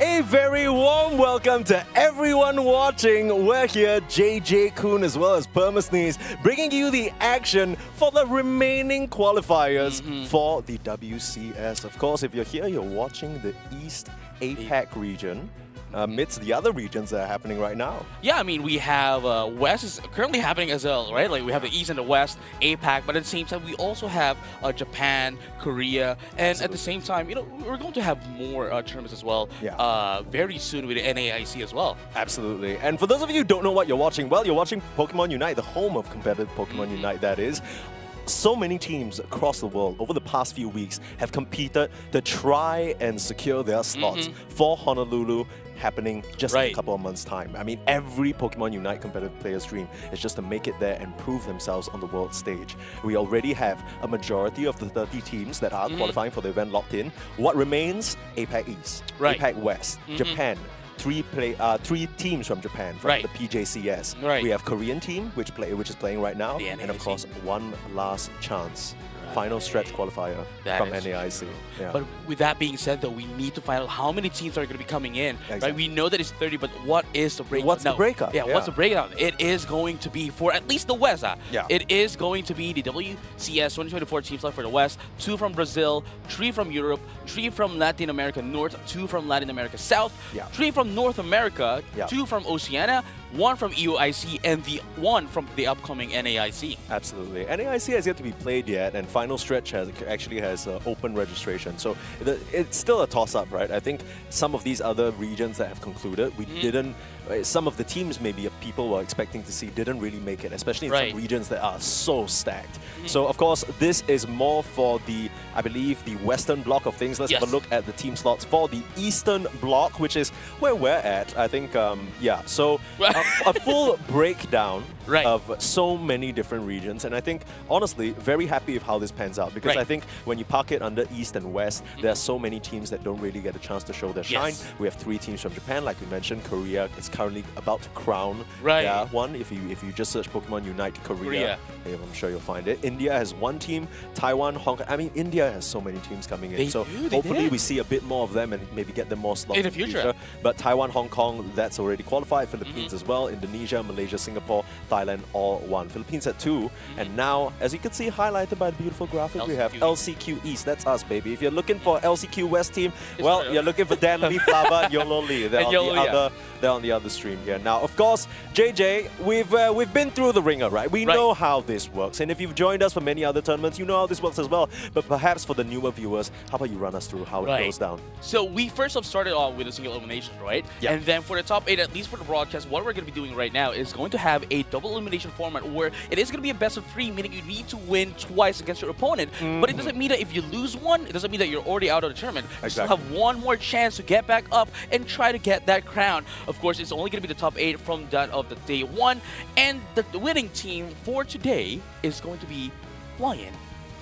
A very warm welcome to everyone watching. We're here, JJ-kun as well as Permasneeze, bringing you the action for the remaining qualifiers for the WCS. Of course, if you're here, you're watching the East APAC region. Amidst the other regions that are happening right now. Yeah, I mean, we have West is currently happening as well, right? Like we have the East and the West, APAC, but at the same time, we also have Japan, Korea, and at the same time, you know, we're going to have more tournaments as well very soon with the NAIC as well. Absolutely. And for those of you who don't know what you're watching, well, you're watching Pokémon UNITE, the home of competitive Pokémon UNITE, that is. so many teams across the world over the past few weeks have competed to try and secure their slots for Honolulu, happening just in a couple of months' time. I mean, every Pokemon Unite competitive player's dream is just to make it there and prove themselves on the world stage. We already have a majority of the 30 teams that are qualifying for the event locked in. What remains? APAC East, APAC West, Japan. Three teams from Japan, from the PJCS. We have Korean team, which is playing right now, and of course, one last chance. Final stretch qualifier from NAIC. Yeah. But with that being said, though, we need to find out how many teams are going to be coming in. Right? We know that it's 30, but what is the breakout? What's the breakout? Yeah, what's the breakout? It is going to be for at least the West. It is going to be the WCS2024 team slot for the West, 2 from Brazil, 3 from Europe, 3 from Latin America North, 2 from Latin America South, 3 from North America, 2 from Oceania, 1 from EUIC, and the 1 from the upcoming NAIC. Absolutely. NAIC has yet to be played yet, and Final Stretch actually has open registration. So it's still a toss-up, right? I think some of these other regions that have concluded, we didn't... Some of the teams maybe people were expecting to see didn't really make it, especially in some regions that are so stacked. So, of course, this is more for the, I believe, the Western block of things. Let's have a look at the team slots for the Eastern block, which is where we're at. I think, so a full breakdown of so many different regions. And I think, honestly, very happy with how this pans out, because I think when you park it under East and West, there are so many teams that don't really get a chance to show their shine. We have 3 teams from Japan, like we mentioned. Korea is currently about to crown one. If you just search Pokemon Unite Korea, I'm sure you'll find it. India has 1 team. Taiwan, Hong Kong. I mean, India has so many teams coming in. So hopefully we see a bit more of them and maybe get them more slots in the future. But Taiwan, Hong Kong, that's already qualified. Philippines as well. Indonesia, Malaysia, Singapore, Thailand, all 1. Philippines at 2. And now, as you can see, highlighted by the beautiful graphic, we have LCQ East. That's us, baby. If you're looking for LCQ West team, well, you're looking for Dan Lee, Flava, Yolo Lee. They're on the other stream here. Now, of course, JJ, we've been through the ringer, right? We know how this works. And if you've joined us for many other tournaments, you know how this works as well. But perhaps for the newer viewers, how about you run us through how it goes down? So we first off started off with a single elimination, right? And then for the top 8, at least for the broadcast, what we're going to be doing right now is going to have a double elimination format where it is going to be a best of 3, meaning you need to win twice against your opponent. But it doesn't mean that if you lose one, it doesn't mean that you're already out of the tournament. You still have one more chance to get back up and try to get that crown. Of course, it's only going to be the top 8 from that of the day 1. And the winning team for today is going to be flying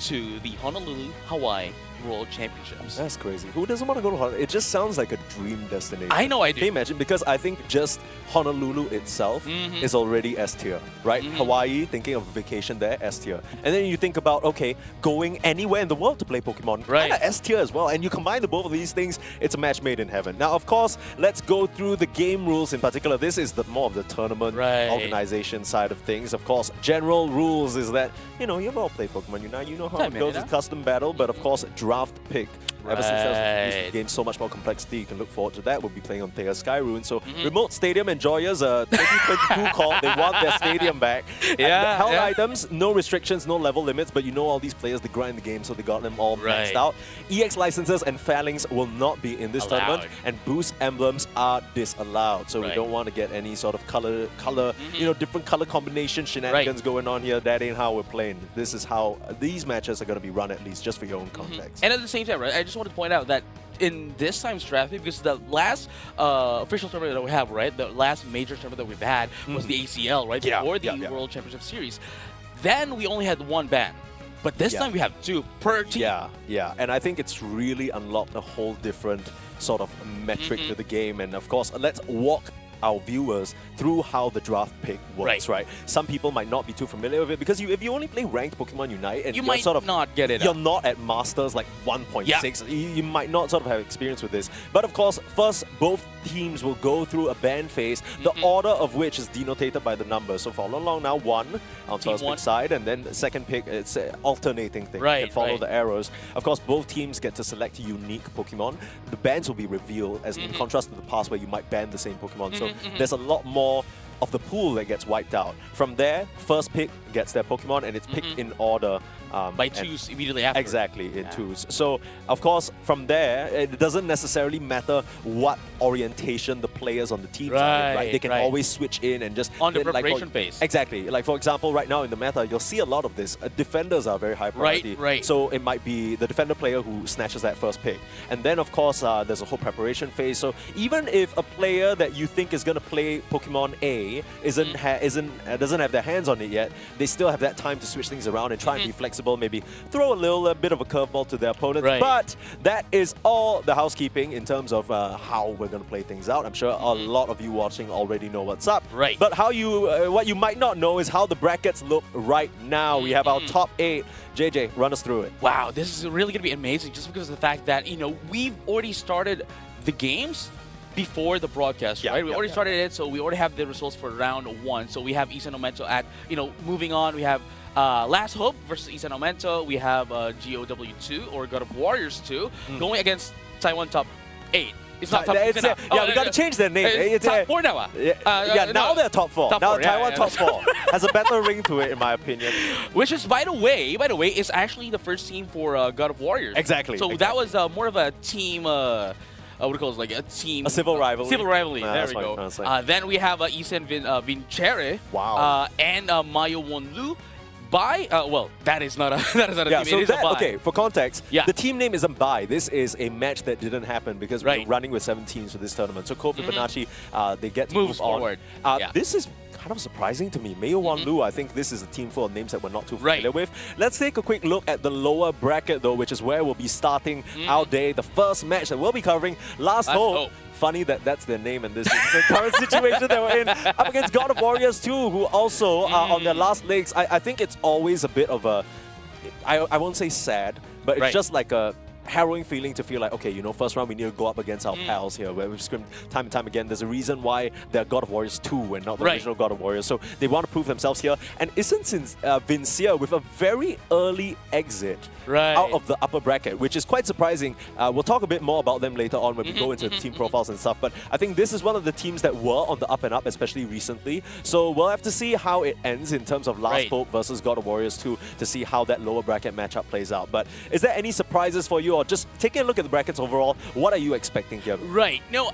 to the Honolulu, Hawaii World Championships. That's crazy. Who doesn't want to go to Honolulu? It just sounds like a dream destination. I know I do. Can you imagine? Because I think just Honolulu itself is already S tier, right? Hawaii, thinking of a vacation there, S tier. And then you think about, okay, going anywhere in the world to play Pokemon, kind of S tier as well. And you combine the both of these things, it's a match made in heaven. Now, of course, let's go through the game rules in particular. This is more of the tournament organization side of things. Of course, general rules is that, you've all played Pokemon Unite, you know how it goes. It's custom battle, but of course, draft pick. Ever since that's gained so much more complexity, you can look forward to that. We'll be playing on Thea Skyrune. So Remote Stadium enjoyers, 2022 call, they want their stadium back. Held items, no restrictions, no level limits, but all these players, they grind the game, so they got them all maxed out. EX licenses and phalanx will not be in this tournament, and boost emblems are disallowed. So we don't want to get any sort of color, different color combination shenanigans going on here. That ain't how we're playing. This is how these matches are going to be run, at least just for your own context. And at the same time, I just want to point out that in this time's draft, because the last official tournament that we have, the last major tournament that we've had was the ACL, before the World Championship Series. Then we only had 1 ban. But this time we have 2 per team. And I think it's really unlocked a whole different sort of metric to the game. And of course, let's walk our viewers through how the draft pick works, right? Some people might not be too familiar with it, because if you only play ranked Pokemon Unite and you might sort of not get it. You're not at Masters like 1.6. You might not sort of have experience with this. But of course, first, both teams will go through a ban phase, the order of which is denotated by the number. So follow along now, 1 on first pick side, and then the second pick, it's an alternating thing. You can follow the arrows. Of course, both teams get to select unique Pokemon. The bans will be revealed, as in contrast to the past where you might ban the same Pokemon. So there's a lot more of the pool that gets wiped out. From there, first pick gets their Pokemon, and it's picked in order By twos immediately after. Exactly, in twos. So, of course, from there, it doesn't necessarily matter what orientation the players on the teams are in, right? They can always switch in and just... On the preparation phase. Exactly. Like, for example, right now in the meta, you'll see a lot of this. Defenders are very high priority. Right. So, it might be the defender player who snatches that first pick. And then, of course, there's a whole preparation phase. So, even if a player that you think is going to play Pokemon A doesn't have their hands on it yet, they still have that time to switch things around and try and be flexible, maybe throw a bit of a curveball to their opponents. But that is all the housekeeping in terms of how we're going to play things out. I'm sure a lot of you watching already know what's up. But what you might not know is how the brackets look right now. We have our top 8. JJ, run us through it. Wow, this is really going to be amazing just because of the fact that, we've already started the games before the broadcast, right? We already started it, so we already have the results for round 1. So we have Isan Omento at, moving on. We have Last Hope versus Isan Omento. We have GOW2 or God of Warriors 2 going against Taiwan Top 8. It's not top 8 now. We got to change their name. It's top 4 now. Now they're top 4. Top now 4, Taiwan top 4 has a better ring to it, in my opinion. Which is, by the way, is actually the first team for God of Warriors. Exactly. So that was more of a team. What do you call it? Like a team. A civil rivalry. Civil rivalry. There we go. Then we have Isan Vincere. Wow. And Mayo Wonlu. That is not a team. So it is a bye. Okay, for context, the team name isn't bye. This is a match that didn't happen because we're running with 7 teams for this tournament. So Ko Fibonacci, they get to move forward. This is kind of surprising to me. Mayo Wanlu, I think this is a team full of names that we're not too familiar with. Let's take a quick look at the lower bracket though, which is where we'll be starting our day. The first match that we'll be covering, Last Hope. Funny that that's their name and this is the current situation that we're in. Up against God of Warriors 2, who also are on their last legs. I think it's always a bit of a, I won't say sad, but it's just like a harrowing feeling to feel like, okay, first round we need to go up against our pals here, where we've scrimmed time and time again. There's a reason why they're God of Warriors 2 and not the original God of Warriors. So they want to prove themselves here. And isn't Vincia with a very early exit out of the upper bracket, which is quite surprising. We'll talk a bit more about them later on when we go into the team profiles and stuff. But I think this is one of the teams that were on the up and up, especially recently. So we'll have to see how it ends in terms of Last Hope versus God of Warriors 2 to see how that lower bracket matchup plays out. But is there any surprises for you, or just taking a look at the brackets overall, what are you expecting here? No,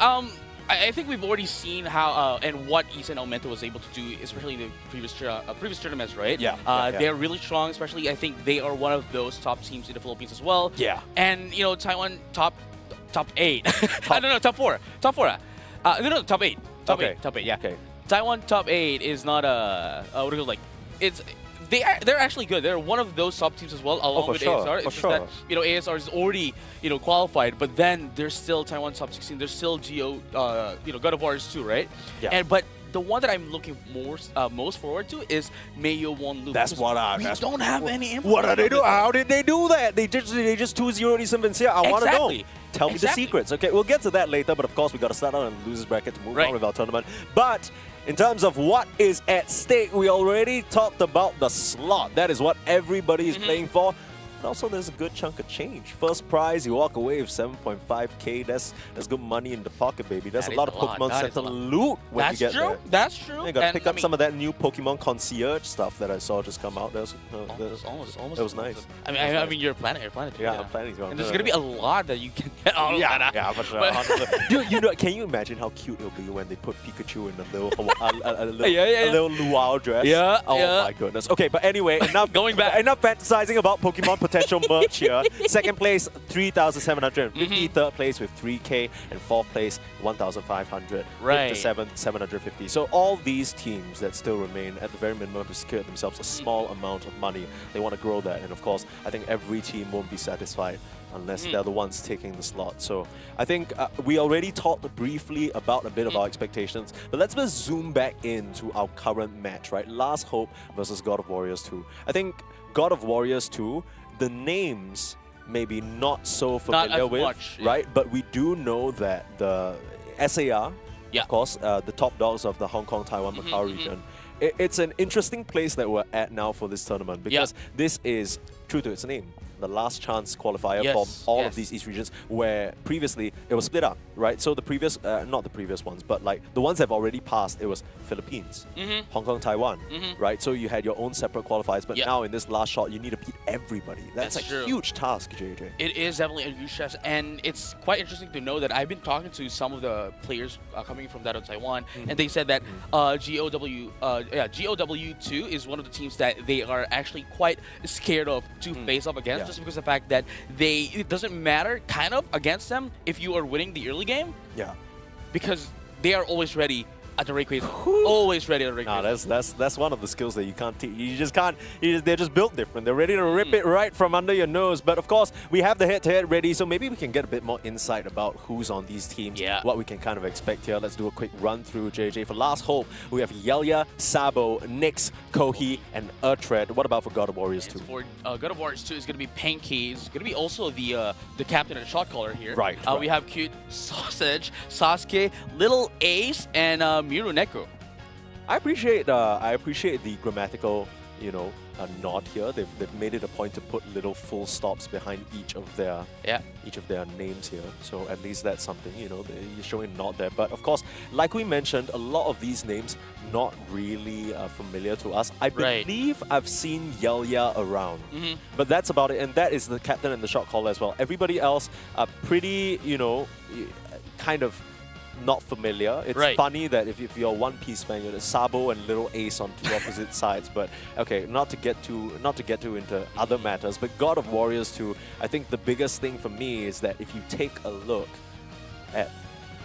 I think we've already seen how and what Isan Omento was able to do, especially in the previous tournaments, right? They're really strong, especially I think they are one of those top teams in the Philippines as well. And Taiwan top 8. I don't know, top 4. Top 4. No, top 8. Top 8, yeah. Taiwan top 8 is not what do you like? They're actually good. They're one of those top teams as well, along with ASR. It's just that ASR is already qualified, but then there's still Taiwan top 16. There's still God of Warriors 2, right? But the one that I'm looking most forward to is Mayo Wonlu. That's what we don't have any info. What are they doing? How did they do that? They just 2-0 Isan Vincia. I want to know. Tell me the secrets. Okay, we'll get to that later, but of course we got to start out on the losers bracket to move on with our tournament. But in terms of what is at stake, we already talked about the slot. That is what everybody is playing for. But also, there's a good chunk of change. First prize, you walk away with 7.5K. That's good money in the pocket, baby. There's a lot of Pokemon Center loot when you get there. That's true. You got to pick up some of that new Pokemon Concierge stuff that I saw just come out. That was nice. I mean, you're planning to. Yeah, I'm planning to. And there's gonna be a lot that you can get out of that. Yeah, for sure. Dude, can you imagine how cute it'll be when they put Pikachu in a little luau dress? Oh my goodness. Okay, but anyway, enough fantasizing about Pokemon potential merch here. Second place, 3,750. Third place with 3K, and fourth place, 1,500. Fifth to seventh, 750. So all these teams that still remain at the very minimum have secured themselves a small amount of money. They want to grow that, and of course, I think every team won't be satisfied unless they're the ones taking the slot. So I think we already talked briefly about a bit of our expectations, but let's just zoom back into our current match, right? Last Hope versus God of Warriors 2. I think God of Warriors 2, the names maybe not so familiar with, right? But we do know that the SAR, of course, the top dogs of the Hong Kong, Taiwan, Macau region, it's an interesting place that we're at now for this tournament because this is, true to its name, the last chance qualifier Yes, for all of yes. these East regions, where previously it was split up, right? So the previous, not the previous ones, but like the ones that have already passed, it was Philippines, Hong Kong, Taiwan, right? So you had your own separate qualifiers, but Yep. now in this last shot, you need to beat everybody. That's That's a true. huge task, JJ. It is definitely a huge test, and it's quite interesting to know that I've been talking to some of the players coming from that of Taiwan, and they said that GOW2 is one of the teams that they are actually quite scared of to face up against, Yeah. just because of the fact that it doesn't matter kind of against them if you are winning the early game, Yeah. because they are always ready at the Rayquaza. Always ready at the Nah, Rayquaza. that's one of the skills that you can't teach. You just can't. They're just built different. They're ready to rip it right from under your nose. But of course, we have the head-to-head ready, so maybe we can get a bit more insight about who's on these teams. Yeah. What we can kind of expect here. Let's do a quick run through, JJ. For Last Hope, we have Yelia, Sabo, Nyx, Kohi, and Urtred. What about for God of Warriors 2? For God of Warriors 2 is going to be Panky. It's going to be also the captain and shot caller here. Right, We have Cute Sausage, Sasuke, Little Ace, and Miru Neko. I appreciate the grammatical, nod here. They've made it a point to put little full stops behind each of their names here. So at least that's something, you're showing a nod there. But of course, like we mentioned, a lot of these names not really familiar to us. I Right. believe I've seen Yelia around, but that's about it. And that is the captain and the shot caller as well. Everybody else are pretty, kind of not familiar. It's Right. funny that if you're a One Piece fan, you're Sabo and Little Ace on two opposite sides. But okay, not to get too into other matters. But God of Warriors 2, I think the biggest thing for me is that if you take a look at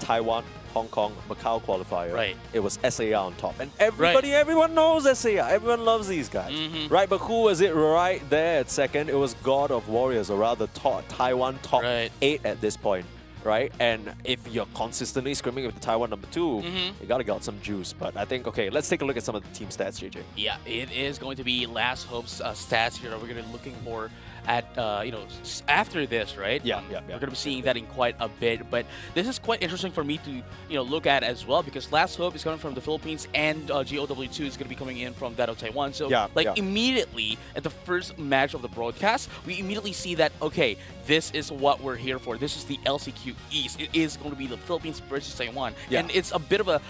Taiwan, Hong Kong, Macau qualifier, Right. it was SAR on top. And everyone knows SAR. Everyone loves these guys. Right? But who was it right there at second? It was God of Warriors, or rather Taiwan top Right. 8 at this point. Right? And if you're consistently scrimming with the Taiwan number 2, you gotta get some juice. But I think, okay, let's take a look at some of the team stats, JJ. Yeah, it is going to be Last Hope's stats here that we're going to be looking for at, after this, right? Yeah. We're going to be seeing that in quite a bit. But this is quite interesting for me to, look at as well, because Last Hope is coming from the Philippines and GOW2 is going to be coming in from that of Taiwan. So, immediately at the first match of the broadcast, we immediately see that, okay, this is what we're here for. This is the LCQ East. It is going to be the Philippines versus Taiwan. Yeah. And it's a bit of a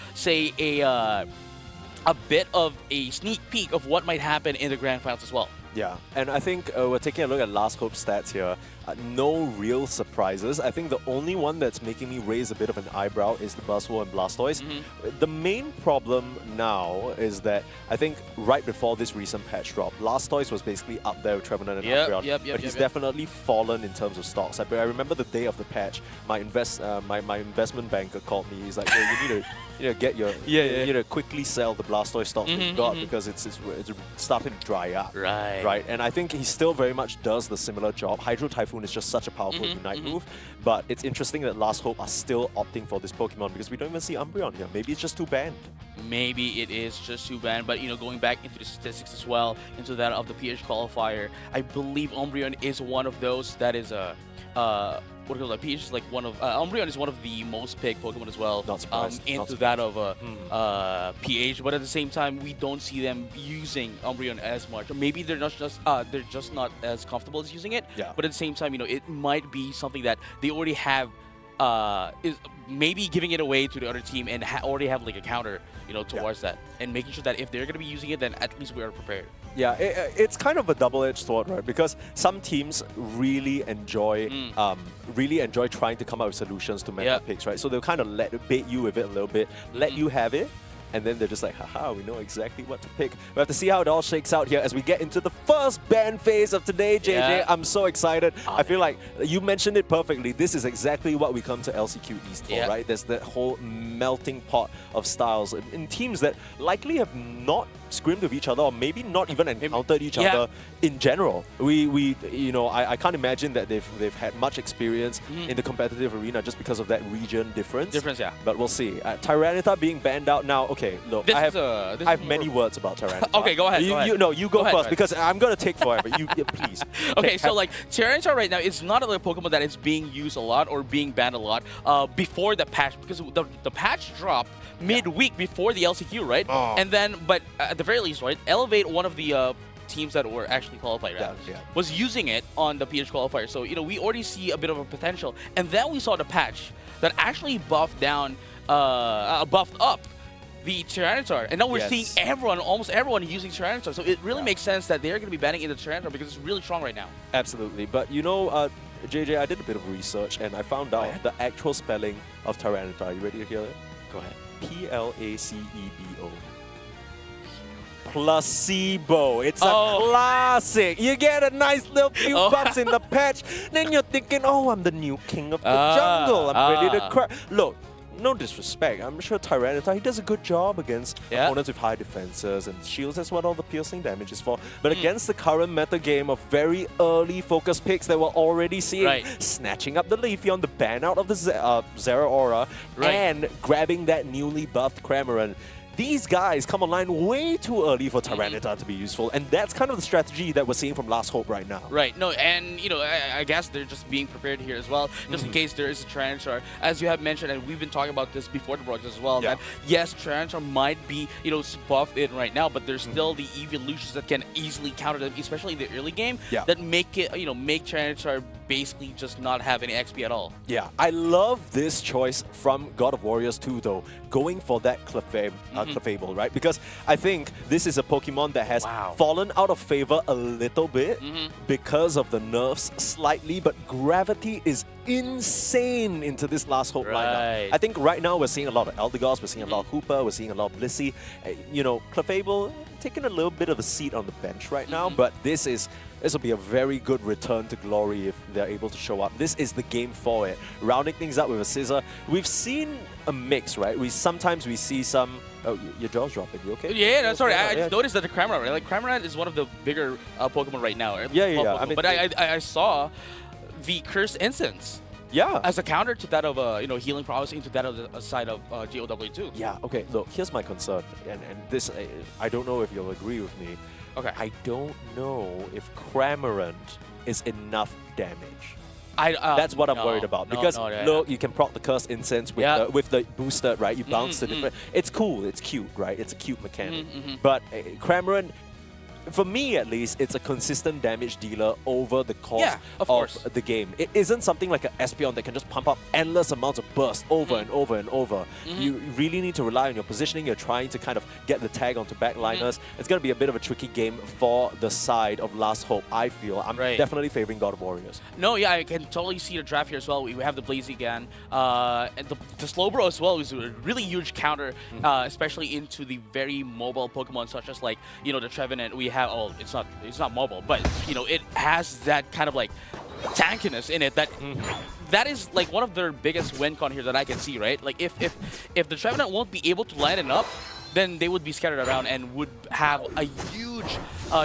bit of a sneak peek of what might happen in the grand finals as well. Yeah, and I think we're taking a look at Last Hope stats here. No real surprises. I think the only one that's making me raise a bit of an eyebrow is the Buzzwole and Blastoise. The main problem now is that I think right before this recent patch drop, Blastoise was basically up there with Trevenant and Umbreon, but he's definitely fallen in terms of stocks. I remember the day of the patch, my investment banker called me. He's like, "Hey, you need to get your you need to quickly sell the Blastoise stocks that you got because it's starting to dry up." Right, and I think he still very much does the similar job. Hydro Typhoon is just such a powerful Unite move, but it's interesting that Last Hope are still opting for this Pokemon because we don't even see Umbreon here. Maybe it's just too banned. Maybe it is just too bad, but going back into the statistics as well, into that of the PH qualifier, I believe Umbreon is one of those that is a what do you call it? PH is like one of Umbreon is one of the most picked Pokemon as well. Not surprised. Into that of PH, but at the same time, we don't see them using Umbreon as much. Or maybe they're just not as comfortable as using it. Yeah. But at the same time, it might be something that they already have. Is maybe giving it away to the other team and already have like a counter, towards that, and making sure that if they're going to be using it, then at least we are prepared. Yeah, it's kind of a double-edged sword, right? Because some teams really enjoy trying to come up with solutions to meta picks, right? So they'll kind of bait you with it a little bit, let you have it, and then they're just like, haha, we know exactly what to pick. We have to see how it all shakes out here as we get into the first ban phase of today, JJ. Yeah. I'm so excited. I feel like you mentioned it perfectly. This is exactly what we come to LCQ East for, right? There's that whole melting pot of styles in teams that likely have not scrimmed with each other, or maybe not even encountered each other in general. I can't imagine that they've had much experience in the competitive arena just because of that region difference. But we'll see. Tyranitar being banned out now. Okay, look, I have many words about Tyranitar. Okay, go ahead. You go first because I'm gonna take forever. Please. Okay, so like Tyranitar right now, it's not a Pokemon that is being used a lot or being banned a lot before the patch, because the patch dropped midweek before the LCQ, right? And then, but at the very least, right, Elevate, one of the teams that were actually qualified, right, Yeah. was using it on the PH qualifier. So, we already see a bit of a potential. And then we saw the patch that actually buffed up the Tyranitar. And now we're seeing almost everyone using Tyranitar. So it really makes sense that they're going to be banning in the Tyranitar because it's really strong right now. Absolutely. But JJ, I did a bit of research and I found out the actual spelling of Tyranitar. You ready to hear it? Go ahead. Placebo. Placebo. It's a classic. You get a nice little few buffs in the patch, then you're thinking, oh, I'm the new king of the jungle. I'm ready to crack. Look, no disrespect. I'm sure Tyranitar, he does a good job against opponents with high defenses and shields. That's what all the piercing damage is for. But against the current meta game of very early focus picks that we're already seeing, snatching up the Leafeon, the ban out of the Zeraora, and grabbing that newly buffed Cramorant. These guys come online way too early for Tyranitar to be useful, and that's kind of the strategy that we're seeing from Last Hope right now. Right, no, and I guess they're just being prepared here as well, just in case there is a Tyranitar. As you have mentioned, and we've been talking about this before the broadcast as well, that yes, Tyranitar might be, buffed in right now, but there's still the evolutions that can easily counter them, especially in the early game, that make it, make Tyranitar basically just not have any XP at all. Yeah, I love this choice from God of Warriors 2 though, going for that Clefable, right? Because I think this is a Pokemon that has fallen out of favor a little bit because of the nerfs slightly, but gravity is insane into this Last Hope lineup. I think right now we're seeing a lot of Eldegoss, we're seeing a lot of Hooper, we're seeing a lot of Blissey. Clefable taking a little bit of a seat on the bench right now, but this will be a very good return to glory if they're able to show up. This is the game for it. Rounding things up with a Scissor. We've seen a mix, right? Sometimes we see some... Oh, your jaw's dropping. You okay? Yeah, no, sorry. I just noticed that the Cramorant, right? Like, Cramorant is one of the bigger Pokemon right now. Yeah. I mean, but I saw the Cursed Incense. Yeah. As a counter to that of healing prowess into that of the side of GOW2. Yeah, okay. Look, here's my concern. And this, I don't know if you'll agree with me. Okay. I don't know if Cramorant is enough damage. That's what I'm worried about. Because, look, you can proc the Cursed Incense with the boosted, right? You bounce the different... It's cool. It's cute, right? It's a cute mechanic. But Cramorant... For me, at least, it's a consistent damage dealer over the course of the game. It isn't something like an Espeon that can just pump up endless amounts of burst over and over and over. You really need to rely on your positioning. You're trying to kind of get the tag onto backliners. It's going to be a bit of a tricky game for the side of Last Hope, I feel. I'm definitely favoring God of Warriors. No, yeah, I can totally see the draft here as well. We have the Blaziken. And the Slowbro as well is a really huge counter, especially into the very mobile Pokemon such as, like, the Trevenant. We have, it's not mobile, but it has that kind of like tankiness in it that is like one of their biggest win con here that I can see, right? Like if the Trevenant won't be able to line it up, then they would be scattered around and would have a huge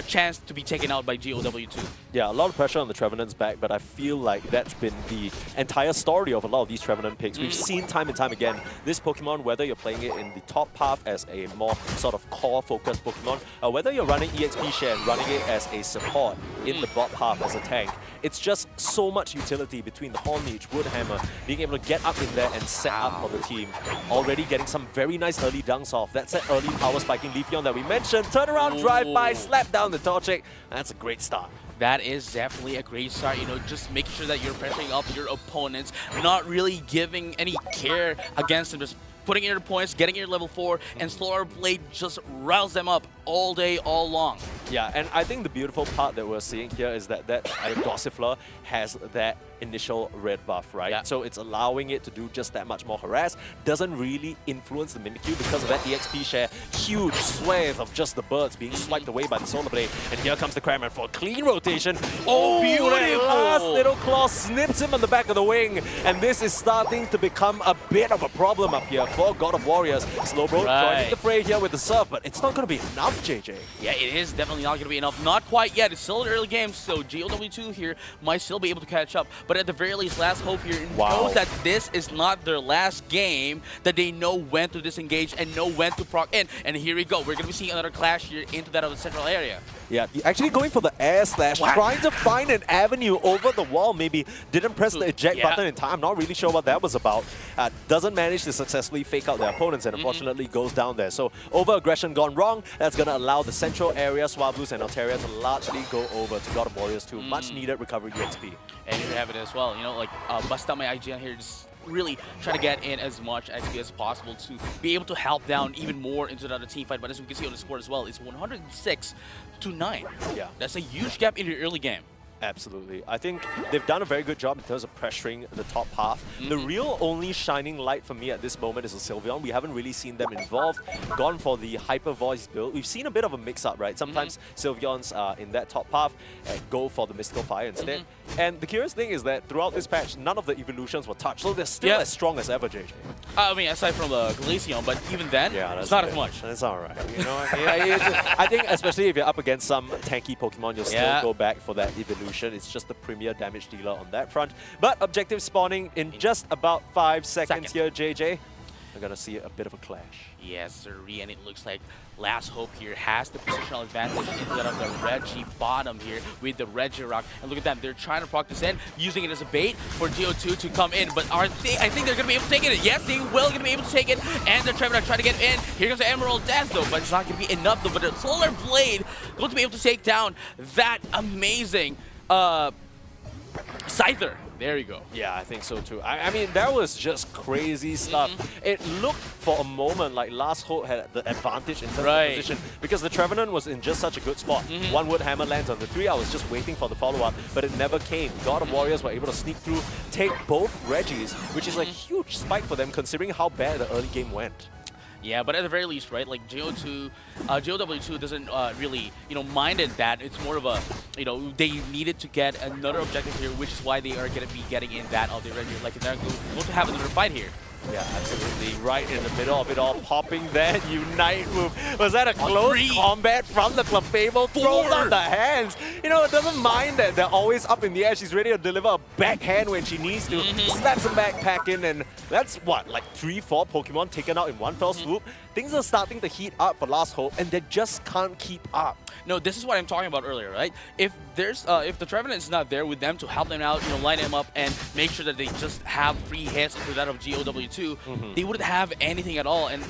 chance to be taken out by GOW2. Yeah, a lot of pressure on the Trevenant's back, but I feel like that's been the entire story of a lot of these Trevenant picks. We've seen time and time again, this Pokemon, whether you're playing it in the top path as a more sort of core-focused Pokemon, or whether you're running EXP Share and running it as a support in the bot path as a tank, it's just so much utility between the Horn Leech, Woodhammer, being able to get up in there and set up for the team. Already getting some very nice early dunks off. That's that early power spiking Leafeon that we mentioned. Turn around, drive-by, slap down the Torchic. That's a great start. That is definitely a great start, just making sure that you're pressuring up your opponents, not really giving any care against them, just putting in your points, getting your level 4, and Slower Blade just riles them up all day, all long. Yeah, and I think the beautiful part that we're seeing here is that Gossifleur has that initial red buff, right? Yeah. So it's allowing it to do just that much more harass. Doesn't really influence the Mimikyu because of that EXP share. Huge swathe of just the birds being swiped away by the Solar Blade. And here comes the Cramorant for a clean rotation. Oh, beautiful! That last little claw snips him on the back of the wing. And this is starting to become a bit of a problem up here for God of Warriors. Slowbro joining the fray here with the Surf, but it's not going to be enough, JJ. Yeah, it is definitely not going to be enough. Not quite yet. It's still an early game, so GOW2 here might still be able to catch up. But at the very least, Last Hope here knows that this is not their last game, that they know when to disengage and know when to proc in. And here we go. We're going to be seeing another clash here into that of the central area. Yeah, actually going for the air slash, trying to find an avenue over the wall. Maybe didn't press the eject button in time. I'm not really sure what that was about. Doesn't manage to successfully fake out their opponents and unfortunately goes down there. So over-aggression gone wrong. That's going to allow the central area, Swablues and Altaria, to largely go over to God of Warriors 2. Much needed recovery EXP. And here we have it as well. You know, like bust out my IGN here, just really trying to get in as much XP as possible to be able to help down even more into another team fight. But as we can see on the score as well, it's 106 to 9. Yeah, that's a huge gap in the early game. Absolutely. I think they've done a very good job in terms of pressuring the top half. The real only shining light for me at this moment is the Sylveon. We haven't really seen them involved. Gone for the Hyper Voice build. We've seen a bit of a mix-up, right? Sometimes Sylveons in that top half go for the Mystical Fire instead. And the curious thing is that throughout this patch, none of the evolutions were touched. So they're still as strong as ever, JJ. I mean, aside from the Glaceon, but even then, it's not as much. That's all right. You know, I think especially if you're up against some tanky Pokemon, you'll still go back for that evolution. It's just the premier damage dealer on that front. But objective spawning in just about 5 seconds here, JJ. We're going to see a bit of a clash. Yes, sir. And it looks like Last Hope here has the positional advantage instead of the Reggie bottom here with the Regirock. And look at them. They're trying to proc this in, using it as a bait for Geo2 to come in. But I think they're going to be able to take it. Yes, they will going to be able to take it. And they're trying to get in. Here comes the Emerald Dance, though. But it's not going to be enough, though. But the Solar Blade going to be able to take down that amazing Scyther. There you go. Yeah, I think so too. I mean, that was just crazy stuff. It looked for a moment like Last Hope had the advantage in terms of position because the Trevenant was in just such a good spot. One Wood Hammer lands on the 3. I was just waiting for the follow-up, but it never came. God of Warriors were able to sneak through, take both Reggies, which is a huge spike for them considering how bad the early game went. Yeah, but at the very least, right, like GOW2 doesn't really, minded that. It's more of a, they needed to get another objective here, which is why they are going to be getting in that of the regular. Like, they're going to have another fight here. Yeah, absolutely. Right in the middle of it all, popping that Unite move. Was that a close combat from the Clefable? Throws out the hands. It doesn't mind that they're always up in the air. She's ready to deliver a backhand when she needs to. Slaps him back in, and that's what, like 3-4 Pokemon taken out in one fell swoop. Things are starting to heat up for Last Hope, and they just can't keep up. No, this is what I'm talking about earlier, right? If the Trevenant is not there with them to help them out, line them up and make sure that they just have free hits into that of GOW2, they wouldn't have anything at all. And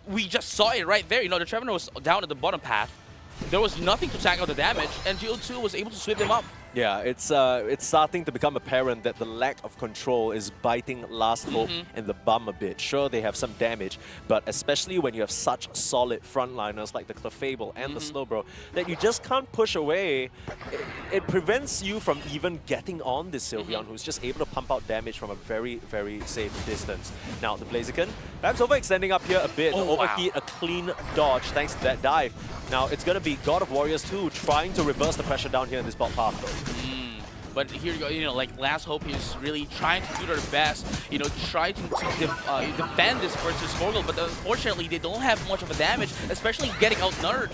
we just saw it right there. The Trevenant was down at the bottom path. There was nothing to tank out the damage, and GO2 was able to sweep them up. Yeah, it's starting to become apparent that the lack of control is biting Last Hope in the bum a bit. Sure, they have some damage, but especially when you have such solid frontliners like the Clefable and the Slowbro that you just can't push away, it prevents you from even getting on this Sylveon, who's just able to pump out damage from a very, very safe distance. Now, the Blaziken, perhaps overextending up here a bit. Overheat, a clean dodge thanks to that dive. Now, it's going to be God of Warriors 2 trying to reverse the pressure down here in this bot path, though. But here you go, like Last Hope is really trying to do their best, try to defend this versus Squirtle, but unfortunately they don't have much of a damage, especially getting outnumbered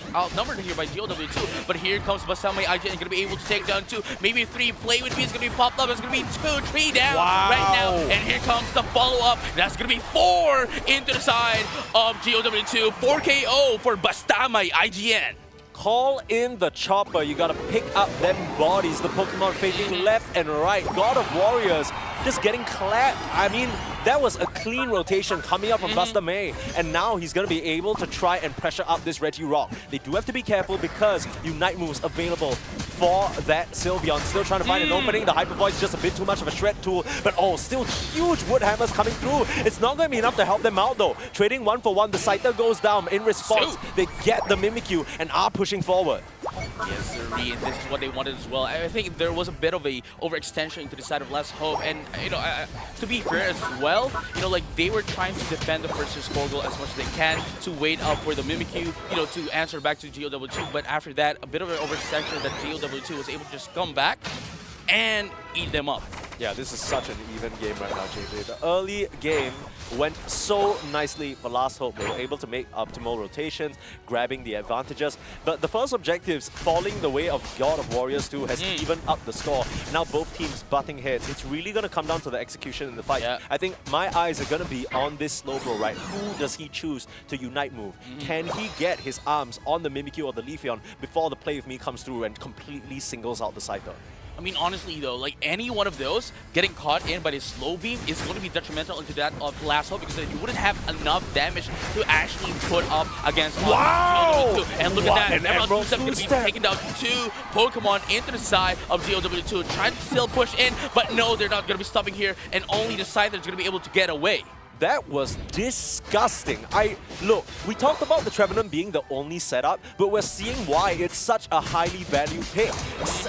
here by GOW2. But here comes Basame IGN, going to be able to take down 2, maybe 3. Play with me, it's going to be popped up, it's going to be 2, 3 down right now. And here comes the follow-up, that's going to be 4 into the side of GOW2. 4 KO for Bastama IGN. Call in the chopper. You gotta pick up them bodies. The Pokemon fading left and right. God of Warriors just getting clapped. I mean, that was a clean rotation coming up from Buster May. And now he's going to be able to try and pressure up this Regirock. They do have to be careful because Unite moves available for that Sylveon. Still trying to find an opening. The Hyper Voice is just a bit too much of a shred tool. But still huge Wood Hammers coming through. It's not going to be enough to help them out though. Trading 1 for 1. The Scyther goes down. In response, they get the Mimikyu and are pushing forward. Yes, sir, and this is what they wanted as well. I think there was a bit of a overextension into the side of Last Hope, and to be fair as well, like they were trying to defend the first Squirtle as much as they can to wait up for the Mimikyu, to answer back to GOW2. But after that, a bit of an overextension that GOW2 was able to just come back and eat them up. Yeah, this is such an even game right now, JJ. The early game went so nicely for Last Hope. They were able to make optimal rotations, grabbing the advantages. But the first objectives, falling the way of God of Warriors 2, has evened up the score. Now both teams butting heads. It's really going to come down to the execution in the fight. Yeah. I think my eyes are going to be on this Slowbro, right? Who does he choose to Unite move? Can he get his arms on the Mimikyu or the Leafeon before the play with me comes through and completely singles out the Scyther? I mean, honestly, though, like any one of those getting caught in by the slow beam is going to be detrimental into that of Last Hope because then you wouldn't have enough damage to actually put up against. Wow! And look What at that, an Emerald Emerald 2 going to be two-step. taking down 2 Pokemon into the side of GOW2, trying to still push in, but no, they're not going to be stopping here, and only the Scyther is going to be able to get away. That was disgusting. Look, we talked about the Trevenant being the only setup, but we're seeing why it's such a highly valued pick.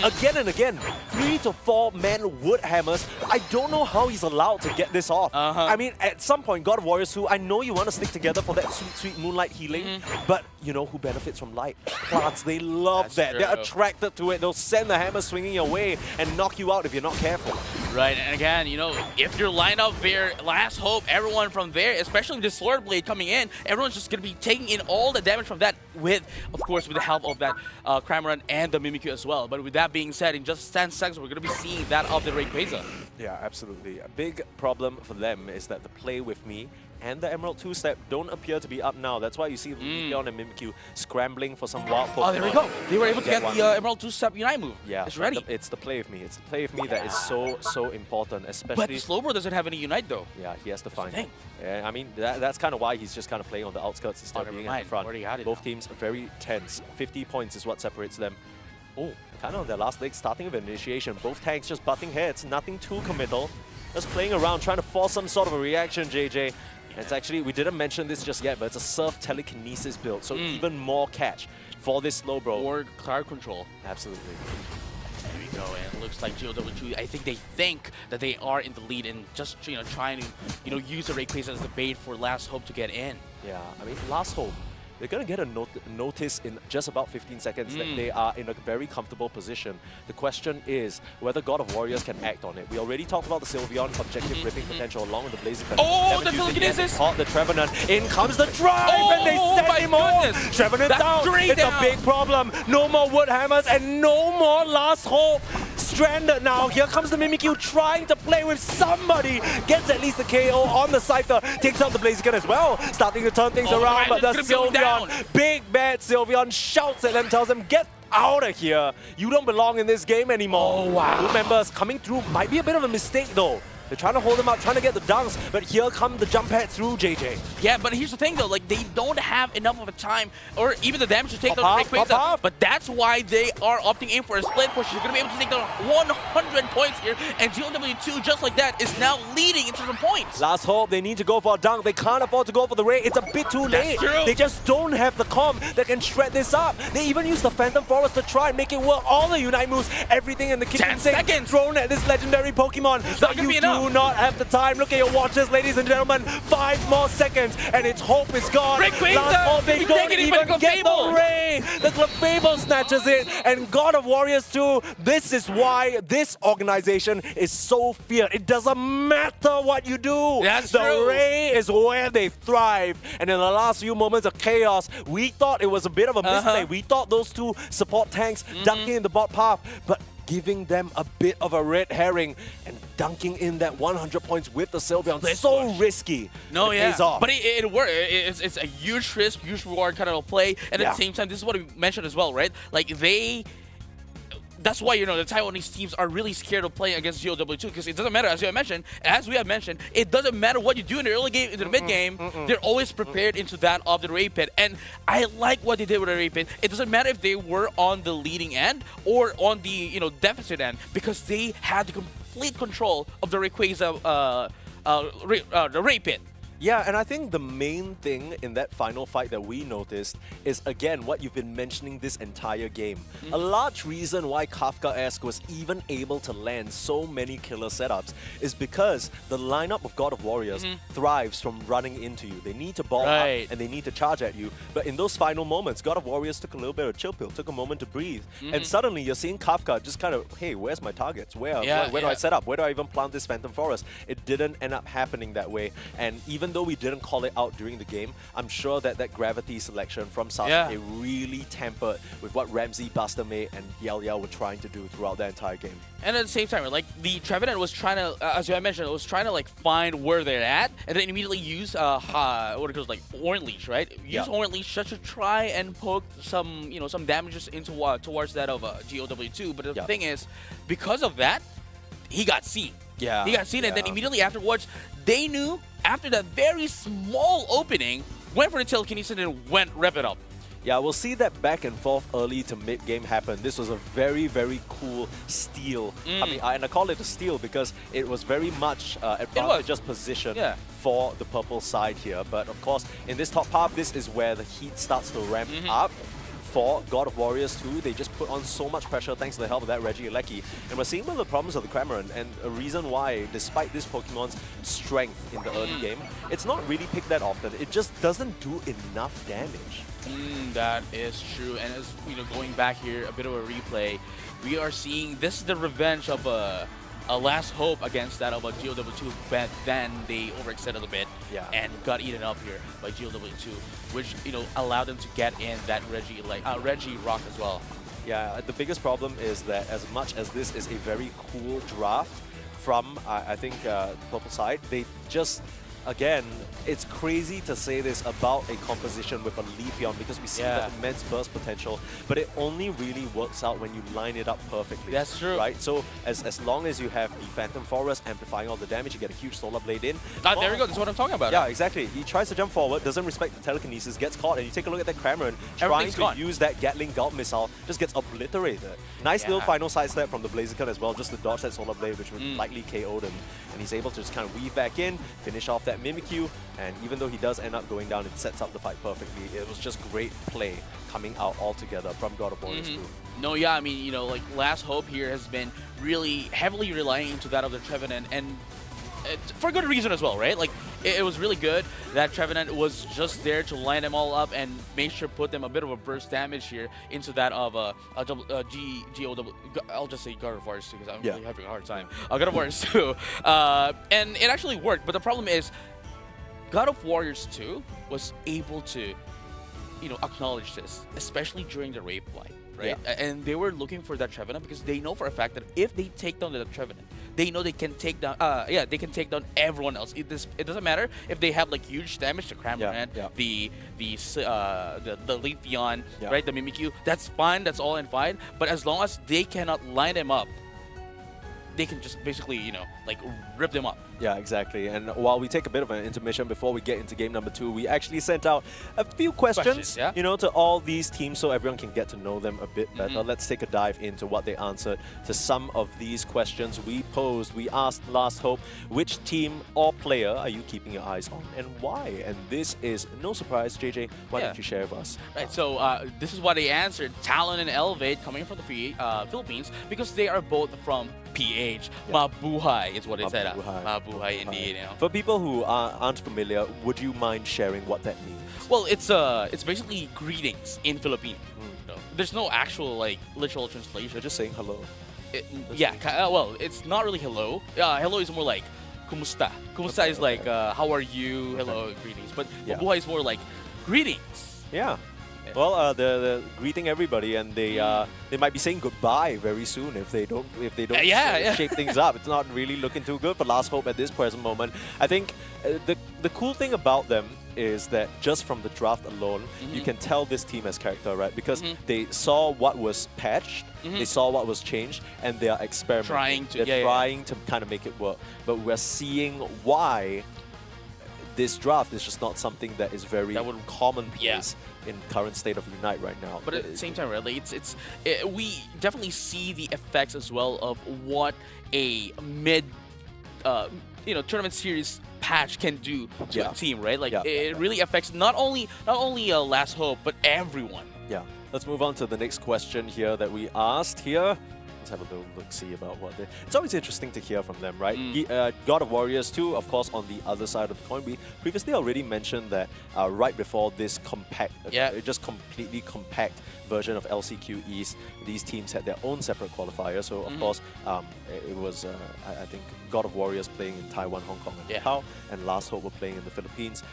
Again and again, 3 to 4 man wood hammers. I don't know how he's allowed to get this off. I mean, at some point, God of Warriors 2, I know you want to stick together for that sweet, sweet moonlight healing, but you know who benefits from light? Plants. They love that. True. They're attracted to it. They'll send the hammer swinging your way and knock you out if you're not careful. Right, and again, you know, if you're lined up there, Last Hope, everyone from there, especially the Sword Blade coming in, everyone's just going to be taking in all the damage from that with, of course, with the help of that Cramorant and the Mimikyu as well. But with that being said, in just 10 seconds, we're going to be seeing that of the Rayquaza. Yeah, absolutely. A big problem for them is that the play with me and the Emerald 2-step don't appear to be up now. That's why you see Leafeon and Mimikyu scrambling for some wild Pokemon. Oh, there we go. They were able to get one. the Emerald 2-step Unite move. Yeah, it's ready. It's the play with me. It's the play with me that is so important, especially... But Slowbro doesn't have any Unite, though. Yeah, he has to find the it. thing. Yeah, I mean, that's kind of why he's just kind of playing on the outskirts instead of never being at mind. the front. Already had it Both now. teams are very tense. 50 points is what separates them. Oh, kind of on their last leg, starting with initiation. Both tanks just butting heads, nothing too committal. Just playing around, trying to force some sort of a reaction, JJ. It's actually, we didn't mention this just yet, but it's a Surf Telekinesis build, so even more catch for this Slowbro. Or Cloud Control. Absolutely. There we go, and it looks like GOW2, I think they think that they are in the lead and just, you know, trying to, you know, use the Rayquaza as the bait for Last Hope to get in. Yeah, I mean, Last Hope, they're going to get a notice in just about 15 seconds that they are in a very comfortable position. The question is whether God of Warriors can act on it. We already talked about the Sylveon objective ripping potential along with the Blazing Pen. Oh, the telekinesis! Caught the Trevenant. In comes the drive Oh, and they send him off. Trevenant That's down. 3 It's down. a big problem. No more wood hammers and no more Last Hope. Stranded now. Here comes the Mimikyu trying to play with somebody. Gets at least the KO on the Scyther. Takes out the Blaziken as well. Starting to turn things around, but the it's gonna be down. Sylveon, big bad Sylveon, shouts at them, tells them, get out of here. You don't belong in this game anymore. Oh, wow. Group members coming through might be a bit of a mistake though. They're trying to hold him up, trying to get the dunks, but here come the jump pad through JJ. Yeah, but here's the thing though, like they don't have enough of a time or even the damage to take Pop down the off, pop Rayquaza. off. But that's why they are opting in for a split push. You're gonna be able to take down 100 points here, and GOW2 just like that is now leading into the points. Last Hope, they need to go for a dunk. They can't afford to go for the Ray. It's a bit too late. true. They just don't have the comp that can shred this up. They even use the Phantom Forest to try and make it work. All the Unite moves, everything in the kitchen 10 sink seconds. thrown at this legendary Pokemon. not But gonna you be do enough. not have the time. Look at your watches, ladies and gentlemen. 5 more seconds, and its hope is gone. Rayquaza, Last Hope, they you're don't taking it by even the get the Clefable. Ray. The Clefable snatches it, and God of Warriors 2, this is why this organization is so feared. It doesn't matter what you do. That's the true. Ray is where they thrive. And in the last few moments of chaos, we thought it was a bit of a misplay. We thought those two support tanks dunking in the bot path, but giving them a bit of a red herring and dunking in that 100 points with the Sylveon. So risky. No, It yeah, pays off. but it worked. It's a huge risk, huge reward kind of play, and at the same time, this is what we mentioned as well, right? Like that's why, you know, the Taiwanese teams are really scared of playing against GOW2 because it doesn't matter, as we have mentioned, it doesn't matter what you do in the early game, in the mid game, they're always prepared into that of the Ray Pit. And I like what they did with the Ray Pit. It doesn't matter if they were on the leading end or on the, you know, deficit end, because they had the complete control of the Rayquaza, the Ray Pit. Yeah, and I think the main thing in that final fight that we noticed is, again, what you've been mentioning this entire game. A large reason why Kafkaesque was even able to land so many killer setups is because the lineup of God of Warriors thrives from running into you. They need to ball up and they need to charge at you. But in those final moments, God of Warriors took a little bit of chill pill, took a moment to breathe. And suddenly you're seeing Kafka just kind of, hey, where's my targets? Where do I set up? Where do I even plant this Phantom Forest? It didn't end up happening that way. And even though we didn't call it out during the game, I'm sure that that gravity selection from Sasuke really tempered with what Ramsey, Bustermate, and Yell Yell were trying to do throughout the entire game. And at the same time, like the Trevenant was trying to, as I mentioned, it was trying to like find where they're at, and then immediately use what it goes like Orange Leash, right? Use Orange Leash just to try and poke some, some damages into towards that of GOW2. But the thing is, because of that, he got seen. He got seen, and then immediately afterwards, they knew after that very small opening, went for the telekinesis and went rep it up. Yeah, we'll see that back and forth early to mid-game happen. This was a very, very cool steal. I mean, and I call it a steal because it was very much advantageous position for the purple side here. But of course, in this top half, this is where the heat starts to ramp up. For God of Warriors 2, they just put on so much pressure thanks to the help of that Regieleki. And we're seeing one of the problems of the Cramorant, and a reason why, despite this Pokemon's strength in the early game, it's not really picked that often. It just doesn't do enough damage. That is true. And as going back here, a bit of a replay, we are seeing this is the revenge of a last hope against that of a GOW2, but then they overextended a bit and got eaten up here by GOW2, which allowed them to get in that Reggie Rock as well. Yeah, the biggest problem is that as much as this is a very cool draft from I think purple side, they just again, it's crazy to say this about a composition with a Leafeon because we see that immense burst potential, but it only really works out when you line it up perfectly. That's true. Right? So as long as you have the Phantom Forest amplifying all the damage, you get a huge Solar Blade in. There we go. That's what I'm talking about. Yeah, exactly. He tries to jump forward, doesn't respect the telekinesis, gets caught, and you take a look at that Cramorant trying to use that Gatling Gulp missile, just gets obliterated. Nice little final sidestep from the Blaziken as well, just to dodge that Solar Blade, which would likely KO'd him. And he's able to just kind of weave back in, finish off that Mimikyu, and even though he does end up going down, it sets up the fight perfectly. It was just great play coming out altogether from God of Warriors 2. No, yeah, I mean, like Last Hope here has been really heavily relying into that of the Trevenant, and for good reason as well, right? Like, it was really good that Trevenant was just there to line them all up and make sure put them a bit of a burst damage here into that of GOW. I'll just say God of Warriors 2 because I'm really having a hard time. God of Warriors 2. And it actually worked, but the problem is God of Warriors 2 was able to, acknowledge this, especially during the Rape Flight. Right? And they were looking for that Trevenant because they know for a fact that if they take down the Trevenant, they know they can take down they can take down everyone else. It doesn't matter if they have like huge damage to Cramorant, the Leafeon, right, the Mimikyu. That's fine, that's all and fine. But as long as they cannot line them up, they can just basically, like rip them up. Yeah, exactly. And while we take a bit of an intermission before we get into game number 2, we actually sent out a few questions, to all these teams so everyone can get to know them a bit better. Let's take a dive into what they answered to some of these questions we posed. We asked Last Hope, which team or player are you keeping your eyes on and why? And this is no surprise. JJ, why don't you share with us? Right, so this is what they answered. Talon and Elevate coming from the Philippines because they are both from PH. Mabuhay is what they said. Mabuhay indeed. For people who aren't familiar, would you mind sharing what that means? Well, it's basically greetings in Filipino. There's no actual like literal translation. They're just saying hello. Well, it's not really hello. Hello is more like kumusta. Kumusta is like how are you? Hello, greetings. But Mabuhay is more like greetings. Yeah. Well, they're greeting everybody, and they might be saying goodbye very soon if they don't shape things up. It's not really looking too good for Last Hope at this present moment. I think the cool thing about them is that just from the draft alone, you can tell this team has character, right? Because they saw what was patched, they saw what was changed, and they are experimenting. They're trying to kind of make it work. But we're seeing why this draft is just not something that is very commonplace in current state of Unite right now. But at the same time, really, we definitely see the effects as well of what a mid tournament series patch can do to Yeah. a team, right? Like Yeah. it really affects not only Last Hope but everyone. Yeah. Let's move on to the next question here that we asked here. Let's have a little look-see about what they... It's always interesting to hear from them, right? God of Warriors 2, of course, on the other side of the coin. We previously already mentioned that right before this just completely compact version of LCQ East, these teams had their own separate qualifier. So, of course, it was, I think, God of Warriors playing in Taiwan, Hong Kong, and Macau, and Last Hope were playing in the Philippines.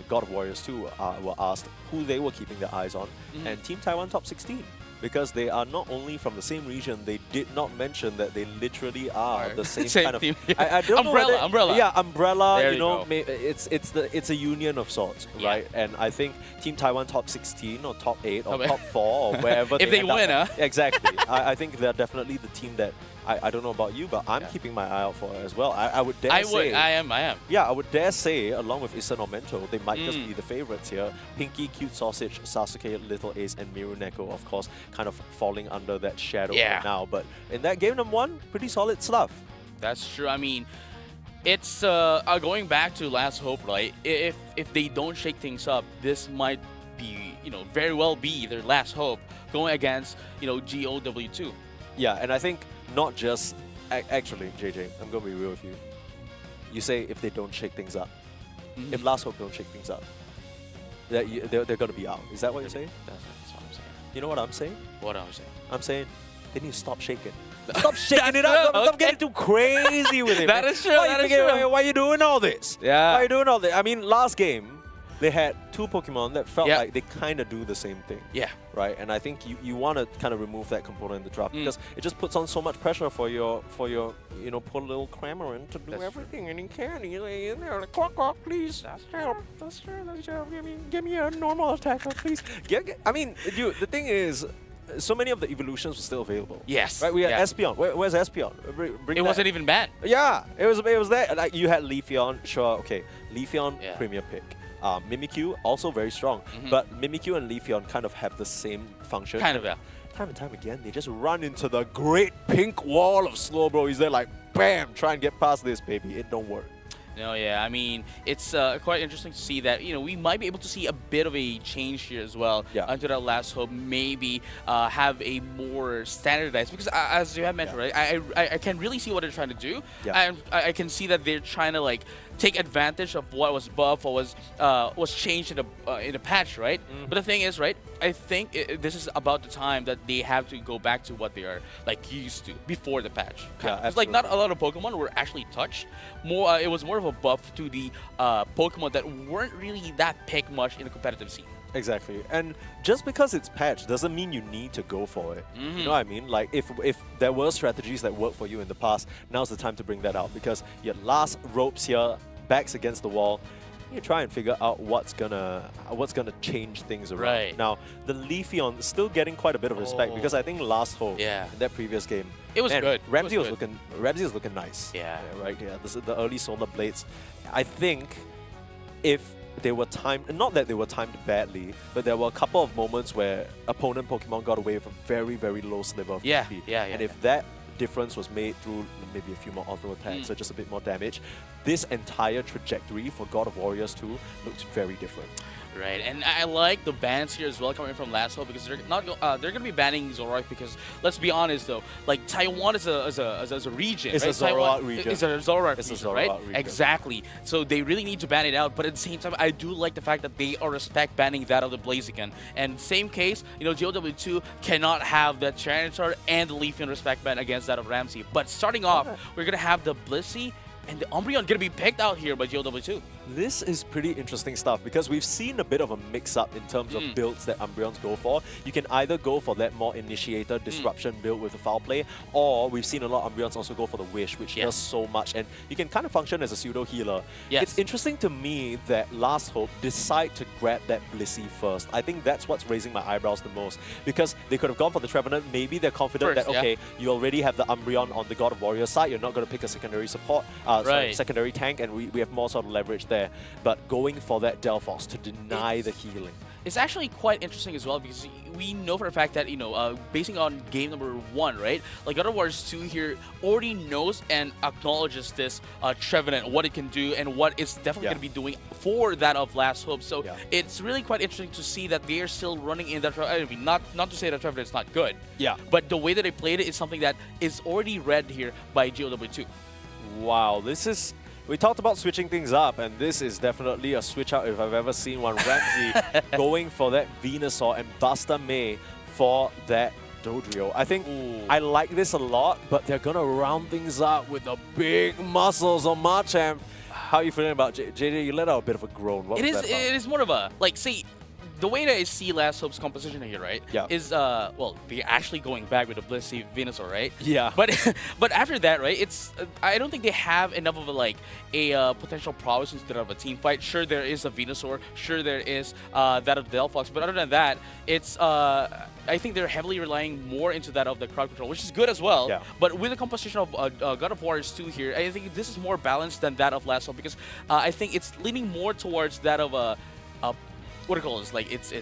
God of Warriors 2 were asked who they were keeping their eyes on, and Team Taiwan top 16. Because they are not only from the same region, they did not mention that they literally are the same kind of team. I don't know Umbrella. Yeah, umbrella. There you know, you it's a union of sorts, right? And I think Team Taiwan top 16 or top 8 or top 4 or wherever. If they win, exactly. I think they're definitely the team that I don't know about you, but I'm keeping my eye out for as well. I would dare say. I am. Yeah, I would dare say, along with Isan or Mento, they might just be the favorites here. Pinky, Cute Sausage, Sasuke, Little Ace, and Miru Neko, of course, kind of falling under that shadow right now. But in that game number 1, pretty solid stuff. That's true. I mean, it's going back to Last Hope, right? If they don't shake things up, this might be, very well be their last hope going against, GOW2. Yeah, and I think not just... Actually, JJ, I'm going to be real with you. You say if they don't shake things up. If Last Hope don't shake things up, they're going to be out. Is that what you're saying? That's what I'm saying. You know what I'm saying? What am I saying? I'm saying they need to stop shaking. Stop shaking it up. Stop getting too crazy with it. That is true. Why are you doing all this? Yeah. Why are you doing all this? I mean, last game, they had 2 Pokemon that felt like they kind of do the same thing. Yeah. Right? And I think you want to kind of remove that component in the draft because it just puts on so much pressure for your poor little Cramoran to do everything. And he can't. He's like, in there, like, clock, please. That's help. That's true. Give me a normal attacker, please. I mean, dude, the thing is, so many of the evolutions were still available. Yes. Right? We had Espeon. Where's Espeon? It wasn't even bad. Yeah. It was there. Like, you had Leafeon. Sure. Okay. Leafeon, premier pick. Mimikyu, also very strong. But Mimikyu and Leafeon kind of have the same function. Kind of, yeah. Time and time again, they just run into the great pink wall of Slowbro. He's there like, bam, try and get past this, baby. It don't work. No, yeah. I mean, it's quite interesting to see that, we might be able to see a bit of a change here as well. Until that Last Hope maybe have a more standardized, because as you have mentioned, right, I can really see what they're trying to do. And I can see that they're trying to, like, take advantage of what was buffed or was changed in the patch, right? But the thing is, right, I think this is about the time that they have to go back to what they are, like, used to before the patch. It's like not a lot of Pokemon were actually touched. It was more of a buff to the Pokemon that weren't really that picked much in the competitive scene. Exactly. And just because it's patched doesn't mean you need to go for it. You know what I mean? Like, if there were strategies that worked for you in the past, now's the time to bring that out, because your last ropes here, backs against the wall, you try and figure out what's gonna change things around. Right. Now, the Leafeon is still getting quite a bit of respect because I think Last Hope in that previous game, it was good. Ramsey was looking nice. Yeah. Right. Yeah. This is the early Solar Blades. I think if they were timed, not that they were timed badly, but there were a couple of moments where opponent Pokemon got away with a very, very low sliver of HP. And if that difference was made through maybe a few more auto attacks or just a bit more damage, this entire trajectory for God of Warriors 2 looks very different. Right, and I like the bans here as well coming from Last Hope, because they're going to be banning Zoroark, because let's be honest though, like, Taiwan is a region. It's right? a Zoroark region. It's a Zoroark region, right? Region. Exactly. So they really need to ban it out, but at the same time, I do like the fact that they are respect banning that of the Blaziken. And same case, GOW2 cannot have the Charizard and the Leafeon respect ban against that of Ramsey. But starting off, we're going to have the Blissey and the Umbreon going to be picked out here by GOW2. This is pretty interesting stuff, because we've seen a bit of a mix-up in terms of builds that Umbreons go for. You can either go for that more initiator disruption build with the foul play, or we've seen a lot of Umbreons also go for the Wish, which does so much, and you can kind of function as a pseudo-healer. It's interesting to me that Last Hope decide to grab that Blissey first. I think that's what's raising my eyebrows the most, because they could have gone for the Trevenant. Maybe they're confident that, okay, you already have the Umbreon on the God of Warriors side, you're not going to pick a secondary support, secondary tank, and we have more sort of leverage there. But going for that Delphos to deny the healing. it's actually quite interesting as well because we know for a fact that, basing on game number 1, right? Like God of War 2 here already knows and acknowledges this Trevenant, what it can do and what it's definitely going to be doing for that of Last Hope. So it's really quite interesting to see that they are still running in that. I mean, not to say that Trevenant is not good. Yeah. But the way that they played it is something that is already read here by GOW2. Wow, we talked about switching things up, and this is definitely a switch out if I've ever seen one. Ramsey going for that Venusaur and Buster May for that Dodrio. I think I like this a lot, but they're going to round things up with the big muscles on Machamp. How are you feeling about JJ? You let out a bit of a groan. What was that about? It is more of a, like, see, the way that I see Last Hope's composition here, right, is, well, they're actually going back with the Blissey Venusaur, right? Yeah. But after that, right, it's, I don't think they have enough of a potential prowess instead of a team fight. Sure, there is a Venusaur. Sure, there is that of Delphox. But other than that, it's, I think they're heavily relying more into that of the crowd control, which is good as well. Yeah. But with the composition of God of War 2 here, I think this is more balanced than that of Last Hope because I think it's leaning more towards that of a what do you call this? Like it's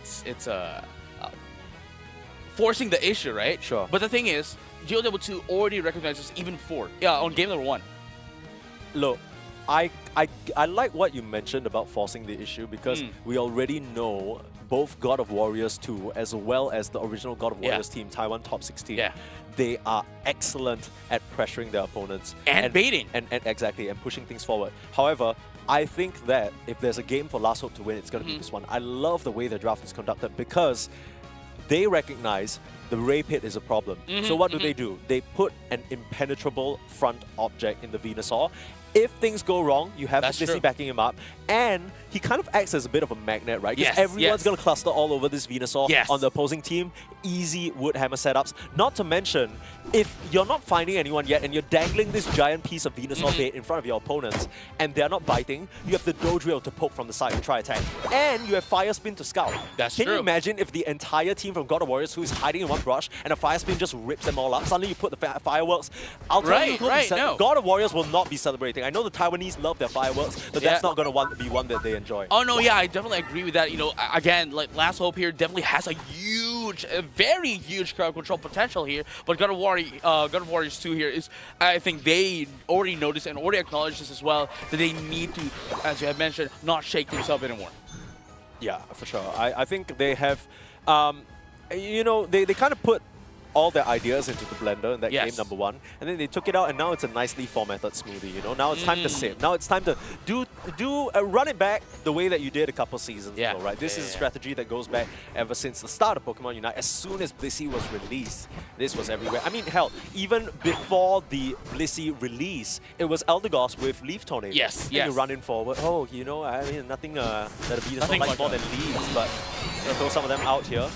forcing the issue, right? Sure. But the thing is, GOW2 already recognizes even 4. Yeah, on game number 1. Look, I like what you mentioned about forcing the issue because we already know both God of Warriors 2 as well as the original God of Warriors team, Taiwan Top 16. Yeah. They are excellent at pressuring their opponents. And baiting. And exactly, and pushing things forward. However, I think that if there's a game for Last Hope to win, it's going to be this one. I love the way the draft is conducted because they recognize the Ray Pit is a problem. So what do? They put an impenetrable front object in the Venusaur. If things go wrong, you have Blissey backing him up. And he kind of acts as a bit of a magnet, right? Because everyone's going to cluster all over this Venusaur on the opposing team. Easy wood hammer setups. Not to mention, if you're not finding anyone yet and you're dangling this giant piece of Venusaur bait in front of your opponents and they're not biting, you have the Dodrio to poke from the side and try attack. And you have Fire Spin to scout. Can you imagine if the entire team from God of Warriors who is hiding in one brush and a Fire Spin just rips them all up? Suddenly you put the fireworks. I'll tell you, God of Warriors will not be celebrating. I know the Taiwanese love their fireworks, but that's not going to be one that they enjoy. Oh no, yeah, I definitely agree with that. Again, like Last Hope here definitely has a very huge crowd control potential here. But God of Warriors 2 here is, I think they already noticed and already acknowledged this as well, that they need to, as you have mentioned, not shake themselves anymore. Yeah, for sure. I think they have, they kind of put all their ideas into the blender in that game number 1, and then they took it out, and now it's a nicely formatted smoothie. Now it's time to sip. Now it's time to run it back the way that you did a couple seasons ago, right? This is a strategy that goes back ever since the start of Pokemon Unite. As soon as Blissey was released, this was everywhere. I mean, hell, even before the Blissey release, it was Eldegoss with Leaf Tornado. Yes. You run in forward. Oh, I mean, nothing that a Venusaur likes more than leaves, but throw some of them out here.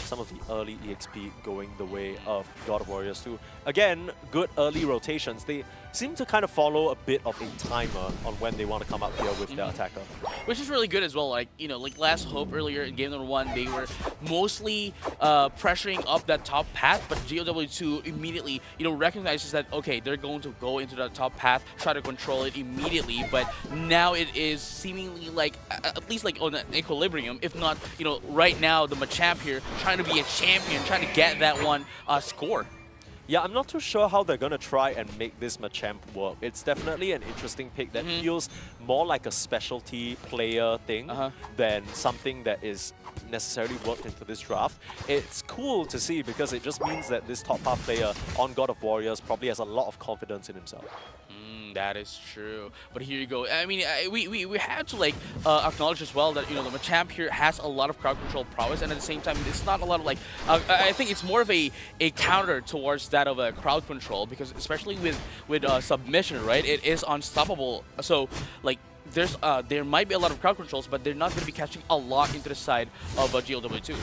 Some of the early EXP going the way of God of Warriors 2. Again, good early rotations. They seem to kind of follow a bit of a timer on when they want to come up here with their attacker. Which is really good as well. Like, like Last Hope earlier in game number 1, they were mostly pressuring up that top path, but GOW2 immediately, recognizes that, okay, they're going to go into the top path, try to control it immediately, but now it is seemingly like, at least like on an equilibrium, if not, right now, the Machamp here trying to be a champion, trying to get that one score. Yeah, I'm not too sure how they're going to try and make this Machamp work. It's definitely an interesting pick that feels more like a specialty player thing than something that is necessarily worked into this draft. It's cool to see because it just means that this top path player on God of Warriors probably has a lot of confidence in himself. That is true. But here you go. I mean, we had to acknowledge as well that the Machamp here has a lot of crowd control prowess, and at the same time, it's not a lot of I think it's more of a counter towards that of a crowd control, because especially with submission, right? It is unstoppable. So there might be a lot of crowd controls, but they're not going to be catching a lot into the side of GOW2.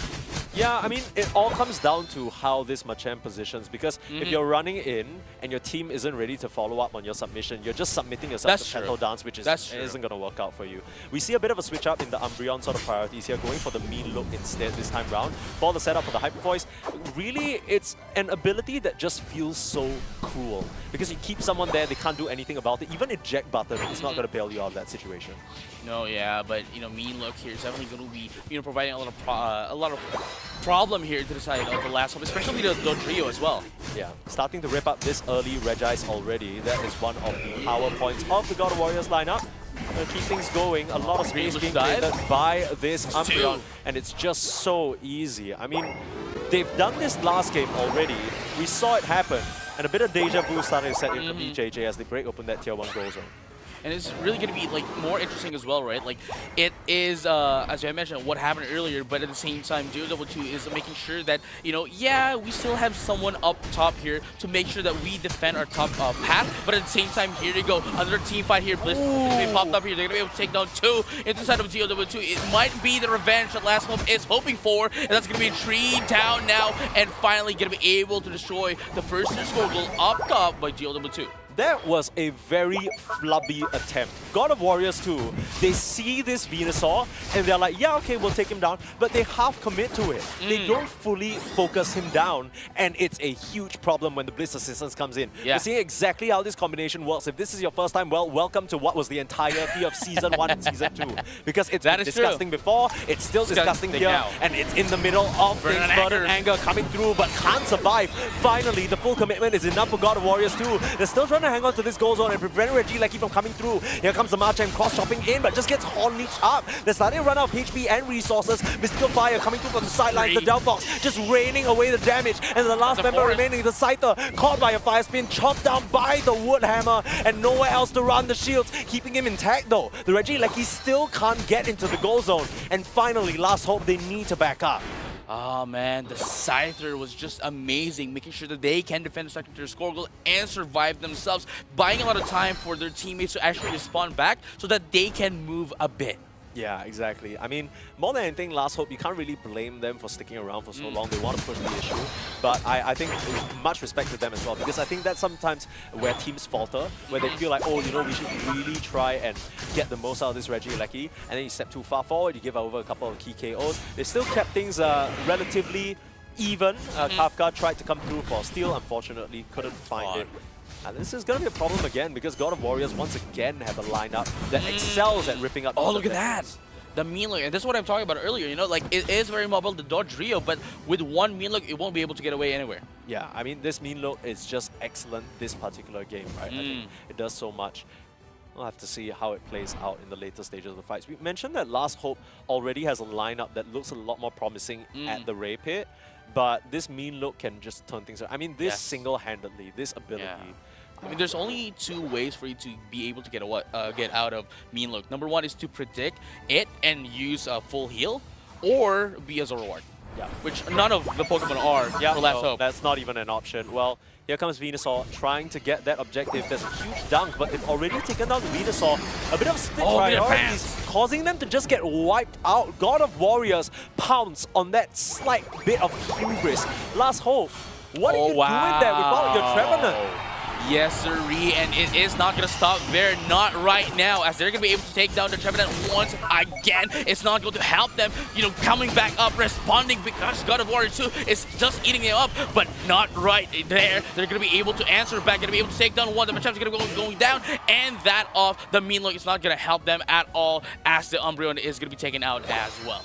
Yeah, I mean, it all comes down to how this Machamp positions, because if you're running in and your team isn't ready to follow up on your submission, you're just submitting yourself to Petal Dance, which isn't going to work out for you. We see a bit of a switch up in the Umbreon sort of priorities here, going for the mean look instead this time round. For the setup for the Hyper Voice, really, it's an ability that just feels so cruel, because you keep someone there, they can't do anything about it. Even eject button is not going to bail you out of that situation. No, yeah, but mean look here is definitely going to be providing a lot of problem here to the side of the last hope, especially the trio as well. Yeah, starting to rip up this early Regice already. That is one of the power points of the God of Warriors lineup. Keep things going. A lot of space being created by this Umbreon, and it's just so easy. I mean, they've done this last game already. We saw it happen, and a bit of deja vu starting to set in from EJJ as they break open that tier 1 goal zone. And it's really going to be like more interesting as well, right? Like it is, as I mentioned, what happened earlier, but at the same time, JJ-kun is making sure that, yeah, we still have someone up top here to make sure that we defend our top path. But at the same time, here they go, another team fight here. Blitz they popped up here. They're going to be able to take down 2 into the side of JJ-kun. It might be the revenge that Last Hope is hoping for, and that's going to be 3 down now, and finally going to be able to destroy the first score goal up top by JJ-kun. That was a very flubby attempt. God of Warriors 2, they see this Venusaur and they're like, yeah, okay, we'll take him down, but they half commit to it. They don't fully focus him down, and it's a huge problem when the Blitz assistance comes in. We're seeing exactly how this combination works. If this is your first time, well, welcome to what was the entirety of Season 1 and Season 2. Because it's been disgusting before, it's still disgusting here, now. And it's in the middle of things. Burden Anger coming through, but can't survive. Finally, the full commitment is enough for God of Warriors 2. They're still trying to hang on to this goal zone and prevent Regieleki from coming through. Here comes the Machamp cross-chopping in, but just gets horn-leeched up. They're starting to run out of HP and resources. Mystical Fire coming through from the sidelines. The Delphox just raining away the damage. And the last member remaining, the Scyther, caught by a Fire Spin, chopped down by the Wood Hammer, and nowhere else to run. The shields keeping him intact though. The Regieleki still can't get into the goal zone. And finally, Last Hope, they need to back up. Oh man, the Scyther was just amazing, making sure that they can defend the second tier score goal and survive themselves, buying a lot of time for their teammates to actually respond back so that they can move a bit. Yeah, exactly. I mean, more than anything, Last Hope, you can't really blame them for sticking around for so long. They want to push the issue. But I think much respect to them as well, because I think that's sometimes where teams falter, where they feel like, oh, we should really try and get the most out of this Regieleki, and then you step too far forward, you give over a couple of key KOs. They still kept things relatively even. Kafka tried to come through for steal, unfortunately couldn't find it. And this is going to be a problem again, because God of Warriors once again have a lineup that excels at ripping up. Oh, look at that! The mean look, and this is what I'm talking about earlier, like it is very mobile, the dodge Rio, but with one mean look, it won't be able to get away anywhere. Yeah, I mean, this mean look is just excellent this particular game, right? I think it does so much. We'll have to see how it plays out in the later stages of the fights. We mentioned that Last Hope already has a lineup that looks a lot more promising at the Ray Pit, but this mean look can just turn things around. I mean, this single-handedly, this ability. I mean, there's only 2 ways for you to be able to get out of mean look. Number 1 is to predict it and use a full heal, or be a Zoroark. Which none of the Pokemon are for Last Hope. That's not even an option. Well, here comes Venusaur trying to get that objective. There's a huge dunk, but they've already taken down Venusaur. A bit of split priorities, causing them to just get wiped out. God of Warriors pounce on that slight bit of hubris. Last Hope, what are you doing there without your Trevenant? Yes, sirree, and it is not going to stop there, not right now, as they're going to be able to take down the Trevenant once again. It's not going to help them, coming back up, responding, because God of Warriors 2 is just eating them up, but not right there. They're going to be able to answer back, going to be able to take down one. The Machamp's going to be going down, and that off the mean look is not going to help them at all, as the Umbreon is going to be taken out as well.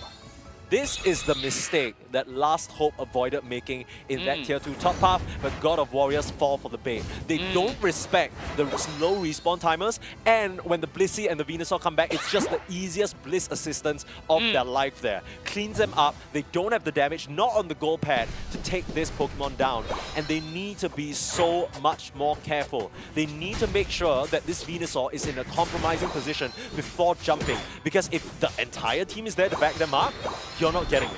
This is the mistake that Last Hope avoided making in that Tier 2 top path, but God of Warriors fall for the bait. They don't respect the slow respawn timers, and when the Blissey and the Venusaur come back, it's just the easiest Bliss assistance of their life there. Cleans them up, they don't have the damage, not on the goal pad, to take this Pokemon down, and they need to be so much more careful. They need to make sure that this Venusaur is in a compromising position before jumping, because if the entire team is there to back them up, you're not getting it.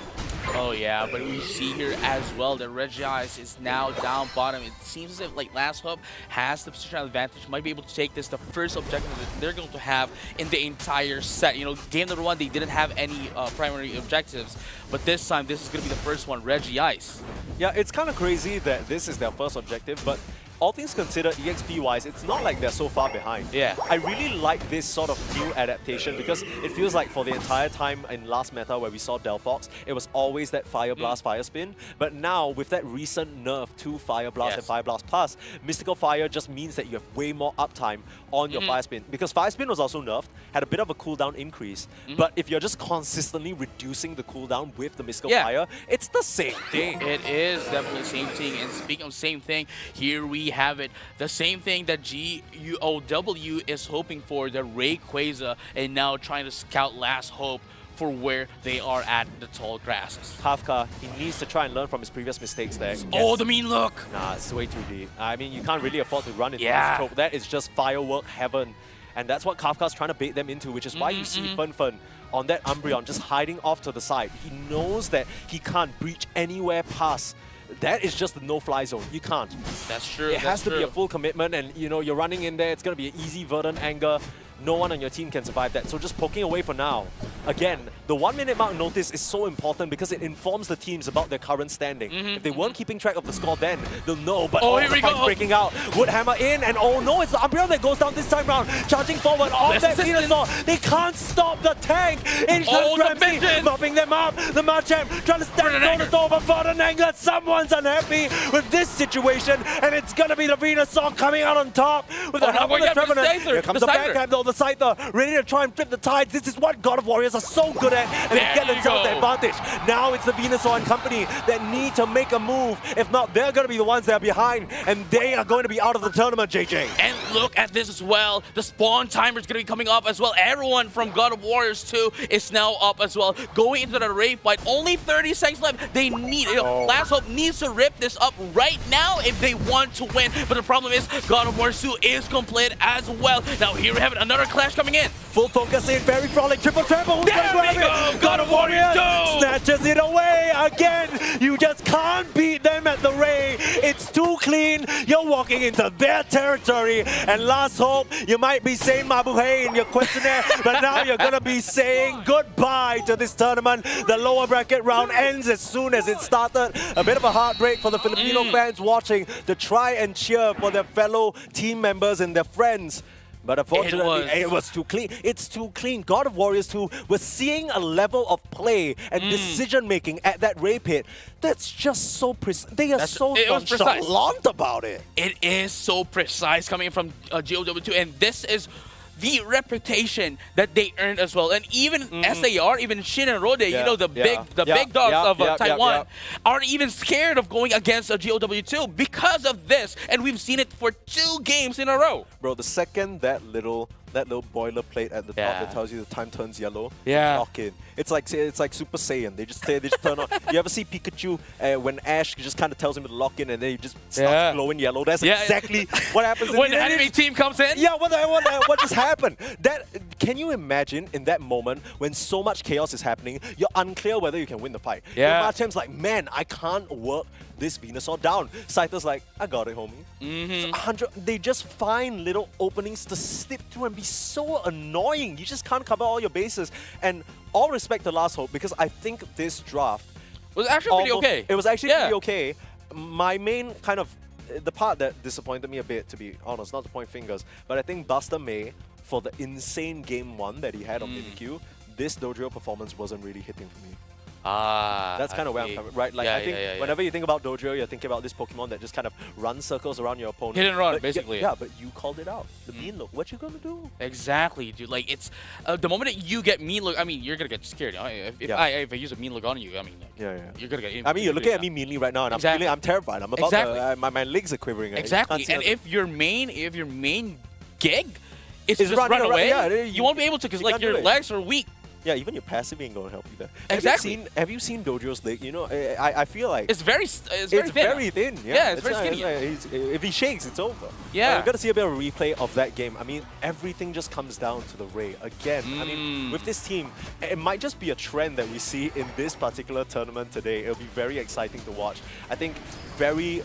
Oh yeah, but we see here as well that Regice is now down bottom. It seems as if like Last Hope has the position advantage, might be able to take this, the first objective that they're going to have in the entire set. You know, game number 1, they didn't have any primary objectives, but this time this is going to be the first one, Regice. Yeah, it's kind of crazy that this is their first objective, but all things considered, EXP-wise, it's not like they're so far behind. Yeah. I really like this sort of new adaptation because it feels like for the entire time in last meta where we saw Delphox, it was always that Fire Blast, Fire Spin. But now, with that recent nerf to Fire Blast and Fire Blast Plus, Mystical Fire just means that you have way more uptime on your Fire Spin. Because Fire Spin was also nerfed, had a bit of a cooldown increase. But if you're just consistently reducing the cooldown with the Mystical Fire, it's the same thing. It is definitely the same thing. And speaking of same thing, here we have it. The same thing that GUOW is hoping for, the Rayquaza, and now trying to scout Last Hope for where they are at the tall grasses. Kafka, he needs to try and learn from his previous mistakes there. Oh, the mean look! Nah, it's way too deep. I mean, you can't really afford to run into this trope. That is just firework heaven. And that's what Kafka's trying to bait them into, which is why you see Fen Fen on that Umbreon just hiding off to the side. He knows that he can't breach anywhere past. That is just the no-fly zone. You can't. That's true. It has to be a full commitment, and you know, you're running in there, it's going to be an easy Verdant Anger. No one on your team can survive that, so just poking away for now. Again, the 1 minute mark notice is so important because it informs the teams about their current standing. If they weren't keeping track of the score then, they'll know, but here the we fight's go. breaking out. Woodhammer in, and oh no, it's the Umbreon that goes down this time round. Charging forward on that Venusaur. They can't stop the tank. In comes Ramsey, mopping them up. The Machamp trying to stand toe to toe for Verdant Anger. Someone's unhappy with this situation, and it's gonna be the Venusaur coming out on top with the help of the Trevenant. Here comes the backhand though, the Scyther, ready to try and flip the tides. This is what God of Warriors are so good at, and they get themselves the advantage. Now it's the Venusaur and company that need to make a move. If not, they're going to be the ones that are behind, and they are going to be out of the tournament, JJ. And look at this as well. The spawn timer is going to be coming up as well. Everyone from God of Warriors 2 is now up as well. Going into the raid fight, only 30 seconds left. They need, Last Hope needs to rip this up right now if they want to win. But the problem is, God of Warriors 2 is complete as well. Now here we have it, another clash coming in. Full focus in, very frolic, triple trample. There we go! God of Warriors 2! Snatches it away again. You just can't beat them at the Ray. It's too clean. You're walking into their territory. And Last Hope, you might be saying Mabuhay in your questionnaire, but now you're going to be saying goodbye to this tournament. The lower bracket round ends as soon as it started. A bit of a heartbreak for the Filipino fans watching to try and cheer for their fellow team members and their friends. But unfortunately, it was too clean. It's too clean. God of Warriors 2 was seeing a level of play and decision-making at that Ray pit that's just so precise. They are so nonchalant about it. It is so precise coming from GOW2, and this is the reputation that they earned as well. And even SAR, even Shin and Rode, you know, the big dogs of Taiwan, aren't even scared of going against a GOW2 because of this. And we've seen it for 2 games in a row. Bro, the second that little boilerplate at the top that tells you the time turns yellow, lock in. It's like Super Saiyan. They just turn on. You ever see Pikachu when Ash just kind of tells him to lock in and then he just starts glowing yellow? That's exactly what happens when the enemy team comes in. Yeah, what just happened? Can you imagine in that moment when so much chaos is happening, you're unclear whether you can win the fight. Yeah. Machamp's like, man, I can't work this Venusaur down. Scyther's like, I got it, homie. So they just find little openings to slip through and be so annoying. You just can't cover all your bases. And all respect to Last Hope, because I think this draft was actually pretty okay. It was actually pretty okay. My main kind of, the part that disappointed me a bit, to be honest, not to point fingers, but I think Buster May, for the insane game 1 that he had on MQ, this Dodrio performance wasn't really hitting for me. That's kind of where I'm coming, right? Like, I think whenever you think about Dodrio, you're thinking about this Pokemon that just kind of runs circles around your opponent. Hit and run, basically. Yeah, but you called it out. The mean look. What you gonna do? Exactly, dude. Like, it's the moment that you get mean look, I mean, you're gonna get scared. You know? If I use a mean look on you, I mean, you're gonna get. I mean, you're looking at me meanly right now, and I'm terrified. I'm about to, my legs are quivering. Exactly. And if your main gig is just run away, you won't be able to, because like your legs are weak. Yeah, even your passive ain't gonna help you there. Exactly. Have you seen Dojo's leg? You know, I feel like It's very thin. Yeah, it's very skinny. If he shakes, it's over. Yeah. We're gonna see a bit of a replay of that game. I mean, everything just comes down to the Ray again. I mean, with this team, it might just be a trend that we see in this particular tournament today. It'll be very exciting to watch. I think very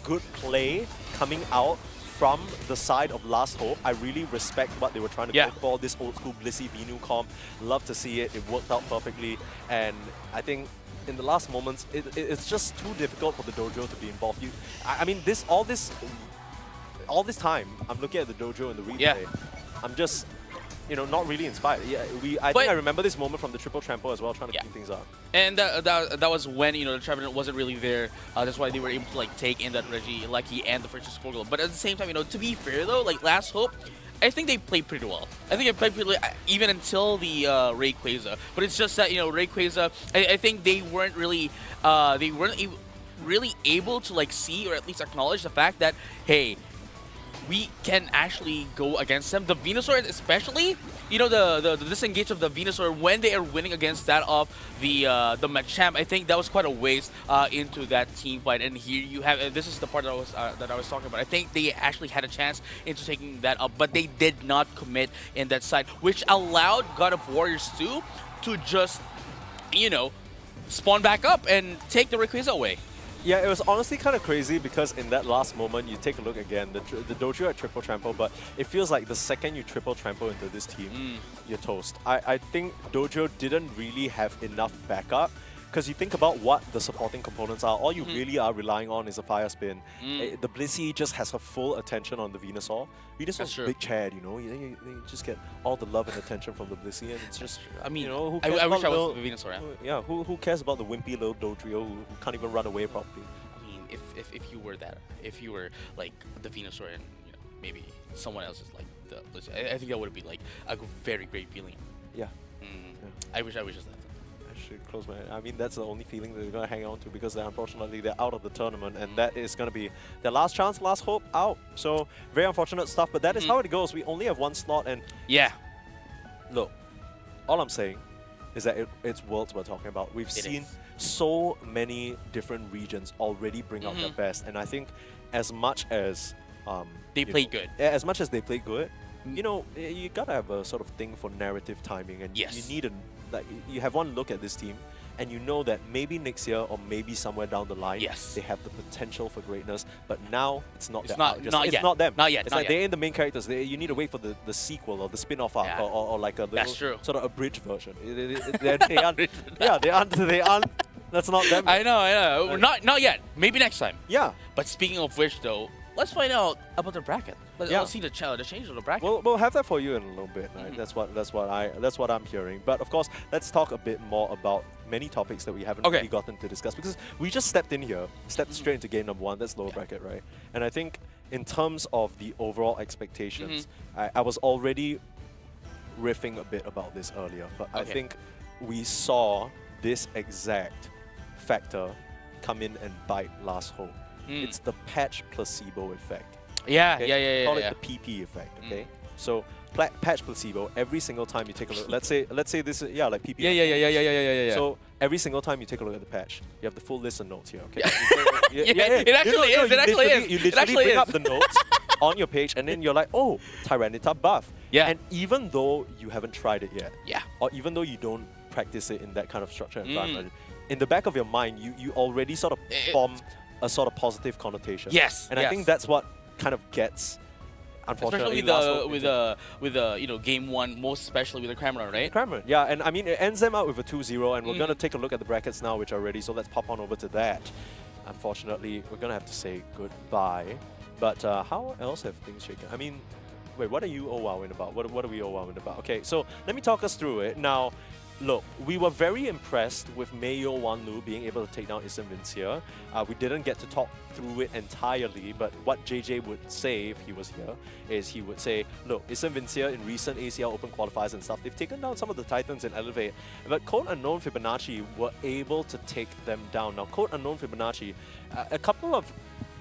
good play coming out from the side of Last Hope. I really respect what they were trying to go for, this old school Blissey Venu comp. Love to see it. It worked out perfectly. And I think in the last moments, it's just too difficult for the dojo to be involved. I mean, all this time, I'm looking at the dojo and the replay. Yeah. I'm just, you know, not really inspired. Yeah, I think I remember this moment from the triple trampo as well, trying to clean things up. And that was when, you know, the Trevor wasn't really there. That's why they were able to like take in that Reggie Lucky and the first score goal. But at the same time, you know, to be fair though, like Last Hope, I think they played pretty well. I think they played pretty well, even until the Rayquaza. But it's just that, you know, Rayquaza, I think they weren't really really able to like see or at least acknowledge the fact that, hey, we can actually go against them. The Venusaur especially, you know, the disengage of the Venusaur when they are winning against that of the Machamp, I think that was quite a waste into that team fight. And here you have, this is the part that I was talking about. I think they actually had a chance into taking that up, but they did not commit in that side, which allowed God of Warriors 2 to just, you know, spawn back up and take the Rayquaza away. Yeah, it was honestly kind of crazy because in that last moment, you take a look again, the dojo had triple trample, but it feels like the second you triple trample into this team, you're toast. I think dojo didn't really have enough backup because you think about what the supporting components are, all you really are relying on is a fire spin. The Blissey just has her full attention on the Venusaur. Venusaur's big Chad, you know, you just get all the love and attention from the Blissey, and it's just, I mean, you know, who I cares wish I about was the Venusaur. yeah, who cares about the wimpy little Dodrio who can't even run away properly? I mean, if you were that, if you were like the Venusaur and, you know, maybe someone else is like the Blissey, I think that would be like a very great feeling. Yeah. I wish it was that. Should close my. I mean, that's the only feeling that they're gonna hang on to because unfortunately they're out of the tournament, and that is gonna be their last chance, last hope out. So very unfortunate stuff, but that is how it goes. We only have one slot, and look, all I'm saying is that it's Worlds we're talking about. We've seen so many different regions already bring out their best, and I think as much as they played good, as much as they played good, you know, you gotta have a sort of thing for narrative timing, and you need a. Like, you have one look at this team, and you know that maybe next year or maybe somewhere down the line, they have the potential for greatness. But now it's not. It's not them. Not yet. It's like they ain't the main characters. You need to wait for the sequel or the spin-off arc or like a little sort of abridged version. They aren't. They aren't. That's not them. I know. Not yet. Maybe next time. Yeah. But speaking of which, though, let's find out about the bracket. Let's see the change of the bracket. We'll have that for you in a little bit, right? That's what I'm hearing. But of course, let's talk a bit more about many topics that we haven't really gotten to discuss, because we just stepped straight into game number 1. That's lower bracket, right? And I think in terms of the overall expectations, I was already riffing a bit about this earlier, but I think we saw this exact factor come in and bite Last Hope. It's the patch placebo effect. Call it the PP effect, okay? So patch placebo, every single time you take a look, let's say this is like PP. Yeah. So every single time you take a look at the patch, you have the full list of notes here, okay? It actually is. You literally bring up the notes on your page, and then you're like, oh, Tyranitar buff. And even though you haven't tried it yet, or even though you don't practice it in that kind of structured environment, in the back of your mind, you already sort of form a sort of positive connotation. And I think that's what kind of gets, unfortunately, especially with you know, game 1, most especially with the Cramorant, right? Cramorant, yeah, and I mean it ends them out with a 2-0, and we're gonna take a look at the brackets now, which are ready. So let's pop on over to that. Unfortunately, we're gonna have to say goodbye. But how else have things shaken? I mean, wait, what are you wowing about? What are we wowing about? Okay, so let me talk us through it now. Look, we were very impressed with Mayo Wanlu being able to take down Issam Vincia. We didn't get to talk through it entirely, but what JJ would say if he was here is he would say, look, Issam Vincia in recent ACL Open qualifiers and stuff, they've taken down some of the Titans in Elevate, but Code Unknown Fibonacci were able to take them down. Now, Code Unknown Fibonacci, a couple of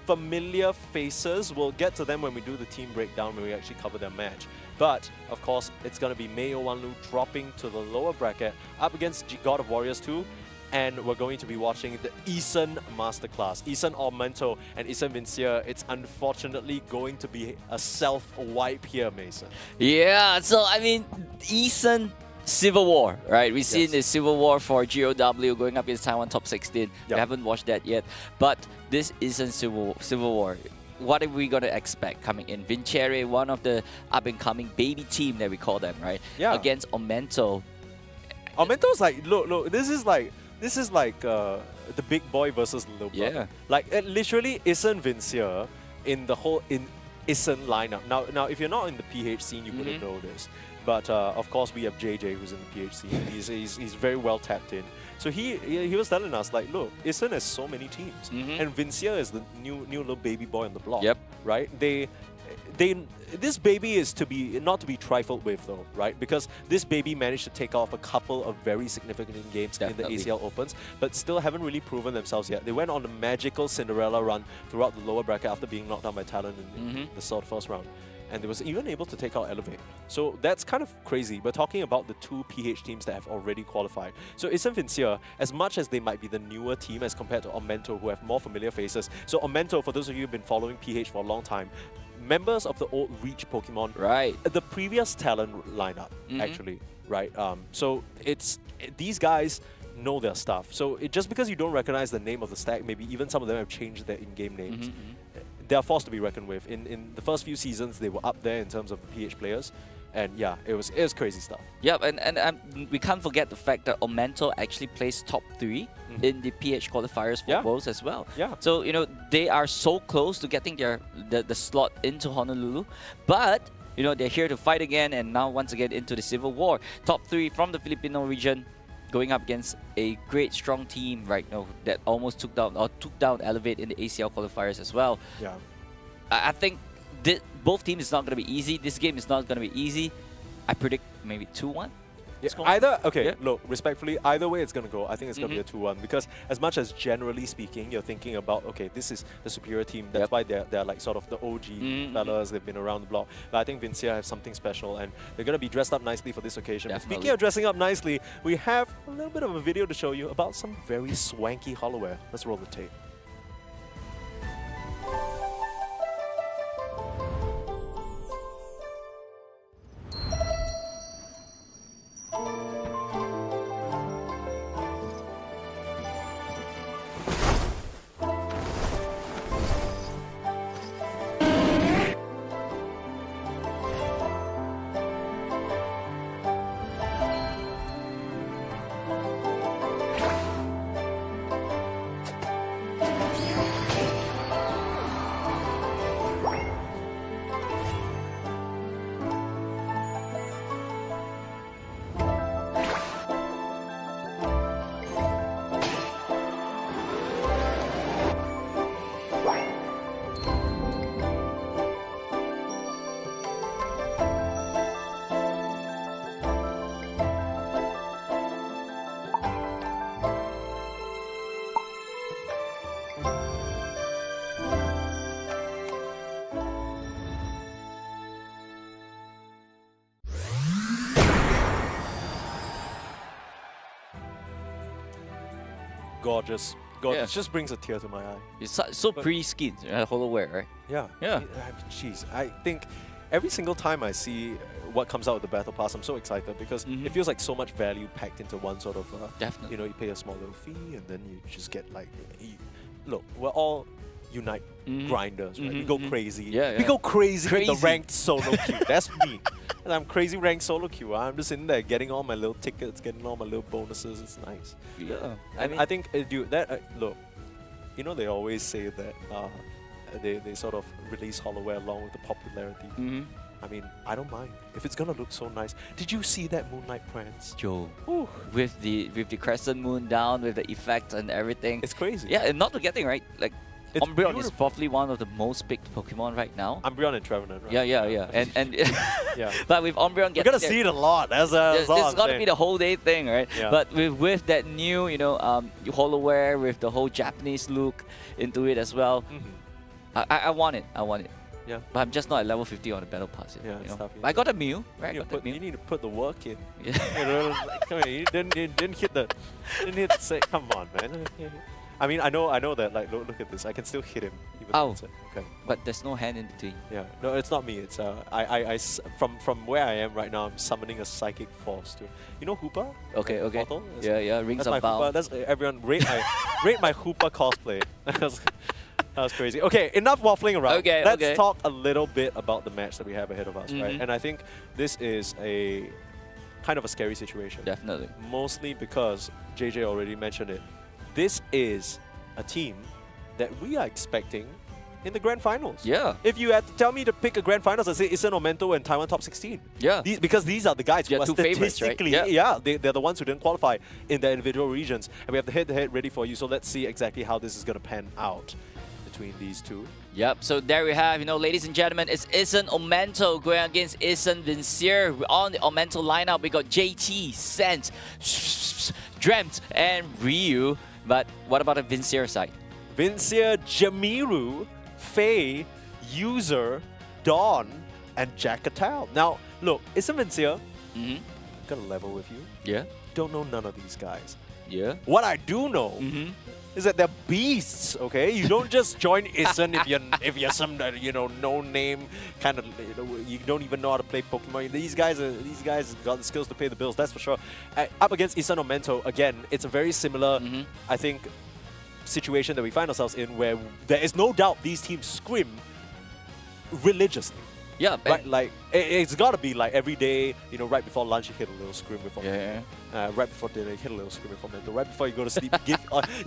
familiar faces, we'll get to them when we do the team breakdown, when we actually cover their match. But, of course, it's going to be Mei Wanlu dropping to the lower bracket up against God of Warriors 2. And we're going to be watching the Eason Masterclass. Eason Aumento and Eason Vincier. It's unfortunately going to be a self-wipe here, Mason. Yeah, so I mean, Eason Civil War, right? We've seen the Civil War for GOW going up against Taiwan Top 16. We haven't watched that yet. But this isn't Civil War. What are we going to expect coming in? Vincere, one of the up-and-coming baby team that we call them, right? Yeah. Against Aumento. Aumento's like, look, this is like the big boy versus the little brother. Yeah. Like literally Eason Vincier in the whole Eason lineup. Now, if you're not in the PH scene, you wouldn't know this. But of course, we have JJ who's in the PH scene. He's very well tapped in. So he was telling us like, look, Eason has so many teams, and Vincier is the new little baby boy on the block. Yep. Right? This baby is not to be trifled with though, right? Because this baby managed to take off a couple of very significant games in the ACL Opens, but still haven't really proven themselves yet. They went on a magical Cinderella run throughout the lower bracket after being knocked down by Talon in the sort of first round. And they was even able to take out Elevate. So that's kind of crazy. We're talking about the two PH teams that have already qualified. So Eason Vincier, as much as they might be the newer team as compared to Aumento, who have more familiar faces. So Aumento, for those of you who've been following PH for a long time, members of the old Reach Pokemon, Right. the previous Talon lineup, actually, right? So these guys know their stuff. So just because you don't recognize the name of the stack, maybe even some of them have changed their in-game names. They are forced to be reckoned with. In the first few seasons, they were up there in terms of the PH players. And yeah, it was crazy stuff. Yep, and we can't forget the fact that Aumento actually placed top 3 in the PH qualifiers for Worlds as well. Yeah. So, you know, they are so close to getting the slot into Honolulu, but, you know, they're here to fight again, and now once again into the Civil War. Top 3 from the Filipino region, going up against a great strong team right now that almost took down Elevate in the ACL qualifiers as well. Yeah. I think both teams is not going to be easy. This game is not going to be easy. I predict maybe 2-1. Yeah, look, respectfully, either way it's going to go. I think it's going to be a 2-1 because as much as generally speaking, you're thinking about, okay, this is the superior team. That's why they're like sort of the OG fellas. They've been around the block. But I think Vincier have something special and they're going to be dressed up nicely for this occasion. But speaking of dressing up nicely, we have a little bit of a video to show you about some very swanky holoware. Let's roll the tape. Gorgeous. Yeah. It just brings a tear to my eye. It's so pretty skin, holoware, right? Yeah. Yeah. Jeez, I think every single time I see what comes out of the Battle Pass, I'm so excited because it feels like so much value packed into one sort of, Definitely. you know, you pay a small little fee and then you just get like, look, we're all Unite grinders, right? We go crazy. Yeah, We go crazy with the Crazy. ranked solo queue. That's me. And I'm crazy ranked solo queue. I'm just in there getting all my little tickets, getting all my little bonuses. It's nice. Yeah. I think, dude, that look, you know, they always say that they sort of release holoware along with the popularity. I mean, I don't mind if it's gonna look so nice. Did you see that Moonlight Prance? Joe, Ooh, with the crescent moon down, with the effects and everything. it's crazy. Yeah, and not forgetting, right? Like, It's Umbreon is beautiful. probably one of the most picked Pokemon right now. Umbreon and Trevenant, right? Yeah. And Yeah. but with Umbreon We're getting gonna see it a lot. That's It's all I'm gonna saying. be the whole day thing, right? Yeah. But with that new, holoware with the whole Japanese look into it as well, I want it. I want it. Yeah. But I'm just not at level 50 on the battle pass yet. Yeah, you it's know. tough, yeah. I got a Mew, right? You, Got that Mew. need to put the work in. Yeah. You know, like, come on, you didn't hit the, didn't hit the say, come on, man. I mean, I know that, like, look at this. I can still hit him. Even though Ow. it's okay. But there's no hand in between. Yeah, no, it's not me. It's from where I am right now, I'm summoning a psychic force to, you know, Hoopa? Okay, okay. Portal? Yeah, Rings That's my of Bow. Hoopa. That's everyone rate my Hoopa cosplay. That was crazy. Okay, enough waffling around. Okay, Let's okay. talk a little bit about the match that we have ahead of us, right? Mhm. And I think this is a kind of a scary situation. Definitely. Mostly because JJ already mentioned it. This is a team that we are expecting in the grand finals. Yeah. If you had to tell me to pick a grand finals, I'd say Isen Omento and Taiwan top 16. Yeah. Because these are the guys who Yeah, are two favorites, right? statistically, Yeah. they're the ones who didn't qualify in their individual regions. And we have the head-to-head ready for you, so let's see exactly how this is going to pan out between these two. Yep, so there we have, ladies and gentlemen, it's Isen Omento going against Isen Vincier. On the Omento lineup, we got JT, Sent, Dreamt, and Ryu. But what about the Vincier side? Vincier, Jamiru, Faye, User, Dawn, and Jackatal. Now, look, Isen Vincier, Mm-hmm. got a level with you. Yeah. Don't know none of these guys. Yeah. What I do know Mm-hmm. is that they're beasts, okay? You don't just join Isen if you're some no name kind of you don't even know how to play Pokemon. These guys got the skills to pay the bills, that's for sure. Up against Isen Omento, again, it's a very similar, I think, situation that we find ourselves in where there is no doubt these teams scrim religiously. Yeah, Right, like it's got to be like every day, right before lunch you hit a little scrim before yeah. right before dinner you hit a little scrim before Mento. Right before you go to sleep, you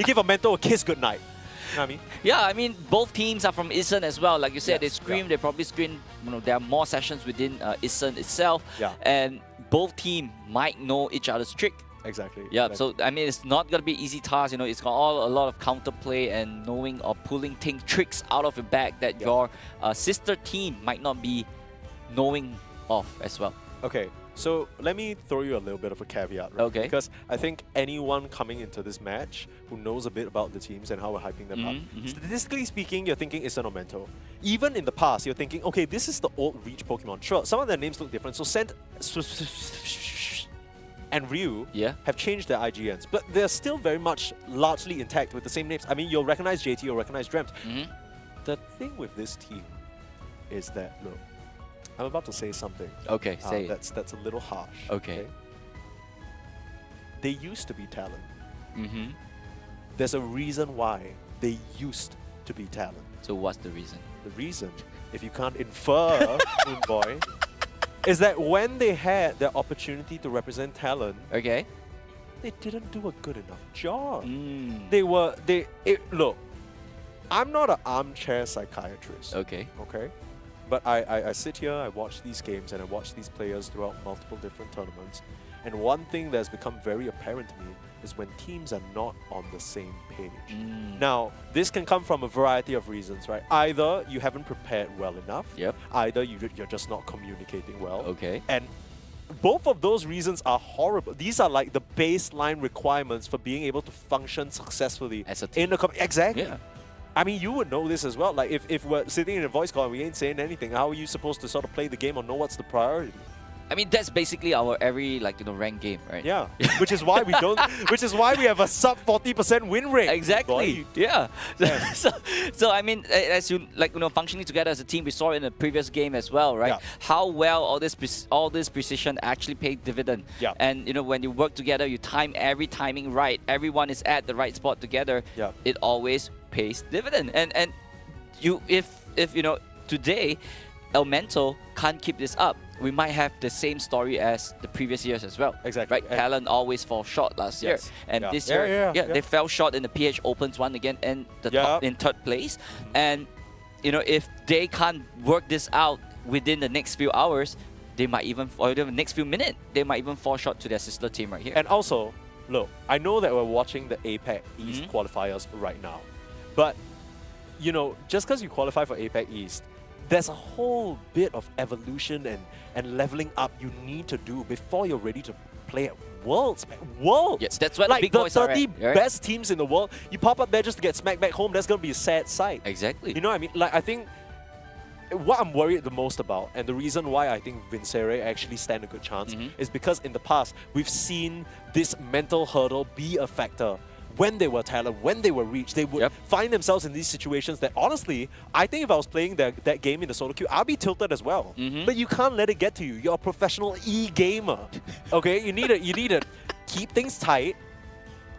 give a Mento a kiss goodnight. You know what I mean? Yeah, I mean, both teams are from Isen as well. Like you said, Yes, they scream, yeah. they probably scream, there are more sessions within Isen itself. Yeah. And both teams might know each other's trick. Exactly. Yeah, exactly. so I mean, it's not gonna be easy task. It's got a lot of counterplay and knowing or pulling tricks out of your bag that your sister team might not be knowing of as well. Okay, so let me throw you a little bit of a caveat, right? Okay. Because I think anyone coming into this match who knows a bit about the teams and how we're hyping them up, statistically speaking, you're thinking Isen Omento. Even in the past, you're thinking, okay, this is the old Reach Pokemon. Sure, some of their names look different. So Sent and Ryu have changed their IGNs, but they're still very much largely intact with the same names. I mean, you'll recognize JT, you'll recognize Dreamt. The thing with this team is that, look, I'm about to say something. Okay, say it. That's a little harsh. Okay. They used to be talent. Mm-hmm. There's a reason why they used to be talent. So what's the reason? The reason, if you can't infer, Moonboy, is that when they had their opportunity to represent talent, Okay. they didn't do a good enough job. Mm. Look, I'm not an armchair psychiatrist. Okay. Okay? But I sit here, I watch these games, and I watch these players throughout multiple different tournaments. And one thing that's become very apparent to me is when teams are not on the same page. Now, this can come from a variety of reasons, right? Either you haven't prepared well enough, Yep. either you're just not communicating well. Okay. And both of those reasons are horrible. These are like the baseline requirements for being able to function successfully As a team. in a exactly. Yeah. I mean, you would know this as well. Like, if we're sitting in a voice call and we ain't saying anything, how are you supposed to sort of play the game or know what's the priority? I mean, that's basically our every ranked game, right? Yeah, which is why we don't. Which is why we have a sub 40% win rate. Exactly. Boy. Yeah. Yeah. so I mean, as you functioning together as a team, we saw it in the previous game as well, right? Yeah. How well all this precision actually paid dividend. Yeah. And when you work together, you time every timing right. Everyone is at the right spot together. Yeah. It always pays dividend. And if today, Elemento can't keep this up, we might have the same story as the previous years as well. Exactly. Right? Talent always falls short last year. Yes. And Yeah. this Yeah, year, yeah. they fell short in the PH Opens one again and the top in third place. And if they can't work this out within the next few hours, they might even, or the next few minutes, they might even fall short to their sister team right here. And also, look, I know that we're watching the APAC East qualifiers right now, but just because you qualify for APAC East, there's a whole bit of evolution and leveling up you need to do before you're ready to play at Worlds. Worlds! Yes, that's what like the big the boys are 30 at, right? best teams in the world, you pop up there just to get smacked back home, that's going to be a sad sight. Exactly. You know what I mean? Like, I think what I'm worried the most about, and the reason why I think Vincere actually stand a good chance, is because in the past, we've seen this mental hurdle be a factor. When they were talent, when they were reach, they would find themselves in these situations that, honestly, I think if I was playing that game in the solo queue, I'd be tilted as well. But you can't let it get to you. You're a professional e-gamer. Okay, you need to keep things tight,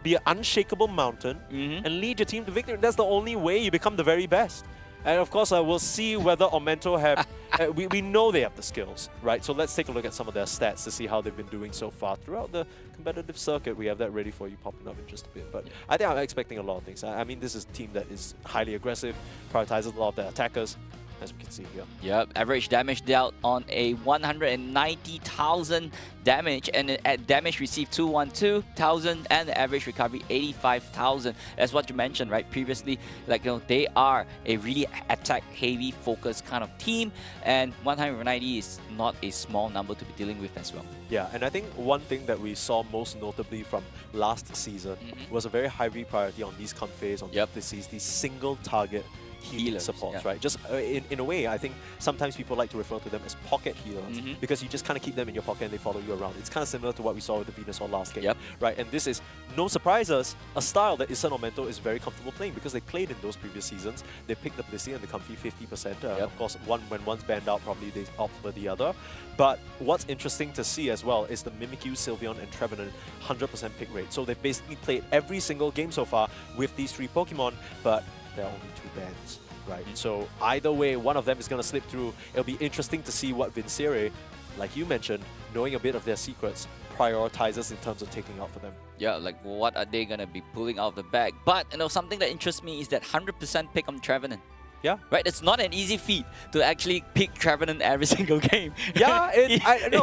be an unshakable mountain, and lead your team to victory. That's the only way you become the very best. And of course, we'll see whether Aumento have... we know they have the skills, right? So let's take a look at some of their stats to see how they've been doing so far throughout the competitive circuit. We have that ready for you, popping up in just a bit. But I think I'm expecting a lot of things. I mean, this is a team that is highly aggressive, prioritizes a lot of their attackers, as we can see here. Yep, average damage dealt on a 190,000 damage, and at damage received 212,000, and the average recovery 85,000. That's what you mentioned, right? Previously, like, you know, they are a really attack-heavy, focused kind of team, and 190 is not a small number to be dealing with as well. Yeah, and I think one thing that we saw most notably from last season was a very high priority on these confays, on these single target healing supports, right? Just in a way, I think sometimes people like to refer to them as pocket healers because you just kind of keep them in your pocket and they follow you around. It's kind of similar to what we saw with the Venusaur last game, right? And this is, no surprises, a style that Isen Aumento is very comfortable playing because they played in those previous seasons. They picked up Blissey and the comfy 50%. Of course, when one's banned out, probably they opt for the other. But what's interesting to see as well is the Mimikyu, Sylveon, and Trevenant 100% pick rate. So they've basically played every single game so far with these three Pokemon, but there are only two bans, right? So either way, one of them is going to slip through. It'll be interesting to see what Vincere, like you mentioned, knowing a bit of their secrets, prioritizes in terms of taking out for them. Yeah, like what are they going to be pulling out of the bag? But, you know, something that interests me is that 100% pick on Trevenant. Yeah. Right? It's not an easy feat to actually pick Trevenant every single game. Yeah,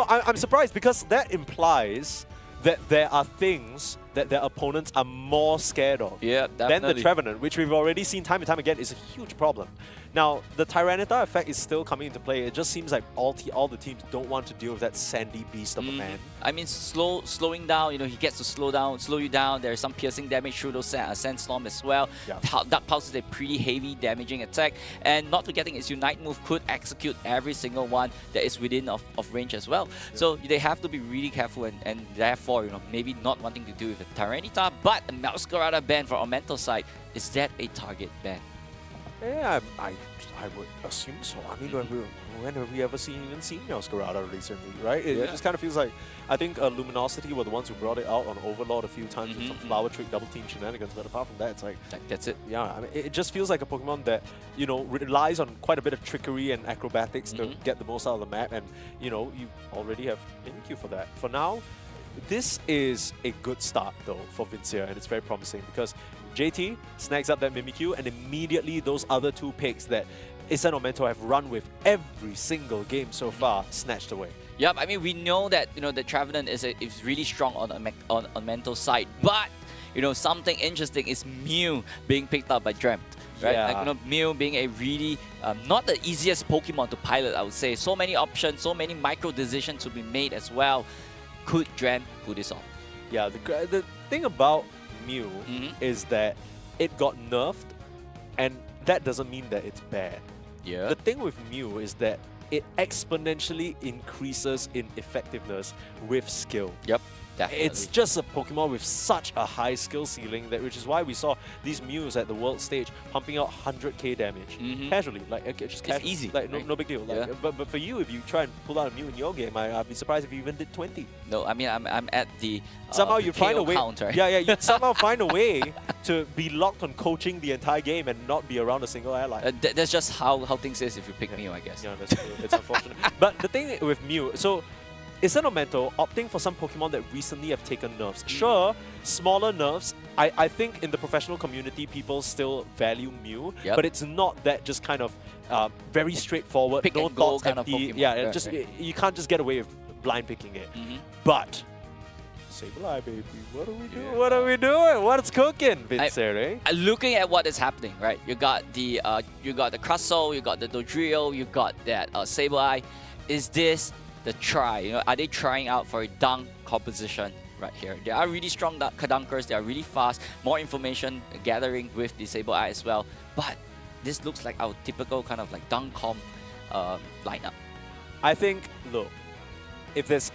I'm surprised because that implies that there are things that their opponents are more scared of than the Trevenant, which we've already seen time and time again is a huge problem. Now, the Tyranitar effect is still coming into play. It just seems like all the teams don't want to deal with that sandy beast of a man. I mean, slowing down, you know, he gets to slow you down. There's some piercing damage through those Sandstorm as well. Dark Pulse is a pretty heavy damaging attack. And not forgetting its Unite move could execute every single one that is within of range as well. So they have to be really careful and therefore, you know, maybe not wanting to deal with a Tyranitar, but a Masquerada ban for Aumento side. Is that a target ban? Yeah, I would assume so. I mean, when have we ever seen Masquerada recently, right? It just kind of feels like, I think Luminosity were the ones who brought it out on Overlord a few times with some Flower Trick double team shenanigans, but apart from that, it's like that's it. Yeah, I mean, it just feels like a Pokemon that, you know, relies on quite a bit of trickery and acrobatics to get the most out of the map, and, you know, you already have Mimikyu for that. For now, this is a good start, though, for Vincere, and it's very promising because JT snags up that Mimikyu, and immediately those other two picks that Isen Aumento have run with every single game so far snatched away. Yep, I mean, we know that, you know, the Trevenant is really strong on mental side, but, you know, something interesting is Mew being picked up by Dreamt. Right? Yeah. Like, you know, Mew being a really not the easiest Pokemon to pilot, I would say. So many options, so many micro decisions to be made as well. Could Dreamt pull this off? Yeah, the thing about Mew is that it got nerfed, and that doesn't mean that it's bad. Yeah. The thing with Mew is that it exponentially increases in effectiveness with skill. Yep. Definitely. It's just a Pokemon with such a high skill ceiling, that which is why we saw these Mews at the world stage pumping out 100k damage casually, like just casually. It's easy, like right? no big deal. Like, but for you, if you try and pull out a Mew in your game, I'd be surprised if you even did 20. No, I mean I'm at the somehow you find a way. Count, right? Yeah, you somehow find a way to be locked on coaching the entire game and not be around a single ally. That's just how things is if you pick Mew, I guess. Yeah, that's true. It's unfortunate. But the thing with Mew, so Isen Aumento opting for some Pokemon that recently have taken nerfs. Sure, smaller nerfs. I think in the professional community, people still value Mew, but it's not that just kind of very straightforward, pick no and go thoughts kind of empty. Pokemon. Yeah, you can't just get away with blind picking it. But Sableye, baby, what are we doing? What are we doing? What's cooking, Vincere? Looking at what is happening, right? You got the Crustle, you got the Dodrio, you got that Sableye. Is this the try? You know, are they trying out for a dunk composition right here? They are really strong dunkers. They are really fast. More information gathering with the Sableye as well. But this looks like our typical kind of like dunk comp lineup. I think, look, if there's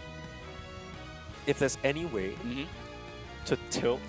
any way to tilt,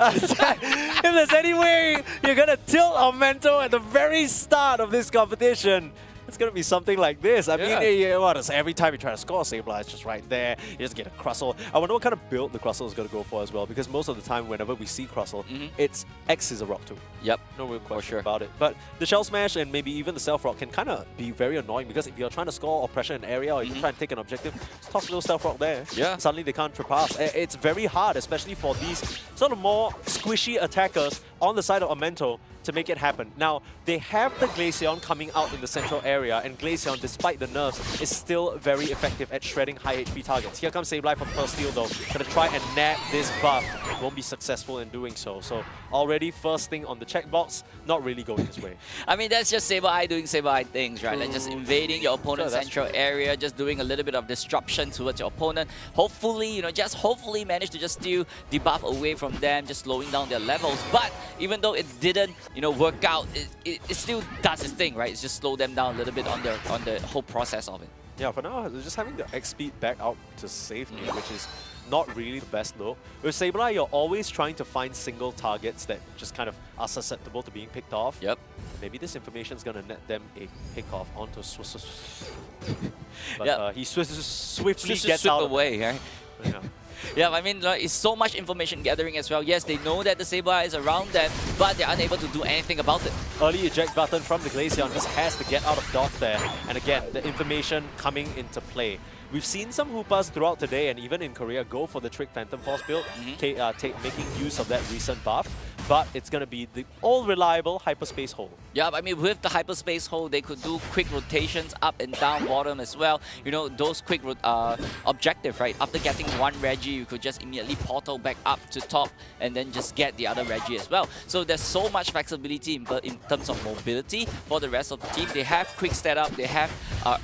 if there's any way you're gonna tilt Aumento at the very start of this competition, it's gonna be something like this. I mean, what is every time you try to score Sableye, it's just right there. You just get a Crustle. I wonder what kind of build the Crustle is gonna go for as well, because most of the time, whenever we see Crustle, it's X is a rock too. Yep. No real question about it. But the Shell Smash and maybe even the Self Rock can kind of be very annoying, because if you're trying to score or pressure an area, or you try and take an objective, just toss a little Self Rock there. Yeah. Suddenly they can't traverse. It's very hard, especially for these sort of more squishy attackers on the side of Aumento to make it happen. Now, they have the Glaceon coming out in the central area, and Glaceon, despite the nerfs, is still very effective at shredding high HP targets. Here comes Sableye from first steal though, gonna try and nab this buff. Won't be successful in doing so. So already first thing on the checkbox, not really going his way. I mean, that's just Sableye doing Sableye things, right? Like just invading your opponent's central area, just doing a little bit of disruption towards your opponent. Hopefully, just hopefully manage to just steal the buff away from them, just slowing down their levels. But even though it didn't, work out, it still does its thing, right? It's just slow them down a little bit on the whole process of it. Yeah, for now, just having the X speed back out to save me, which is not really the best look. With Sableye, you're always trying to find single targets that just kind of are susceptible to being picked off. Yep. Maybe this information is going to net them a pick-off onto But yep. He swiftly gets out away, right? Yeah. Yeah, I mean, it's so much information gathering as well. Yes, they know that the Sableye is around them, but they're unable to do anything about it. Early eject button from the Glaceon just has to get out of dodge there. And again, the information coming into play. We've seen some Hoopas throughout today and even in Korea go for the Trick Phantom Force build, making use of that recent buff. But it's going to be the all-reliable Hyperspace Hole. Yeah, I mean, with the Hyperspace Hole, they could do quick rotations up and down bottom as well. Those quick objective, right? After getting one Reggie, you could just immediately portal back up to top and then just get the other Reggie as well. So there's so much flexibility in terms of mobility for the rest of the team. They have quick setup, they have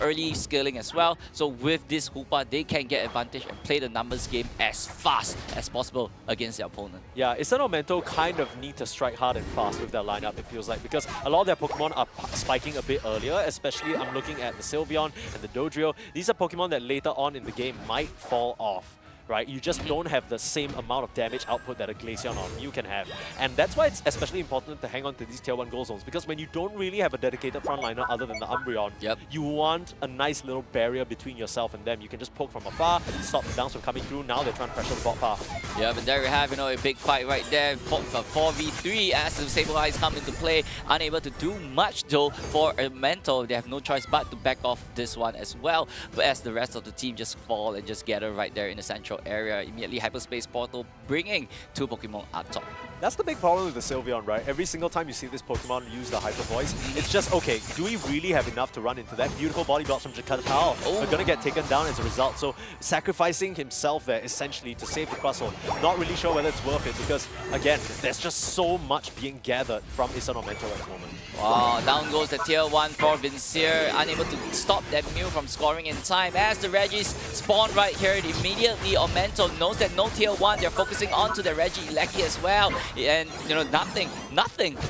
early scaling as well. So with this Hoopa, they can get advantage and play the numbers game as fast as possible against their opponent. Yeah, Isan Aumento kind of need to strike hard and fast with their lineup, it feels like, because a lot of their Pokemon are spiking a bit earlier, especially I'm looking at the Sylveon and the Dodrio. These are Pokemon that later on in the game might fall off. Right? You just don't have the same amount of damage output that a Glaceon or Mew can have. And that's why it's especially important to hang on to these Tier 1 goal zones, because when you don't really have a dedicated frontliner other than the Umbreon, you want a nice little barrier between yourself and them. You can just poke from afar, stop the downs from coming through. Now they're trying to pressure the bot path. Yeah, but there we have, a big fight right there for 4v3 as the Sableyes come into play. Unable to do much though for Aumento. They have no choice but to back off this one as well. But as the rest of the team just fall and just gather right there in the central area, immediately Hyperspace Portal bringing two Pokemon up top. That's the big problem with the Sylveon, right? Every single time you see this Pokemon use the Hyper Voice, it's just, okay, do we really have enough to run into that? Beautiful body blocks from Jakarta are going to get taken down as a result. So sacrificing himself there, essentially, to save the Crustle. Not really sure whether it's worth it, because, again, there's just so much being gathered from Isan Aumento at the moment. Wow, down goes the Tier 1 for Vincier, unable to stop that Mew from scoring in time. As the Reggies spawn right here, immediately Aumento knows that no Tier 1, they're focusing onto the Regieleki as well. And, nothing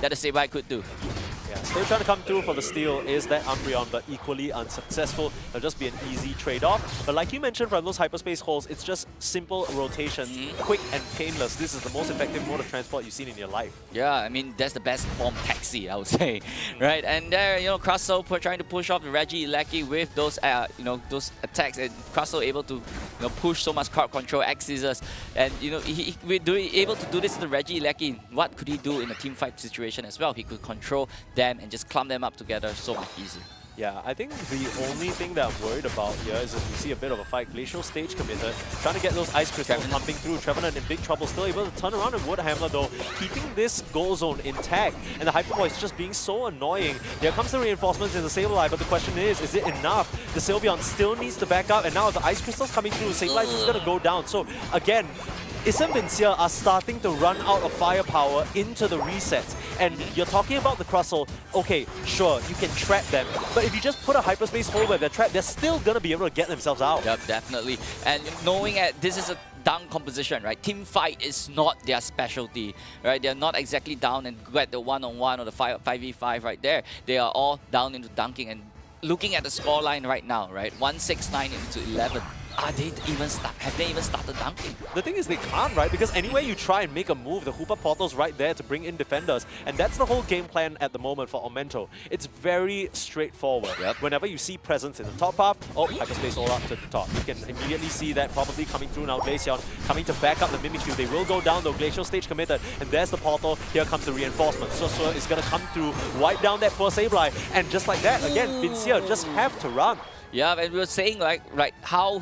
that the Sableye could do. Yeah, still trying to come through for the steal is that Umbreon, but equally unsuccessful. It'll just be an easy trade-off. But like you mentioned, from those Hyperspace Holes, it's just simple rotations, quick and painless. This is the most effective mode of transport you've seen in your life. Yeah, I mean, that's the best form taxi, I would say. Right, and there, Crustle trying to push off the Regieleki with those, those attacks, and Crustle able to, push so much crowd control, X-Scissors, and, able to do this to the Regieleki. What could he do in a team fight situation as well? He could control them and just clump them up together so much easier. Yeah, I think the only thing that I'm worried about here is if we see a bit of a fight. Glacial stage committed, trying to get those ice crystals pumping through. Trevenant in big trouble, still able to turn around and Wood Hammer though, keeping this goal zone intact. And the Hyper Voice just being so annoying. There comes the reinforcements in the Sableye, but the question is it enough? The Sylveon still needs to back up, and now the ice crystals coming through, Sableye is just going to go down. So again, Isam Vincia are starting to run out of firepower into the resets. And you're talking about the Crustle, okay, sure, you can trap them, but if you just put a Hyperspace Hole where they're trapped, they're still going to be able to get themselves out. Yep, definitely. And knowing that this is a down composition, right? Team fight is not their specialty, right? They're not exactly down and get the one-on-one or the 5v5 right there. They are all down into dunking and looking at the scoreline right now, right? 169 into 11. Have they even started dunking? The thing is they can't, right? Because anywhere you try and make a move, the Hoopa portal's right there to bring in defenders. And that's the whole game plan at the moment for Aumento. It's very straightforward. Yep. Whenever you see presence in the top half, oh, hyperspace all up to the top. You can immediately see that probably coming through now. Glaceon coming to back up the Mimikyu. They will go down though. Glacial stage committed. And there's the portal. Here comes the reinforcement. Susur is going to come through, wipe down that poor Sableye. And just like that, again, Vincia just have to run. Yeah, and we were saying like how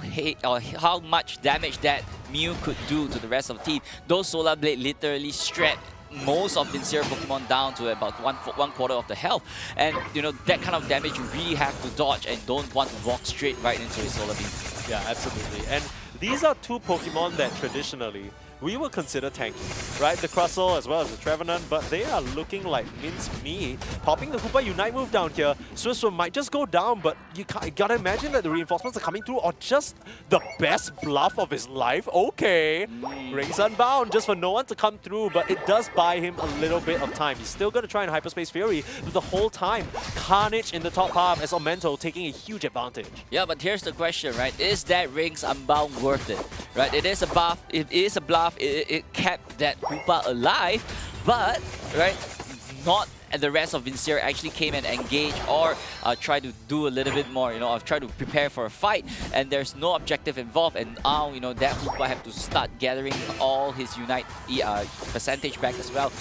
much damage that Mew could do to the rest of the team. Those Solar Blade literally shred most of Vincia Pokemon down to about one quarter of the health. And you know, that kind of damage you really have to dodge and don't want to walk straight right into his Solar Beam. Yeah, absolutely. And these are two Pokemon that traditionally we would consider tanky, right? The Crustle as well as the Trevenant, but they are looking like minced meat. Popping the Hoopa Unite move down here, Susur might just go down, but you gotta imagine that the reinforcements are coming through, or just the best bluff of his life. Okay, Rings Unbound, just for no one to come through, but it does buy him a little bit of time. He's still gonna try and Hyperspace Fury, but the whole time, Carnage in the top half as Aumento taking a huge advantage. Yeah, but here's the question, right? Is that Rings Unbound worth it? Right? It is a buff, it is a bluff, it kept that Hoopa alive, but right, not the rest of Vincia actually came and engaged or tried to do a little bit more, you know, or try to prepare for a fight, and there's no objective involved, and now, you know, that Hoopa have to start gathering all his Unite percentage back as well.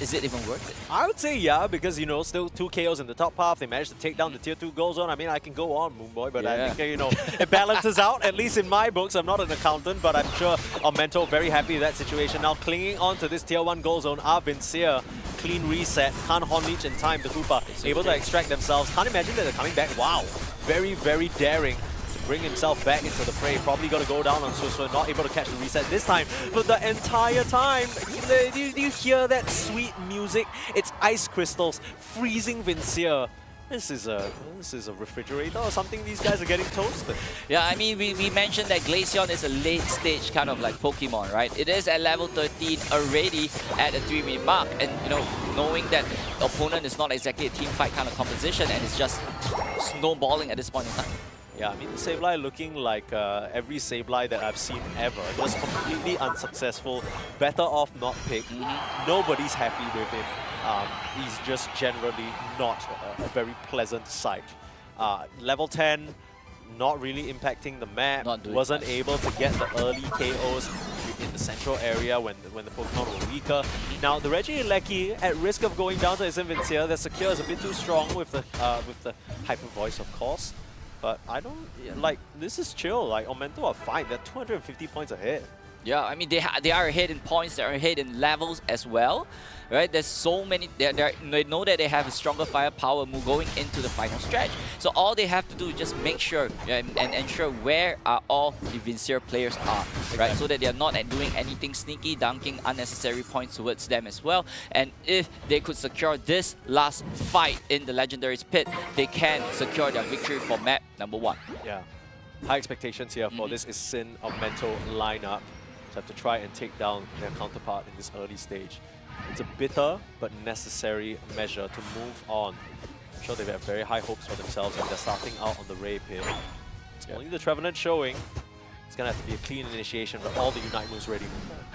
Is it even worth it? I would say yeah, because, you know, still 2 KOs in the top half. They managed to take down the tier 2 goal zone. I mean, I can go on, Moonboy, but I think, you know, it balances out, at least in my books. I'm not an accountant, but I'm sure Aumento very happy with that situation. Now, clinging on to this tier 1 goal zone are Vincia. Clean reset, can't Horn Leech in time. The Hoopa able to extract themselves. Can't imagine that they're coming back. Wow, very, very daring. Bring himself back into the fray. Probably going to go down on Susur, not able to catch the reset this time. But the entire time, do you hear that sweet music? It's ice crystals freezing Vincia. This is a refrigerator or something. These guys are getting toasted. Yeah, I mean, we mentioned that Glaceon is a late stage kind of like Pokemon, right? It is at level 13 already at a 3-minute mark. And, you know, knowing that the opponent is not exactly a team fight kind of composition and it's just snowballing at this point in time. Yeah, I mean, Sableye looking like every Sableye that I've seen ever. It was completely unsuccessful. Better off not picked. Nobody's happy with him. He's just generally not a very pleasant sight. Level 10, not really impacting the map. Wasn't able to get the early KOs in the central area when the Pokemon were weaker. Now, the Regieleki, at risk of going down to his Vincia, the Secure is a bit too strong with the Hyper Voice, of course. But I don't, like, this is chill. Like, Aumento are fine. They're 250 points ahead. Yeah, I mean, they are ahead in points, they are ahead in levels as well, right? There's so many, they know that they have a stronger firepower going into the final stretch. So all they have to do is just make sure and ensure where all the Vincia players are, right? So that they are not doing anything sneaky, dunking unnecessary points towards them as well. And if they could secure this last fight in the Legendary's pit, they can secure their victory for map number 1. Yeah. High expectations here for this Isin Aumento lineup. To have to try and take down their counterpart in this early stage. It's a bitter but necessary measure to move on. I'm sure they have very high hopes for themselves and they're starting out on the Ray pit. It's only the Trevenant showing. It's going to have to be a clean initiation, but all the Unite moves ready.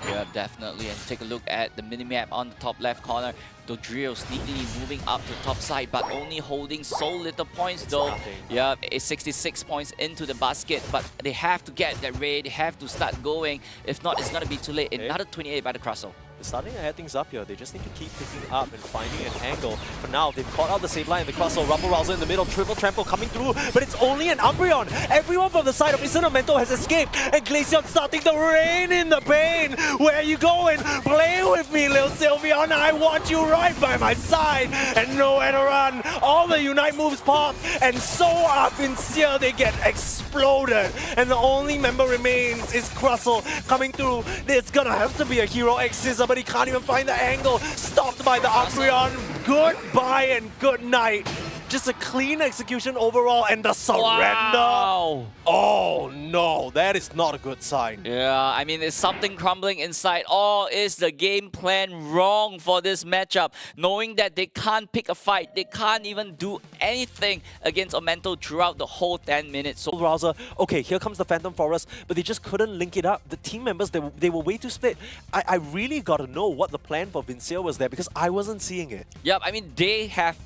Yeah, definitely. And take a look at the minimap on the top left corner. Dodrio sneakily moving up to the top side, but only holding so little points though. Yeah, it's 66 points into the basket, but they have to get that raid, they have to start going. If not, it's going to be too late. Another 28 by the Crustle. They're starting to add things up here. They just need to keep picking up and finding an angle. For now, they've caught out the Sableye and the Crustle. Rumble Rouser in the middle, Triple Trample coming through, but it's only an Umbreon. Everyone from the side of Isin Aumento has escaped, and Glaceon starting to rain in the pain. Where are you going? Play with me, Lil Sylveon. I want you right by my side, and nowhere to run. All the Unite moves pop, and so are Vincia. They get exploded, and the only member remains is Crustle coming through. It's gonna have to be a Hero X Scissor, but he can't even find the angle. Stopped by the Umbreon. Goodbye and good night. Just a clean execution overall, and the surrender. Wow. Oh no, that is not a good sign. Yeah, I mean, is something crumbling inside, or is the game plan wrong for this matchup? Knowing that they can't pick a fight, they can't even do anything against Omento throughout the whole 10 minutes. So Rouser, okay, here comes the Phantom Forest, but they just couldn't link it up. The team members, they were way too split. I really got to know what the plan for Vincere was there because I wasn't seeing it. yeah, I mean, they have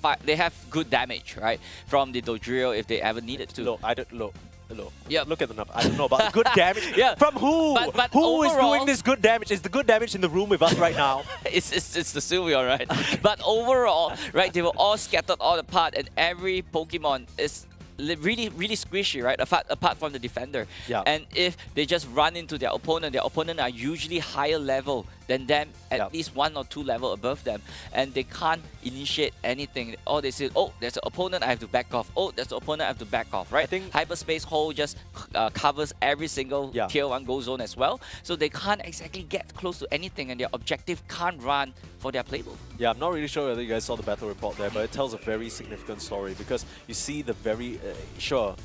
good damage, right, from the Dodrio if they ever needed to. Look, look. Yeah. Look at the number. I don't know about good damage. Yeah. From who? But Who is overall- doing this good damage? Is the good damage in the room with us right now? it's the Sylveon, right? But overall, right, they were all scattered all apart, and every Pokemon is really squishy, right? Apart from the defender. Yeah. And if they just run into their opponent are usually higher level than them, at least 1 or 2 level above them, and they can't initiate anything. Or they say, oh, there's an opponent, I have to back off. Oh, there's an opponent, I have to back off, right? I think Hyperspace Hole just covers every single Yeah. Tier 1 Go Zone as well, so they can't exactly get close to anything, and their objective can't run for their playbook. Yeah, I'm not really sure whether you guys saw the battle report there, but it tells a very significant story because you see the very, sure,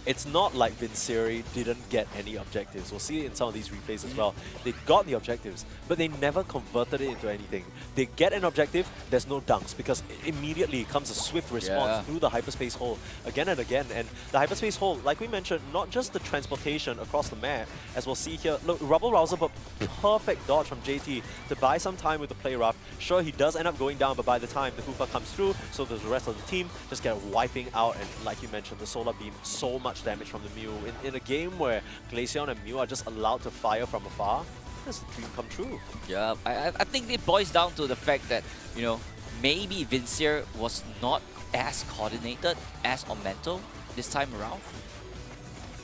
it's not like Vincere didn't get any objectives. We'll see it in some of these replays as well. They got the objectives, but they never converted it into anything. They get an objective, there's no dunks because immediately comes a swift response through the hyperspace hole again and again. And the hyperspace hole, like we mentioned, not just the transportation across the map, as we'll see here. Look, Rubble Rouser, but perfect dodge from JT to buy some time with the play rough. Sure, he does end up going down, but by the time the Hoopa comes through, so does the rest of the team, just get wiping out. And like you mentioned, the Solar Beam, so much damage from the Mew. In a game where Glaceon and Mew are just allowed to fire from afar, that's the dream come true. Yeah, I think it boils down to the fact that, you know, maybe Vincere was not as coordinated as Omento this time around.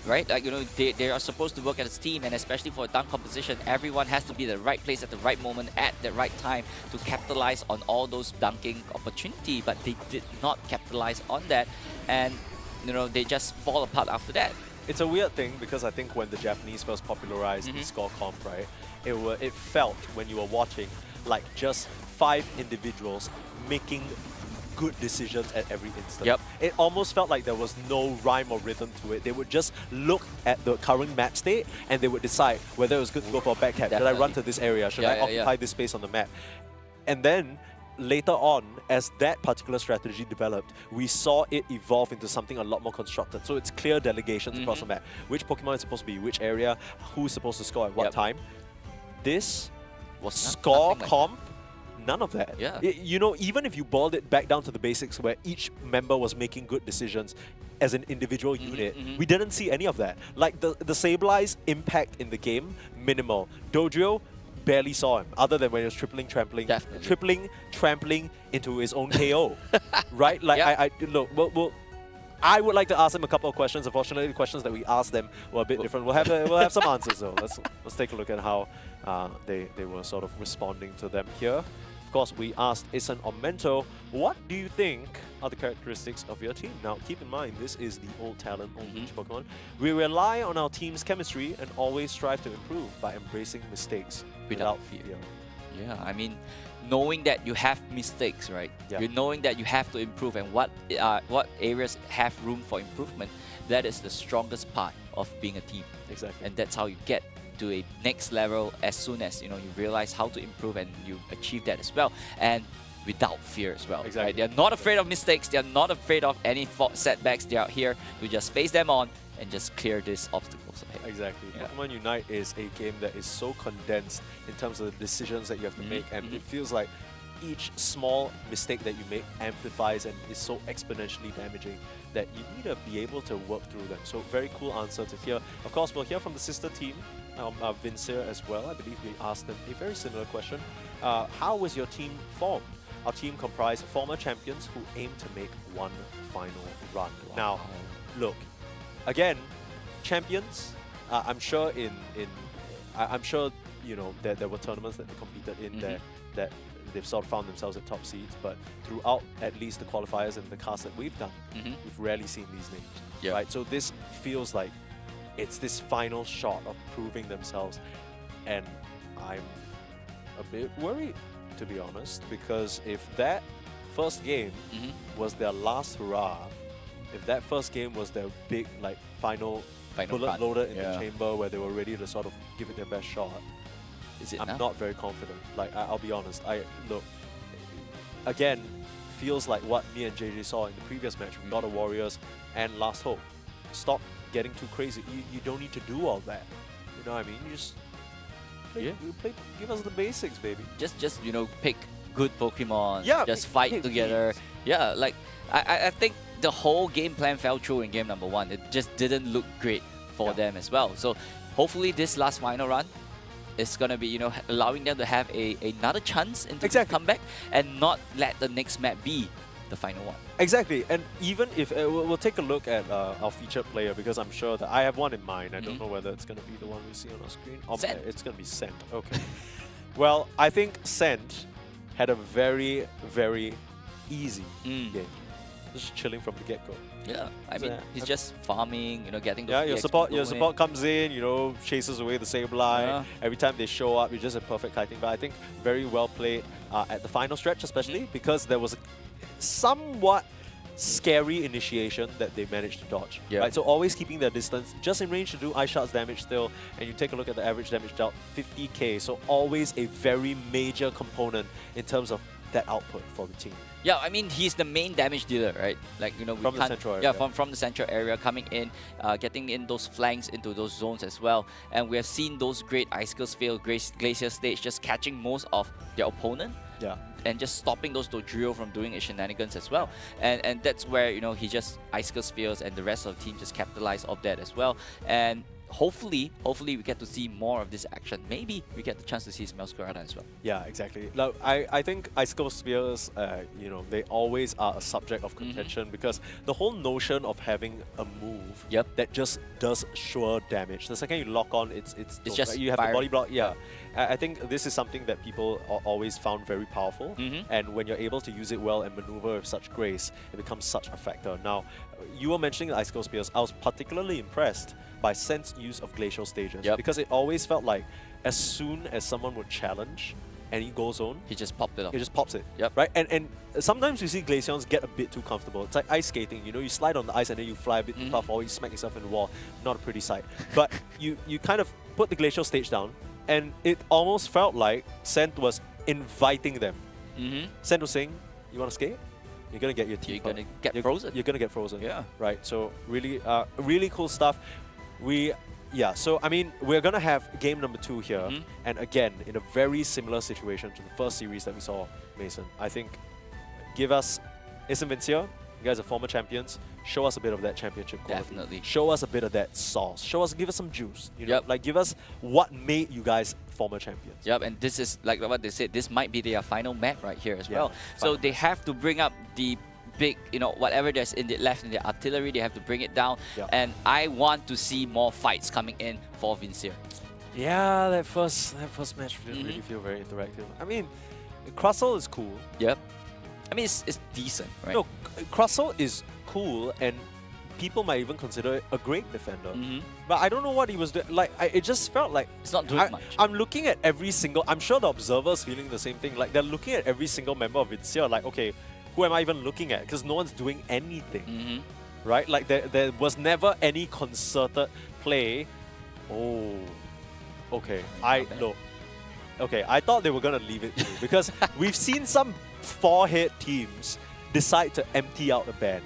Right? Like, you know, they are supposed to work as a team, and especially for a dunk competition, everyone has to be at the right place at the right moment at the right time to capitalize on all those dunking opportunity, but they did not capitalize on that, and, you know, they just fall apart after that. It's a weird thing because I think when the Japanese first popularized the score comp, right, it felt when you were watching like just 5 individuals making good decisions at every instant. Yep. It almost felt like there was no rhyme or rhythm to it. They would just look at the current match state and they would decide whether it was good to go for a backhand. Should I run to this area? Should I occupy this space on the map? And then later on, as that particular strategy developed, we saw it evolve into something a lot more constructed. So it's clear delegations across the map. Which Pokemon is supposed to be which area, who's supposed to score at what time. This was score comp. None of that. Yeah. You know, even if you boiled it back down to the basics where each member was making good decisions as an individual unit, we didn't see any of that. Like the Sableye impact in the game, minimal. Dodrio, barely saw him, other than when he was tripling, trampling into his own KO. Right? Like, look, I would like to ask him a couple of questions. Unfortunately, the questions that we asked them were a bit different. We'll have some answers though. Let's take a look at how they were sort of responding to them here. Of course, we asked Isan Omento, what do you think are the characteristics of your team? Now, keep in mind, this is the old talent, old reach Pokemon. We rely on our team's chemistry and always strive to improve by embracing mistakes without fear. Yeah, I mean, knowing that you have mistakes, right? Yeah. You're knowing that you have to improve and what areas have room for improvement. That is the strongest part of being a team. Exactly. And that's how you get to a next level as soon as, you know, you realize how to improve and you achieve that as well. And without fear as well. Exactly. Right? They're not afraid of mistakes. They're not afraid of any setbacks. They are here to just face them on and just clear these obstacles ahead. Exactly. Yeah. Pokémon Unite is a game that is so condensed in terms of the decisions that you have to make, and it feels like each small mistake that you make amplifies and is so exponentially damaging that you need to be able to work through them. So very cool answer to hear. Of course, we'll hear from the sister team, Vincere as well. I believe we asked them a very similar question. How was your team formed? Our team comprised former champions who aim to make one final run. Wow. Now, look, again, champions. I'm sure I'm sure, you know, there were tournaments that they competed in there that they've sort of found themselves at top seeds, but throughout at least the qualifiers and the casts that we've done, we've rarely seen these names, right? So this feels like it's this final shot of proving themselves, and I'm a bit worried, to be honest, because if that first game Mhm. was their last hurrah, if that first game was their big like final bullet run. loaded in Yeah. the chamber where they were ready to sort of give it their best shot, Is it I'm now? not very confident. Like I'll be honest. Look again, feels like what me and JJ saw in the previous match with God of Warriors and Last Hope. Stop getting too crazy. You don't need to do all that. You know what I mean? You just give us the basics, baby. Just pick good Pokemon. Yeah, just pick- fight pick together. teams. Yeah, like I think the whole game plan fell through in game number 1. It just didn't look great for Yeah. them as well. So hopefully this last final run is gonna be allowing them to have another chance into this Exactly. comeback and not let the next map be the final one. Exactly, and even if we'll take a look at our featured player because I'm sure that I have one in mind. I don't know whether it's going to be the one we see on our screen. Scent. It's going to be Scent. Okay. Well, I think Scent had a very, very easy game. Just chilling from the get-go. Yeah, I mean Yeah. he's just farming, getting those Yeah, your EXP support going. comes in, chases away the Sableye. Yeah. Every time they show up, you're just a perfect kiting. But I think very well played at the final stretch, especially because there was a somewhat scary initiation that they managed to dodge. Yeah. Right, so always keeping their distance, just in range to do Ice Shot's damage still, and you take a look at the average damage dealt, 50k. So always a very major component in terms of that output for the team. Yeah, I mean he's the main damage dealer, right? Like we From the can't- central Yeah, area. from the central area coming in, getting in those flanks into those zones as well. And we have seen those great Icicle Sphere, Glacier Stage just catching most of their opponent Yeah. and just stopping those Dodrio from doing his shenanigans as well. And that's where he just Icicle Spheres and the rest of the team just capitalize off that as well. And hopefully we get to see more of this action. Maybe we get the chance to see Smelskirada as well. Yeah, exactly. Like, I think Icicle Spheres, they always are a subject of contention because the whole notion of having a move Yep. that just does sure damage. The second you lock on, it's just you have the firing. body block. Yeah, I think this is something that people always found very powerful. And when you're able to use it well and maneuver with such grace, it becomes such a factor. Now, you were mentioning the Icicle Spears. I was particularly impressed by Scent's use of glacial stages because it always felt like as soon as someone would challenge any goal zone, He just popped it off. it just pops it. Yep. Right? And sometimes you see Glaceons get a bit too comfortable. It's like ice skating, you slide on the ice and then you fly a bit too far forward, you smack yourself in the wall. Not a pretty sight. But you kind of put the glacial stage down and it almost felt like Scent was inviting them. Scent was saying, you want to skate? You're going to get your teeth You're hurt. gonna get frozen. You're going to get frozen. Yeah. Right? So really, really cool stuff. So I mean, we're gonna have game number 2 here, and again, in a very similar situation to the first series that we saw, Mason. I think, give us, it's Vincia, you guys are former champions, show us a bit of that championship quality. Definitely. Show us a bit of that sauce. Give us some juice. Yep. Like give us what made you guys former champions. Yep, and this is like what they said, this might be their final map right here as Yeah, well. So final they have to bring up the big, whatever there's left in the artillery, they have to bring it down. Yeah. And I want to see more fights coming in for Vincia. Yeah, that first match didn't really feel very interactive. I mean, Crustle is cool. Yep. I mean, it's decent, right? No, Crustle is cool, and people might even consider it a great defender. But I don't know what he was doing. Like, it just felt like It's not doing much. I'm looking at every single. I'm sure the observers feeling the same thing. Like they're looking at every single member of Vincia. Like, okay, who am I even looking at? Because no one's doing anything, right? Like there was never any concerted play. Oh, okay. Okay, I thought they were gonna leave it to because we've seen some 4-hit teams decide to empty out a band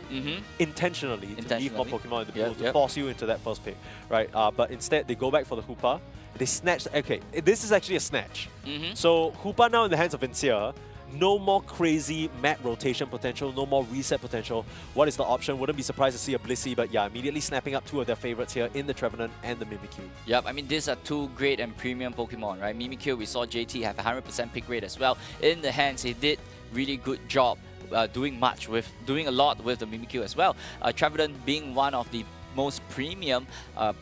intentionally to leave more Pokemon in the pool to force you into that first pick, right? But instead they go back for the Hoopa. They snatch. Okay, this is actually a snatch. So Hoopa now in the hands of Vincia. No more crazy map rotation potential, no more reset potential. What is the option? Wouldn't be surprised to see a Blissey, but yeah, immediately snapping up 2 of their favorites here in the Trevenant and the Mimikyu. Yep, I mean, these are 2 great and premium Pokemon, right? Mimikyu, we saw JT have 100% pick rate as well. In the hands, he did really good job doing a lot with the Mimikyu as well. Trevenant being one of the most premium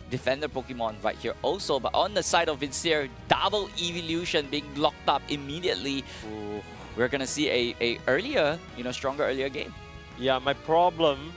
defender Pokemon right here also. But on the side of Vincia, double evolution being locked up immediately. Ooh. We're gonna see a earlier, stronger earlier game. Yeah, my problem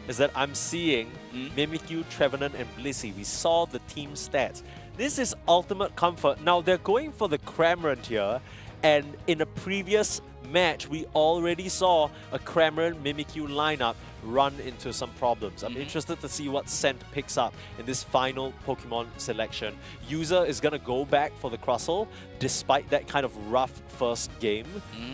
is that I'm seeing Mimikyu, Trevenant, and Blissey. We saw the team stats. This is ultimate comfort. Now, they're going for the Cramorant here, and in a previous match, we already saw a Cramorant Mimikyu lineup run into some problems. I'm interested to see what Scent picks up in this final Pokemon selection. User is going to go back for the Crustle despite that kind of rough first game,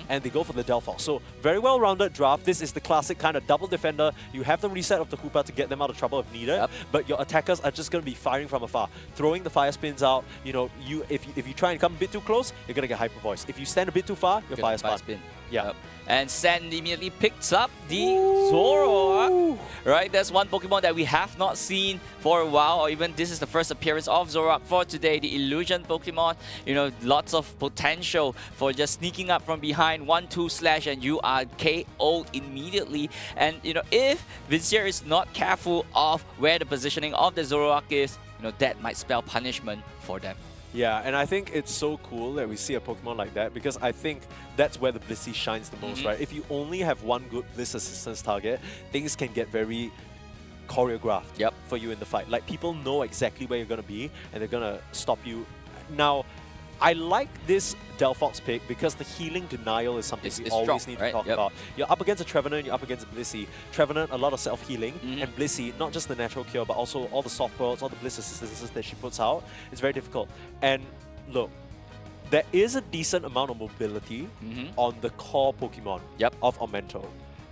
and they go for the Delphox. So very well-rounded draft. This is the classic kind of double defender. You have the reset of the Hoopa to get them out of trouble if needed, but your attackers are just going to be firing from afar, throwing the fire spins out. You know, if you try and come a bit too close, you're going to get Hyper Voice. If you stand a bit too far, you're fire spin. Yeah. And Sand immediately picks up the Zoroark. Right, that's one Pokemon that we have not seen for a while, or even this is the first appearance of Zoroark for today, the Illusion Pokemon. You know, lots of potential for just sneaking up from behind, 1-2 slash, and you are KO'd immediately. And you know, if Vincier is not careful of where the positioning of the Zoroark is, you know, that might spell punishment for them. Yeah, and I think it's so cool that we see a Pokemon like that, because I think that's where the Blissey shines the most, right? If you only have one good Bliss assistance target, things can get very choreographed for you in the fight. Like, people know exactly where you're going to be, and they're going to stop you. Now, I like this Delphox pick because the healing denial is something we always strong, need to talk about. You're up against a Trevenant, you're up against a Blissey. Trevenant, a lot of self-healing, and Blissey, not just the natural cure, but also all the soft pearls, all the Bliss assistances that she puts out. It's very difficult. And look, there is a decent amount of mobility on the core Pokemon of Aumento.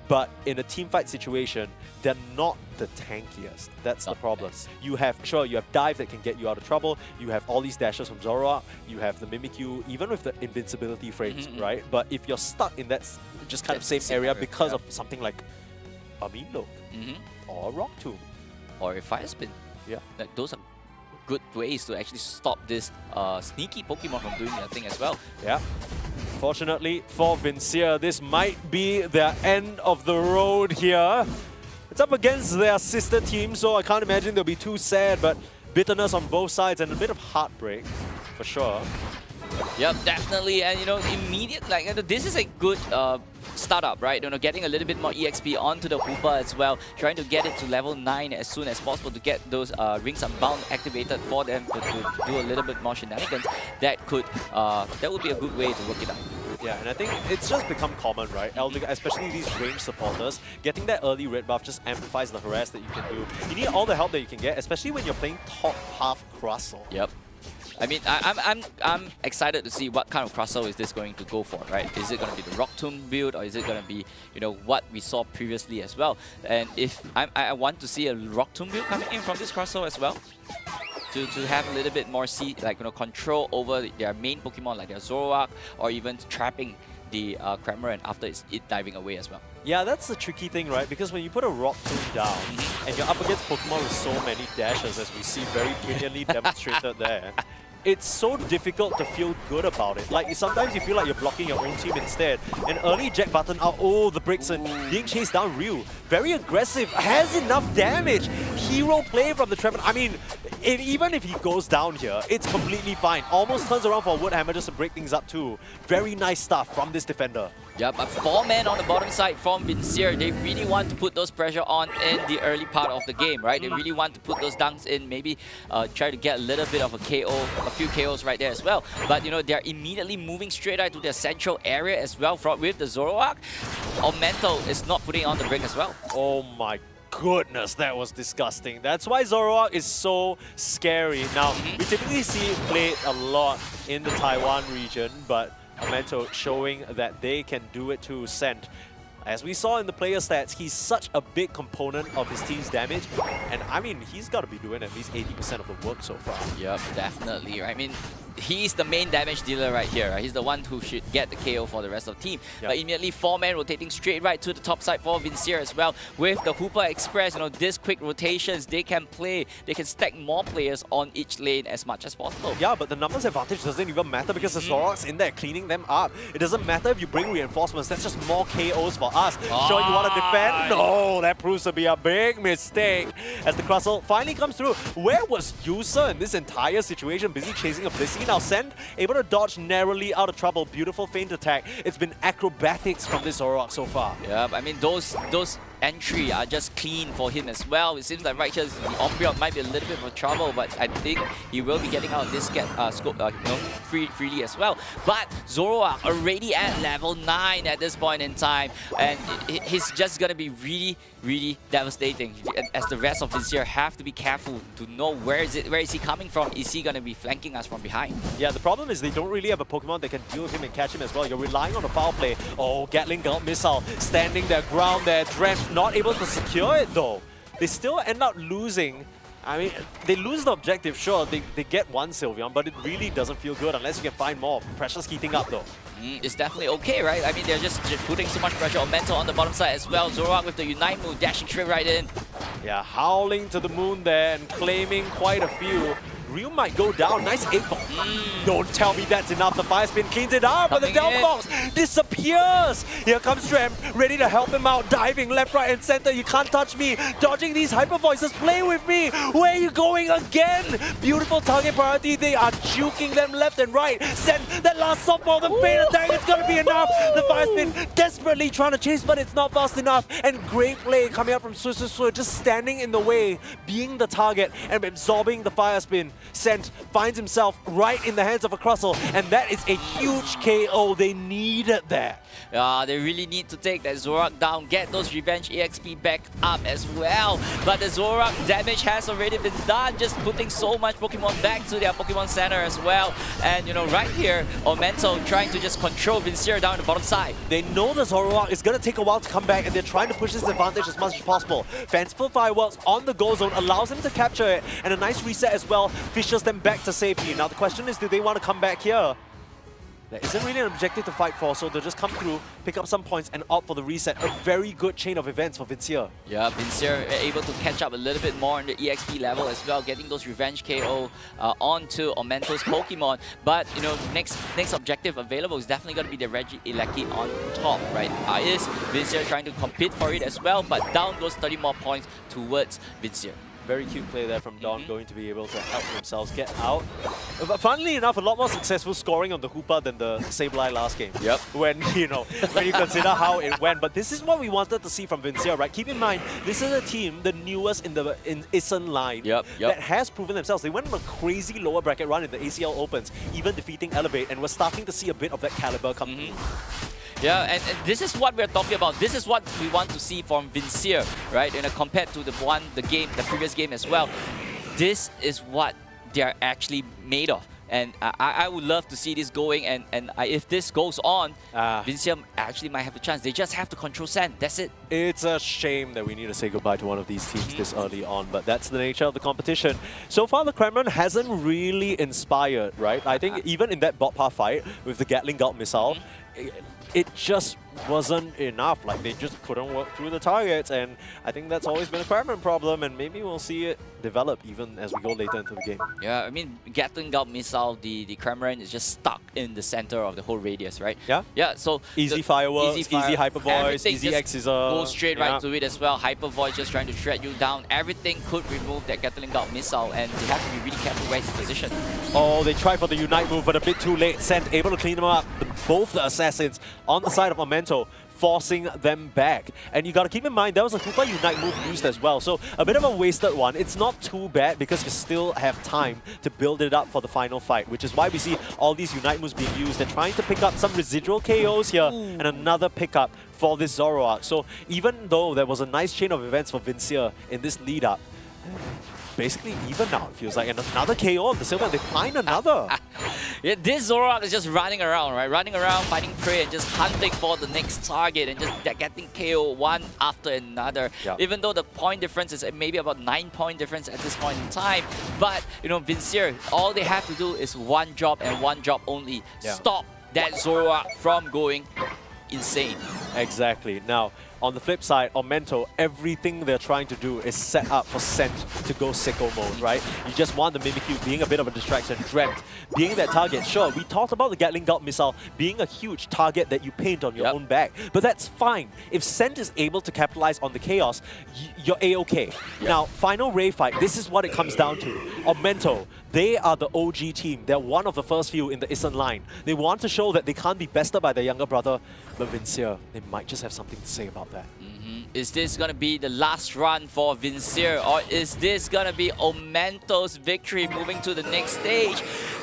But in a teamfight situation, they're not the tankiest. That's the problem. You have, you have Dive that can get you out of trouble. You have all these dashes from Zoroark. You have the Mimikyu, even with the invincibility frames, right? But if you're stuck in that just kind of same area because of something like a Meatloaf or Rock Tomb or a Fire Spin, like those are good ways to actually stop this sneaky Pokemon from doing their thing as well. Fortunately for Vincier, this might be their end of the road here. It's up against their sister team, so I can't imagine they'll be too sad, but bitterness on both sides and a bit of heartbreak, for sure. Yep, definitely. And you know, immediate, like, this is a good startup, right? You know, getting a little bit more EXP onto the Hoopa as well, trying to get it to level 9 as soon as possible to get those Rings Unbound activated for them to do a little bit more shenanigans. That would be a good way to work it out. Yeah, and I think it's just become common, right? Especially these range supporters, getting that early red buff just amplifies the harass that you can do. You need all the help that you can get, especially when you're playing top half Crustle. Yep. I mean, I'm excited to see what kind of Crustle is this going to go for, right? Is it going to be the Rock Tomb build, or is it going to be, you know, what we saw previously as well? And if I want to see a Rock Tomb build coming in from this Crustle as well, to have a little bit more control over their main Pokemon like their Zoroark, or even trapping the Cramorant after it diving away as well. Yeah, that's the tricky thing, right? Because when you put a Rock Tomb down, and you're up against Pokemon with so many dashes, as we see very brilliantly demonstrated there, it's so difficult to feel good about it. Like, sometimes you feel like you're blocking your own team instead. An early Jack button out, the breaks and being chased down Ryu. Very aggressive, has enough damage. Hero play from the Trevor. I mean, even if he goes down here, it's completely fine. Almost turns around for a Wood Hammer just to break things up too. Very nice stuff from this defender. Yep, a 4-man on the bottom side from Vincier. They really want to put those pressure on in the early part of the game, right? They really want to put those dunks in, maybe try to get a little bit of a KO, a few KOs right there as well. But you know, they're immediately moving straight out to their central area as well with the Zoroark. Aumento is not putting on the brake as well. Oh my goodness, that was disgusting. That's why Zoroark is so scary. Now, we typically see it played a lot in the Taiwan region, but Aumento showing that they can do it to Scent. As we saw in the player stats, he's such a big component of his team's damage, and I mean, he's got to be doing at least 80% of the work so far. Yep, definitely. I mean, he's the main damage dealer right here. Right? He's the one who should get the KO for the rest of the team. But immediately 4-man rotating straight right to the top side for Vincier as well. With the Hoopa Express, you know, this quick rotations, they can stack more players on each lane as much as possible. Yeah, but the numbers advantage doesn't even matter because the Zoroark's in there cleaning them up. It doesn't matter if you bring reinforcements, that's just more KOs for us. Sure, you want to defend? No, that proves to be a big mistake. As the Crustle finally comes through. Where was User in this entire situation? Busy chasing a Blissey. Now Scent able to dodge narrowly out of trouble. Beautiful feint attack. It's been acrobatics from this Zoroark so far. Yeah, I mean, those entry are just clean for him as well. It seems like right here, the Umbreon might be a little bit of trouble, but I think he will be getting out of this scope, freely as well. But Zoroark already at level 9 at this point in time, and he's just gonna be really, really devastating. As the rest of Vizier have to be careful to know where is he coming from? Is he gonna be flanking us from behind? Yeah, the problem is they don't really have a Pokemon that can deal with him and catch him as well. You're relying on a foul play. Oh, Gatling Gulp Missile standing their ground there. Dremt not able to secure it though. They still end up losing. I mean, they lose the objective, sure, they get one Sylveon, but it really doesn't feel good unless you can find more. Pressure's heating up though. It's definitely okay, right? I mean, they're just putting so much pressure on Mental on the bottom side as well. Zoroark with the Unite move, dashing straight right in. Yeah, howling to the moon there and claiming quite a few. Ryu might go down. Nice 8-ball. Don't tell me that's enough. The Fire Spin cleans it up, but the down box disappears. Here comes Drem, ready to help him out. Diving left, right, and center. You can't touch me. Dodging these Hyper Voices. Play with me. Where are you going again? Beautiful target priority. They are juking them left and right. Send that last softball. The bait attack. It's going to be enough. The Fire Spin desperately trying to chase, but it's not fast enough. And great play coming up from Su, just standing in the way, being the target and absorbing the Fire Spin. Sent finds himself right in the hands of a Crustle, and that is a huge KO. They needed that. They really need to take that Zoroark down, get those Revenge EXP back up as well. But the Zoroark damage has already been done, just putting so much Pokemon back to their Pokemon Center as well. And right here, Omento trying to just control Vincier down the bottom side. They know the Zoroark is going to take a while to come back, and they're trying to push this advantage as much as possible. Fanciful Fireworks on the goal zone allows them to capture it, and a nice reset as well fishes them back to safety. Now the question is, do they want to come back here? There isn't really an objective to fight for, so they'll just come through, pick up some points, and opt for the reset. A very good chain of events for Vincier. Yeah, Vincier able to catch up a little bit more on the EXP level as well, getting those Revenge KO onto Omento's Pokemon. But, next objective available is definitely going to be the Regieleki on top, right? Is Vincier trying to compete for it as well, but down goes 30 more points towards Vincier. Very cute play there from Don, going to be able to help themselves get out. But funnily enough, a lot more successful scoring on the Hoopa than the Sableye last game. Yep. When you consider how it went. But this is what we wanted to see from Vincier, right? Keep in mind, this is a team, the newest in Isen line, that has proven themselves. They went on a crazy lower bracket run in the ACL Opens, even defeating Elevate, and we're starting to see a bit of that caliber come through. Yeah, and this is what we're talking about. This is what we want to see from Vincier, right? Compared to the previous game as well. This is what they're actually made of. And I would love to see this going, and if this goes on, Vincier actually might have a chance. They just have to control Sand, that's it. It's a shame that we need to say goodbye to one of these teams this early on, but that's the nature of the competition. So far, the Kremlin hasn't really inspired, right? I think even in that bot path fight with the Gatling Gulp Missile, it just wasn't enough. Like, they just couldn't work through the targets, and I think that's always been a Kremlin problem, and maybe we'll see it develop even as we go later into the game. Yeah, I mean, Gatling Gulp Missile, the Kremlin is just stuck in the center of the whole radius, right? Yeah? Yeah, so... Easy Fireworks, easy Hyper Voice, easy X-Scissor. Go straight right to it as well. Hyper Voice just trying to shred you down. Everything could remove that Gatling Gulp Missile, and they have to be really careful where it's positioned. Oh, they tried for the Unite move, but a bit too late. Sent able to clean them up. Both the Assassins on the side of Omento, forcing them back. And you gotta keep in mind, there was a Hoopa Unite move used as well, so a bit of a wasted one. It's not too bad because you still have time to build it up for the final fight, which is why we see all these Unite moves being used. They're trying to pick up some residual KOs here, and another pickup for this Zoroark. So even though there was a nice chain of events for Vincier in this lead up, basically even now it feels like, and another KO of the Silver, they find another. Yeah, this Zoroark is just running around, right? Running around, finding prey, and just hunting for the next target, and just getting KO one after another. Yep. Even though the point difference is maybe about 9-point difference at this point in time, but Vincier, all they have to do is one job and one job only. Yeah. Stop that Zoroark from going insane. Exactly. Now, on the flip side, Omento, everything they're trying to do is set up for Scent to go sicko mode, right? You just want the Mimikyu being a bit of a distraction. Dremt being that target. Sure, we talked about the Gatling Gulp Missile being a huge target that you paint on your own back, but that's fine. If Scent is able to capitalize on the chaos, you're A-okay. Now, final Ray fight, this is what it comes down to. Omento, they are the OG team. They're one of the first few in the Isen line. They want to show that they can't be bested by their younger brother, but Vincier, they might just have something to say about that. Is this going to be the last run for Vincier, or is this going to be Omento's victory moving to the next stage?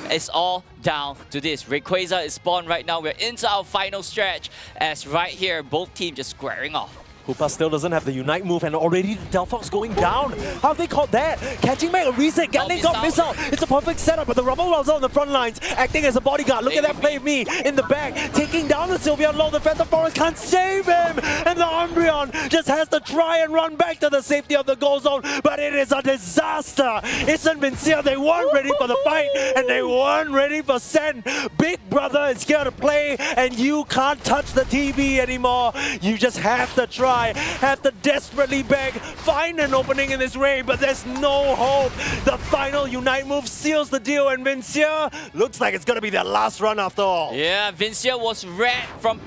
It's all down to this. Rayquaza is spawned right now. We're into our final stretch as right here, both teams just squaring off. Hoopa still doesn't have the Unite move, and already the Delphox going down. How have they caught that? Catching back a reset, Gatling got missed out. It's a perfect setup, but the Rubble Rouser on the front lines, acting as a bodyguard. Look at that play of me in the back, taking down the Sylveon Lord. The Phantom Forest can't save him, and the Umbreon just has to try and run back to the safety of the goal zone, but it is a disaster. Isn't Vincier, they weren't ready for the fight, and they weren't ready for Sen. Big Brother is here to play, and you can't touch the TV anymore. You just have to try. Have to desperately beg, find an opening in this raid, but there's no hope. The final Unite move seals the deal, and Vincier looks like it's gonna be their last run after all. Yeah, Vincier was red from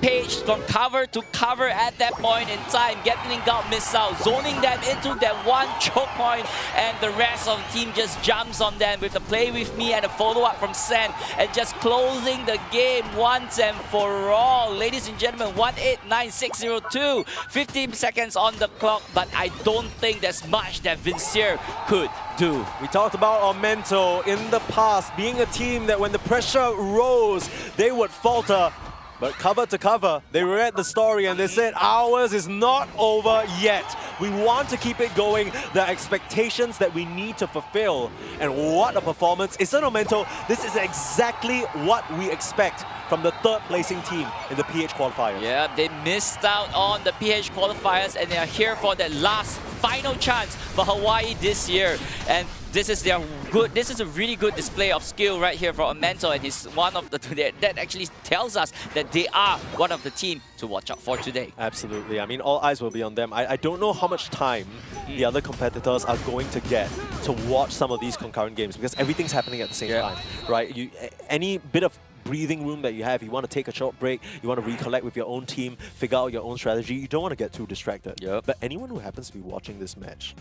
cover to cover at that point in time. Gatling got missed out, zoning them into that one choke point, and the rest of the team just jumps on them with the play with me and a follow-up from Sen, and just closing the game once and for all. Ladies and gentlemen, 189602, 15 seconds on the clock, but I don't think there's much that Vincier could do. We talked about Aumento in the past being a team that when the pressure rose, they would falter. But cover to cover, they read the story and they said, ours is not over yet. We want to keep it going. The expectations that we need to fulfill. And what a performance. Isn't Aumento, this is exactly what we expect from the third placing team in the PH qualifiers. Yeah, they missed out on the PH qualifiers, and they are here for that last final chance for Hawaii this year. And this is a really good display of skill right here from Aumento, and he's one of the that actually tells us that they are one of the team to watch out for today. Absolutely. I mean, all eyes will be on them. I don't know how much time the other competitors are going to get to watch some of these concurrent games, because everything's happening at the same time, right? Any bit of breathing room that you have, you want to take a short break, you want to recollect with your own team, figure out your own strategy, you don't want to get too distracted. But anyone who happens to be watching this match,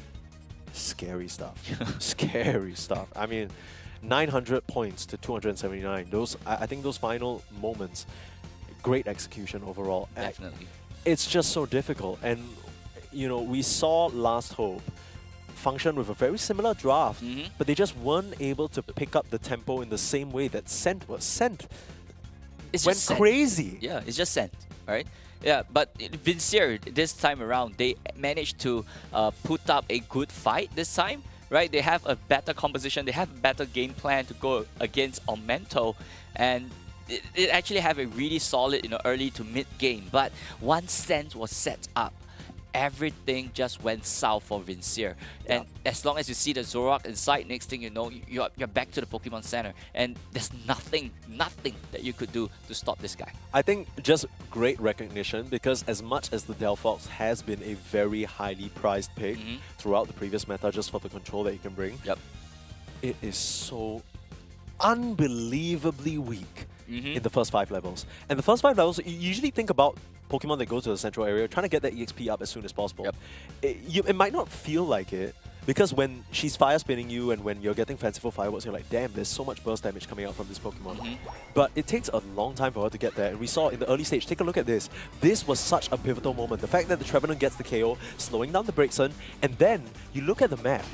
scary stuff. Scary stuff. I mean, 900 points to 279. I think those final moments, great execution overall. Definitely. It's just so difficult. And, you know, we saw Last Hope function with a very similar draft, but they just weren't able to pick up the tempo in the same way that Scent was. Scent went crazy. Yeah, it's just Scent, right? Yeah, but Vincier, this time around, they managed to put up a good fight this time, right? They have a better composition, they have a better game plan to go against Aumento, and it actually have a really solid, early to mid game. But once Scent was set up, everything just went south for Vincier. And as long as you see the Zoroark inside, next thing you know, you're back to the Pokemon Center. And there's nothing that you could do to stop this guy. I think just great recognition, because as much as the Delphox has been a very highly prized pick throughout the previous meta just for the control that you can bring, it is so unbelievably weak in the first 5 levels. And the first 5 levels, you usually think about Pokemon that go to the central area, trying to get that EXP up as soon as possible. It might not feel like it, because when she's fire spinning you and when you're getting fanciful fireworks, you're like, damn, there's so much burst damage coming out from this Pokemon. But it takes a long time for her to get there, and we saw in the early stage, take a look at this. This was such a pivotal moment. The fact that the Trevenant gets the KO, slowing down the Braixen, and then you look at the map.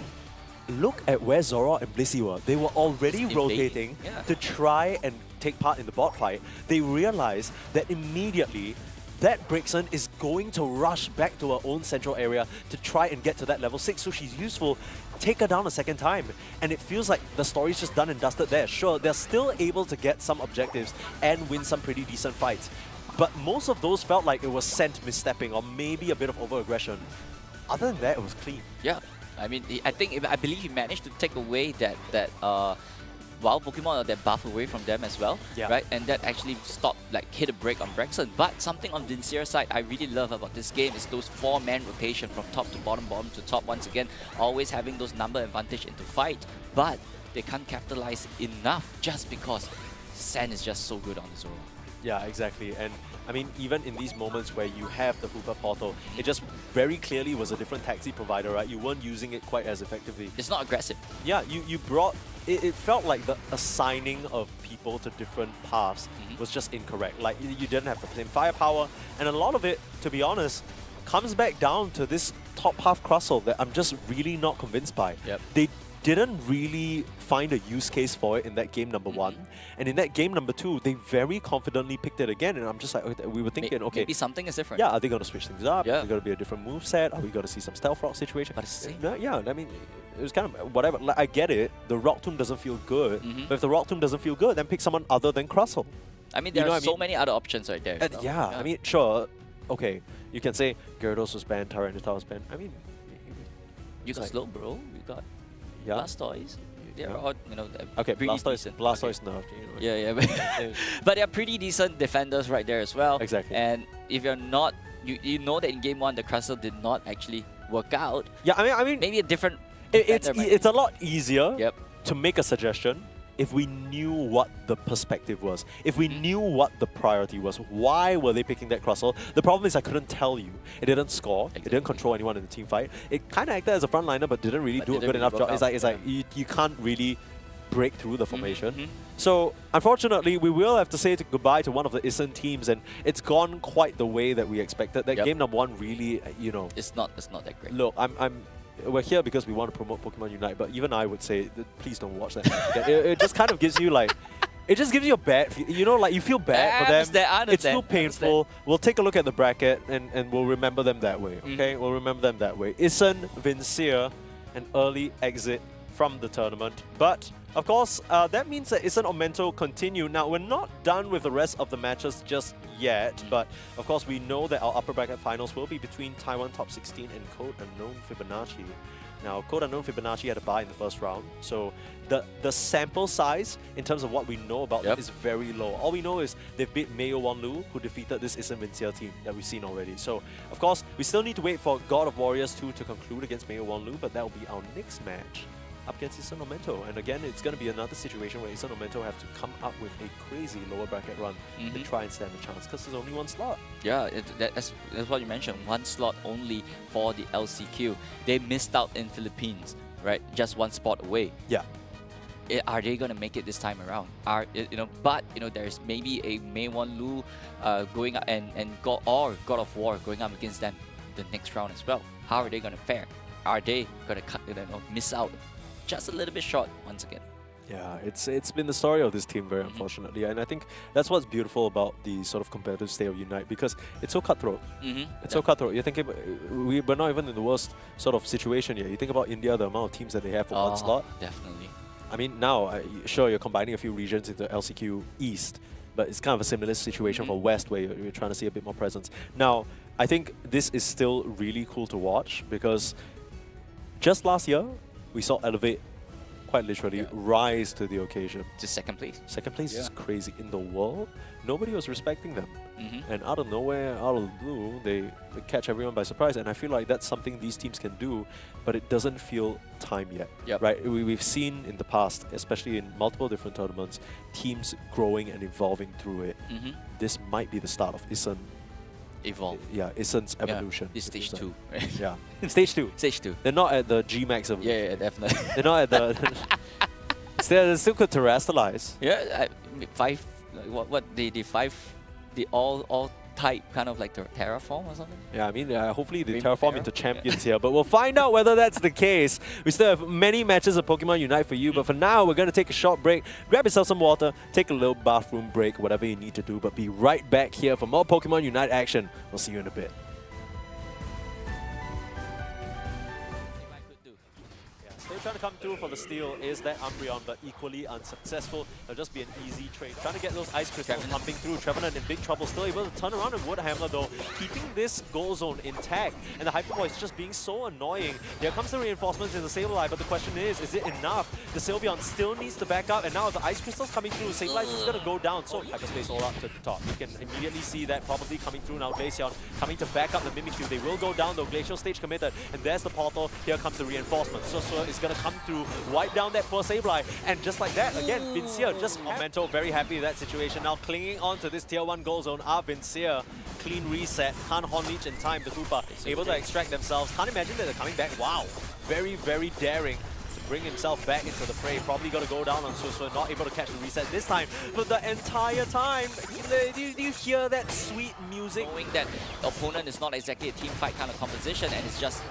Look at where Zoroark and Blissey were. They were already rotating to try and take part in the bot fight. They realized that immediately that Braixen is going to rush back to her own central area to try and get to that level 6, so she's useful. Take her down a second time, and it feels like the story's just done and dusted there. Sure, they're still able to get some objectives and win some pretty decent fights, but most of those felt like it was Scent misstepping or maybe a bit of over-aggression. Other than that, it was clean. Yeah, I mean, I believe he managed to take away that wild Pokemon or that buff away from them as well, right? And that actually stopped, hit a break on Braixen. But something on Vincier's side I really love about this game is those 4-man rotation from top to bottom, bottom to top. Once again, always having those number advantage into fight, but they can't capitalize enough just because Sen is just so good on the Zoroark. Yeah, exactly. And I mean, even in these moments where you have the Hooper portal, it just very clearly was a different taxi provider, right? You weren't using it quite as effectively. It's not aggressive. Yeah, you brought... It felt like the assigning of people to different paths was just incorrect. Like, you didn't have the same firepower, and a lot of it, to be honest, comes back down to this top half Crustle that I'm just really not convinced by. Yep. They didn't really find a use case for it in that game number 1. And in that game number 2, they very confidently picked it again. And I'm just like, okay, we were thinking, okay, maybe something is different. yeah, are they going to switch things up? Yeah. Is it going to be a different moveset? Are we going to see some Stealth Rock situation? But it's the same. Yeah, I mean, it was kind of whatever. Like, I get it. The Rock Tomb doesn't feel good. But if the Rock Tomb doesn't feel good, then pick someone other than Crustle. I mean, there know are what I so mean? many other options right there. Yeah, I mean, sure, okay, you can say Gyarados was banned, Tyranitar was banned. I mean, you got like- Slow Bro, you got yeah. Blastoise. They're all, you know, they're Okay, pretty Blastoise decent. nerfed. You know. Yeah, but they're pretty decent defenders right there as well. Exactly. And if you're not, you know that in game 1 the Crustle did not actually work out. Yeah, I mean, Maybe a different. it's defender might- it's a lot easier Yep. to make a suggestion if we knew what the perspective was, if we knew what the priority was. Why were they picking that Crustle? The problem is I couldn't tell you. It didn't score. It didn't control anyone in the team fight. It kind of acted as a frontliner, but didn't really do a good enough job. It's like you can't really break through the formation. So unfortunately, we will have to say goodbye to one of the Isen teams, and it's gone quite the way that we expected. That game number 1 really, you know. It's not that great. Look, we're here because we want to promote Pokemon Unite, but even I would say, please don't watch that. it just kind of gives you like, it just gives you a bad, you know, like you feel bad for them. I understand. It's too painful. We'll take a look at the bracket and we'll remember them that way. Okay, we'll remember them that way. Isen, Vincia, an early exit from the tournament, but. Of course, that means that Isen or Mento continue. Now, we're not done with the rest of the matches just yet, but of course, we know that our upper bracket finals will be between Taiwan Top 16 and Code Unknown Fibonacci. Now, Code Unknown Fibonacci had a bye in the first round, so the sample size in terms of what we know about them is very low. All we know is they've beat Mayo Wanlu, who defeated this Isen Vincia team that we've seen already. So, of course, we still need to wait for God of Warriors 2 to conclude against Mayo Wanlu, but that will be our next match up against Isen or Mento. And again, it's going to be another situation where Isen or Mento have to come up with a crazy lower bracket run to try and stand a chance, because there's only one slot. Yeah, that's what you mentioned. One slot only for the LCQ. They missed out in Philippines, right? Just one spot away. Yeah. Are they going to make it this time around? But there's maybe a Mei Wanlu going up and God of War going up against them the next round as well. How are they going to fare? Are they going to miss out just a little bit short once again? Yeah, it's been the story of this team, very unfortunately, and I think that's what's beautiful about the sort of competitive state of Unite, because it's so cutthroat. It's so cutthroat. You're thinking, we're not even in the worst sort of situation yet. You think about India, the amount of teams that they have for one slot. Definitely. I mean, now, sure, you're combining a few regions into LCQ East, but it's kind of a similar situation for West, where you're trying to see a bit more presence. Now, I think this is still really cool to watch, because just last year, we saw Elevate quite literally rise to the occasion. To second place. Second place is crazy. In the world, nobody was respecting them. And out of nowhere, out of the blue, they catch everyone by surprise. And I feel like that's something these teams can do, but it doesn't feel time yet. Right? We've seen in the past, especially in multiple different tournaments, teams growing and evolving through it. This might be the start of Isen. Evolve. Yeah, Isen's evolution. This stage 2. Yeah. Stage 2. Stage 2. They're not at the G-Max of... Yeah, definitely. They're not at the... they still could terrestrialize. Yeah, 5... What the 5... The all type kind of like terraform or something? Yeah, I mean, hopefully they Rainbow terraform Terra? into champions here, but we'll find out whether that's the case. We still have many matches of Pokemon Unite for you, but for now, we're going to take a short break, grab yourself some water, take a little bathroom break, whatever you need to do, but be right back here for more Pokemon Unite action. We'll see you in a bit. Still trying to come through for the steal is that Umbreon, but equally unsuccessful. It'll just be an easy trade. Trying to get those Ice Crystals pumping through. Trevenant in big trouble, still able to turn around and Woodhammer though, keeping this goal zone intact. And the Hyper Voice just being so annoying. Here comes the reinforcements in the Sableye, but the question is it enough? The Sylveon still needs to back up, and now the Ice Crystals coming through, Sableye is going to go down. So Hyperspace all up to the top. You can immediately see that probably coming through now. Glaceon coming to back up the Mimikyu. They will go down though. Glacial stage committed, and there's the portal. Here comes the reinforcement. So is going to come through, wipe down that poor Sableye, and just like that, again, Vincia just Mento very happy with that situation. Now clinging on to this tier 1 goal zone are Vincia. Clean reset, can't Horn Leech in time. The Koopa able to extract themselves. Can't imagine that they're coming back. Wow, very, very daring to bring himself back into the fray. Probably got to go down on Susui, not able to catch the reset this time. But the entire time, do you hear that sweet music? Knowing that the opponent is not exactly a team fight kind of composition and it's just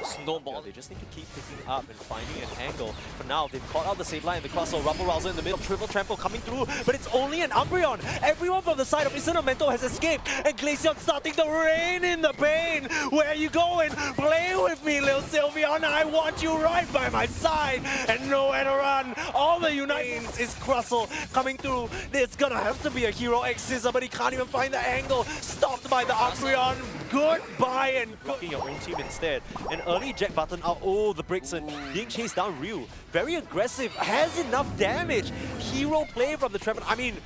snowball. Yeah, they just need to keep picking up and finding an angle. For now, they've caught out the Sableye and the Crossbow. Rumble Rouser in the middle, Triple Trample coming through, but it's only an Umbreon. Everyone from the side of Incinemento has escaped, and Glaceon starting to rain in the pain. Where are you going? Play with me, Lil Sylveon. I want you right by my side, and nowhere to run. All the Unites is Crustle coming through. It's gonna have to be a Hero X Scissor, but he can't even find the angle. Stopped by the Umbreon. Goodbye, and blocking your own team instead. An early eject button out. Oh, the Brixen being chased down. Ryu, very aggressive, has enough damage. Hero play from the Trevor. I mean,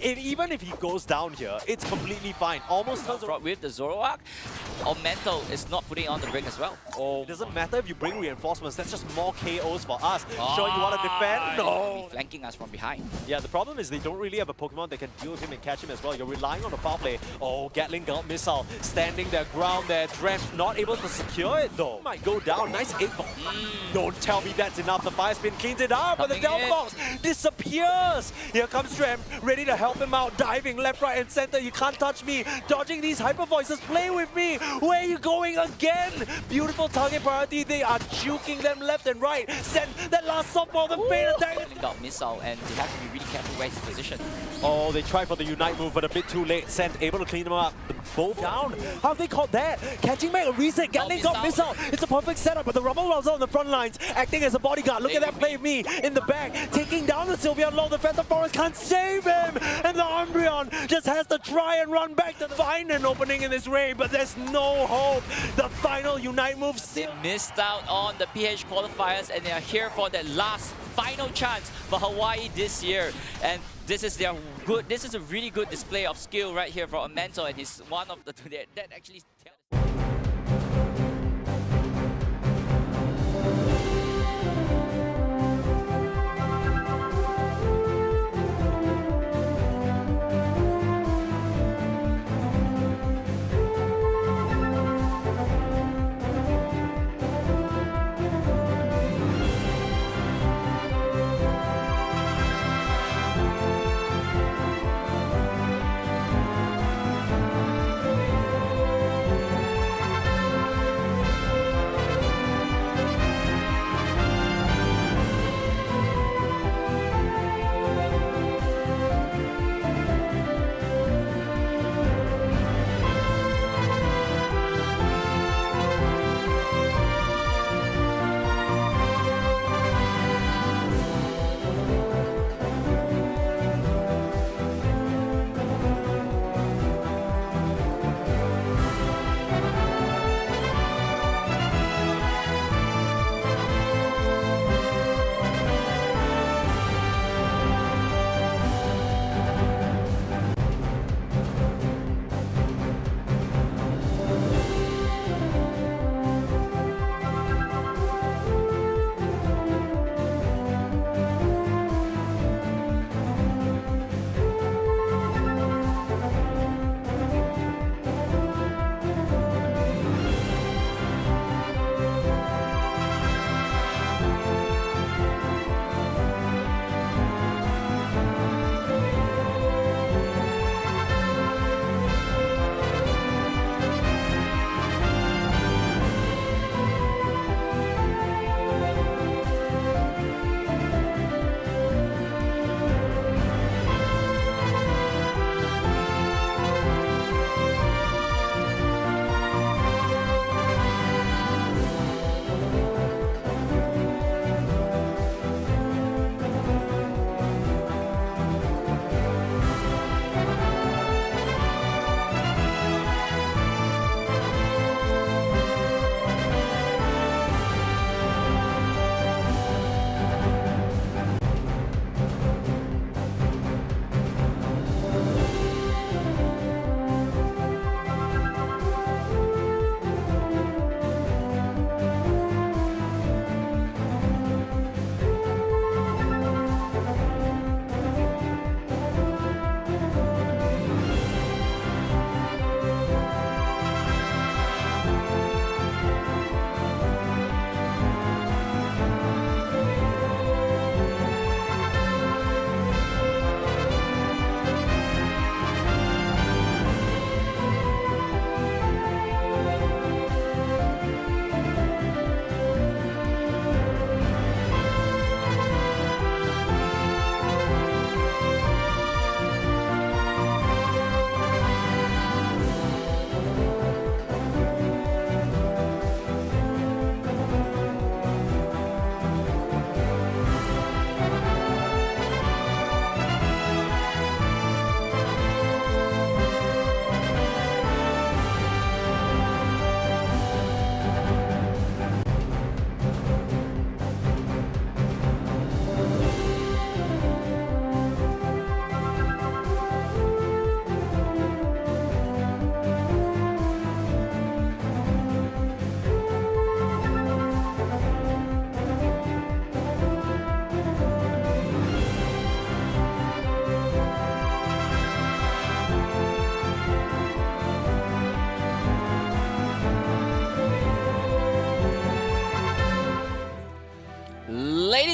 even if he goes down here, it's completely fine. Almost turns around. With the Zoroark, Augmento is not putting on the break as well. Oh, it doesn't matter if you bring reinforcements. That's just more KOs for us. Sure, you want to defend? No. Flanking us from behind. Yeah, the problem is they don't really have a Pokemon that can deal with him and catch him as well. You're relying on the foul play. Oh, Gatling Galt Missile standing their ground there. Dremt not able to secure it though. Might go down. Nice 8-ball. Don't tell me that's enough. The Fire Spin cleans it up, but the Delta Box disappears. Here comes Dremt, ready to help him out. Diving left, right, and center. You can't touch me. Dodging these Hyper Voices. Play with me. Where are you going again? Beautiful target priority. They are juking them left and right. Send that last softball. The bait attack. Got missile, and they have to be really careful where he's positioned. Oh, they tried for the Unite move, but a bit too late. Sent able to clean them up. Both down. How have they caught that? Catching back a reset. Gatling got missile. It's a perfect setup, but the Rumble Rouser on the front lines, acting as a bodyguard. Look at that play of me in the back, taking down the Sylveon low. The Phantom Forest can't save him, and the Umbreon just has to try and run back to find an opening in this raid, but there's no hope. The final Unite move. They missed out on the PH qualifiers, and they are here for that last final chance for Hawaii this year. And this is their good. This is a really good display of skill right here for Amento, and he's one of the that actually.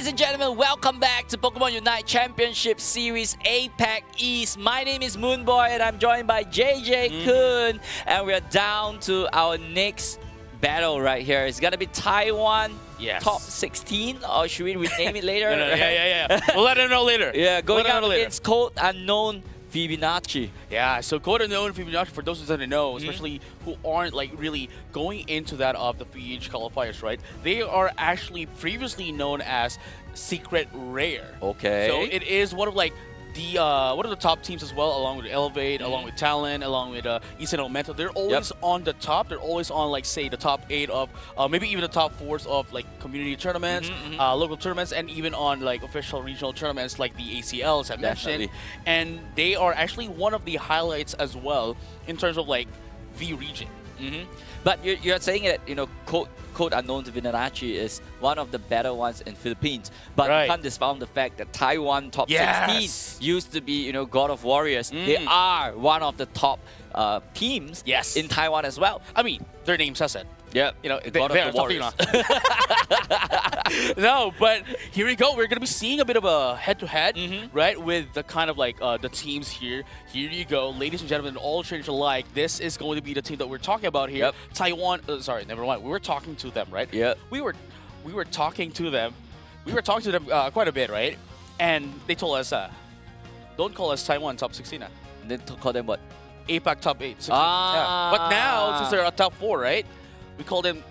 Ladies and gentlemen, welcome back to Pokemon UNITE Championship Series APAC East. My name is Moonboy and I'm joined by JJ-kun. And we are down to our next battle right here. It's gonna be Taiwan top 16, or should we rename it later? Yeah. We'll let them know later. Yeah, going up against Code Unknown Fibonacci. Yeah, so Code Unknown Fibonacci, for those who don't know, especially who aren't like really going into that of the PH qualifiers, right? They are actually previously known as Secret Rare. Okay. So it is one of like the one of the top teams as well, along with Elevate, along with Talent, along with East and Elemental. They're always on the top. They're always on like say the top 8 of maybe even the top 4s of like community tournaments, local tournaments, and even on like official regional tournaments like the ACL as I mentioned. And they are actually one of the highlights as well in terms of like the region. But you're saying that, you know, Code Unknown Fibonacci is one of the better ones in Philippines. But you can't discount the fact that Taiwan top 16 used to be, you know, God of Warriors. They are one of the top teams in Taiwan as well. I mean, their name says it. Yeah, you know, God of the Warriors. No, but here we go. We're going to be seeing a bit of a head-to-head, right, with the kind of like the teams here. Here you go. Ladies and gentlemen, all trainers alike, this is going to be the team that we're talking about here. Taiwan, sorry, never mind. We were talking to them, right? Yeah. We were talking to them. We were talking to them quite a bit, right? And they told us, don't call us Taiwan top 16. Then call them what? APAC top 8. 16. Yeah. But now, since they're a top 4, right? We call them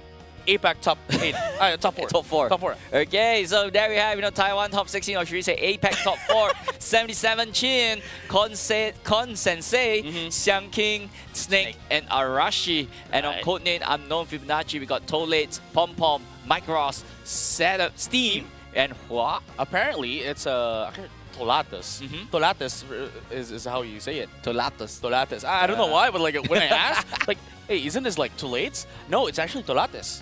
APAC top 8. Top 4. Top 4. Top 4. Okay, so there we have, you know, Taiwan top 16, or should we say APAC top 4. 77 Chin, Kon Sensei, Xiang King, Snake, and Arashi. And on codename Unknown Fibonacci, we got Tolates, Pom Pom, Micros, Steam, and Hua. Apparently, it's Tolates. Tolates is how you say it. Tolates. I don't know why, but like when I asked, like, hey, isn't this like Tolates? No, it's actually Tolates.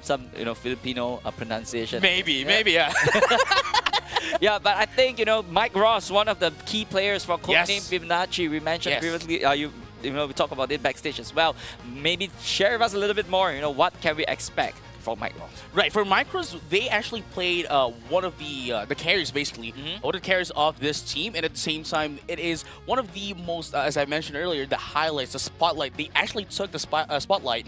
Some you know, Filipino pronunciation. Maybe, yeah. Yeah, but I think, you know, Mike Ross, one of the key players for codename Fibonacci, we mentioned previously. You know, we talked about it backstage as well. Maybe share with us a little bit more. You know, what can we expect from Micros? Right, for Micros, they actually played one of the carries, basically, one of the carries of this team, and at the same time, it is one of the most, as I mentioned earlier, the highlights, the spotlight. They actually took the spotlight,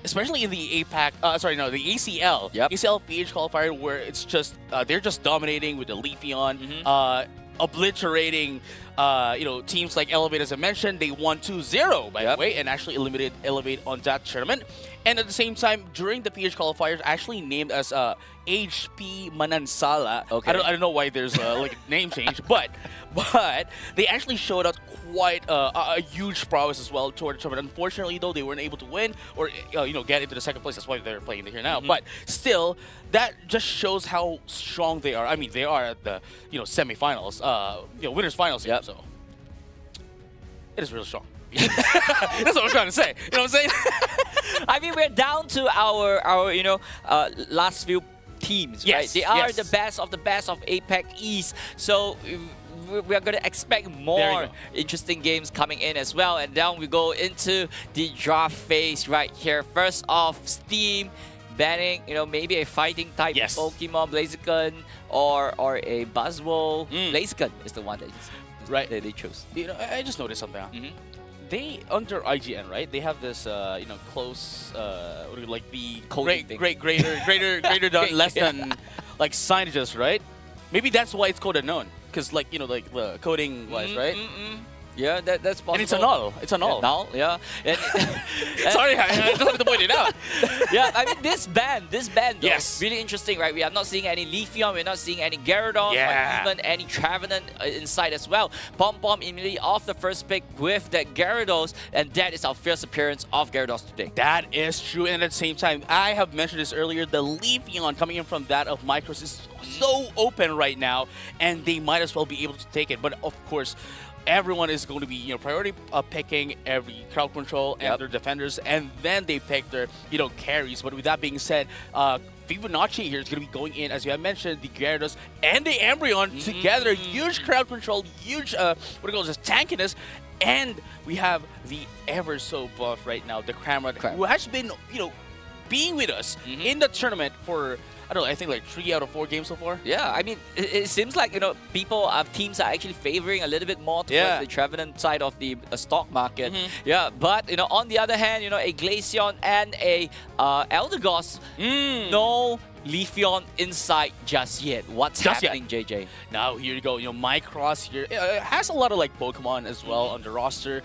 especially in the APAC, the ACL, ACL PH qualifier, where it's just they're just dominating with the Leafeon, obliterating you know, teams like Elevate, as I mentioned. They won 2-0, by the way, and actually eliminated Elevate on that tournament. And at the same time, during the PH qualifiers, actually named as HP Manansala. I don't know why there's like a name change, but they actually showed out quite a huge prowess as well toward the tournament. Unfortunately, though, they weren't able to win or you know, get into the second place. That's why they're playing here now. But still, that just shows how strong they are. I mean, they are at the, you know, semifinals, you know, winners finals here. So it is really strong. That's what I'm trying to say. You know what I'm saying? I mean, we're down to our you know, last few teams, right? They are the best of APAC East. So we are going to expect more interesting games coming in as well. And then we go into the draft phase right here. First off, Steam banning, you know, maybe a fighting type Pokemon, Blaziken, or a Buzzwole. Blaziken is the one that they chose. You know, I just noticed something. They, under IGN, right? They have this, you know, close, like the greater than less than, like signages, right? Maybe that's why it's code unknown, because like, you know, like the coding wise, right? Yeah, that's possible. And it's a null. It's a null. Null, yeah. Sorry, I just wanted to point it out. Yeah, I mean, this band, though, really interesting, right? We are not seeing any Leafeon, we're not seeing any Gyarados, or even any Trevenant inside as well. Pom Pom immediately off the first pick with that Gyarados, and that is our first appearance of Gyarados today. That is true, and at the same time, I have mentioned this earlier, the Leafeon coming in from that of Micros is so open right now, and they might as well be able to take it. But of course, everyone is going to be, you know, priority picking every crowd control and their defenders, and then they pick their, you know, carries. But with that being said, Fibonacci here is going to be going in, as you have mentioned, the Gyarados and the Embryon together. Huge crowd control, huge, what do you call this, tankiness. And we have the ever so buff right now, the Cramorant, who has been, you know, being with us in the tournament for I don't know, I think like 3 out of 4 games so far. Yeah, I mean, it seems like, teams are actually favoring a little bit more towards the Trevenant side of the stock market. Yeah, but, on the other hand, a Glaceon and a Eldegoss, no Leafeon inside just yet. What's happening, JJ? Now, here you go. Mycross here has a lot of like Pokemon as well on the roster.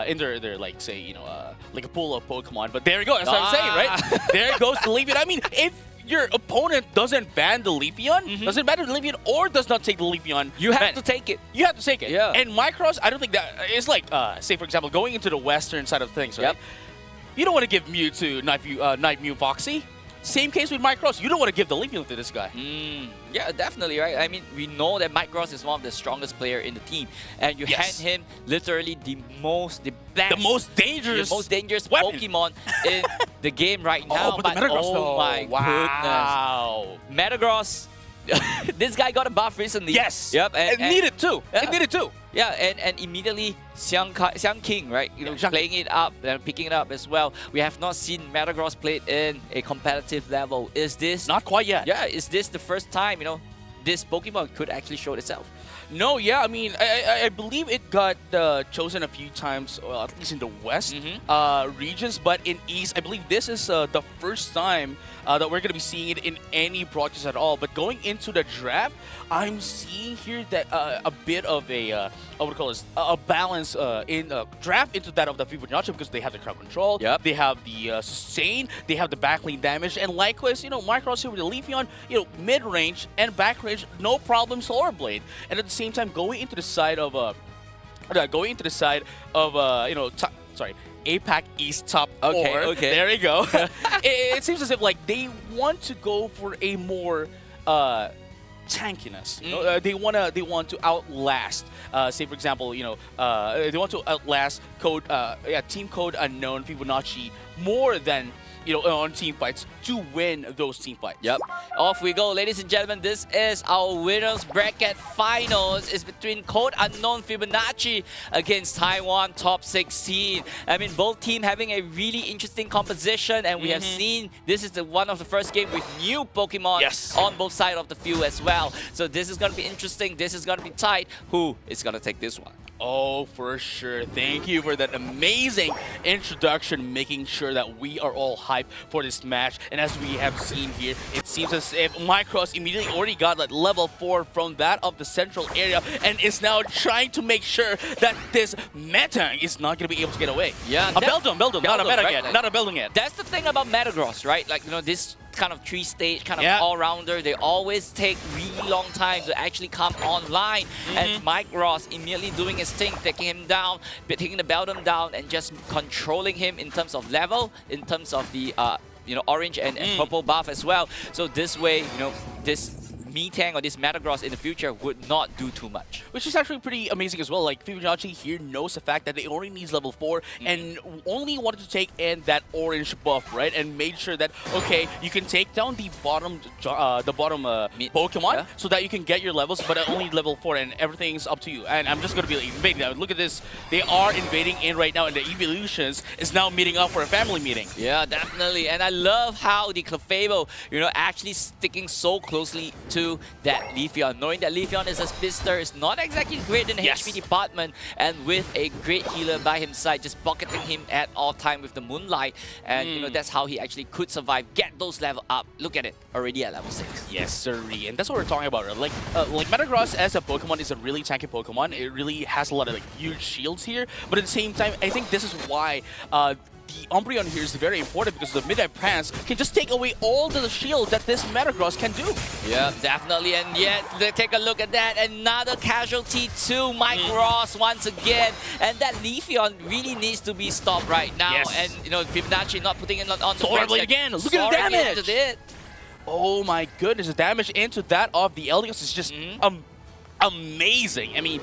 In their like, say, like a pool of Pokemon. But there you go. That's what I'm saying, right? There goes the Leafeon. I mean, if your opponent doesn't ban the Leafeon, doesn't ban the Leafeon, or does not take the Leafeon, you have to take it. You have to take it. Yeah. And Mycross, I don't think that it's like, say for example, going into the western side of things, right? Yep. You don't want to give Mew to Night Mew Foxy. Same case with Mycross. You don't want to give the Leafeon to this guy. Yeah, definitely, right? I mean, we know that Mycross is one of the strongest player in the team, and you hand him literally the most dangerous weapon. Pokemon in the game right now. But the Metagross, oh my wow. goodness, Metagross. This guy got a buff recently. Yes. Yep. And needed too. Yeah. It needed too. Yeah, and immediately Xiang King, right? Playing it up and picking it up as well. We have not seen Metagross played in a competitive level. Is this not quite yet? Yeah, is this the first time this Pokemon could actually show itself? No, yeah, I mean, I believe it got chosen a few times, at least in the West regions, but in East, I believe this is the first time that we're going to be seeing it in any broadcast at all. But going into the draft, I'm seeing here that a bit of a balance in draft into that of the Fibonacci, because they have the crowd control, they have the sustain, they have the backlane damage, and likewise, Mycross here with the Leafeon, mid range and back range, no problem, Solar Blade, and at the same time going into the side of APAC East top 4. Okay. There you go. It seems as if like they want to go for a more tankiness. They want to outlast. Say for example, they want to outlast Team Code Unknown Fibonacci more than on team fights to win those team fights. Yep. Off we go, ladies and gentlemen. This is our winners bracket finals. It's between Code Unknown Fibonacci against Taiwan Top 16. I mean, both teams having a really interesting composition, and we have seen this is one of the first game with new Pokemon on both sides of the field as well. So this is going to be interesting. This is going to be tight. Who is going to take this one? Oh, for sure. Thank you for that amazing introduction, making sure that we are all hyped for this match. And as we have seen here, it seems as if Mycross immediately already got like level 4 from that of the central area and is now trying to make sure that this Metang is not going to be able to get away. Yeah. A Beldum, not a Metang yet. Like, not a Beldum yet. That's the thing about Metagross, right? Like, this kind of 3-stage kind of all-rounder, they always take really long time to actually come online. And Mycross immediately doing his thing, taking him down, taking the Beldum down, and just controlling him in terms of level, in terms of the orange and purple buff as well. So this way, this Metang or this Metagross in the future would not do too much. Which is actually pretty amazing as well. Like, Fibonacci here knows the fact that they only needs level 4 and only wanted to take in that orange buff, right? And made sure that, okay, you can take down the bottom Pokemon so that you can get your levels, but only level 4 and everything's up to you. And I'm just going to be invading now. Look at this. They are invading in right now, and the Evolutions is now meeting up for a family meeting. Yeah, definitely. And I love how the Clefable, actually sticking so closely to that Leafeon, knowing that Leafeon is a speedster, is not exactly great in the HP department, and with a great healer by his side, just pocketing him at all time with the Moonlight, and that's how he actually could survive, get those level up. Look at it, already at level 6. Yes, sirree, and that's what we're talking about. Like Metagross as a Pokemon is a really tanky Pokemon. It really has a lot of huge shields here, but at the same time, I think this is why the Umbreon here is very important, because the Mid-Air Prance can just take away all the shield that this Metagross can do. Yeah, definitely. And yet, take a look at that. Another casualty to Mycross once again. And that Leafeon really needs to be stopped right now. Yes. And, Fibonacci not putting it on the Solar Blade again. Look at the damage. Oh my goodness, the damage into that of the Eldegoss is just amazing. I mean,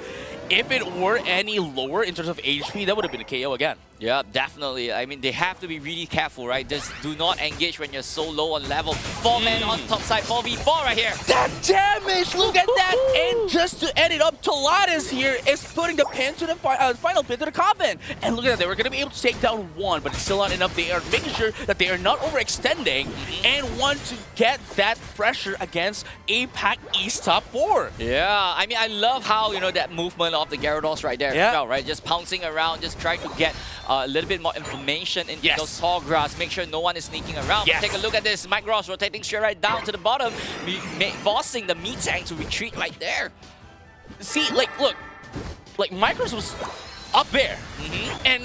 if it were any lower in terms of HP, that would have been a KO again. Yeah, definitely. I mean, they have to be really careful, right? Just do not engage when you're so low on level. 4 men on top side, 4v4 right here. That damage! Look at that! And just to end it up, Toladas here is putting the pin to the final pin to the coffin. And look at that, they were going to be able to take down one, but it's still not enough. They are making sure that they are not overextending and want to get that pressure against APAC East top 4. Yeah, I mean, I love how, you know, that movement of the Gyarados right there, Yeah. as well, right? Just pouncing around, just trying to get a little bit more information into Yes. those tall grass, make sure no one is sneaking around. Yes. Take a look at this, Mike Ross rotating straight right down to the bottom, forcing the meat tank to retreat right there. See, like, look, like Micros was up there, and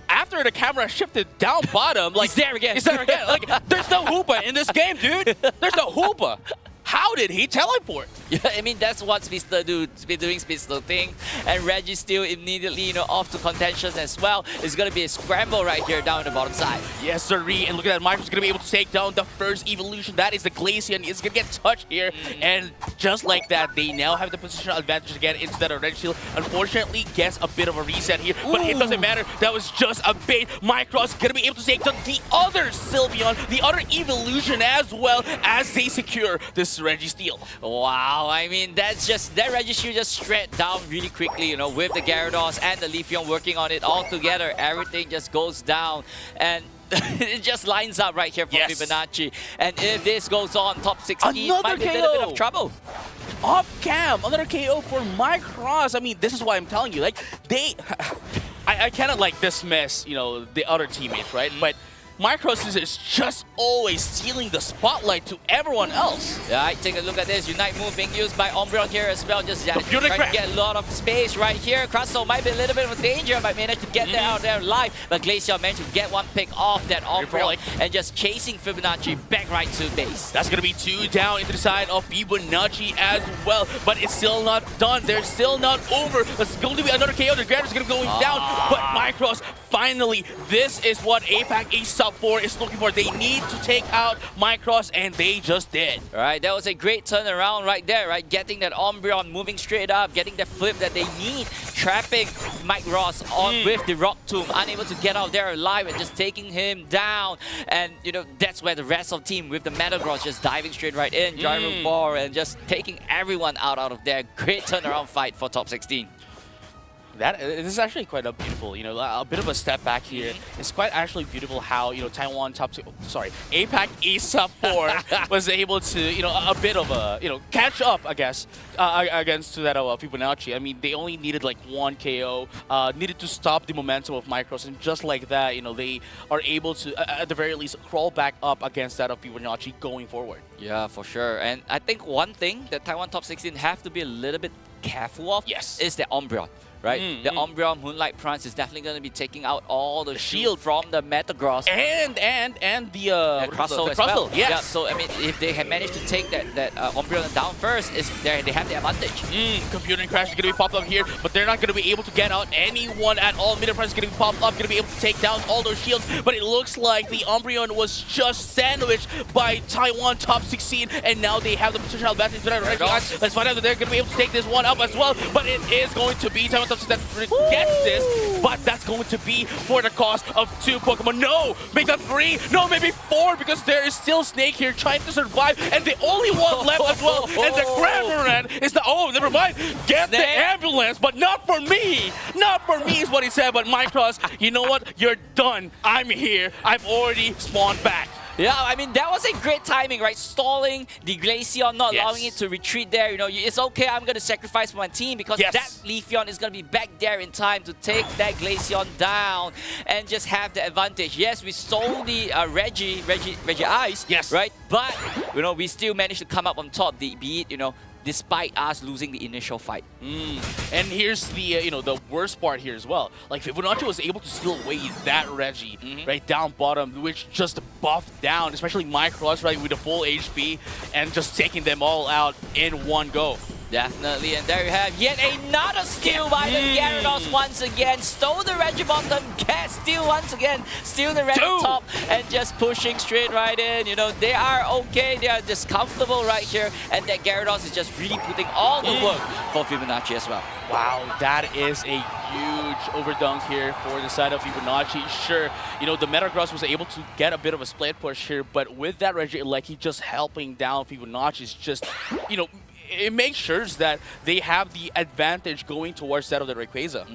after the camera shifted down bottom, like, He's there again. He's there again. Like, there's no Hoopa in this game, dude. There's no Hoopa. How did he teleport? Yeah, I mean, that's what Speedster do, doing Speedster thing. And Reggie still immediately, you know, off to contentions as well. It's going to be a scramble right here down the bottom side. Yes, sirree. And look at that, Micro's going to be able to take down the first evolution. That is the Glaceon. It's going to get touched here. And just like that, they now have the positional advantage to get into that Red Shield. Unfortunately, gets a bit of a reset here. But it doesn't matter. That was just a bait. Micro's going to be able to take down the other Sylveon, the other evolution as well, as they secure this Reggie Steel. Wow, I mean, that's just, that Registry just straight down really quickly, you know, with the Gyarados and the Leafeon working on it all together. Everything just goes down and it just lines up right here for Fibonacci. And if this goes on, top 16 Another might be a KO. little bit of trouble. Off cam, another KO for Micros. I mean, this is why I'm telling you, like, they... I cannot, like, dismiss, you know, the other teammates, right? But Micros is just always stealing the spotlight to everyone else. Right, take a look at this. Unite move being used by Umbreon here as well. Just trying Computer to crash. get a lot of space right here. Crustle might be a little bit of a danger, but managed to get that out there alive. But Glaceon managed to get one pick off that Umbreon and just chasing Fibonacci back right to base. That's going to be 2 down into the side of Fibonacci as well. But it's still not done. They're still not over. It's going to be another KO. The Gyarados is going to go down. But Micros, finally, this is what APAC East Sub 4 is looking for. They need to take out Micros, and they just did. All right, that was a great turnaround right there, right? Getting that Umbreon moving straight up, getting the flip that they need, trapping Mike Ross on with the Rock Tomb, unable to get out there alive and just taking him down. And, you know, that's where the rest of the team with the Metagross just diving straight right in, Gyro Ball, and just taking everyone out of there. Great turnaround fight for top 16. This is actually quite a beautiful, you know, a bit of a step back here. It's quite actually beautiful how, you know, Taiwan APAC East Sub 4 was able to, you know, a bit of a, you know, catch up, I guess, against that of Fibonacci. I mean, they only needed like 1 KO, needed to stop the momentum of Micros, and just like that, you know, they are able to, at the very least, crawl back up against that of Fibonacci going forward. Yeah, for sure. And I think one thing that Taiwan top 16 have to be a little bit careful of is the Umbreon. Right? The Umbreon Moonlight Prance is definitely going to be taking out all the shield from the Metagross. And the Crustle as Crustle, well. yes. Yeah, so, I mean, if they had managed to take that Umbreon down first, they have the advantage. Computer crash is going to be popped up here, but they're not going to be able to get out anyone at all. Mid Press is going to be popped up, going to be able to take down all those shields, but it looks like the Umbreon was just sandwiched by Taiwan top 16, and now they have the positional advantage. Let's find out that they're going to be able to take this one up as well, but it is going to be Taiwan top 16 that gets this, but that's going to be for the cost of 2 Pokemon. No! Make that 3! No, maybe 4, because there is still Snake here trying to survive, and the only one left as well, and the Gramoran is the... Oh, never mind! Get the ambulance, but not for me! Not for me is what he said, but Micros, you know what? You're done. I'm here. I've already spawned back. Yeah, I mean, that was a great timing, right? Stalling the Glaceon, not allowing it to retreat there. You know, it's okay, I'm going to sacrifice for my team because that Leafeon is going to be back there in time to take that Glaceon down and just have the advantage. Yes, we stole the Reggie Ice, right? But, you know, we still managed to come up on top, be it, you know, despite us losing the initial fight. And here's the, you know, the worst part here as well. Like, Fibonacci was able to steal away that Reggie, right, down bottom, which just buffed down, especially Micros, right, with the full HP, and just taking them all out in one go. Definitely, and there you have yet another steal by the Gyarados once again. Stole the Regibottom, steal once again, steal the Regitop, and just pushing straight right in. You know, they are okay, they are just comfortable right here, and that Gyarados is just really putting all the work for Fibonacci as well. Wow, that is a huge overdunk here for the side of Fibonacci. Sure, you know, the Metagross was able to get a bit of a split push here, but with that Regieleki just helping down Fibonacci is just, you know, it makes sure that they have the advantage going towards that of the Rayquaza.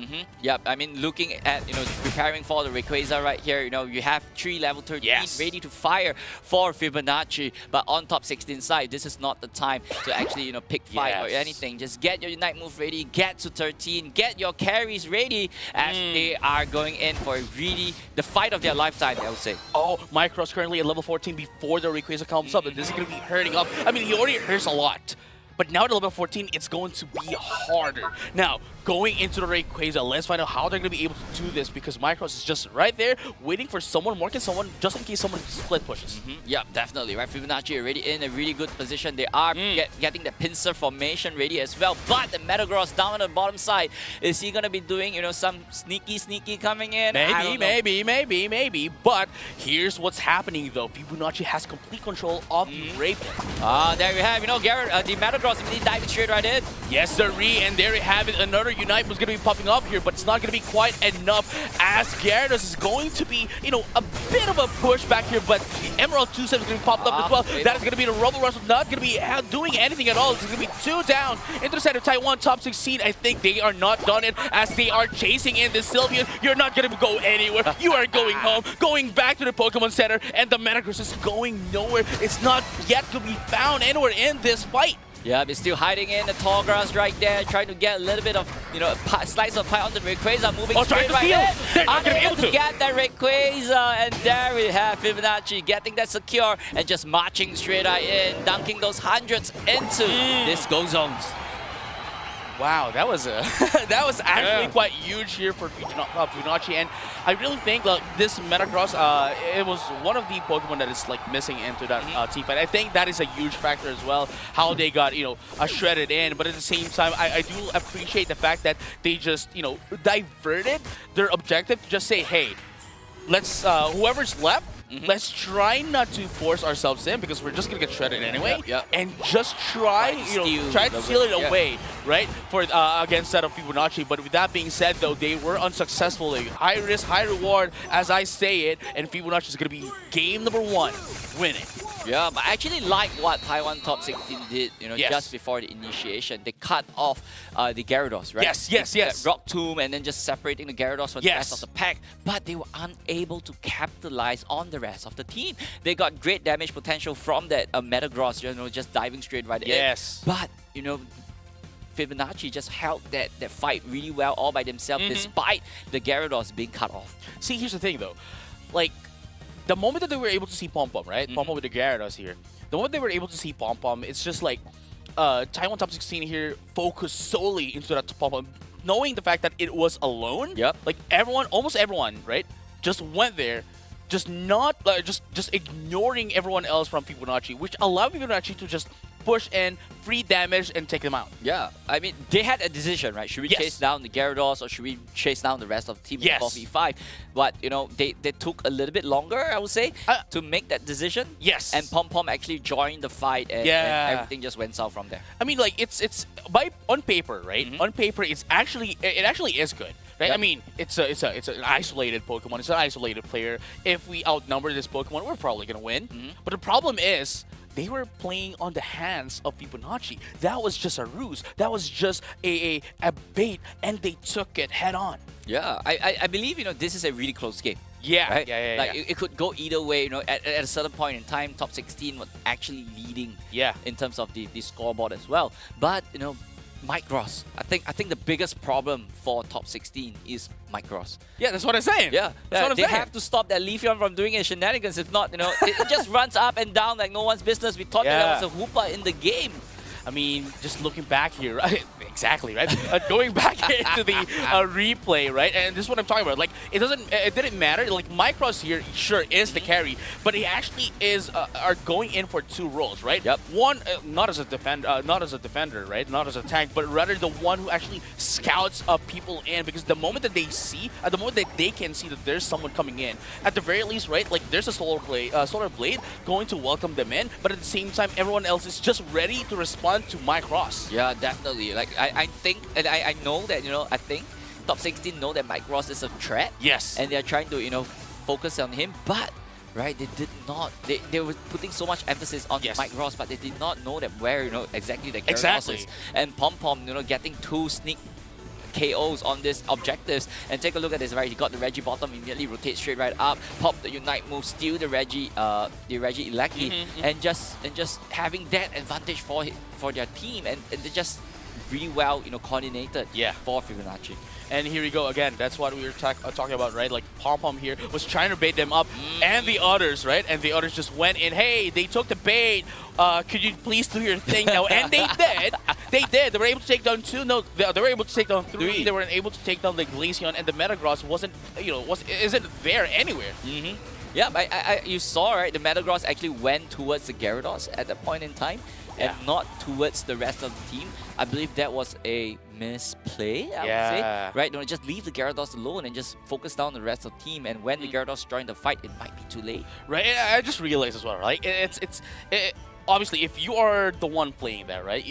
Yep, I mean, looking at, you know, preparing for the Rayquaza right here, you know, you have 3 level 13 ready to fire for Fibonacci, but on top 16 side, this is not the time to actually, you know, pick fight or anything. Just get your Unite move ready, get to 13, get your carries ready as they are going in for really the fight of their lifetime, I would say. Oh, Micros currently at level 14 before the Rayquaza comes up, and this is going to be hurting up. I mean, he already hurts a lot. But now at level 14, it's going to be harder. Now, going into the Rayquaza, let's find out how they're going to be able to do this, because Micros is just right there waiting for someone, marking someone, just in case someone split pushes. Yeah, definitely, right? Fibonacci already in a really good position. They are getting the pincer formation ready as well. But the Metagross down on the bottom side, is he going to be doing, you know, some sneaky coming in? Maybe. But here's what's happening, though. Fibonacci has complete control of the Rayquaza. There you have, you know, the Metagross immediately diving straight right in. Yes, sirree, and there you have it. Another Unite was going to be popping up here, but it's not going to be quite enough, as Gyarados is going to be, you know, a bit of a push back here, but the Emerald 2-7 is going to be popped up as well. That is going to be the Rubble Rush, not going to be doing anything at all. It's going to be 2 down into the side of Taiwan, top 16. I think they are not done it, as they are chasing in this Sylveon. You're not going to go anywhere. You are going home, going back to the Pokemon Center, and the Metagross is going nowhere. It's not yet to be found anywhere in this fight. Yeah, they're still hiding in the tall grass right there, trying to get a little bit of, you know, a slice of pie on the Rayquaza, moving straight right in. They're not going to be able to get that Rayquaza, and there we have Fibonacci getting that secure and just marching straight right in, dunking those hundreds into this go zones. Wow, that was that was actually quite huge here for Fibonacci, and I really think this Metagross, it was one of the Pokemon that is like missing into that team fight. I think that is a huge factor as well, how they got, you know, shredded in. But at the same time, I do appreciate the fact that they just, you know, diverted their objective to just say, hey, let's whoever's left, let's try not to force ourselves in, because we're just gonna get shredded anyway, and just try to steal it away, right? For against that of Fibonacci. But with that being said, though, they were unsuccessful. High risk, high reward, as I say it, and Fibonacci is gonna be game number 1, winning. Yeah, but I actually like what Taiwan Top 16 did, you know, just before the initiation. They cut off the Gyarados, right? Yes. Rock Tomb, and then just separating the Gyarados from the rest of the pack. But they were unable to capitalize on the rest of the team. They got great damage potential from that Metagross, you know, just diving straight right in. But, you know, Fibonacci just held that fight really well all by themselves, despite the Gyarados being cut off. See, here's the thing, though. Like, the moment that they were able to see Pom Pom, right? Pom Pom with the Gyarados here. The moment they were able to see Pom Pom, it's just like Taiwan Top 16 here focused solely into that Pom Pom, knowing the fact that it was alone. Like everyone, almost everyone, right? Just went there, just not just ignoring everyone else from Fibonacci, which allowed Fibonacci to just push in, free damage, and take them out. Yeah, I mean, they had a decision, right? Should we chase down the Gyarados, or should we chase down the rest of the team in 4v5? But, you know, they took a little bit longer, I would say, to make that decision. And Pom Pom actually joined the fight, and everything just went south from there. I mean, like, it's on paper, right? On paper, it actually is good. Right? I mean, it's an isolated Pokemon. It's an isolated player. If we outnumber this Pokemon, we're probably gonna win. But the problem is, they were playing on the hands of Fibonacci. That was just a ruse. That was just a bait, and they took it head on. Yeah, I believe, you know, this is a really close game. Right? Like, it could go either way, you know. At a certain point in time, top 16 was actually leading in terms of the scoreboard as well. But, you know, Micros, I think the biggest problem for top 16 is Micros. Yeah, that's what I'm saying. Yeah, they have to stop that Leafeon from doing his shenanigans. If not, you know, it just runs up and down like no one's business. We thought that was a Hoopa in the game. I mean, just looking back here, right? Exactly, right? Going back into the replay, right? And this is what I'm talking about. Like, it didn't matter. Like, Micros here, sure, is the carry, but he actually is are going in for 2 roles, right? Yep. One, not as a defender, right? Not as a tank, but rather the one who actually scouts people in, because the moment that they see, at the moment that they can see that there's someone coming in, at the very least, right? Like, there's a solar blade going to welcome them in, but at the same time, everyone else is just ready to respond to Micros. Yeah, definitely. Like I think, and I know that, I think top 16 know that Mike Ross is a threat. Yes. And they're trying to, focus on him, but right, they did not. They were putting so much emphasis on Mike Ross, but they did not know that where, exactly the Gyarados is. And Pom Pom, getting 2 sneak KOs on these objectives. And take a look at this, right? He got the Reggie bottom, immediately rotate straight right up, pop the Unite move, steal the Reggie Electly, and just having that advantage for their team, and they just really well, coordinated for Fibonacci. And here we go again. That's what we were talking about, right? Like, Pom Pom here was trying to bait them up, and the others, right? And the others just went in. Hey, they took the bait. Could you please do your thing now? And they did. They did. They were able to take down 2. No, they were able to take down 3. They weren't able to take down the Glaceon, and the Metagross isn't there anywhere. Yeah, you saw, right? The Metagross actually went towards the Gyarados at that point in time, and not towards the rest of the team. I believe that was a misplay, I would say. Right? Just leave the Gyarados alone and just focus down the rest of the team. And when the Gyarados join the fight, it might be too late. Right. I just realized as well, right? Obviously, if you are the one playing that, right,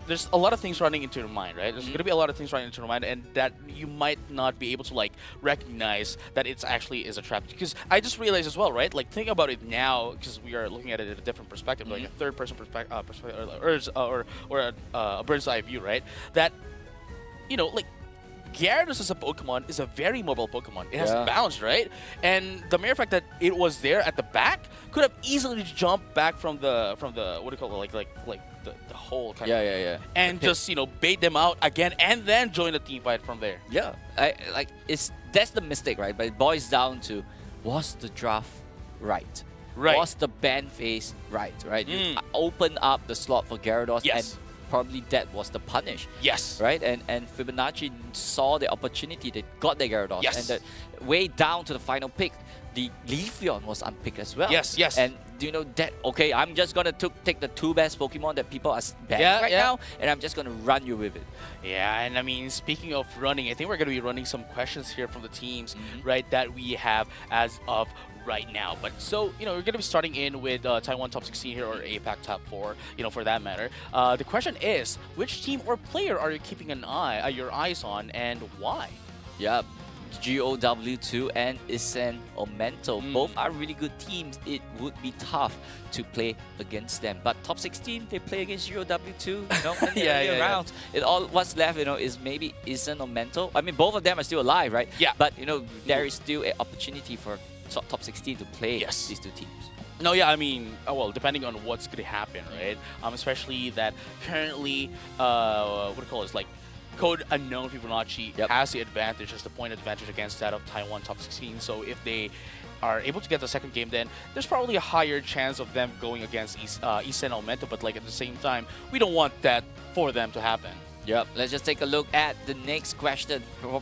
there's a lot of things running into your mind, right? There's going to be a lot of things running into your mind, and that you might not be able to, like, recognize that it's actually is a trap. Because I just realized as well, right? Like, think about it now, because we are looking at it in a different perspective, like a third-person perspective, or a bird's eye view, right? That, like, Gyarados as a Pokemon is a very mobile Pokemon. It has bounce, right? And the mere fact that it was there at the back could have easily jumped back from the what do you call it, like the hole kind of, and just bait them out again, and then join the team fight from there. Yeah, that's the mistake, right? But it boils down to, was the draft right? Was the ban phase right? You open up the slot for Gyarados, and probably that was the punish. Right? And Fibonacci saw the opportunity, they got the Gyarados. And the way down to the final pick, the Leafeon was unpicked as well. And that, okay, I'm just going to take the 2 best Pokemon that people are banning right now, and I'm just going to run you with it. Yeah, and I mean, speaking of running, I think we're going to be running some questions here from the teams, right, that we have as of right now. But so, we're going to be starting in with Taiwan top 16 here, or APAC top 4, for that matter. The question is, which team or player are you keeping your eyes on, and why? Yeah, GOW2 and Isen Omento. Both are really good teams. It would be tough to play against them. But top 16, they play against GOW2, in the rounds. What's left, is maybe Isen Omento. I mean, both of them are still alive, right? Yeah. But, there is still an opportunity for top 16 to play these 2 teams. No, yeah, I mean, well, depending on what's going to happen, right? Especially that currently, what do you call it? It's like Code Unknown Fibonacci has the advantage, has the point advantage against that of Taiwan top 16. So if they are able to get the second game, then there's probably a higher chance of them going against Isen Aumento. But like at the same time, we don't want that for them to happen. Yep, let's just take a look at the next question for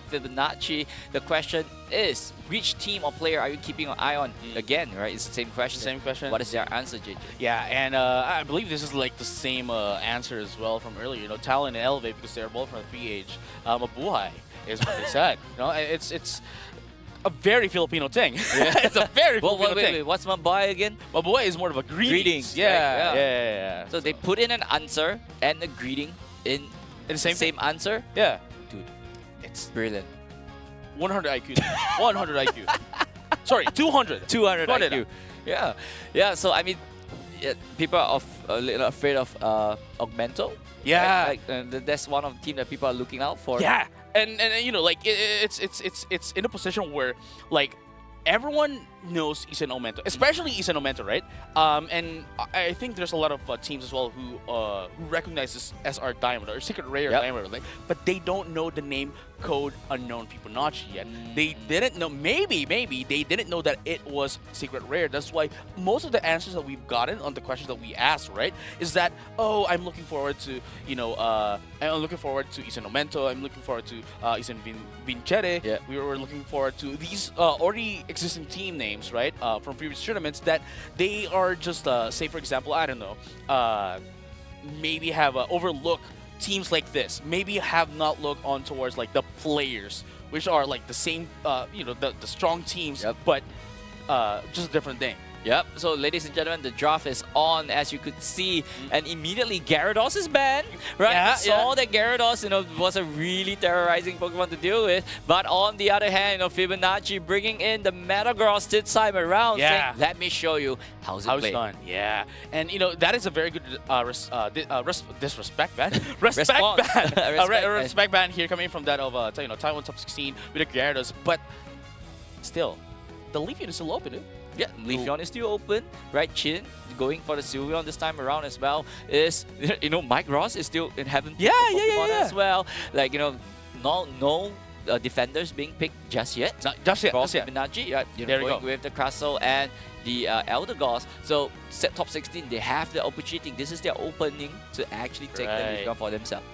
Fibonacci. The question is, which team or player are you keeping an eye on? Again, right? It's the same question. Same question. What is their answer, JJ? Yeah, and I believe this is like the same answer as well from earlier. Talon and Elevate, because they're both from the 3H. Mabuhay is what they said. It's a very Filipino thing. It's a very Filipino thing. Wait, what's Moonboy again? Moonboy is more of a greetings. Yeah. Yeah. So they put in an answer and a greeting in the same answer? Yeah. Dude, it's brilliant. 100 IQ. 100 IQ. Sorry, 200. 200 IQ. Yeah. So, I mean, people are a little afraid of Augmento. Yeah. That's one of the teams that people are looking out for. Yeah. And like, it's in a position where, like, everyone knows Isen Aumento, especially Isen Aumento, right? And I think there's a lot of teams as well who recognize this as our Diamond or Secret Rare Diamond, but they don't know the name code unknown Fibonacci yet. They didn't know, maybe they didn't know that it was secret rare. That's why most of the answers that we've gotten on the questions that we asked, right, is that, oh, I'm looking forward to, I'm looking forward to Isen Momento, I'm looking forward to Isen Vincere. Yeah. We were looking forward to these already existing team names, right, from previous tournaments that they are just, say for example, I don't know, maybe have overlooked teams like this, maybe have not looked on towards like the players, which are like the same, the strong teams, but just a different thing. Yep, so ladies and gentlemen, the draft is on, as you could see, and immediately Gyarados is banned, right? Yeah, we saw that Gyarados, was a really terrorizing Pokemon to deal with, but on the other hand, Fibonacci bringing in the Metagross this time around, saying, let me show you how's it played. Done. Yeah, and that is a very good disrespect ban, respect ban here coming from that of Taiwan top 16 with a Gyarados, but still, the Leafeon is still open, dude. Yeah, Leafeon is still open, right? Chin going for the Sylveon this time around as well. Is Mike Ross is still in heaven as well. Like no defenders being picked just yet. Not just yet. Fibonacci, there we go. With the Crustle and the Eldegoss. So set top 16, they have the opportunity. This is their opening to actually take the Leafeon for themselves.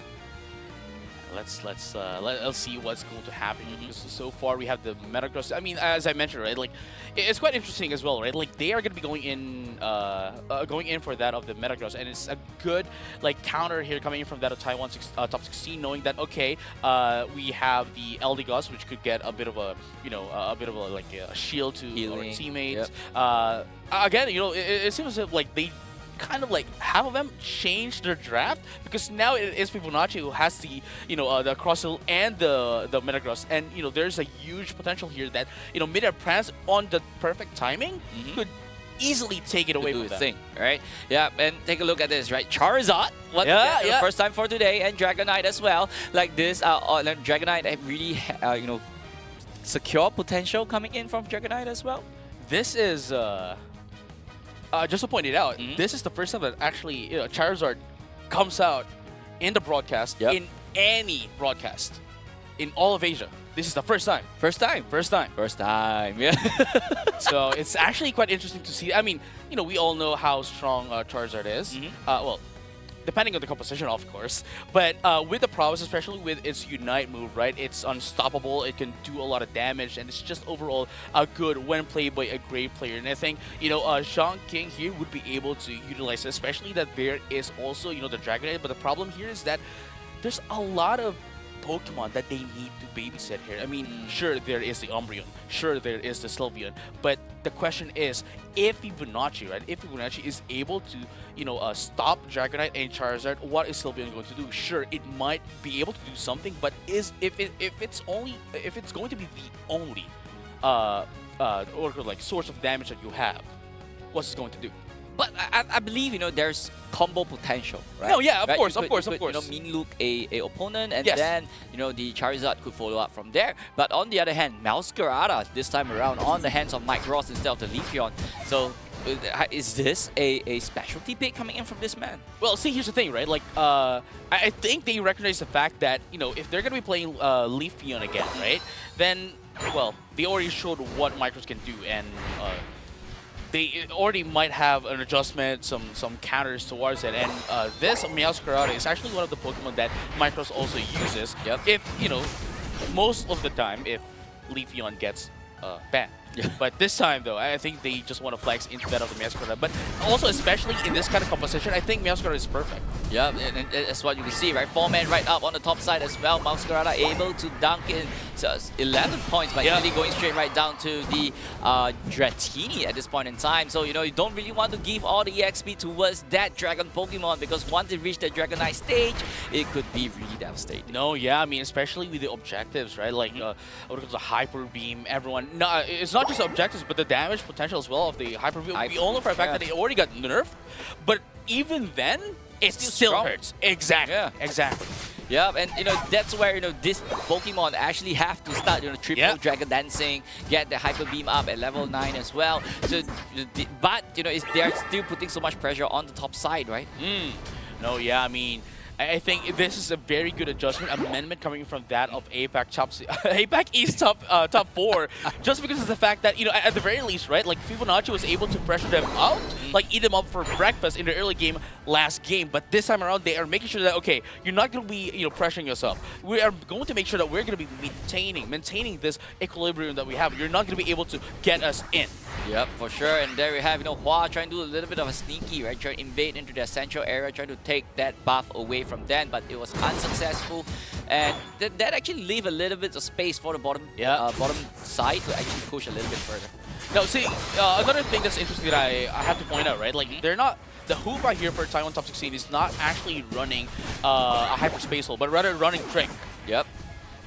Let's see what's going to happen. Because so far we have the Metagross. I mean, as I mentioned, right? Like, it's quite interesting as well, right? Like, they are going to be going in for that of the Metagross, and it's a good counter here coming in from that of Taiwan top 16, knowing that okay, we have the Eldegoss, which could get a bit of a a shield to our teammates. Yep. Again, it seems as if they kind of half of them changed their draft, because now it is Fibonacci who has the the Crustle and the Metagross, and there's a huge potential here that Mid-Air Prance on the perfect timing could easily take it away from them. Right? Yeah, and take a look at this, right? Charizard, first time for today, and Dragonite as well. Like this, Dragonite really secure potential coming in from Dragonite as well. This is just to point it out, this is the first time that actually Charizard comes out in the broadcast, in any broadcast, in all of Asia. This is the first time. First time, yeah. So it's actually quite interesting to see. I mean, we all know how strong Charizard is. Well, depending on the composition, of course. But with the prowess, especially with its Unite move, right? It's unstoppable. It can do a lot of damage, and it's just overall good when played by a great player. And I think, Sean King here would be able to utilize it, especially that there is also, the Dragonite. But the problem here is that there's a lot of Pokemon that they need to babysit here. I mean, sure, there is the Umbreon, sure, there is the Sylveon, but the question is, if Fibonacci, right, if Fibonacci is able to, stop Dragonite and Charizard, what is Sylveon going to do? Sure, it might be able to do something, but if it's going to be the only source of damage that you have, what's it going to do? But I believe there's combo potential, right? No, yeah, of right? course. Mean look a opponent, and then the Charizard could follow up from there. But on the other hand, Masquerada this time around on the hands of Mike Ross instead of the Leafeon. So is this a specialty pick coming in from this man? Well, see, here's the thing, right? Like, I think they recognize the fact that if they're gonna be playing Leafeon again, right? Then, well, they already showed what Mike Ross can do, and they already might have an adjustment, some counters towards it, and this Meowscarada is actually one of the Pokemon that Micros also uses. If most of the time, if Leafeon gets banned. But this time, though, I think they just want to flex into that of the Meowscarada. But also, especially in this kind of composition, I think Meowscarada is perfect. Yeah, and that's what you can see, right? 4-man right up on the top side as well. Masquerada able to dunk in 11 points by really going straight right down to the Dratini at this point in time. So, you don't really want to give all the EXP towards that Dragon Pokemon, because once it reaches the Dragonite stage, it could be really devastating. No, yeah, I mean, especially with the objectives, right? Like, when it comes to Hyper Beam, everyone... No, it's not just the objectives, but the damage potential as well of the Hyper Beam. We all know for a fact that it already got nerfed, but even then, it still hurts. Exactly. Yeah. Exactly. Yeah, and that's where this Pokemon actually have to start triple Dragon Dancing, get the Hyper Beam up at level 9 as well. So, but they're still putting so much pressure on the top side, right? No, yeah, I mean, I think this is a very good amendment coming from that of APAC APAC East top 4, just because of the fact that, you know, at the very least, right, like Fibonacci was able to pressure them out, like eat them up for breakfast in the early game last game, but this time around they are making sure that, okay, you're not going to be, you know, pressuring yourself. We are going to make sure that we're going to be maintaining this equilibrium that we have. You're not going to be able to get us in. Yep, for sure. And there we have, you know, Hua trying to do a little bit of a sneaky, right? Trying to invade into their central area, trying to take that buff away from them, but it was unsuccessful. And that actually leave a little bit of space for the bottom side to actually push a little bit further. Now, see, another thing that's interesting that I have to point out, right? Like, they're not, the hoop right here for Taiwan Top 16 is not actually running a hyperspace hole, but rather running Trick. Yep.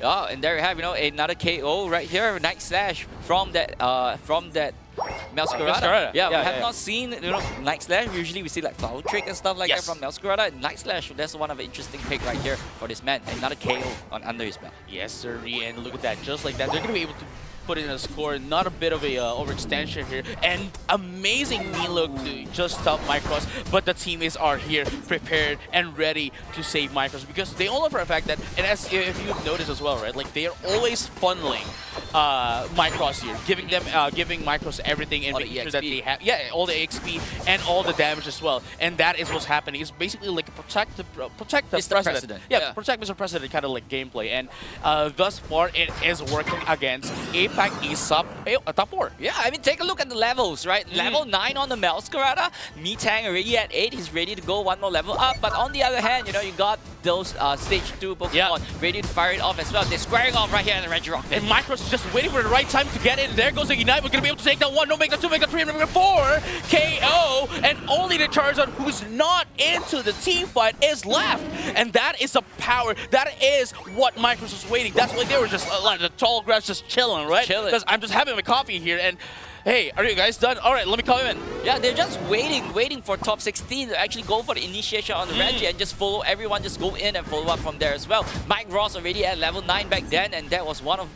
Oh, and there you have, you know, another KO right here, Night Slash from that Masquerada. Yeah, we have not seen, you know, Night Slash. Usually we see like Flower Trick and stuff like that from Masquerada. Night Slash, that's one of the interesting pick right here for this man. Another KO under his belt. Yes, sir. And look at that, just like that, they're gonna be able to put in a score, not a bit of a overextension here, and amazing knee look to just stop Micros, but the teammates are here prepared and ready to save Micros, because they all know for a fact that, and as if you've noticed as well, right, like they are always funneling Micros here, giving Micros everything and making sure that they have all the XP and all the damage as well, and that is what's happening. It's basically like protect the president. Yeah, protect Mr. President kind of like gameplay, and thus far it is working against APAC East top 4. Yeah, I mean, take a look at the levels, right? Level 9 on the Masquerada, Metang already at 8, he's ready to go one more level up, but on the other hand, you know, you got those stage 2 Pokemon ready to fire it off as well. They're squaring off right here in the Regirock. And Micros is just waiting for the right time to get in. There goes the Unite. We're going to be able to take down 1, no, make that 2, make that 3, and make that 4. KO, and only the Charizard, who's not into the team fight, is left. And that is the power. That is what Micros was waiting. That's why they were just like the tall grass just chilling, right? Because I'm just having my coffee here, and hey, are you guys done? All right, let me call you in. Yeah, they're just waiting for top 16 to actually go for the initiation on the Reggie and just follow everyone, just go in and follow up from there as well. Mike Ross already at level 9 back then, and that was one of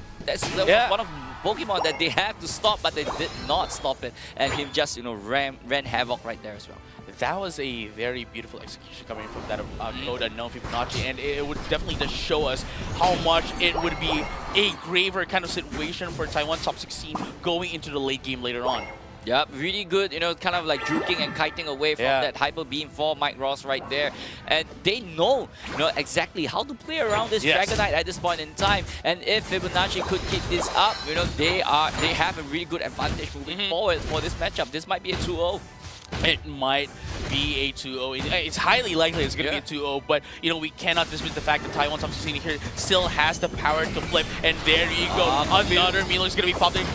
Pokemon that they have to stop, but they did not stop it, and him just, you know, ran havoc right there as well. That was a very beautiful execution coming from that Code Unknown Fibonacci, and it would definitely just show us how much it would be a graver kind of situation for Taiwan Top 16 going into the late game later on. Yep, really good, you know, kind of like juking and kiting away from that Hyper Beam for Mike Ross right there. And they know, you know, exactly how to play around this Dragonite at this point in time. And if Fibonacci could keep this up, you know, they have a really good advantage moving forward for this matchup. This might be a 2-0. It might be a 2-0. It's highly likely it's going to be a 2-0, but you know, we cannot dismiss the fact that Taiwan Top 16 here still has the power to flip. And there you go. Another Milo is going to be popping.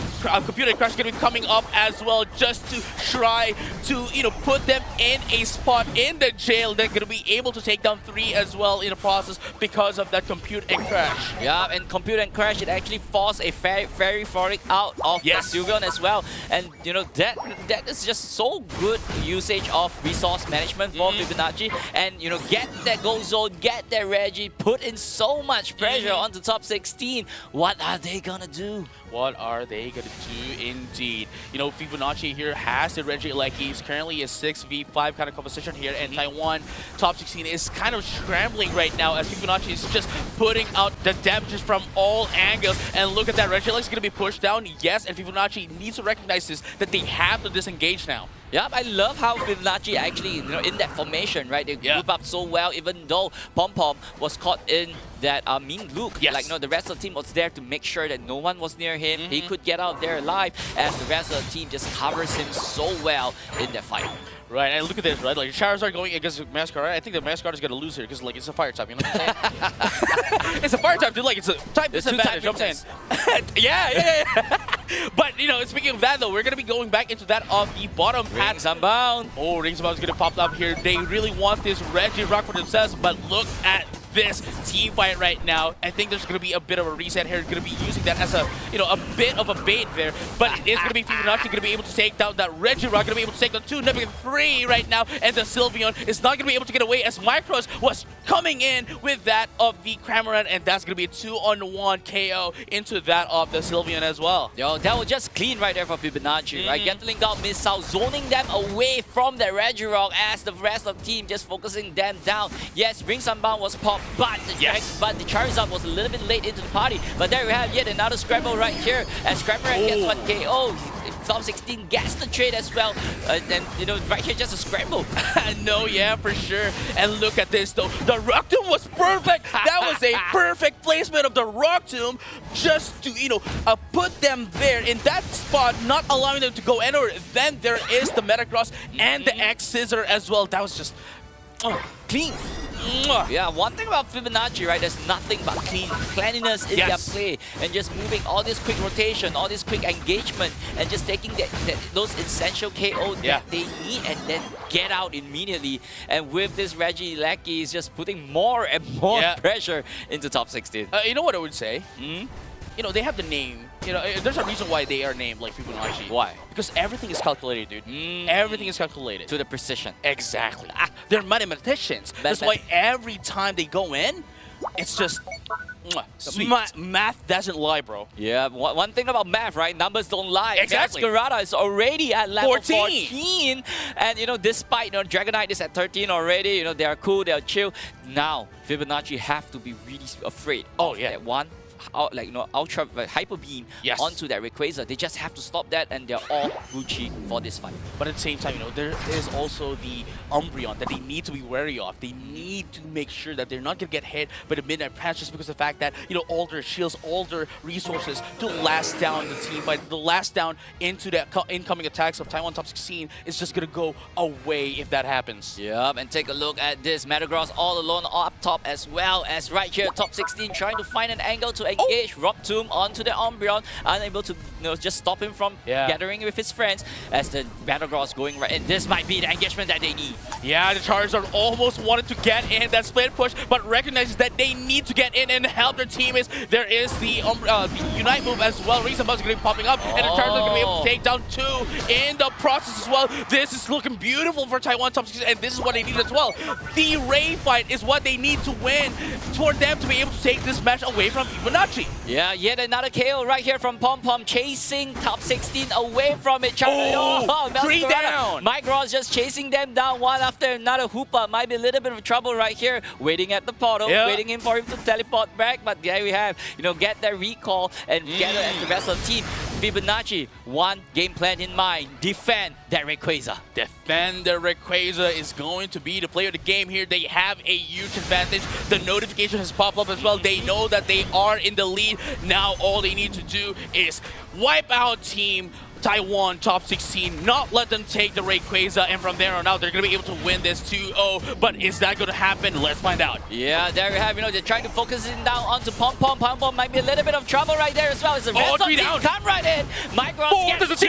Computer Crash is going to be coming up as well, just to try to, you know, put them in a spot in the jail. They're going to be able to take down 3 as well in the process because of that Compute and Crash. Yeah, and Compute and Crash, it actually forced a Fairy Frolic out of the Sylveon as well. And you know, that is just so good usage of resource management for Fibonacci, and you know, get that Gold Zone, get that Reggie, put in so much pressure onto top 16. What are they gonna do? What are they gonna do indeed? You know, Fibonacci here has the Reggie like he's currently a 6v5 kind of composition here, and Taiwan Top 16 is kind of scrambling right now as Fibonacci is just putting out the damages from all angles. And look at that, Regieleki is gonna be pushed down, yes, and Fibonacci needs to recognize this, that they have to disengage now. Yeah, I love how Fibonacci actually, you know, in that formation, right? They group up so well, even though Pom Pom was caught in that mean loop. Like, you know, the rest of the team was there to make sure that no one was near him. He could get out there alive, as the rest of the team just covers him so well in that fight. Right, and look at this, right? Like, Charizard going against Masquerade. I think the Masquerade is going to lose here because, like, it's a fire type, you know what I'm saying? It's a fire type, dude. Like, it's a type disadvantage, you know what I'm saying? yeah. But, you know, speaking of that, though, we're going to be going back into that of the bottom path. Rings Unbound. Oh, Rings Unbound is going to pop up here. They really want this Regirock for themselves, but look at this team fight right now. I think there's going to be a bit of a reset here. Going to be using that as a, you know, a bit of a bait there, but it's going to be Fibonacci going to be able to to take down that Regirock, going to be able to take down 2, negative 3 right now, and the Sylveon is not going to be able to get away as Micros was coming in with that of the Cramorant, and that's going to be a 2-on-1 KO into that of the Sylveon as well. Yo, that was just clean right there for Fibonacci, right? Getting out missile, zoning them away from the Regirock as the rest of the team just focusing them down. Yes, Ring Sunbound was popped, but the Charizard was a little bit late into the party. But there we have yet another scramble right here as Cramorant gets one KO. Top 16 gets the trade as well. And you know, right here just a scramble. No, yeah, for sure. And look at this though. The Rock Tomb was perfect. That was a perfect placement of the Rock Tomb just to, you know, put them there in that spot, not allowing them to go anywhere. Then there is the Metagross and the X-Scissor as well. That was just clean. Yeah, one thing about Fibonacci, right, there's nothing but cleanliness in their play, and just moving all this quick rotation, all this quick engagement, and just taking those essential KO that they need and then get out immediately. And with this Regieleki, he's just putting more and more pressure into top 16. You know what I would say? You know, they have the name. You know, there's a reason why they are named like Fibonacci. Why? Because everything is calculated, dude. Everything is calculated. To the precision. Exactly. They're mathematicians. That's why every time they go in, it's just sweet. Math doesn't lie, bro. Yeah, one thing about math, right? Numbers don't lie. Exactly. Desperado is already at level 14. And, you know, despite, you know, Dragonite is at 13 already. You know, they are cool, they are chill. Now, Fibonacci have to be really afraid of that one. Like, you know, ultra hyper beam onto that Rayquaza. They just have to stop that, and they're all Gucci for this fight. But at the same time, you know, there is also the Umbreon that they need to be wary of. They need to make sure that they're not gonna get hit by the Midnight Patch just because of the fact that, you know, all their shields, all their resources to last down the team fight, the last down into the incoming attacks of Taiwan top 16 is just gonna go away if that happens. Yep, and take a look at this Metagross all alone up top, as well as right here top 16 trying to find an angle to engage Rock Tomb onto the Umbreon, unable to, you know, just stop him from gathering with his friends as the Metagross going right. And this might be the engagement that they need. Yeah, the Charizard almost wanted to get in that split push, but recognizes that they need to get in and help their teammates. There is the Unite move as well. Reason Buzz is going to be popping up, and the Charizard is going to be able to take down 2 in the process as well. This is looking beautiful for Taiwan top 16, and this is what they need as well. The Ray fight is what they need to win for them to be able to take this match away from Fibonacci. Yeah, yet another KO right here from Pom Pom, chasing top 16 away from it. 3 down. Micros just chasing them down one after another. Hoopa might be a little bit of trouble right here, waiting at the portal, waiting for him to teleport back. But there we have, you know, get that recall and gather as the rest of the team. Fibonacci, one game plan in mind: defend that Rayquaza. Defend the Rayquaza is going to be the player of the game here. They have a huge advantage. The notification has popped up as well. They know that they are in the lead. Now all they need to do is wipe out Team Taiwan top 16, not let them take the Rayquaza, and from there on out, they're going to be able to win this 2-0. But is that going to happen? Let's find out. Yeah, there we have, you know, they're trying to focus it down onto Pom Pom. Pom Pom might be a little bit of trouble right there as well. It's a rest of the team come right in. Micros gets 2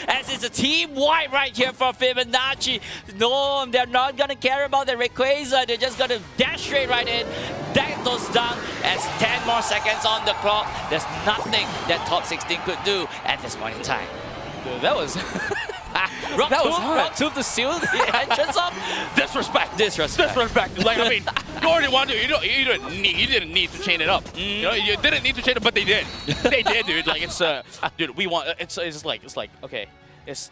as it's a team wipe right here for Fibonacci. No, they're not going to care about the Rayquaza. They're just going to dash straight right in. That goes down as 10 more seconds on the clock. There's nothing that top 16 could do at this point in time. Dude, that was... Rock Tomb to seal the entrance of disrespect. Like, I mean, you already wanted to, you didn't need to chain it up. You know, you didn't need to chain it, but they did. They did, dude. Like, it's dude, we want. It's like okay.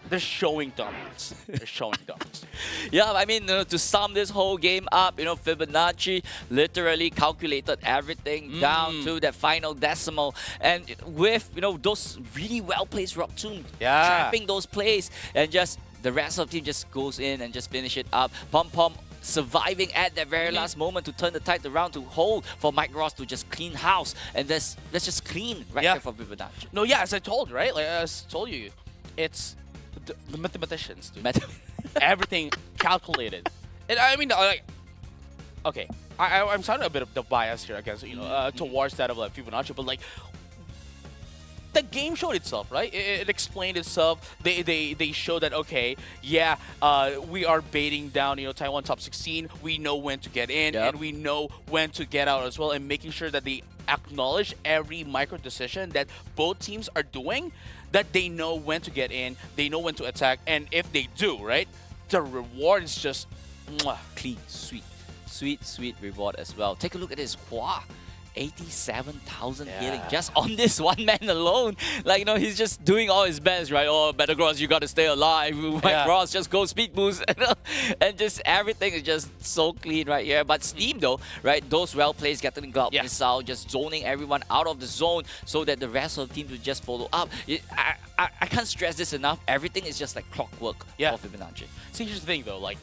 They're showing dominance. They're showing dominance. Yeah, I mean, to sum this whole game up, you know, Fibonacci literally calculated everything down to that final decimal. And with, you know, those really well-placed Rock Tomb, trapping those plays, and just the rest of the team just goes in and just finish it up. Pom Pom surviving at that very last moment to turn the tide around to hold for Mike Ross to just clean house. And let's just clean right there for Fibonacci. No, yeah, as I told, right? Like, as I told you, it's the mathematicians, dude. Everything calculated. And I mean, like, okay, I'm sounding a bit of the bias here against, you know, towards that of like Fibonacci, but like, the game showed itself, right? It explained itself. They showed that, okay, yeah, we are baiting down, Taiwan top 16. We know when to get in, and we know when to get out as well, and making sure that they acknowledge every micro decision that both teams are doing, that they know when to get in, they know when to attack, and if they do, right, the reward is just mwah. Clean, sweet reward as well. Take a look at this Hua. 87,000 healing just on this one man alone. Like, he's just doing all his best, right? Oh, Battlegrounds, you gotta stay alive. White Cross, just go speed boost. And just everything is just so clean right here. But Steam though, right? Those well plays, getting Glob missile, just zoning everyone out of the zone so that the rest of the team will just follow up. I can't stress this enough. Everything is just like clockwork for Fibonacci. See, here's the thing though, like,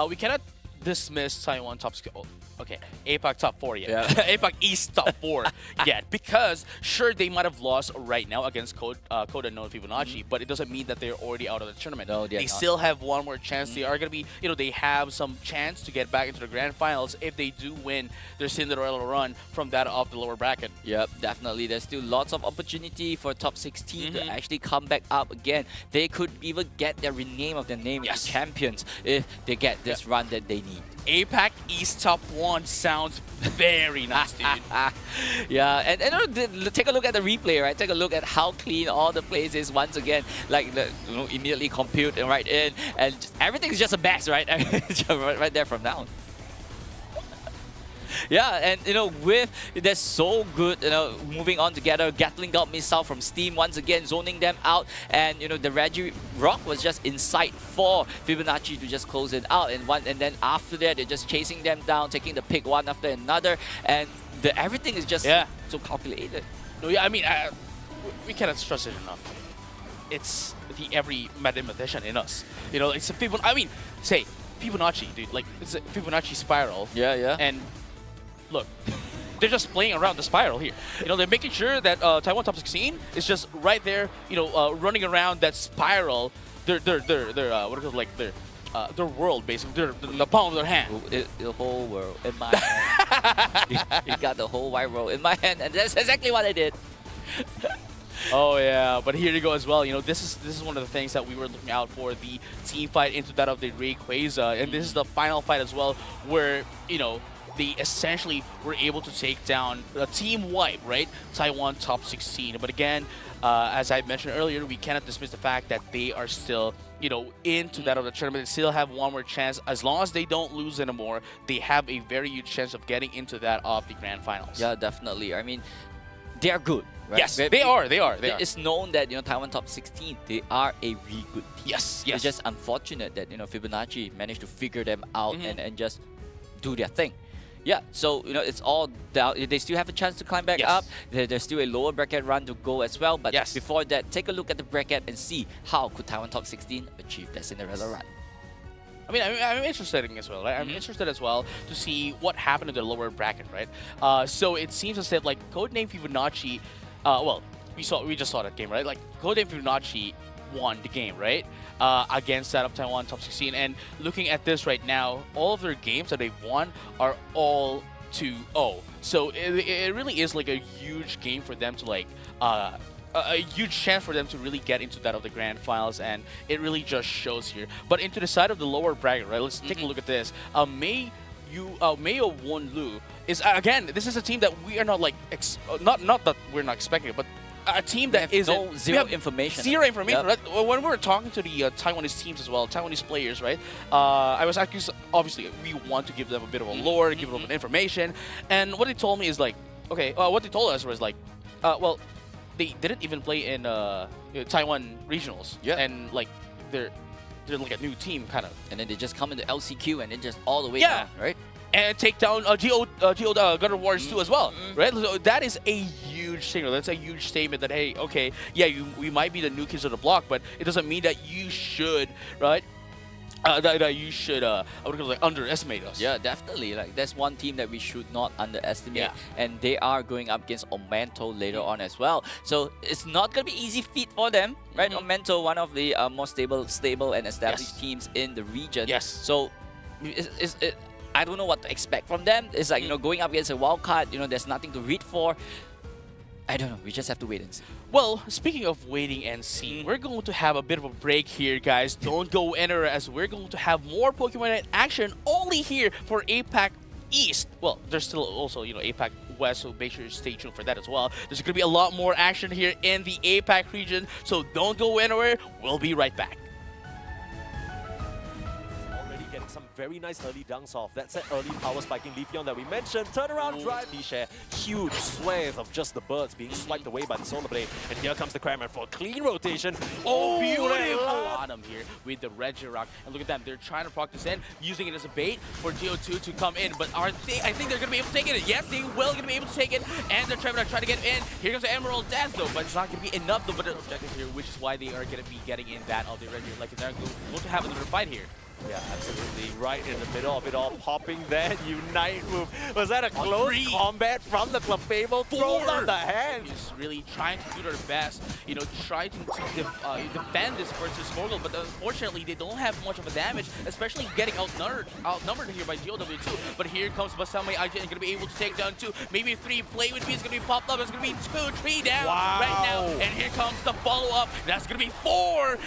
we cannot dismiss Taiwan top skill. Okay, APAC top 4 yet. Yeah. APAC East top 4 yet. Because, sure, they might have lost right now against Code Unknown Fibonacci, but it doesn't mean that they're already out of the tournament. No, they still have one more chance. They are going to be, they have some chance to get back into the grand finals if they do win their Cinderella run from that off the lower bracket. Yep, definitely. There's still lots of opportunity for top 16 to actually come back up again. They could even get their rename of their name as champions if they get this run that they need. APAC East top 1 sounds very nice, dude. Yeah, and take a look at the replay, right? Take a look at how clean all the plays is once again. Like, immediately compute and right in, and everything is just a mess, right? Right there from now. Yeah, and with they're so good, moving on together. Gatling got missile from Steam once again, zoning them out, and the Reggie Rock was just in sight for Fibonacci to just close it out. And then after that, they're just chasing them down, taking the pick one after another, and everything is just so calculated. No, yeah, I mean, we cannot stress it enough. It's the every mathematician in us. It's a Fibonacci. I mean, say Fibonacci, dude. Like, it's a Fibonacci spiral. Yeah. And look, they're just playing around the spiral here. They're making sure that Taiwan top 16 is just right there, running around that spiral. Their world, basically. The palm of their hand. The whole world in my hand. You got the whole wide world in my hand, and that's exactly what I did. Oh yeah, but here you go as well. This is one of the things that we were looking out for, the team fight into that of the Rayquaza, and this is the final fight as well, where they essentially were able to take down a team wipe, right? Taiwan top 16. But again, as I mentioned earlier, we cannot dismiss the fact that they are still, into that of the tournament. They still have one more chance. As long as they don't lose anymore, they have a very huge chance of getting into that of the grand finals. Yeah, definitely. I mean, they are good. Right? Yes, they are. It's known that Taiwan top 16, they are a really good team. Yes. It's just unfortunate that Fibonacci managed to figure them out and just do their thing. Yeah, so it's all down. They still have a chance to climb back up. There's still a lower bracket run to go as well. But before that, take a look at the bracket and see how could Taiwan top 16 achieve that Cinderella run. I mean, I'm interested as well, right? I'm interested as well to see what happened in the lower bracket, right? So it seems as if, like, Codename Fibonacci, well, we just saw that game, right? Like, Codename Fibonacci won the game, right? Against that of Taiwan top 16. And looking at this right now, all of their games that they've won are all 2-0. So it really is like a huge game for them to, like, a huge chance for them to really get into that of the grand finals, and it really just shows here. But into the side of the lower bracket, right? Let's take a look at this. Mayo Wonlu is, again, this is a team that we are not like not that we're not expecting it, but a team that is zero information. Zero information. Right? When we were talking to the Taiwanese teams as well, Taiwanese players, right? I was actually, obviously, we want to give them a bit of a lore, give them information, and what they told me is like, okay, what they told us was like, well, they didn't even play in Taiwan regionals, and like they're like a new team kind of, and then they just come into LCQ and then just all the way down, right? And take down Geo Gutter Wars 2 as well, right? So that is a huge thing. That's a huge statement that, hey, okay, yeah, we might be the new kids of the block, but it doesn't mean that you should, right? That you should, I would like underestimate us. Yeah, definitely. Like, that's one team that we should not underestimate, and they are going up against Omento later on as well. So it's not gonna be easy feat for them, right? Omento, one of the more stable and established teams in the region. Yes. So I don't know what to expect from them. It's like, going up against a wild card, there's nothing to read for. I don't know. We just have to wait and see. Well, speaking of waiting and seeing, we're going to have a bit of a break here, guys. Don't go anywhere as we're going to have more Pokemon Unite action only here for APAC East. Well, there's still also, APAC West, so make sure you stay tuned for that as well. There's going to be a lot more action here in the APAC region, so don't go anywhere. We'll be right back. Getting some very nice early dunks off. That's that early power spiking Leafeon that we mentioned. Turnaround drive, share huge swathe of just the birds being swiped away by the Solar Blade. And here comes the Crammer for a clean rotation. Oh, beautiful! Bottom here with the Regirock. And look at them, they're trying to proc this in, using it as a bait for Geo2 to come in. But I think they're going to be able to take it. Yes, they will going to be able to take it. And the Trevor trying to get in. Here comes the Emerald Dance though, but it's not going to be enough though. But the objective here, which is why they are going to be getting in that of the Regirock. Like they're going to have another fight here. Yeah, absolutely. Right in the middle of it all, popping that Unite move. Was that a close combat from the Clefable? Throws out the hands. He's really trying to do their best, trying to defend this versus Snorgle, but unfortunately they don't have much of a damage, especially getting outnumbered here by GOW2. But here comes Basame IJ and going to be able to take down 2, maybe 3. Play with me is going to be popped up. It's going to be 2, 3 down right now. And here comes the follow-up. That's going to be 4.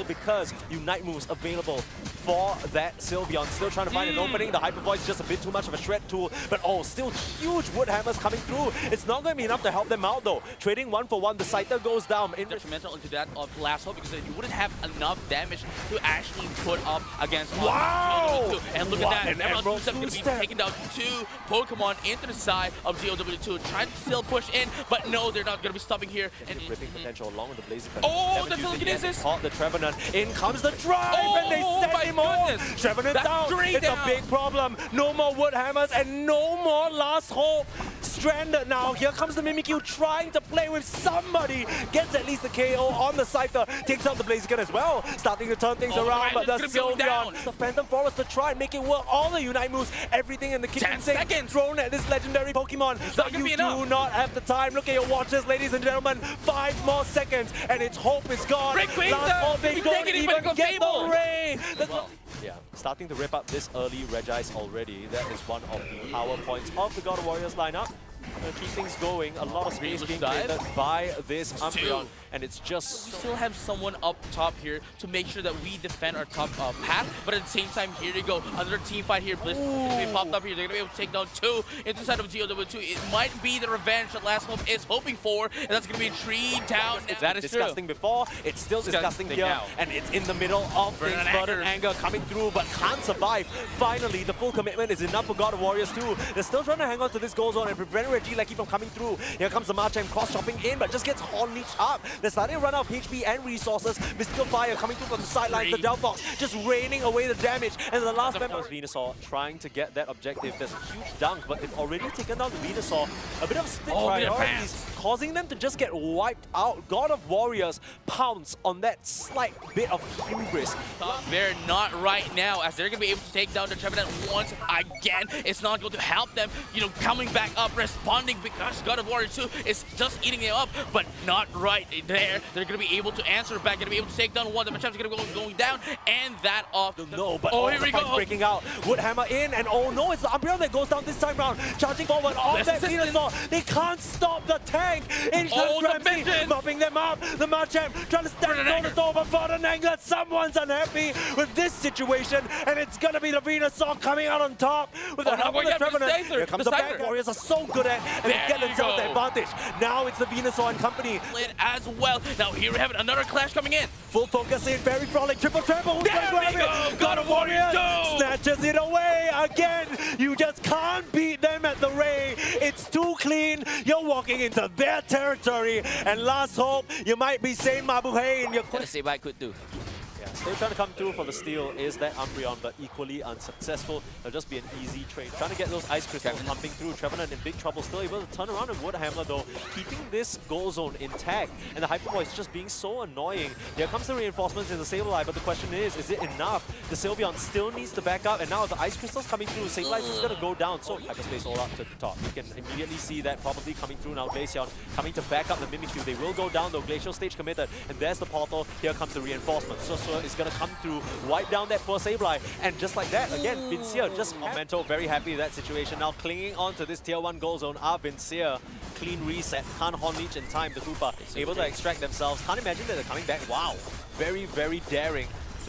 Because Unite moves available for that Sylveon. Still trying to find an opening. The Hyper Voice is just a bit too much of a shred tool, but still huge Wood Hammers coming through. It's not going to be enough to help them out though. Trading 1 for 1, the Scyther goes down. Detrimental into that of Last Hope because you wouldn't have enough damage to actually put up against And look at that. Emerald is going to be taking down 2 Pokemon into the side of GOW2, trying to still push in, but no, they're not going to be stopping here. And ripping potential along with the Blazing the telekinesis! The Trevenant. In comes the drive, and they set him off. Trevenant's down. It's a big problem. No more Wood Hammers and no more Last Hope. Stranded now. Here comes the Mimikyu trying to play with somebody. Gets at least the KO on the Scyther. Takes out the Blaziken as well. Starting to turn things around, but the Sylveon, the Phantom Forest to try and make it work. All the Unite moves, everything in the kitchen sink thrown at this legendary Pokemon. But you do not have the time. Look at your watches, ladies and gentlemen. 5 more seconds, and its hope is gone. Last Hope, they don't even get the Ray. Yeah, starting to rip up this early Regice already. That is one of the power points of the God of Warriors lineup. Keep things going. A lot of space being created by this Umbreon, and it's just... We still have someone up top here to make sure that we defend our top path, but at the same time, here you go. Another team fight here. Blitz is going to be popped up here. They're going to be able to take down 2 into the side of GOW2. It might be the revenge that Last Hope is hoping for, and that's going to be 3 down. That is disgusting before. It's still disgusting here, now. And it's in the middle of things. Burden Anger coming through, but can't survive. Finally, the full commitment is enough for God of Warriors 2. They're still trying to hang on to this goal zone and prevent Regieleki from coming through. Here comes the Machamp cross-chopping in, but just gets Horn Leech up. They're starting to run out of HP and resources. Mystical Fire coming through from the sidelines. The Delphox just raining away the damage. And the last member is Venusaur trying to get that objective. There's a huge dunk, but they've already taken down the Venusaur. A bit of split priorities, causing them to just get wiped out. God of Warriors pounce on that slight bit of hubris. They're not right now, as they're going to be able to take down the Trevenant once again. It's not going to help them, coming back up, responding, because God of Warriors 2 is just eating them up, but not right there. They're going to be able to answer back, going to be able to take down 1. The Machamp's going to be going down, and that off. No, but here we go. Breaking out. Wood Hammer in, and no, it's the Umbreon that goes down this time round. Charging forward off that Venusaur. They can't stop the tank. In comes Ramsey, mopping them up. The Machamp trying to stand on the door, but Burden Anger, someone's unhappy with this situation, and it's going to be the Venusaur coming out on top with the help of the Trevenant. Here comes the back. Warriors are so good at, and they get themselves the advantage. Now it's the Venusaur and company. As well. Now here we have another clash coming in. Full focus in, very frolic, triple trample. There we go! God of Warriors 2! Snatches it away again. You just can't beat them at the Ray. It's too clean. You're walking into their territory. And Last Hope, you might be saying Mabuhay in your... Gonna say what I could do. Still trying to come through for the steal is that Umbreon, but equally unsuccessful. It'll just be an easy trade. Trying to get those Ice Crystals pumping through. Trevenant in big trouble, still able to turn around and Wood Hammer though, keeping this goal zone intact. And the Hyper Voice just being so annoying. Here comes the reinforcements in the Sableye, but the question is it enough? The Sylveon still needs to back up, and now the Ice Crystals coming through, Sableye is going to go down. So Hyperspace all up to the top. You can immediately see that probably coming through now. Glaceon coming to back up the Mimikyu. They will go down though. Glacial stage committed, and there's the portal. Here comes the reinforcement. So is gonna come through, wipe down that poor Sableye, and just like that, again, Vincia just Mento very happy with that situation. Now clinging on to this tier 1 goal zone are Vincia. Clean reset, can't Horn-Leech in time, the Koopa able to extract themselves. Can't imagine that they're coming back. Wow, very, very daring.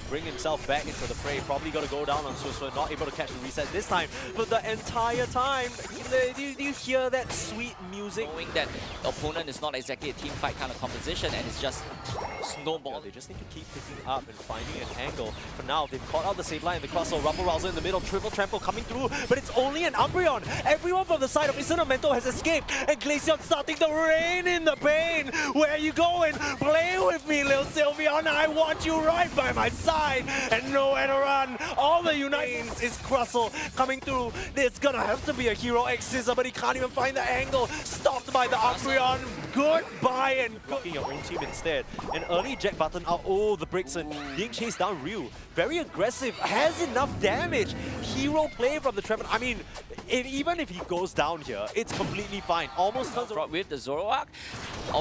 Bring himself back into the fray. Probably got to go down on Susua, not able to catch the reset this time. But the entire time, do you hear that sweet music? Knowing that the opponent is not exactly a team fight kind of composition and it's just snowball. Yeah, they just need to keep picking up and finding an angle. For now, they've caught out the Sableye and the Crossbow. Rumble Rouser in the middle, Triple Trample coming through, but it's only an Umbreon. Everyone from the side of Incinemental has escaped, and Glaceon starting to rain in the pain. Where are you going? Play with me, Lil Sylveon. I want you right by my side. And nowhere to run. All the Unites is Crustle coming through. It's gonna have to be a Hero X Scissor, but he can't even find the angle. Stopped by the Umbreon. Goodbye and blocking your own team instead. An early Jack button out. Oh, the Brixen being chased down. Ryu, very aggressive, has enough damage. Hero play from the Trevor. I mean, even if he goes down here, it's completely fine. Almost turns around with the Zoroark.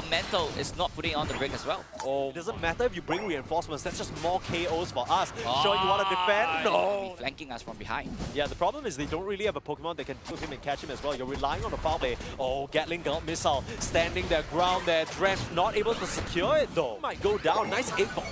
Mento is not putting on the break as well. Oh, it doesn't matter if you bring reinforcements. That's just more KOs for us. Sure, you want to defend? No. Flanking us from behind. Yeah, the problem is they don't really have a Pokemon that can put him and catch him as well. You're relying on the foul play. Oh, Gatling Gun Missile standing their ground there. Drenched, not able to secure it though. Might go down. Nice 8-ball.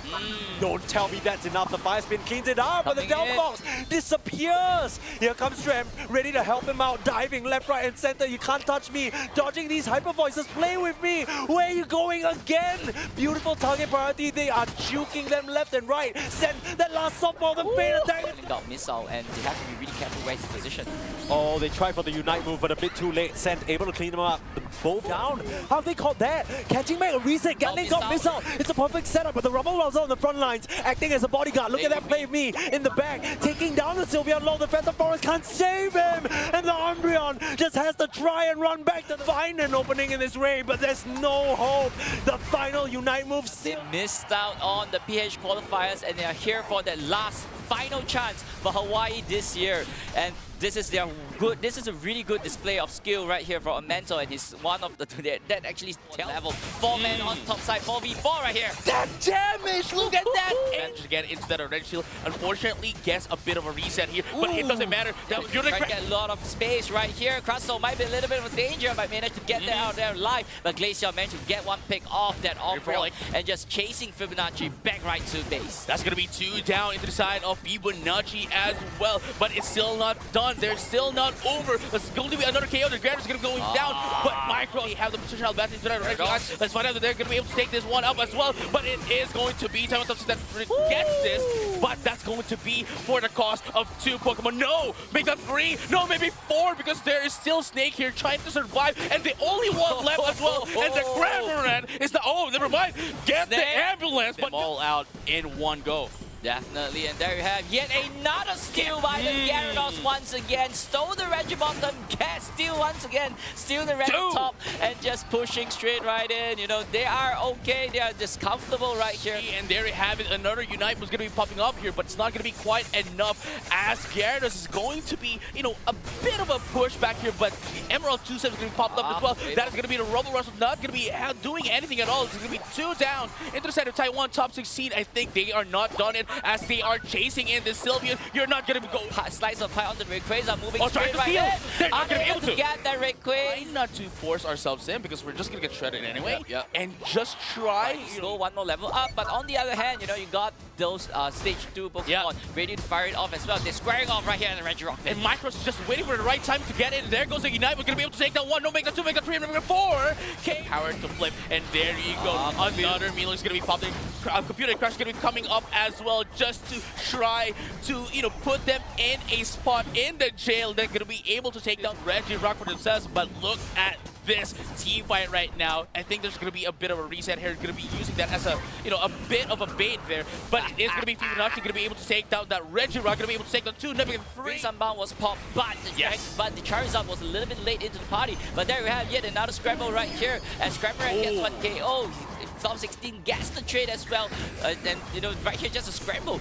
Don't tell me that's enough. The Fire Spin cleans it up, but the Delta Box disappears. Here comes Trem, ready to help him out. Diving left, right, and center. You can't touch me. Dodging these Hyper Voices. Play with me. Where are you going again? Beautiful target priority. They are juking them left and right. Send that last softball, the bait attack. Got missile, and they have to be really careful where he's positioned. Oh, they tried for the Unite move, but a bit too late. Sent, able to clean them up. Both down. How have they caught that? Catching back a reset. Gatling got missile. It's a perfect setup, but the Rumble Rouser on the front lines, acting as a bodyguard. Look at that play of me in the back, taking down the Sylveon low. The Phantom Forest can't save him, and the Umbreon just has to try and run back to find an opening in this raid, but there's no hope. The final Unite move. They missed out on the PH qualifiers, and they are here for that last final chance for Hawaii this year. And this is a really good display of skill right here for Mento, and he's one of the that actually level 4-man on top side 4v4 right here. That damage! Look at that! Managed to get into that red shield. Unfortunately, gets a bit of a reset here, but it doesn't matter. That you're gonna get a lot of space right here. Crustle might be a little bit of a danger, but managed to get there out there alive. But Glaceon managed to get one pick off that off-roll and just chasing Fibonacci back right to base. That's gonna be 2 down into the side of Fibonacci as well, but it's still not done. They're still not over. There's going to be another KO. The Grand is going to be going down, but Micro have the positional advantage to that direction. Let's find out that they're going to be able to take this one up as well, but it is going to be Time that gets this, but that's going to be for the cost of 2 Pokemon. No, make that 3, no, maybe 4, because there is still Snake here trying to survive, and the only one left as well, and the Grammar is the, oh, never mind, get the ambulance, but all out in one go. Definitely, and there you have yet another steal by the Gyarados once again. Stole the Regibottom, steal once again, steal the red top, and just pushing straight right in. You know, they are okay, they are just comfortable right here. And there you have it, another Unite was going to be popping up here, but it's not going to be quite enough as Gyarados is going to be, you know, a bit of a push back here, but Emerald 2-7 is going to be popped up as well. That is going to be the Rumble Rush, not going to be doing anything at all. It's going to be 2 down into the side of Taiwan, top 16. I think they are not done it, as they are chasing in this Sylveon. You're not going to go. Slice of pie on the Rayquaza moving straight right in. They're not going to be able to get that Rayquaza. Try not to force ourselves in, because we're just going to get shredded anyway. And just try. Go one more level up. But on the other hand, you know, you got those stage 2 Pokemon ready to fire it off as well. They're squaring off right here in the Regirock. And Micros is just waiting for the right time to get in. There goes the Unite. We're going to be able to take that 1. No, make that 2, make that 3, and make that 4. Power to flip. And there you go. Another Milo is going to be popping. Computer Crash is going to be coming up as well, just to try to, you know, put them in a spot in the jail. They're going to be able to take down Regirock for themselves, but look at this team fight right now. I think there's going to be a bit of a reset here. Going to be using that as a, you know, a bit of a bait there, but it is going to be Fibonacci going to be able to take down that Regirock, going to be able to take down 2, never 3. Sunbound was popped, but the Charizard was a little bit late into the party. But there we have yet another scramble right here, and Scrapper gets one KO. top 16 gets the trade as well. And you know, right here just a scramble.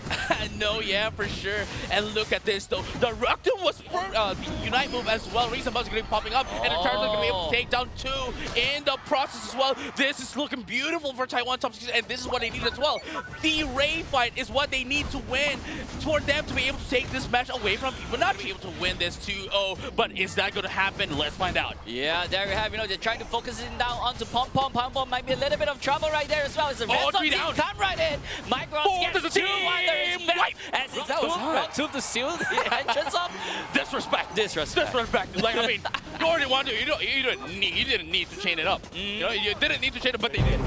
No, yeah, for sure. And look at this though. The Rockton was the Unite move as well. Reason Buzz is going to be popping up, and the Charizard going to be able to take down 2 in the process as well. This is looking beautiful for Taiwan top 16, and this is what they need as well. The Ray fight is what they need to win for them to be able to take this match away from people, not be able to win this 2-0. But is that going to happen? Let's find out. Yeah, there we have, you know, they're trying to focus it down onto Pom Pom. Pom Pom might be a little bit of trouble right there as well. It's a red team come right in. Micros gets 2 while there is back. As it's 2 to seal the entrance of Disrespect. Disrespect. Like, I mean, you already want to. You didn't need to chain it up. You know, you didn't need to chain it, but they did.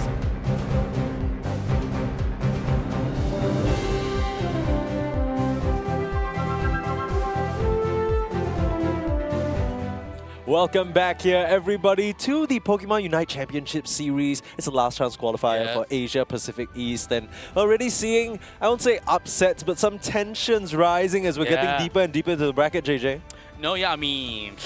Welcome back here, everybody, to the Pokemon UNITE Championship Series. It's the last chance qualifier for Asia Pacific East, and already seeing, I won't say upsets, but some tensions rising as we're getting deeper and deeper into the bracket, JJ. No, yeah, I mean,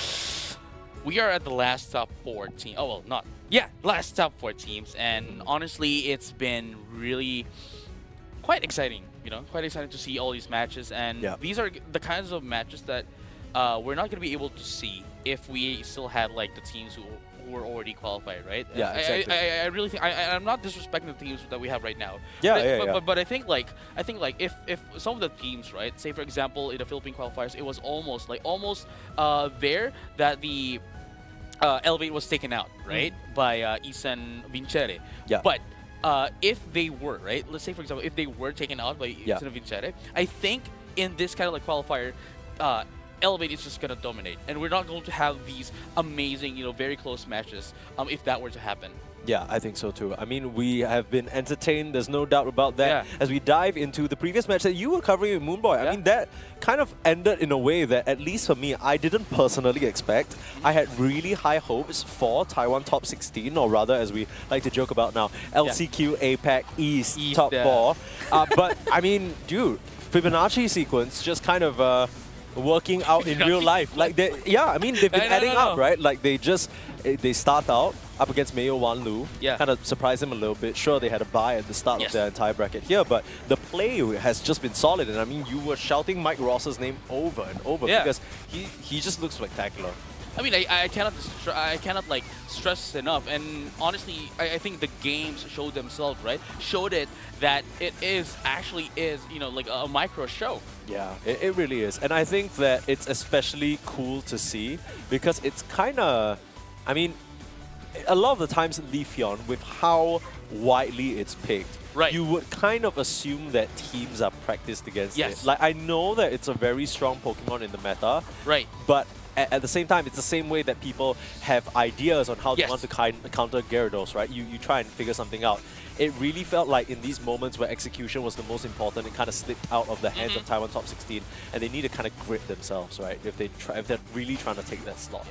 we are at the last top 4 teams. Oh, well, not. Yeah, last top 4 teams, and honestly, it's been really quite exciting, you know, quite exciting to see all these matches, and these are the kinds of matches that we're not going to be able to see if we still had like the teams who were already qualified, right? Yeah, exactly. I really think I'm not disrespecting the teams that we have right now. But I think like if some of the teams, right, say for example in the Philippine qualifiers, it was almost there that the Elevate was taken out, right, by Isan Vincere. Yeah. But if they were, right, let's say for example if they were taken out by Isan Vincere, I think in this kind of like qualifier, Elevate is just going to dominate, and we're not going to have these amazing, you know, very close matches if that were to happen. Yeah, I think so too. I mean, we have been entertained, there's no doubt about that. As we dive into the previous match that you were covering with Moonboy, I mean, that kind of ended in a way that, at least for me, I didn't personally expect. I had really high hopes for Taiwan top 16, or rather, as we like to joke about now, LCQ APAC East top 4. But, I mean, dude, Fibonacci sequence just kind of working out in real life. Like, I mean, they've been adding up, right? Like, they start out up against Mayo Wanlu, kind of surprised him a little bit. Sure, they had a bye at the start of their entire bracket here, but the play has just been solid. And I mean, you were shouting Mike Ross's name over and over because he just looks spectacular. I mean, I cannot like stress enough, and honestly, I think the games showed themselves, right? Showed it that it actually is, you know, like a micro show. Yeah, it really is, and I think that it's especially cool to see because it's kind of, I mean, a lot of the times Leafeon, with how widely it's picked, you would kind of assume that teams are practiced against it. Like, I know that it's a very strong Pokemon in the meta, but at the same time, it's the same way that people have ideas on how they want to counter Gyarados, right? You try and figure something out. It really felt like in these moments where execution was the most important, it kind of slipped out of the hands of Taiwan top 16, and they need to kind of grit themselves, right? If they're really trying to take that slot.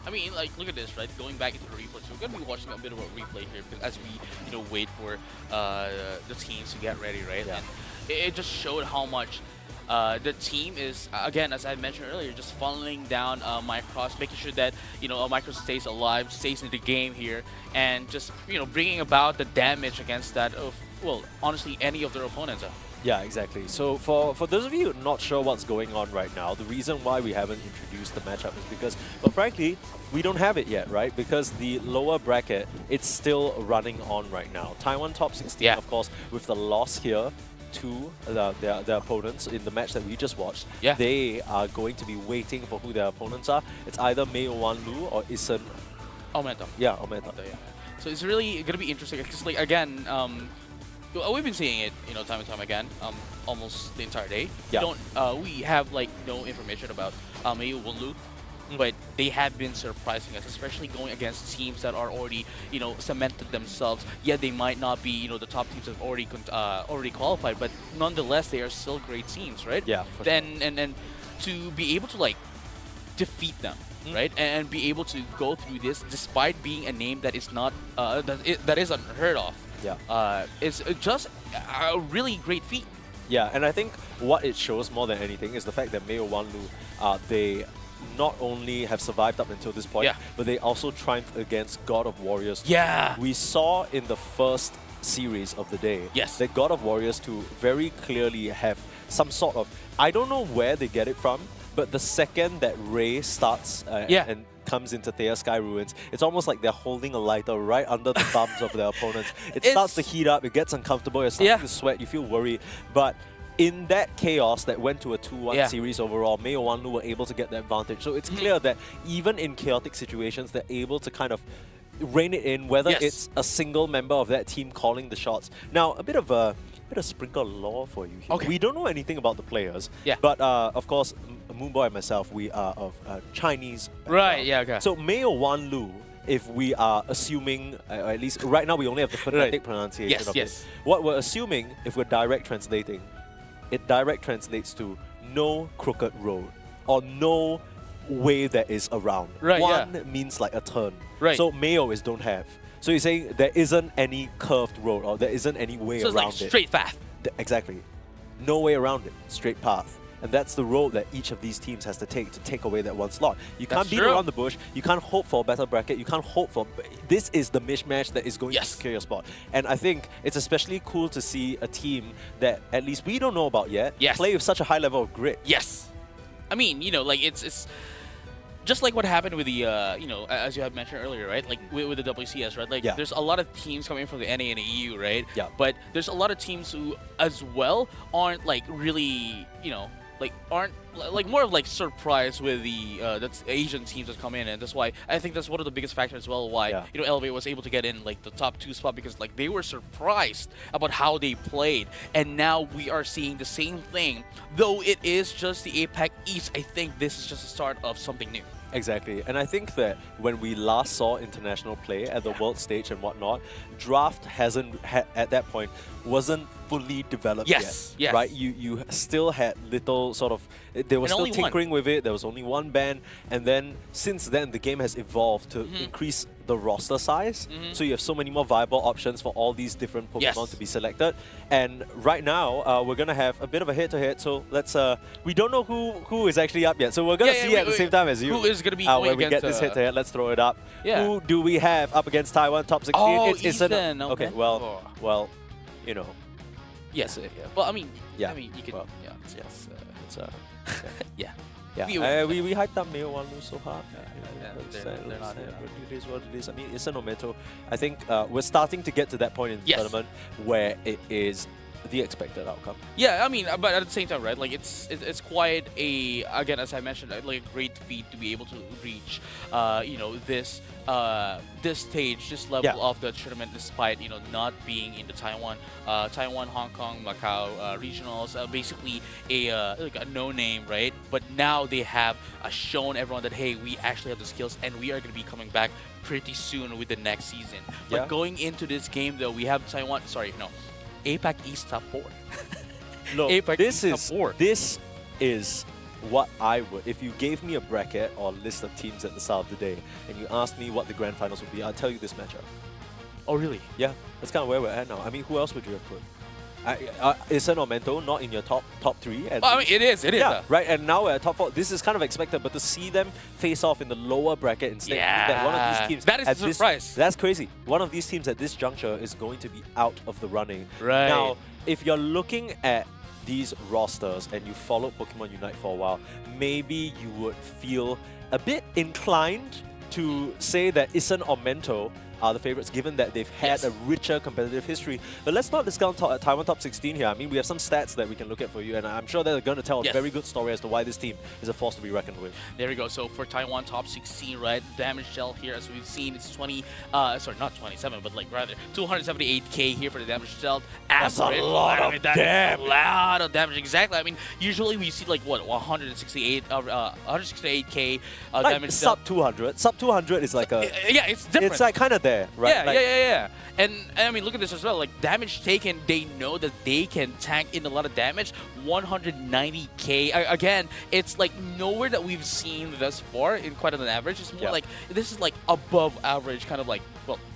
I mean, like, look at this, right? Going back into the replay, so we're going to be watching a bit of a replay here because as we, you know, wait for the teams to get ready, right? And it just showed how much the team is, again, as I mentioned earlier, just funneling down Micros, making sure that, you know, Micros stays alive, stays in the game here, and just, you know, bringing about the damage against that of, well, honestly, any of their opponents. Yeah, exactly. So for those of you not sure what's going on right now, the reason why we haven't introduced the matchup is because, well, frankly, we don't have it yet, right? Because the lower bracket, it's still running on right now. Taiwan top 16, of course, with the loss here to their opponents in the match that we just watched, they are going to be waiting for who their opponents are. It's either Mayo Wanlu or Isan Aumento. Yeah, Aumento. So it's really going to be interesting because, like, again, we've been seeing it, you know, time and time again, almost the entire day. We have like no information about Mayo Wanlu, but they have been surprising us, especially going against teams that are already, you know, cemented themselves. Yeah, they might not be, you know, the top teams that have already qualified, but nonetheless, they are still great teams, right? Yeah. And to be able to like defeat them, right, and be able to go through this despite being a name that is not that is unheard of. It's just a really great feat. Yeah, and I think what it shows more than anything is the fact that Mayo Wanlu, not only have survived up until this point, Yeah. but they also triumphed against God of Warriors. Yeah. We saw in the first series of the day Yes. that God of Warriors 2 very clearly have some sort of, I don't know where they get it from, but the second that Ray starts and comes into Thea Sky Ruins, it's almost like they're holding a lighter right under the thumbs of their opponents. It starts to heat up, it gets uncomfortable, you're starting to sweat, you feel worried. But in that chaos that went to a 2-1 series overall, Mayo Wanlu were able to get the advantage. So it's clear that even in chaotic situations, they're able to kind of rein it in, whether it's a single member of that team calling the shots. Now, a bit of sprinkle lore for you here. Okay. We don't know anything about the players, Yeah. but of course, Moonboy and myself, we are of Chinese background. Right, yeah, okay. So Mayo Wanlu, if we are assuming, at least right now we only have the phonetic pronunciation of it. What we're assuming, if we're direct translating, it direct translates to no crooked road or no way that is around. Right, One means like a turn. Right. So Mayo is don't have. So you're saying there isn't any curved road or there isn't any way So around it's like straight path. Exactly. No way around it. Straight path. And that's the road that each of these teams has to take away that one slot. You can't beat around the bush. You can't hope for a better bracket. You can't hope for... This is the mishmash that is going to secure your spot. And I think it's especially cool to see a team that at least we don't know about yet play with such a high level of grit. Yes. I mean, you know, like it's just like what happened with the, you know, as you had mentioned earlier, right? Like with the WCS, right? Like there's a lot of teams coming from the NA and the EU, right? Yeah. But there's a lot of teams who, as well, aren't like really, you know, like aren't like more of like surprised with the that's Asian teams that come in, and that's why I think that's one of the biggest factors as well why you know Elevate was able to get in like the top 2 spot, because like they were surprised about how they played, and now we are seeing the same thing. Though it is just the APAC East, I think this is just the start of something new. Exactly, and I think that when we last saw international play at the world stage and whatnot, draft at that point wasn't fully developed yet. Yes. Right? You still had little sort of, they were still tinkering with it. There was only one ban, and then since then the game has evolved to increase the roster size. So you have so many more viable options for all these different Pokemon to be selected. And right now we're gonna have a bit of a head-to-head. So let's we don't know who is actually up yet. So we're gonna see at the same time as you. Who is gonna be going when we against, get this head-to-head, let's throw it up. Yeah. Who do we have up against Taiwan top 16? Oh, it's Ethan. Okay. Well, you know. Yes. Well, I mean, you could. Well, it's yeah. We hyped up Mayo Wanlu so hard. They're not it is what it is. I mean, it's an Ometo. I think we're starting to get to that point in the tournament where it is the expected outcome. Yeah, I mean, but at the same time, right? Like it's quite a, again, as I mentioned, like a great feat to be able to reach, you know, this stage, this level of the tournament, despite you know not being in the Taiwan, Hong Kong, Macau regionals. Basically a like a no-name, right? But now they have shown everyone that hey, we actually have the skills, and we are going to be coming back pretty soon with the next season. But going into this game, though, we have Taiwan. Sorry, no. APAC East top 4. No, APAC this East top 4. This is what I would, if you gave me a bracket or list of teams at the start of the day and you asked me what the grand finals would be, I'll tell you this matchup. Oh really? Yeah, that's kind of where we're at now. I mean, who else would you have put? Isen or Mento not in your top 3. Well, I mean, it is. Yeah, right. And now we're at top 4. This is kind of expected, but to see them face off in the lower bracket instead, that one of these teams, that is a surprise. That's crazy. One of these teams at this juncture is going to be out of the running. Right. Now, if you're looking at these rosters and you followed Pokemon Unite for a while, maybe you would feel a bit inclined to say that Isen or Mento are the favorites, given that they've had a richer competitive history. But let's not discount Taiwan top 16 here. I mean, we have some stats that we can look at for you, and I'm sure they're going to tell a very good story as to why this team is a force to be reckoned with. There we go. So for Taiwan top 16, right, damage dealt here, as we've seen, it's 20, sorry, not 27, but like rather 278k here for the damage dealt. That's a lot of damage. A lot of damage, exactly. I mean, usually we see like what, 168k damage sub 200. Sub 200 is like a yeah, it's different. It's like kind of there, right? Yeah, like, yeah. And I mean, look at this as well. Like damage taken, they know that they can tank in a lot of damage. 190k. Again, it's like nowhere that we've seen thus far in quite an average. It's more like this is like above average, kind of like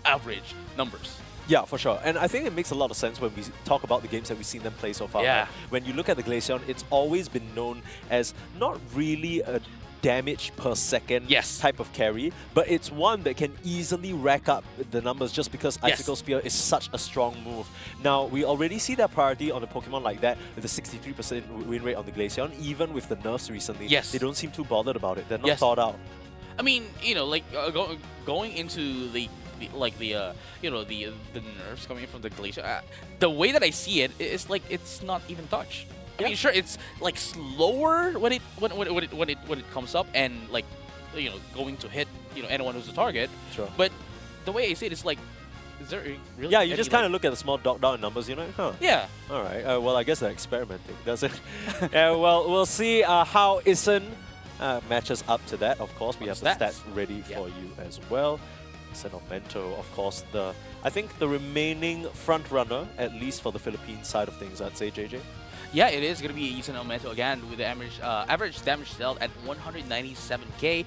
average numbers. Yeah, for sure. And I think it makes a lot of sense when we talk about the games that we've seen them play so far. Yeah. Right? When you look at the Glaceon, it's always been known as not really a damage per second Yes. type of carry, but it's one that can easily rack up the numbers just because Yes. Icicle Spear is such a strong move. Now, we already see that priority on a Pokemon like that with a 63% win rate on the Glaceon, even with the nerfs recently. Yes. They don't seem too bothered about it. They're not Yes. thought out. I mean, you know, like going into the nerfs coming in from the Glacier. The way that I see it is like it's not even touched. I mean, sure, it's like slower when it comes up and like going to hit anyone who's a target. Sure. But the way I see it is like, is there really? Yeah, you any, just kind of look at the small dot in numbers, you're like, huh. Yeah. All right. Well, I guess they're experimenting, does it? Well, we'll see how Isen matches up to that. Of course, we have the stats ready for you as well. Senomento, of course, I think the remaining front runner, at least for the Philippine side of things, I'd say, JJ. Yeah, it is going to be Ethan Aumento again with the average damage dealt at 197k.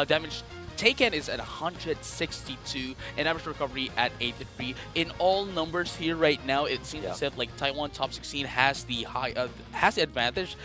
Damage taken is at 162, and average recovery at 83. In all numbers here right now, it seems as if like Taiwan top 16 has the advantage,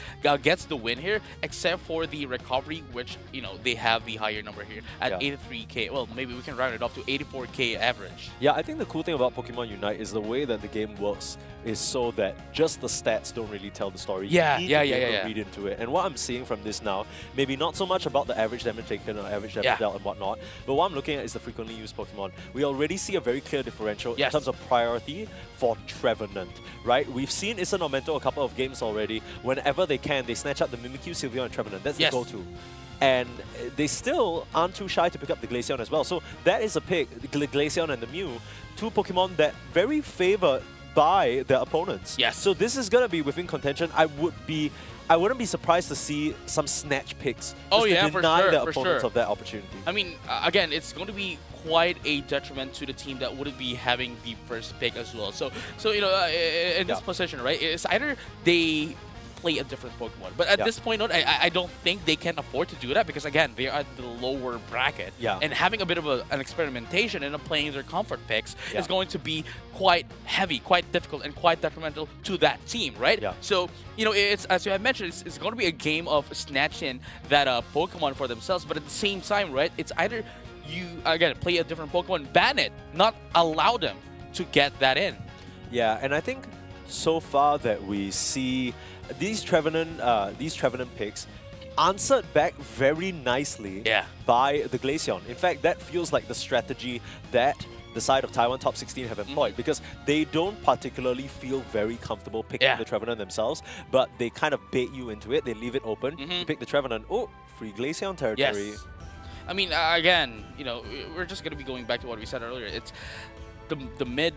gets the win here, except for the recovery, which they have the higher number here at 83k. Well, maybe we can round it up to 84k average. Yeah, I think the cool thing about Pokemon Unite is the way that the game works is so that just the stats don't really tell the story. Yeah, you need to be able to read into it. And what I'm seeing from this now, maybe not so much about the average damage taken or average damage dealt and whatnot, but what I'm looking at is the frequently used Pokemon. We already see a very clear differential in terms of priority for Trevenant, right? We've seen Isen Aumento a couple of games already. Whenever they can, they snatch up the Mimikyu, Sylveon, and Trevenant. That's the go-to. And they still aren't too shy to pick up the Glaceon as well. So that is a pick, the Glaceon and the Mew, two Pokemon that very favoured by their opponents. Yes. So this is gonna be within contention. I wouldn't be surprised to see some snatch picks. Oh yeah, to deny for the sure, opponents of that opportunity. I mean, again, it's going to be quite a detriment to the team that wouldn't be having the first pick as well. So in this position, right, it's either they play a different Pokemon. But at this point, I don't think they can afford to do that because, again, they are at the lower bracket. And having a bit of an experimentation and playing their comfort picks is going to be quite heavy, quite difficult, and quite detrimental to that team, right? So, it's as you have mentioned, it's going to be a game of snatching that Pokemon for themselves. But at the same time, right, it's either you, again, play a different Pokemon, ban it, not allow them to get that in. Yeah, and I think so far that we see these Trevenant picks answered back very nicely by the Glaceon. In fact, that feels like the strategy that the side of Taiwan top 16 have employed because they don't particularly feel very comfortable picking the Trevenant themselves, but they kind of bait you into it. They leave it open. You pick the Trevenant. Oh, free Glaceon territory. Yes. I mean, again, we're just going to be going back to what we said earlier. It's the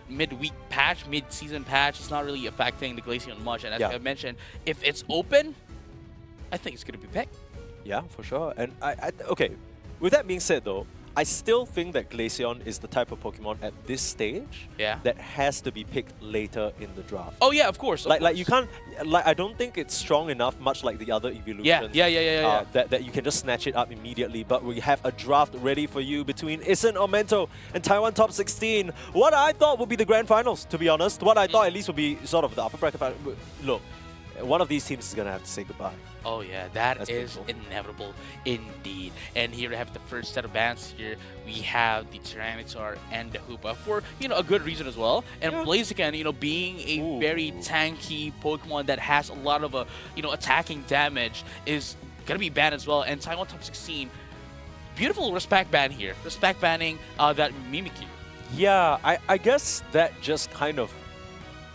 mid-week patch, mid-season patch is not really affecting the Glaceon much. And as I mentioned, if it's open, I think it's going to be picked. Yeah, for sure. And okay, with that being said though, I still think that Glaceon is the type of Pokemon at this stage that has to be picked later in the draft. Oh yeah, of course. Like you can't, I don't think it's strong enough, much like the other evolutions. That you can just snatch it up immediately. But we have a draft ready for you between Isen Aumento and Taiwan top 16. What I thought would be the grand finals, to be honest. What I thought at least would be sort of the upper bracket final. Look, one of these teams is gonna have to say goodbye. Oh yeah, that's inevitable indeed. And here we have the first set of bans here. We have the Tyranitar and the Hoopa for, a good reason as well. And Blaziken, being a very tanky Pokemon that has a lot of, attacking damage is going to be banned as well. And Taiwan top 16, beautiful respect ban here. Respect banning that Mimikyu. Yeah, I guess that just kind of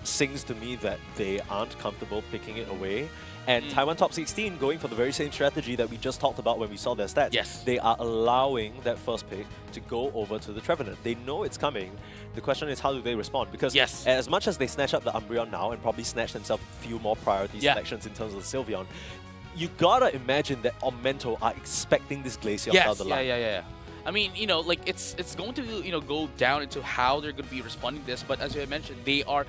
sings to me that they aren't comfortable picking it away. And Taiwan top 16 going for the very same strategy that we just talked about when we saw their stats. Yes. They are allowing that first pick to go over to the Trevenant. They know it's coming. The question is, how do they respond? Because as much as they snatch up the Umbreon now and probably snatch themselves a few more priority selections in terms of the Sylveon, you gotta imagine that Aumento are expecting this Glaceon down the line. I mean, it's going to, go down into how they're going to be responding to this. But as you had mentioned, they are,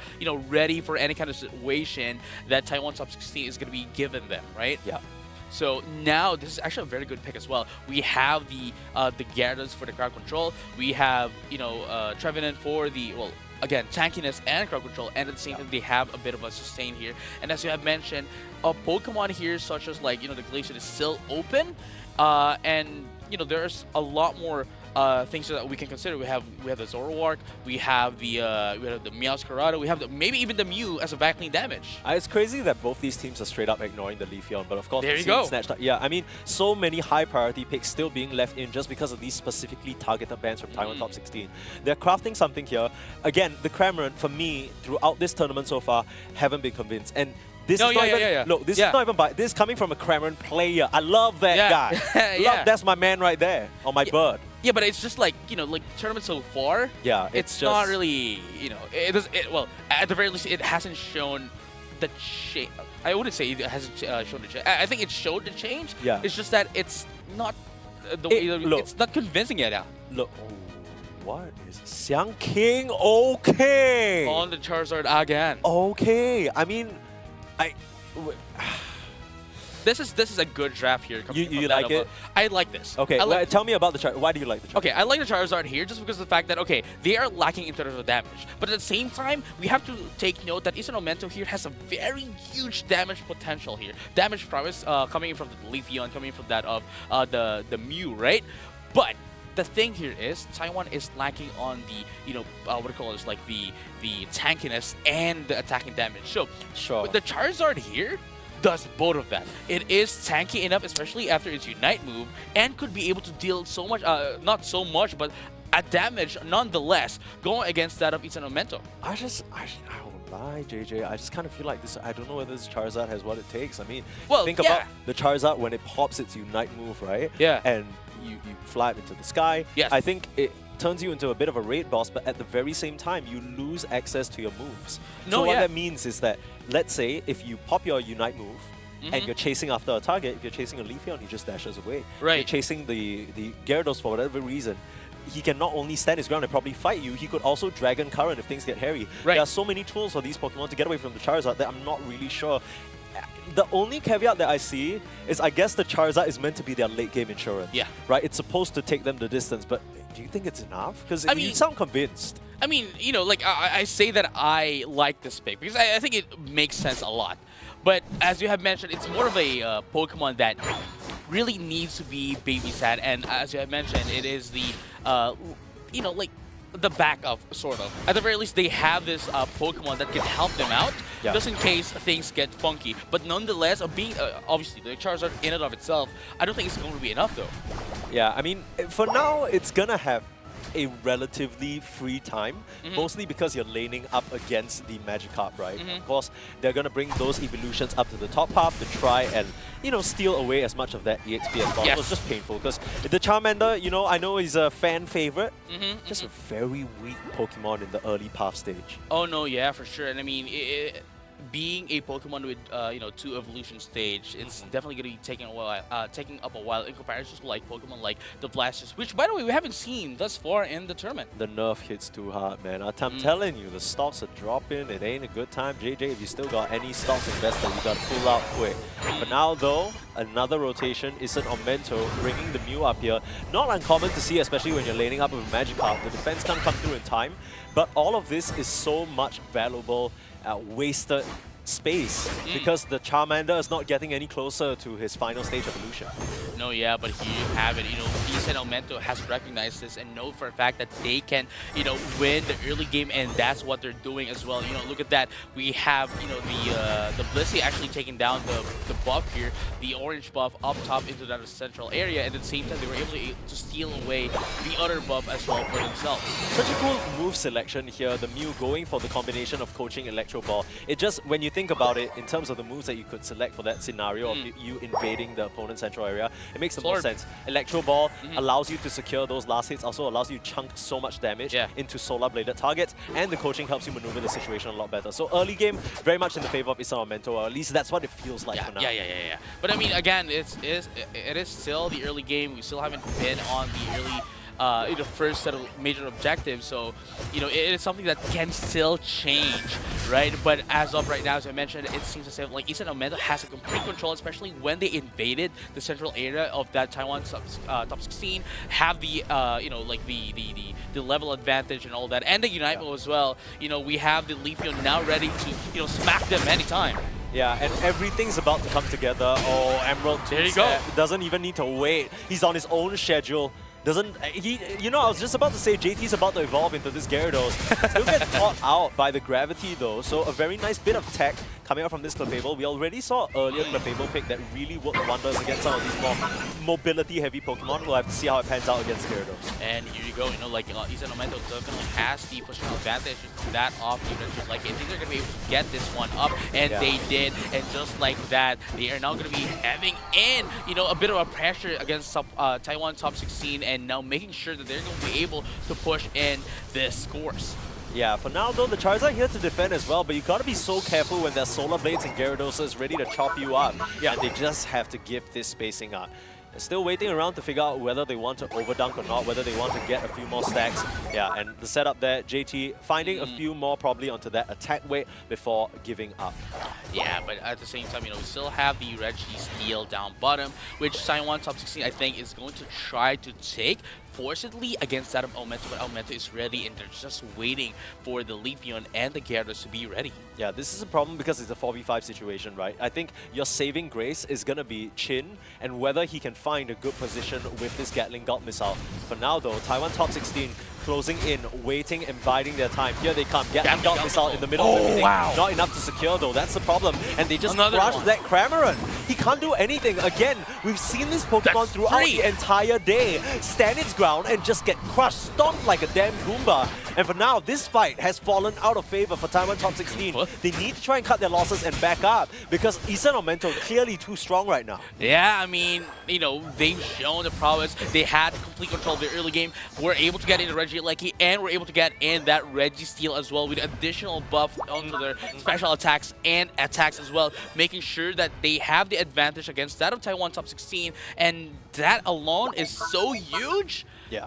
ready for any kind of situation that Taiwan top 16 is going to be given them, right? Yeah. So now this is actually a very good pick as well. We have the Gyarados for the crowd control. We have, Trevenant for the, again, tankiness and crowd control, and at the same time, they have a bit of a sustain here. And as you have mentioned, a Pokemon here, such as like, the Glacier is still open, and there's a lot more things that we can consider. We have the Zoroark, we have the Meowscarada, we have maybe even the Mew as a backlane damage. It's crazy that both these teams are straight up ignoring the Leafeon, but of course, there you go. Snatched up. Yeah, I mean, so many high priority picks still being left in just because of these specifically targeted bans from Taiwan Top 16. They're crafting something here. Again, the Cramorant, for me, throughout this tournament so far, haven't been convinced. And this is not even, look, this is not even by, this is coming from a Cramorant player. I love that guy. That's my man right there, or my bird. Yeah, but it's just like, like tournament so far. Yeah, it's just not really, well, at the very least, it hasn't shown the change. I wouldn't say it hasn't shown the change. I think it showed the change. Yeah. It's just that it's not the way. It's not convincing yet. Yeah. Look, what is Xiang King? Okay. On the Charizard again. Okay, I mean, This is a good draft here. You like it? I like this. Okay, tell me about the Charizard. Why do you like the Charizard? Okay, I like the Charizard here just because of the fact that, okay, they are lacking in terms of damage. But at the same time, we have to take note that Isonomento here has a very huge damage potential here. Damage prowess coming in from the Leafeon, coming from that of the Mew, right? But the thing here is, Taiwan is lacking on the, what do you call this, like the tankiness and the attacking damage. So, with the Charizard here, does both of that. It is tanky enough, especially after its Unite move, and could be able to deal so much, not so much, but a damage nonetheless, going against that of Isonomento. I won't lie, JJ. I just kind of feel like this. I don't know whether this Charizard has what it takes. I mean, think about the Charizard when it pops its Unite move, right? Yeah. And you fly it into the sky. Yes. I think it turns you into a bit of a raid boss, but at the very same time, you lose access to your moves. So what that means is that, let's say, if you pop your Unite move, and you're chasing after a target, if you're chasing a Leafeon, he just dashes away. Right. You're chasing the Gyarados for whatever reason, he can not only stand his ground and probably fight you, he could also Dragon Current if things get hairy. Right. There are so many tools for these Pokemon to get away from the Charizard that I'm not really sure. The only caveat that I see is, I guess the Charizard is meant to be their late game insurance. Yeah. Right? It's supposed to take them the distance, but do you think it's enough? Because you sound convinced. I mean, like I say that I like this pick because I think it makes sense a lot. But as you have mentioned, it's more of a Pokemon that really needs to be babysat, and as you have mentioned, it is the, like the backup, sort of. At the very least, they have this Pokemon that can help them out, just in case things get funky. But nonetheless, being obviously the Charizard in and of itself, I don't think it's going to be enough though. Yeah, I mean, for now, it's gonna have a relatively free time, mostly because you're laning up against the Magikarp, right? Of course, they're going to bring those evolutions up to the top half to try and, steal away as much of that EXP as possible. It's just painful because the Charmander, I know is a fan favorite, just a very weak Pokemon in the early path stage. Oh no, yeah, for sure. And I mean, being a Pokemon with 2 evolution stage, it's definitely going to be taking up a while in comparison to like Pokemon like the Blastoise, which by the way we haven't seen thus far in the tournament. The nerf hits too hard, man. I'm telling you, the stocks are dropping. It ain't a good time. JJ, if you still got any stocks invested, you got to pull out quick. But now though, another rotation isn't on Mento, bringing the Mew up here. Not uncommon to see, especially when you're laning up with a Magikarp. The defense can't come through in time, but all of this is so much valuable wasted space because the Charmander is not getting any closer to his final stage evolution. No, yeah, but here you have it. Tencent Elemento has recognized this and know for a fact that they can, win the early game, and that's what they're doing as well. Look at that. We have, the Blissey actually taking down the buff here, the orange buff up top into that central area, and at the same time they were able to steal away the other buff as well for themselves. Such a cool move selection here. The Mew going for the combination of coaching Electro Ball. It just, when you think about it in terms of the moves that you could select for that scenario of you invading the opponent's central area, it makes the most sense. Electro Ball allows you to secure those last hits, also allows you to chunk so much damage into solar bladed targets, and the coaching helps you maneuver the situation a lot better. So early game, very much in the favor of Isonomento, or at least that's what it feels like for now. Yeah. But I mean, again, it is still the early game. We still haven't been on the early the first set of major objectives, so it is something that can still change right? But as of right now, as I mentioned, it seems as if like Isan Omento has a complete control, especially when they invaded the central area of that Taiwan top 16, have the like the level advantage and all that, and the Unite mode as well. We have the Leafeon now ready to smack them anytime. Yeah, and everything's about to come together. Oh, Emerald There you go. doesn't even need to wait. He's on his own schedule. I was just about to say JT's about to evolve into this Gyarados. Still gets caught out by the gravity though, so a very nice bit of tech coming out from this Clefable. We already saw earlier Clefable pick that really worked wonders against some of these more mobility-heavy Pokemon. We'll have to see how it pans out against Gyarados. And here you go, Isan Omento definitely has the positional advantage from that off even like I think they're gonna be able to get this one up, and they did, and just like that, they are now gonna be having in a bit of a pressure against Taiwan top 16, and now making sure that they're going to be able to push in the scores. Yeah, for now though, the Charizard here to defend as well, but you gotta be so careful when there's Solar Blades and Gyarados ready to chop you up. Yeah, and they just have to give this spacing up. They're still waiting around to figure out whether they want to overdunk or not, whether they want to get a few more stacks. Yeah, and the setup there, JT finding a few more probably onto that attack weight before giving up. Yeah, but at the same time, we still have the Reggie Steel down bottom, which Taiwan top 16 I think is going to try to take forcibly against that of Omento, but Omento is ready and they're just waiting for the Leafeon and the Gyarados to be ready. Yeah, this is a problem because it's a 4v5 situation, right? I think your saving grace is going to be Chin, and whether he can find a good position with this Gatling Gun missile. For now though, Taiwan top 16 closing in, waiting and biding their time. Here they come, Gatling Gun missile in the middle of everything. Wow. Not enough to secure though, that's the problem. And they just Another crushed one. that Cramorant. He can't do anything. Again, we've seen this Pokemon throughout the entire day stand its ground and just get crushed, stomped like a damn Goomba. And for now, this fight has fallen out of favor for Taiwan top 16. They need to try and cut their losses and back up because Isan Omento clearly too strong right now. Yeah, I mean, they've shown the prowess. They had complete control of the early game. Were able to get into Regieleki and were able to get in that Reggie Steel as well with additional buff onto their special attacks and attacks as well, making sure that they have the advantage against that of Taiwan top 16. And that alone is so huge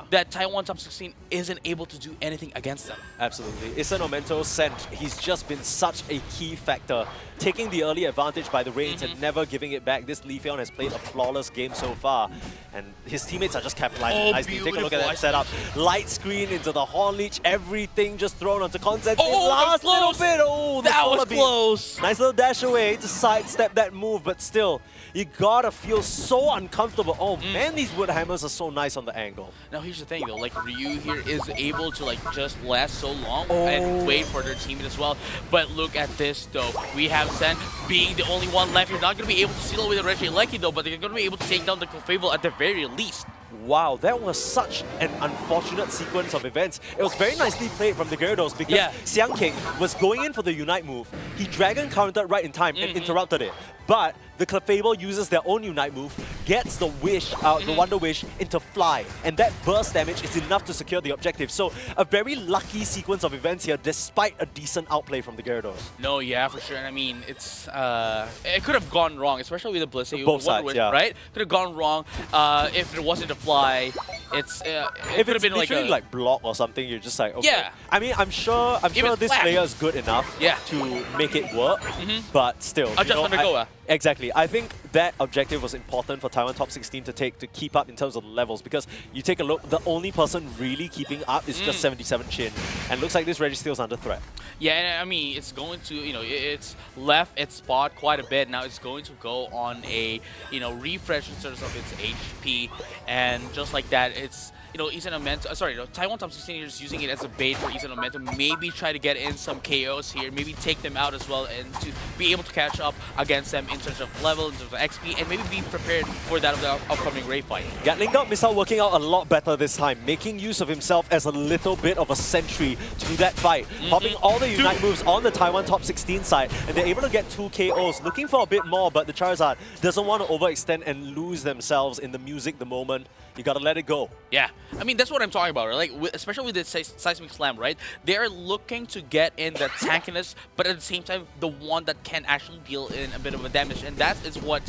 that Taiwan top 16 isn't able to do anything against them. Absolutely. Isan Omento sent, he's just been such a key factor, taking the early advantage by the reins and never giving it back. This Leafeon has played a flawless game so far, and his teammates are just capitalizing nicely. Take a look at that setup. Light screen into the Horn Leech, everything just thrown onto Consent. Last little bit. Oh, that was close. Nice little dash away to sidestep that move, but still, you gotta feel so uncomfortable. Oh man, these wood hammers are so nice on the angle. Now here's the thing though, like Ryu here is able to just last so long and wait for their teammate as well. But look at this though, we have Sen being the only one left. You're not going to be able to seal away the Regieleki though, but they're going to be able to take down the Clefable at the very least. Wow, that was such an unfortunate sequence of events. It was very nicely played from the Gyarados because Xiang King was going in for the Unite move. He Dragon countered right in time and interrupted it. But the Clefable uses their own Unite move, gets the Wish, the Wonder Wish into Fly, and that burst damage is enough to secure the objective. So a very lucky sequence of events here, despite a decent outplay from the Gyarados. No, yeah, for sure. And I mean, it's it could have gone wrong, especially with the Bliss. Both sides, Wish, right? Could have gone wrong if there wasn't a Fly. It's it could have been like block or something. You're just like, okay. Yeah. I mean, I'm sure this player is good enough to make it work, but still, exactly. I think that objective was important for Taiwan top 16 to take to keep up in terms of the levels, because you take a look, the only person really keeping up is just 77 Chin, and looks like this Registeel's under threat. Yeah, and I mean, it's going to, it's left its spot quite a bit. Now it's going to go on a, refresh in terms of its HP, and just like that, it's, Isan Omento, Taiwan top 16 is using it as a bait for Isan Omento. Maybe try to get in some KOs here, maybe take them out as well, and to be able to catch up against them in terms of level, in terms of XP, and maybe be prepared for that of the upcoming Ray fight. Gatling Gun missile working out a lot better this time, making use of himself as a little bit of a sentry to that fight, popping all the Unite moves on the Taiwan top 16 side, and they're able to get 2 KOs, looking for a bit more, but the Charizard doesn't want to overextend and lose themselves in the music the moment. You gotta let it go. Yeah, I mean, that's what I'm talking about, right? Like, especially with the Seismic Slam, right? They're looking to get in the tankiness, but at the same time, the one that can actually deal in a bit of a damage. And that is what,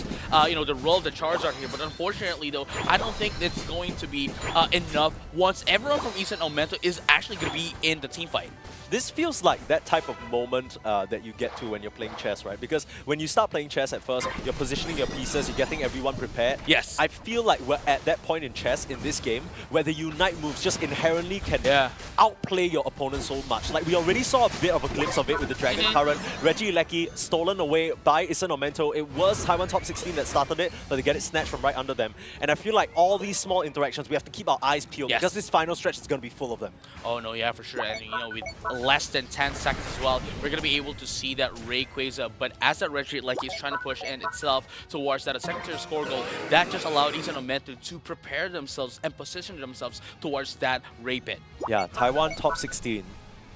you know, the role of the Charizard here. But unfortunately, though, I don't think it's going to be enough once everyone from East and Aumento is actually going to be in the team fight. This feels like that type of moment that you get to when you're playing chess, right? Because when you start playing chess at first, you're positioning your pieces, you're getting everyone prepared. Yes. I feel like we're at that point in chess in this game where the Unite moves just inherently can outplay your opponent so much. Like, we already saw a bit of a glimpse of it with the Dragon Current. Regieleki stolen away by Isen Aumento. It was Taiwan Top 16 that started it, but they get it snatched from right under them. And I feel like all these small interactions, we have to keep our eyes peeled because this final stretch is going to be full of them. Oh, no, yeah, for sure. And, you know, with less than 10 seconds as well, we're going to be able to see that Rayquaza. But as that Regieleki is trying to push in itself towards that second-tier score goal, that just allowed Isen Aumento to prepare themselves and position themselves towards that Ray pit. Yeah, Taiwan top 16.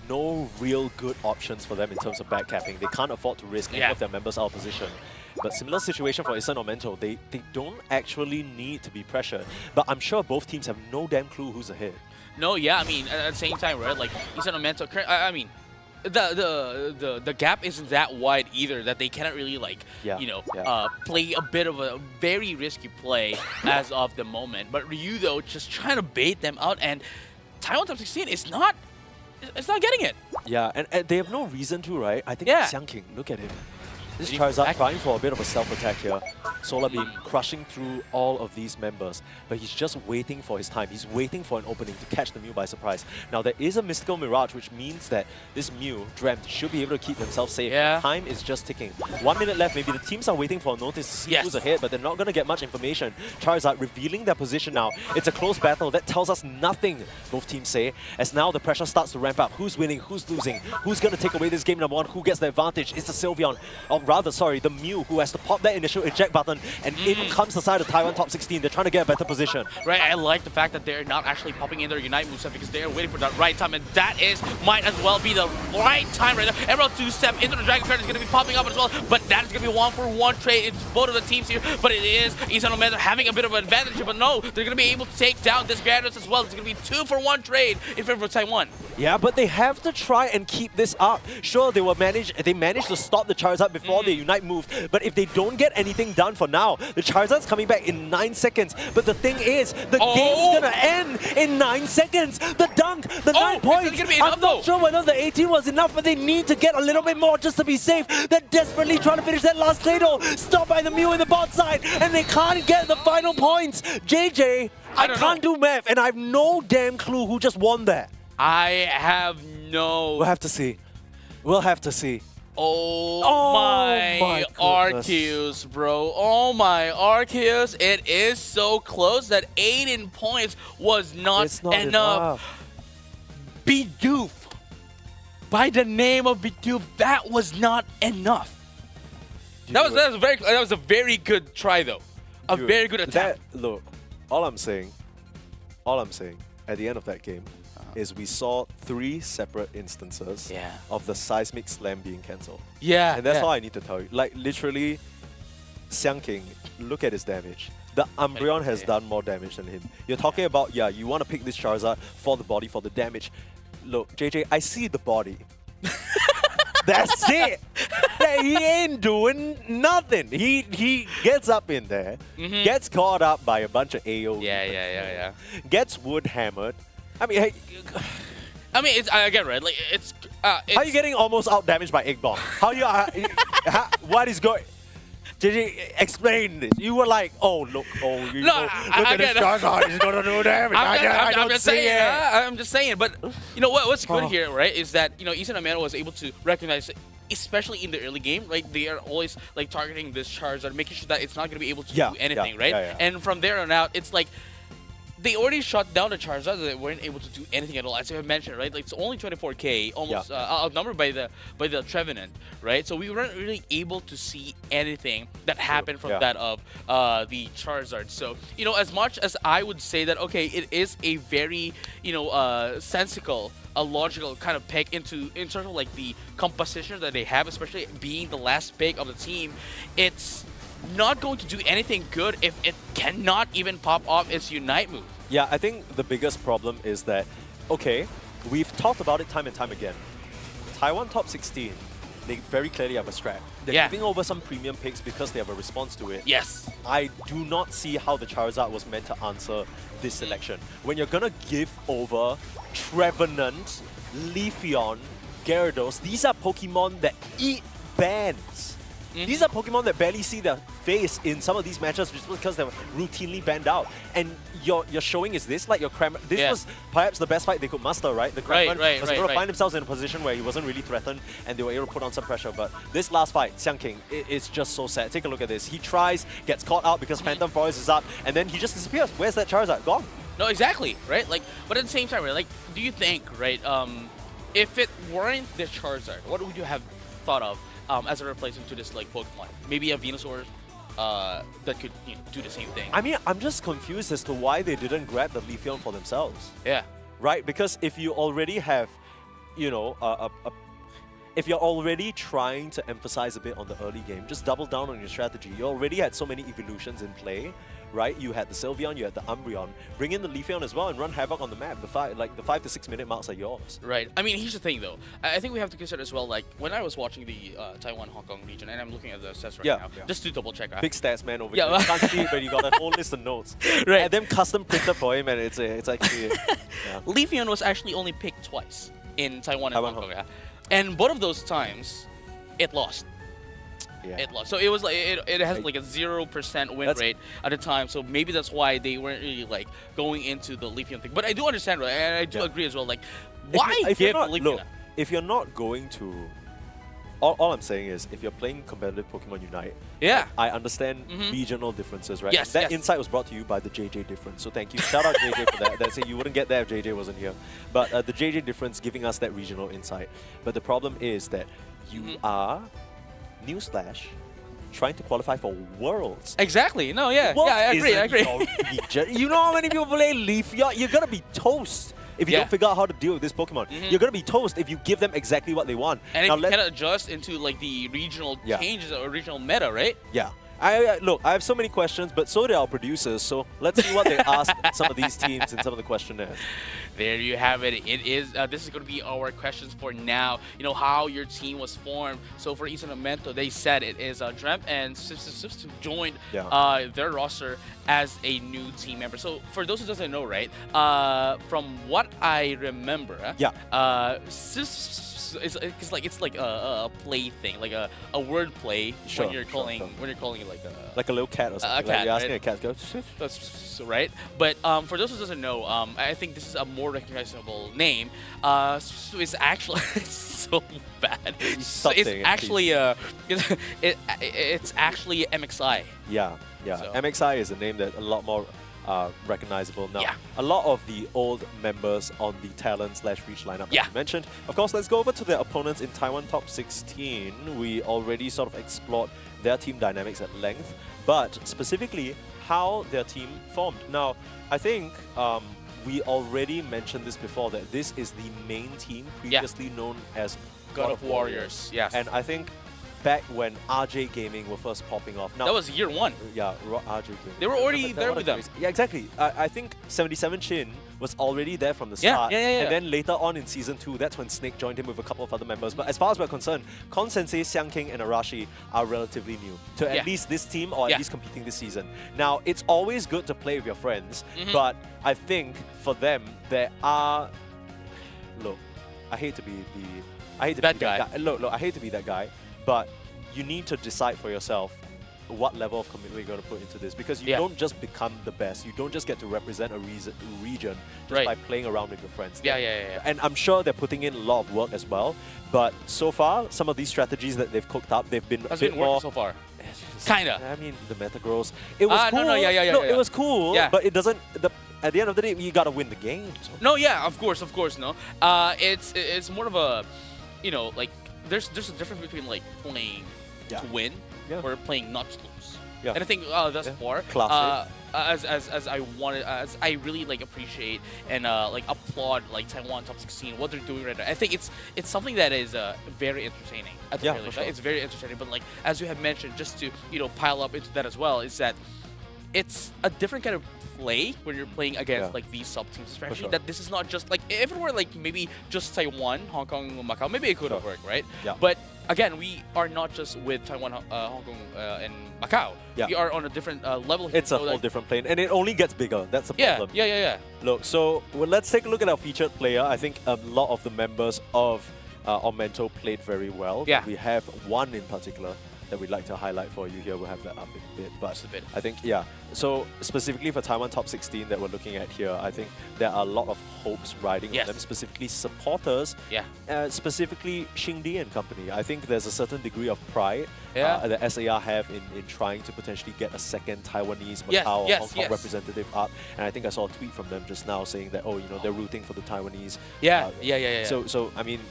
No real good options for them in terms of backcapping. They can't afford to risk any of their members out of position. But similar situation for Isen Aumento. They don't actually need to be pressured. But I'm sure both teams have no damn clue who's ahead. No, yeah, I mean, at the same time, right? Like, Isen Aumento, I mean, the gap isn't that wide either that they cannot really, like, you know, play a bit of a very risky play as of the moment. But Ryu, though, just trying to bait them out, and Taiwan top 16 is not, it's not getting it. Yeah, and they have no reason to, right? I think Xiang King, look at him. This Charizard trying for a bit of a self-attack here. Solar Beam crushing through all of these members, but he's just waiting for his time. He's waiting for an opening to catch the Mew by surprise. Now, there is a Mystical Mirage, which means that this Mew, Dreamt, should be able to keep themselves safe. Time is just ticking. 1 minute left. Maybe the teams are waiting for a notice to see who's ahead, but they're not going to get much information. Charizard revealing their position now. It's a close battle. That tells us nothing, both teams say, as now the pressure starts to ramp up. Who's winning? Who's losing? Who's going to take away this game number one? Who gets the advantage? It's the Sylveon. Or rather, sorry, the Mew, who has to pop that initial eject button, and in comes the side of Taiwan top 16. They're trying to get a better position. Right, I like the fact that they're not actually popping in their Unite moveset because they're waiting for that right time, and that might as well be the right time right now. Emerald 2-step into the Dragon Card is going to be popping up as well, but that is going to be 1-for-1 trade. It's both of the teams here, but it is Isen Aumento having a bit of an advantage, but no, they're going to be able to take down this Gyarados as well. It's going to be 2-for-1 trade in favor of Taiwan. Yeah, but they have to try and keep this up. Sure, they managed to stop the Charizard before the Unite move, but if they don't get anything done for now, the Charizard's coming back in 9 seconds. But the thing is, the game's gonna end in 9 seconds. The dunk, the 9 points. I'm not sure whether the 18 was enough, but they need to get a little bit more just to be safe. They're desperately trying to finish that last Claydol. Stopped by the Mew in the bot side, and they can't get the final points. JJ, I can't do math, and I have no damn clue who just won that. I have no... We'll have to see. We'll have to see. Oh my Arceus, bro. Oh my Arceus. It is so close that 18 points was not enough. Bidoof. By the name of Bidoof, that was not enough. That was a very good try, though. A very good attack. Look, all I'm saying at the end of that game is we saw 3 separate instances of the Seismic Slam being cancelled. Yeah. And that's all I need to tell you. Like, literally, Xiang King, look at his damage. The Umbreon has done more damage than him. You're talking about, you want to pick this Charizard for the body, for the damage. Look, JJ, I see the body. That's it. He ain't doing nothing. He gets up in there, gets caught up by a bunch of AoE. Gets wood hammered. I mean, hey, it's again, right? Like it's. How are you getting almost out damaged by Egg Bomb? How you? What is going? Did you explain this? You were like, oh look, look at this Charizard, he's gonna do damage. I'm just saying, but you know what's good here, right? Is that Isen Aumento was able to recognize, especially in the early game, right? They are always like targeting this Charizard, making sure that it's not gonna be able to do anything, right? And from there on out, it's like. They already shut down the Charizard. They weren't able to do anything at all. As I mentioned, right? Like it's only 24k, almost outnumbered by the Trevenant, right? So we weren't really able to see anything that happened from that of the Charizard. So as much as I would say that it is a very sensical, a logical kind of pick in terms of like the composition that they have, especially being the last pick of the team. It's not going to do anything good if it cannot even pop off its Unite move. Yeah, I think the biggest problem is that, okay, we've talked about it time and time again. Taiwan top 16, they very clearly have a strat. They're giving over some premium picks because they have a response to it. Yes. I do not see how the Charizard was meant to answer this selection. When you're gonna give over Trevenant, Leafeon, Gyarados, these are Pokemon that eat bans. These are Pokemon that barely see their face in some of these matches just because they're routinely banned out. And your showing is this, like your Cram. This was perhaps the best fight they could muster, right? The Cram was able to find themselves in a position where he wasn't really threatened and they were able to put on some pressure. But this last fight, Xiang King, it's just so sad. Take a look at this. He tries, gets caught out because Phantom Forest is up, and then he just disappears. Where's that Charizard? Gone. No, exactly, right? Like, but at the same time, right? Like, do you think, right? If it weren't the Charizard, what would you have thought of as a replacement to this like Pokemon? Maybe a Venusaur that could do the same thing. I mean, I'm just confused as to why they didn't grab the Leafeon for themselves. Yeah. Right? Because if you already have, you know, if you're already trying to emphasize a bit on the early game, just double down on your strategy. You already had so many evolutions in play, right? You had the Sylveon, you had the Umbreon. Bring in the Leafeon as well and run havoc on the map. The 5 to 6 minute marks are yours. Right. I mean, here's the thing, though. I think we have to consider as well, like, when I was watching the Taiwan-Hong Kong region, and I'm looking at the stats right now, just to double check. Big stats, man, over here. You can't see it, but you got a whole list of notes. Right. And them custom printed for him, and it's actually... Leafeon was actually only picked twice in Taiwan and Hong Kong. And both of those times, it lost. It lost. So it was like it has like a 0% win rate at the time. So maybe that's why they weren't really like going into the Leafeon thing. But I do understand, right? And I do agree as well. Like, why give Leafeon? Look, if you're not going to, all I'm saying is, if you're playing competitive Pokemon Unite, I understand regional differences, right? Yes. That insight was brought to you by the JJ difference. So thank you. Shout out JJ for that. That's it. You wouldn't get that if JJ wasn't here. But the JJ difference giving us that regional insight. But the problem is that you are, newsflash, trying to qualify for Worlds. Exactly. No, Worlds I agree. You know how many people play Leaf? You're gonna be toast if you don't figure out how to deal with this Pokemon. You're gonna be toast if you give them exactly what they want. And if you can adjust into like the regional changes or regional meta, right? Yeah. Look, I have so many questions, but so do our producers. So let's see what they ask some of these teams in some of the questionnaires. There you have it. It is. This is going to be our questions for now. You know how your team was formed. So for Isanamento, they said it is Dremp and Sips who joined their roster as a new team member. So for those who doesn't know, right? From what I remember, it's like a play thing, like a word play when you're calling it like a little cat or something. A cat, you're asking right? a cat to go. That's right. But for those who doesn't know, I think this is a more recognizable name. So it's actually it's so bad. So it's actually it's actually MXI. Yeah. So. MXI is a name that a lot more recognizable now. A lot of the old members on the talent/reach lineup that you mentioned. Of course, let's go over to their opponents in Taiwan top 16. We already sort of explored their team dynamics at length, but specifically how their team formed. Now, I think we already mentioned this before, that this is the main team previously known as God of Warriors. Yes. And I think back when RJ Gaming were first popping off. Now, that was year 1. Yeah, RJ Gaming. They were already there with them. Yeah, exactly. I think 77 Shin was already there from the start. And then later on in Season 2, that's when Snake joined him with a couple of other members. But as far as we're concerned, Kon Sensei, Xiang King, and Arashi are relatively new to at least this team, or at least competing this season. Now, it's always good to play with your friends, but I think for them, there are... Look, I hate to be that guy. Look, I hate to be that guy. But you need to decide for yourself what level of commitment you're going to put into this, because you don't just become the best. You don't just get to represent a region just by playing around with your friends. And I'm sure they're putting in a lot of work as well. But so far, some of these strategies that they've cooked up, they've been been working so far. Kinda. I mean, the meta grows. It was cool. It was cool. But it doesn't. At the end of the day, you got to win the game. So. No, of course, no. It's more of a, like. There's a difference between like playing to win or playing not to lose. And I think thus far, as I wanted, as I really like appreciate and like applaud like Taiwan top 16 what they're doing right now. I think it's something that is very entertaining at the Yeah, very for least. sure. It's very entertaining, but like as you have mentioned, just to pile up into that as well, is that it's a different kind of play when you're playing against Yeah. like these sub teams, especially sure. that this is not just like if it were like maybe just Taiwan, Hong Kong, Macau, maybe it could have Sure. worked, right? Yeah. But again, we are not just with Taiwan, Hong Kong, and Macau. Yeah. We are on a different level here. It's a so, whole like, different plane, and it only gets bigger. That's the yeah, problem. yeah. Look, so let's take a look at our featured player. I think a lot of the members of Aumento played very well. Yeah. We have one in particular that we'd like to highlight for you here. We'll have that up in a bit. But Just a bit. I think, yeah. So specifically for Taiwan top 16 that we're looking at here, I think there are a lot of hopes riding Yes. on them, specifically supporters, Yeah. specifically Xingdi and company. I think there's a certain degree of pride Yeah. that SAR have in trying to potentially get a second Taiwanese, Macau, Yes, or yes, Hong Kong yes. representative up. And I think I saw a tweet from them just now saying that, they're rooting for the Taiwanese. Yeah, yeah. So I mean,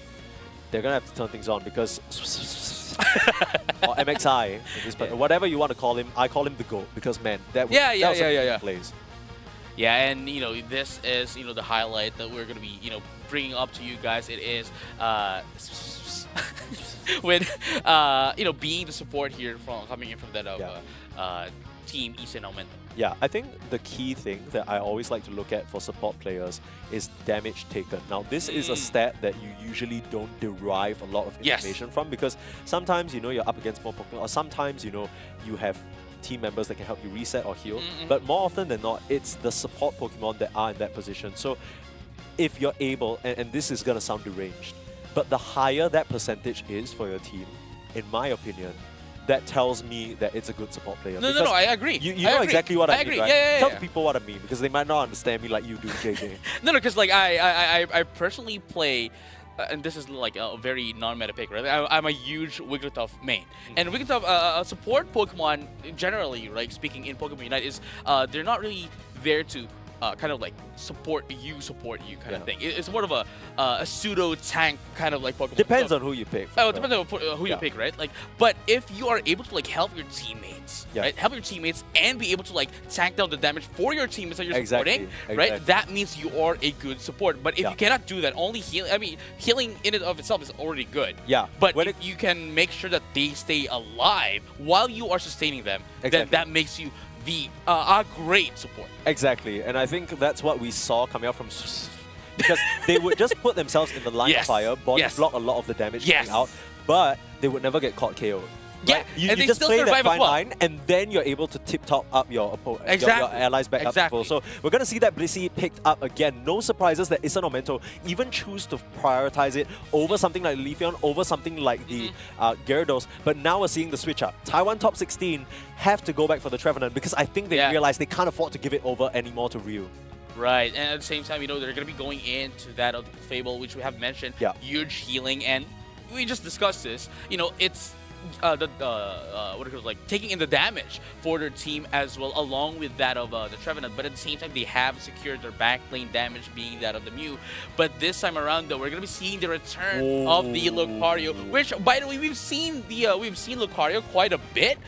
they're gonna have to turn things on because or MXI, in this whatever you want to call him, I call him the GOAT because man, that was Yeah. plays. Yeah, and this is the highlight that we're gonna be bringing up to you guys. It is with being the support here from coming in from that team Eastern Aumento. Yeah, I think the key thing that I always like to look at for support players is damage taken. Now, this is a stat that you usually don't derive a lot of Yes. information from because sometimes, you're up against more Pokemon, or sometimes, you have team members that can help you reset or heal. But more often than not, it's the support Pokemon that are in that position. So if you're able, and this is going to sound deranged, but the higher that percentage is for your team, in my opinion, that tells me that it's a good support player. No, Because I agree. You I know agree. exactly what I mean, agree. right? Yeah. Tell the people what I mean because they might not understand me like you do, JJ. No, because like I personally play, and this is like a very non-meta pick, right? I'm a huge Wigglytuff main, and Wigglytuff support Pokemon generally, like speaking in Pokemon Unite, is they're not really there to kind of like support you kind of thing. It's more of a pseudo tank kind of like Pokemon. Depends So- on who you pick. Oh, it depends on who you Yeah. pick, right? Like, but if you are able to like help your teammates, Yeah. right? Help your teammates and be able to like tank down the damage for your teammates that you're Exactly, supporting, exactly. right? That means you are a good support. But if Yeah. you cannot do that, only healing. I mean, healing in and of itself is already good. Yeah, But when if you can make sure that they stay alive while you are sustaining them, then Exactly. that makes you the a great support. Exactly, and I think that's what we saw coming out from because they would just put themselves in the line Yes. of fire, body Yes. block a lot of the damage Yes. coming out, but they would never get caught KO'd. Yeah, Right? You and they just still play that survive as fine well. line, and then you're able to tip-top up your opponent, your Exactly. allies back up to Exactly. full. So we're going to see that Blissey picked up again. No surprises that Isan Aumento even choose to prioritize it over something like Leafeon, over something like the Gyarados. But now we're seeing the switch up. Taiwan top 16 have to go back for the Trevenant because I think they Yeah. realize they can't afford to give it over anymore to Ryu. Right, and at the same time, they're going to be going into that of Fable, which we have mentioned, Yeah. huge healing, and we just discussed this. It's what it was like taking in the damage for their team as well, along with that of the Trevenant. But at the same time, they have secured their backplane damage, being that of the Mew. But this time around, though, we're going to be seeing the return of the Lucario, which, by the way, we've seen Lucario quite a bit.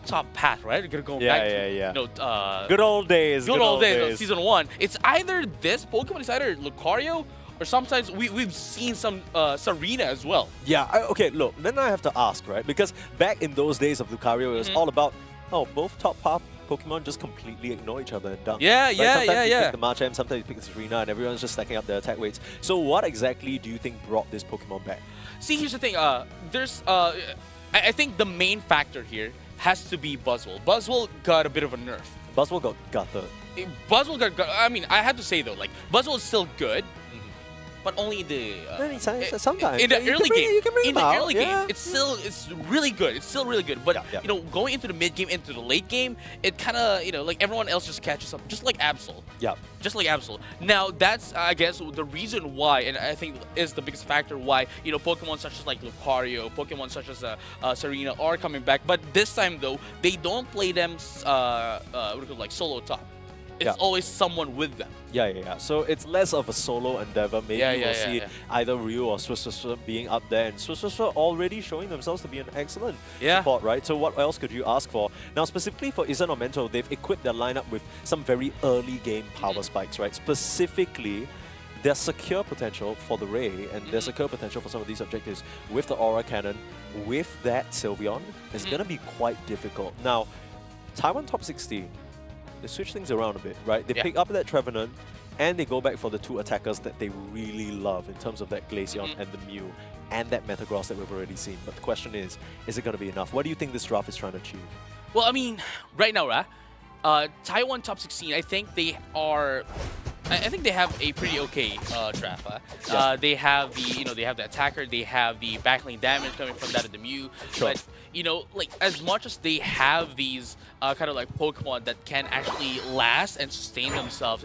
Top path, right? We're gonna go back to Good old days. good old days of season 1. It's either this Pokemon, it's either Lucario, or sometimes we've seen some Serena as well. Yeah, okay, look, then I have to ask, right? Because back in those days of Lucario, it was all about, both top path Pokemon just completely ignore each other and dump. Yeah, Like, yeah, sometimes you yeah. pick the Machamp, sometimes you pick the Serena, and everyone's just stacking up their attack weights. So what exactly do you think brought this Pokemon back? See, here's the thing. I think the main factor here has to be Buzzwole. Buzzwole got a bit of a nerf. Buzzwole got gutted. Buzzwole got I mean, I have to say though, like Buzzwole is still good, but only the Sometimes. in the You can early bring- game. you can bring In them the out, early yeah. game, it's really good. It's still really good. But Yeah. going into the mid game, into the late game, it kind of like everyone else just catches up, just like Absol. Yeah. Just like Absol. Now, that's, I guess, the reason why, and I think is the biggest factor why, Pokemon such as like Lucario, Pokemon such as Serena are coming back. But this time, though, they don't play them like solo top. it's always someone with them. Yeah. So it's less of a solo endeavor. Maybe we'll see either Ryu or Swiss being up there, and Swiss already showing themselves to be an excellent support, right? So what else could you ask for? Now, specifically for Isan or Mento, they've equipped their lineup with some very early game power spikes, right? Specifically, their secure potential for the Ray and their secure potential for some of these objectives with the Aura Cannon, with that Sylveon, is going to be quite difficult. Now, Taiwan top 16, they switch things around a bit, right? They pick up that Trevenant, and they go back for the two attackers that they really love in terms of that Glaceon and the Mew, and that Metagross that we've already seen. But the question is it going to be enough? What do you think this draft is trying to achieve? Well, I mean, right now, Taiwan top 16, I think they are... I think they have a pretty okay draft. They have the they have the attacker, they have the backlane damage coming from that of the Mew. Sure. But like as much as they have these kind of like Pokemon that can actually last and sustain themselves,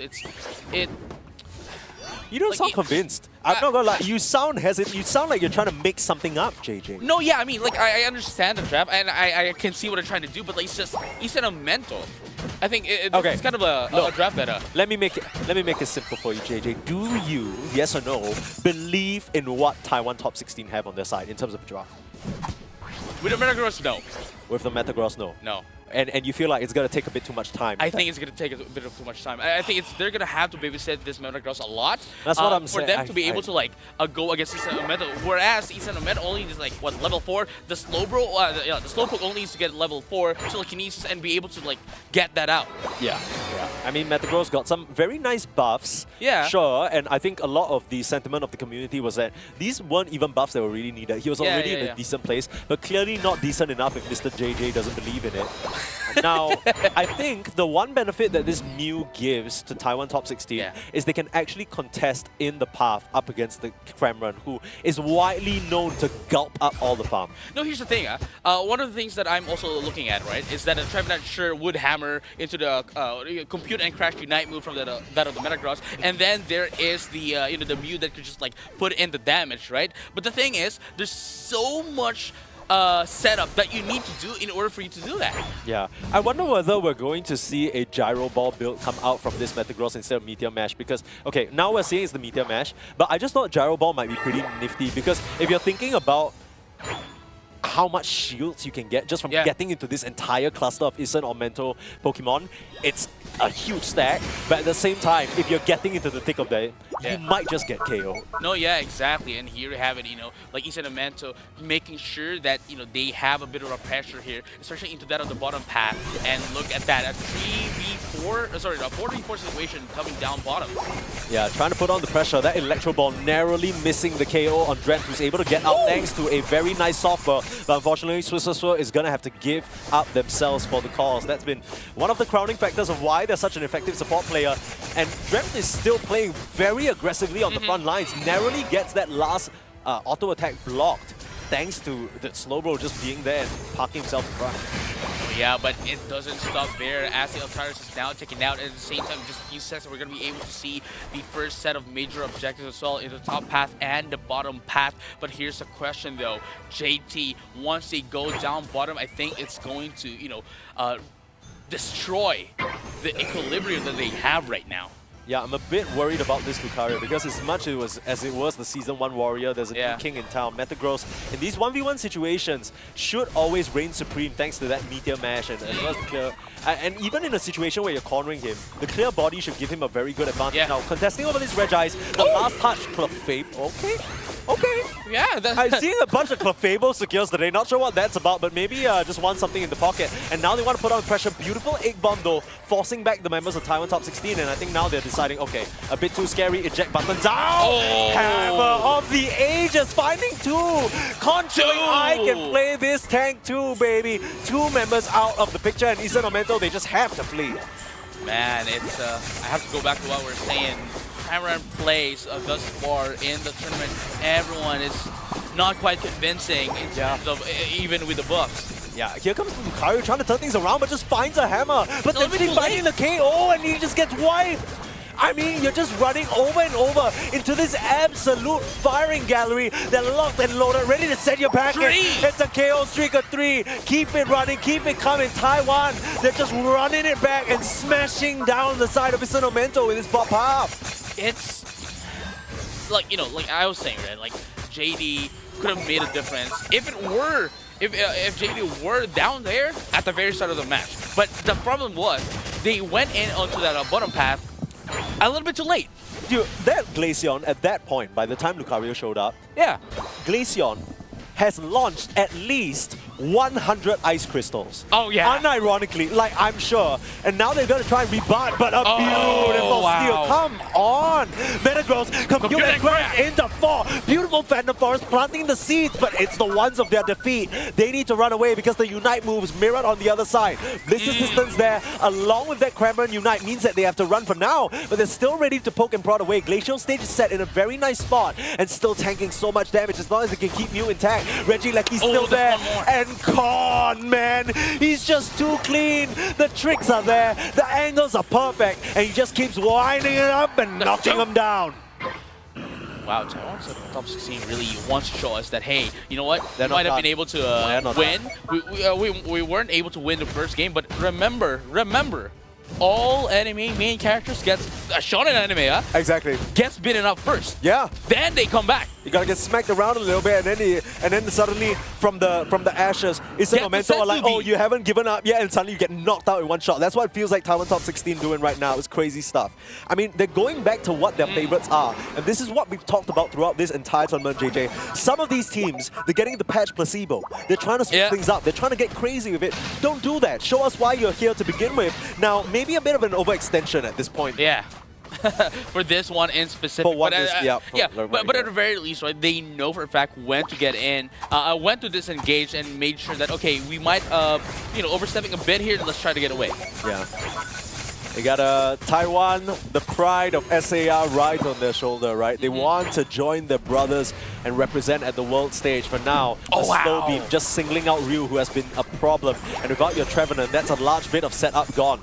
You don't sound convinced. I'm not gonna lie. You sound hesitant. You sound like you're trying to make something up, JJ. No, yeah, I mean, like I understand the draft and I can see what they're trying to do, but like it's said a mental. I think it's kind of a draft meta. Let me make it simple for you, JJ. Do you, yes or no, believe in what Taiwan top 16 have on their side in terms of draft? With the Metagross, no. With the Metagross, no. No. And you feel like it's going to take a bit too much time. I think it's going to take a bit of too much time. I think they're going to have to babysit this Metagross a lot. That's what I'm saying. For them to be able to like go against Isan or Meta. Whereas Isan or Meta only is like, what, level 4? The Slowbro, the Slowpoke only needs to get level 4 telekinesis and be able to like get that out. Yeah. I mean, Metagross got some very nice buffs. Yeah. Sure, and I think a lot of the sentiment of the community was that these weren't even buffs that were really needed. He was already in a decent place, but clearly not decent enough if Mr. JJ doesn't believe in it. Now, I think the one benefit that this Mew gives to Taiwan top 16 is they can actually contest in the path up against the Cramorant, who is widely known to gulp up all the farm. No, here's the thing. One of the things that I'm also looking at, right, is that a Trevenant sure would hammer into the Compute and Crash Unite move from that of the Metagross, and then there is the the Mew that could just like put in the damage, right? But the thing is, there's so much setup that you need to do in order for you to do that. Yeah. I wonder whether we're going to see a Gyro Ball build come out from this Metagross instead of Meteor Mash, because, okay, now we're seeing it's the Meteor Mash, but I just thought Gyro Ball might be pretty nifty, because if you're thinking about how much shields you can get just from getting into this entire cluster of Isan or Mento Pokemon, it's a huge stack, but at the same time, if you're getting into the thick of that, you might just get KO. No, yeah, exactly. And here you have it, like Isan and Mento, making sure that, they have a bit of a pressure here, especially into that on the bottom path. And look at that, a 3v4, sorry, a 4v4 situation coming down bottom. Yeah, trying to put on the pressure. That Electro Ball narrowly missing the KO on Dren, who's able to get out thanks to a very nice softball. But unfortunately, Swiss is going to have to give up themselves for the cause. That's been one of the crowning factors of why they're such an effective support player. And Dren is still playing very aggressively on the front lines. Narrowly gets that last auto attack blocked, thanks to the Slowbro just being there and parking himself in front. Yeah, but it doesn't stop there as the Altaris is now taken out. At the same time, in just a few seconds, we're going to be able to see the first set of major objectives as well in the top path and the bottom path. But here's the question though, JT, once they go down bottom, I think it's going to, destroy the equilibrium that they have right now. Yeah, I'm a bit worried about this Lucario because as much as it was the Season 1 Warrior, there's a new king in town. Metagross, in these 1v1 situations, should always reign supreme thanks to that Meteor Mash and as well as the clear. And even in a situation where you're cornering him, the clear body should give him a very good advantage. Now, contesting over this Regice, the last touch, Clefable, okay. Yeah, I'm seeing a bunch of Clefable secures today. Not sure what that's about, but maybe just want something in the pocket. And now they want to put on pressure. Beautiful Egg Bomb though, forcing back the members of Taiwan top 16. And I think now they're deciding, okay, a bit too scary. Eject button down. Hammer of the Ages, finding two. Conjuring I can play this tank too, baby. Two members out of the picture, and Isan or Mento, they just have to flee. Man, it's I have to go back to what we're saying. Cameron plays thus far in the tournament. Everyone is not quite convincing in terms of even with the buffs. Yeah, here comes Lucario trying to turn things around, but just finds a hammer. But then really finding the KO, and he just gets wiped. I mean, you're just running over and over into this absolute firing gallery. They're locked and loaded, ready to set your packet. It's a KO streak of 3. Keep it running, keep it coming. Taiwan, they're just running it back and smashing down the side of Isonomento with his pop-up. It's like, you know, like I was saying, right? Like JD could have made a difference if it were, if JD were down there at the very start of the match. But the problem was they went in onto that bottom path a little bit too late. Dude, that Glaceon at that point, by the time Lucario showed up, Yeah. Glaceon has launched at least 100 ice crystals. Oh, yeah. Unironically, like I'm sure. And now they're going to try and rebut, but a beautiful wow. steal. Come on! Metagross, compute and crash into 4. Beautiful Phantom Forest planting the seeds, but it's the ones of their defeat. They need to run away because the Unite moves mirrored on the other side. This distance there, along with that Cranmer and Unite, means that they have to run for now, but they're still ready to poke and prod away. Glacial stage is set in a very nice spot and still tanking so much damage as long as they can keep Mew intact. Regieleki's still there, and Con, man, he's just too clean. The tricks are there, the angles are perfect, and he just keeps winding it up and knocking them down. Wow, Taiwan's top 16 really wants to show us that, hey, you know what? They're Might not have been able to win. We weren't able to win the first game, but remember, all anime main characters get a shonen anime, huh? Exactly. Gets beaten up first. Yeah. Then they come back. You gotta get smacked around a little bit, and then suddenly from the ashes, it's a momentum like, oh, you haven't given up yet, and suddenly you get knocked out in one shot. That's what it feels like Taiwan Top 16 doing right now. It's crazy stuff. I mean, they're going back to what their favorites are, and this is what we've talked about throughout this entire tournament, JJ. Some of these teams, they're getting the patch placebo. They're trying to switch things up. They're trying to get crazy with it. Don't do that. Show us why you're here to begin with. Now, maybe a bit of an overextension at this point. Yeah. For this one in specific. For what but, but at the very least, right, they know for a fact when to get in, when to disengage, and made sure that, okay, we might, overstepping a bit here, let's try to get away. Yeah. They got Taiwan, the pride of SAR right on their shoulder, right? They want to join their brothers and represent at the world stage. For now, slow beam just singling out Ryu, who has been a problem. And without your Trevenant, that's a large bit of setup gone.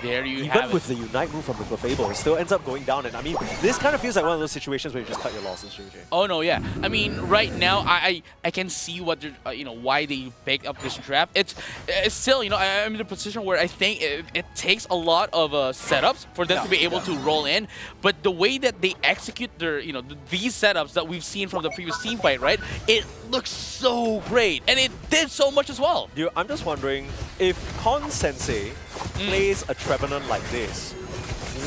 There you have it. Even with the Unite move from the Clefable, it still ends up going down. And I mean, this kind of feels like one of those situations where you just cut your losses, JJ. Oh no, yeah. I mean, right now, I can see what why they pick up this draft. It's still, I'm in a position where I think it takes a lot of setups for them to be able to roll in. But the way that they execute their, these setups that we've seen from the previous team fight, right? It looks so great, and it did so much as well. Dude, I'm just wondering if Kon Sensei plays a Trevenant like this,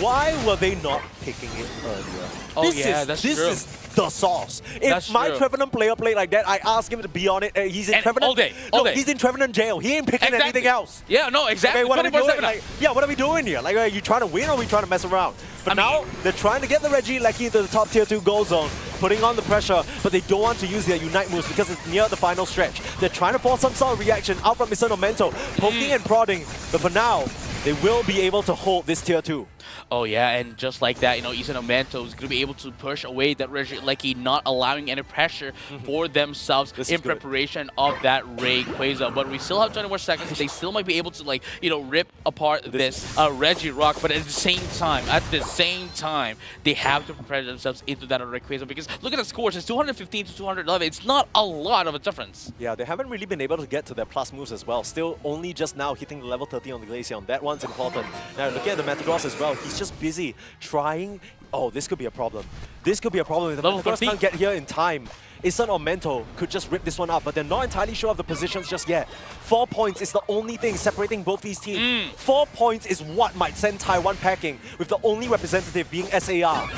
why were they not picking it earlier? Oh, This is the sauce. If my Trevenant player played like that, I ask him to be on it. He's in Trevenant all day. He's in Trevenant jail. He ain't picking anything else. Yeah, no, exactly. Okay, what are we doing? What are we doing here? Like, are you trying to win or are we trying to mess around? For now, they're trying to get the Regieleki into the top tier 2 goal zone, putting on the pressure, but they don't want to use their Unite moves because it's near the final stretch. They're trying to force some sort of reaction out from Isonomento, poking and prodding, but for now, they will be able to hold this tier 2. Oh yeah, and just like that, Isonomento is going to be able to push away that Regieleki, not allowing any pressure for themselves in preparation of that Rayquaza. But we still have 20 more seconds, so they still might be able to, rip apart this Regirock. But at the same time, they have to prepare themselves into that Rayquaza, because look at the scores. It's 215 to 211. It's not a lot of a difference. Yeah, they haven't really been able to get to their plus moves as well. Still only just now hitting the level 30 on the Glaceon. That one's important. Now looking at the Metagross as well, he's just busy trying. Oh, this could be a problem. This could be a problem. If the Metagross can't get here in time, Isonomento could just rip this one up, but they're not entirely sure of the positions just yet. 4 points is the only thing separating both these teams. 4 points is what might send Taiwan packing, with the only representative being SAR.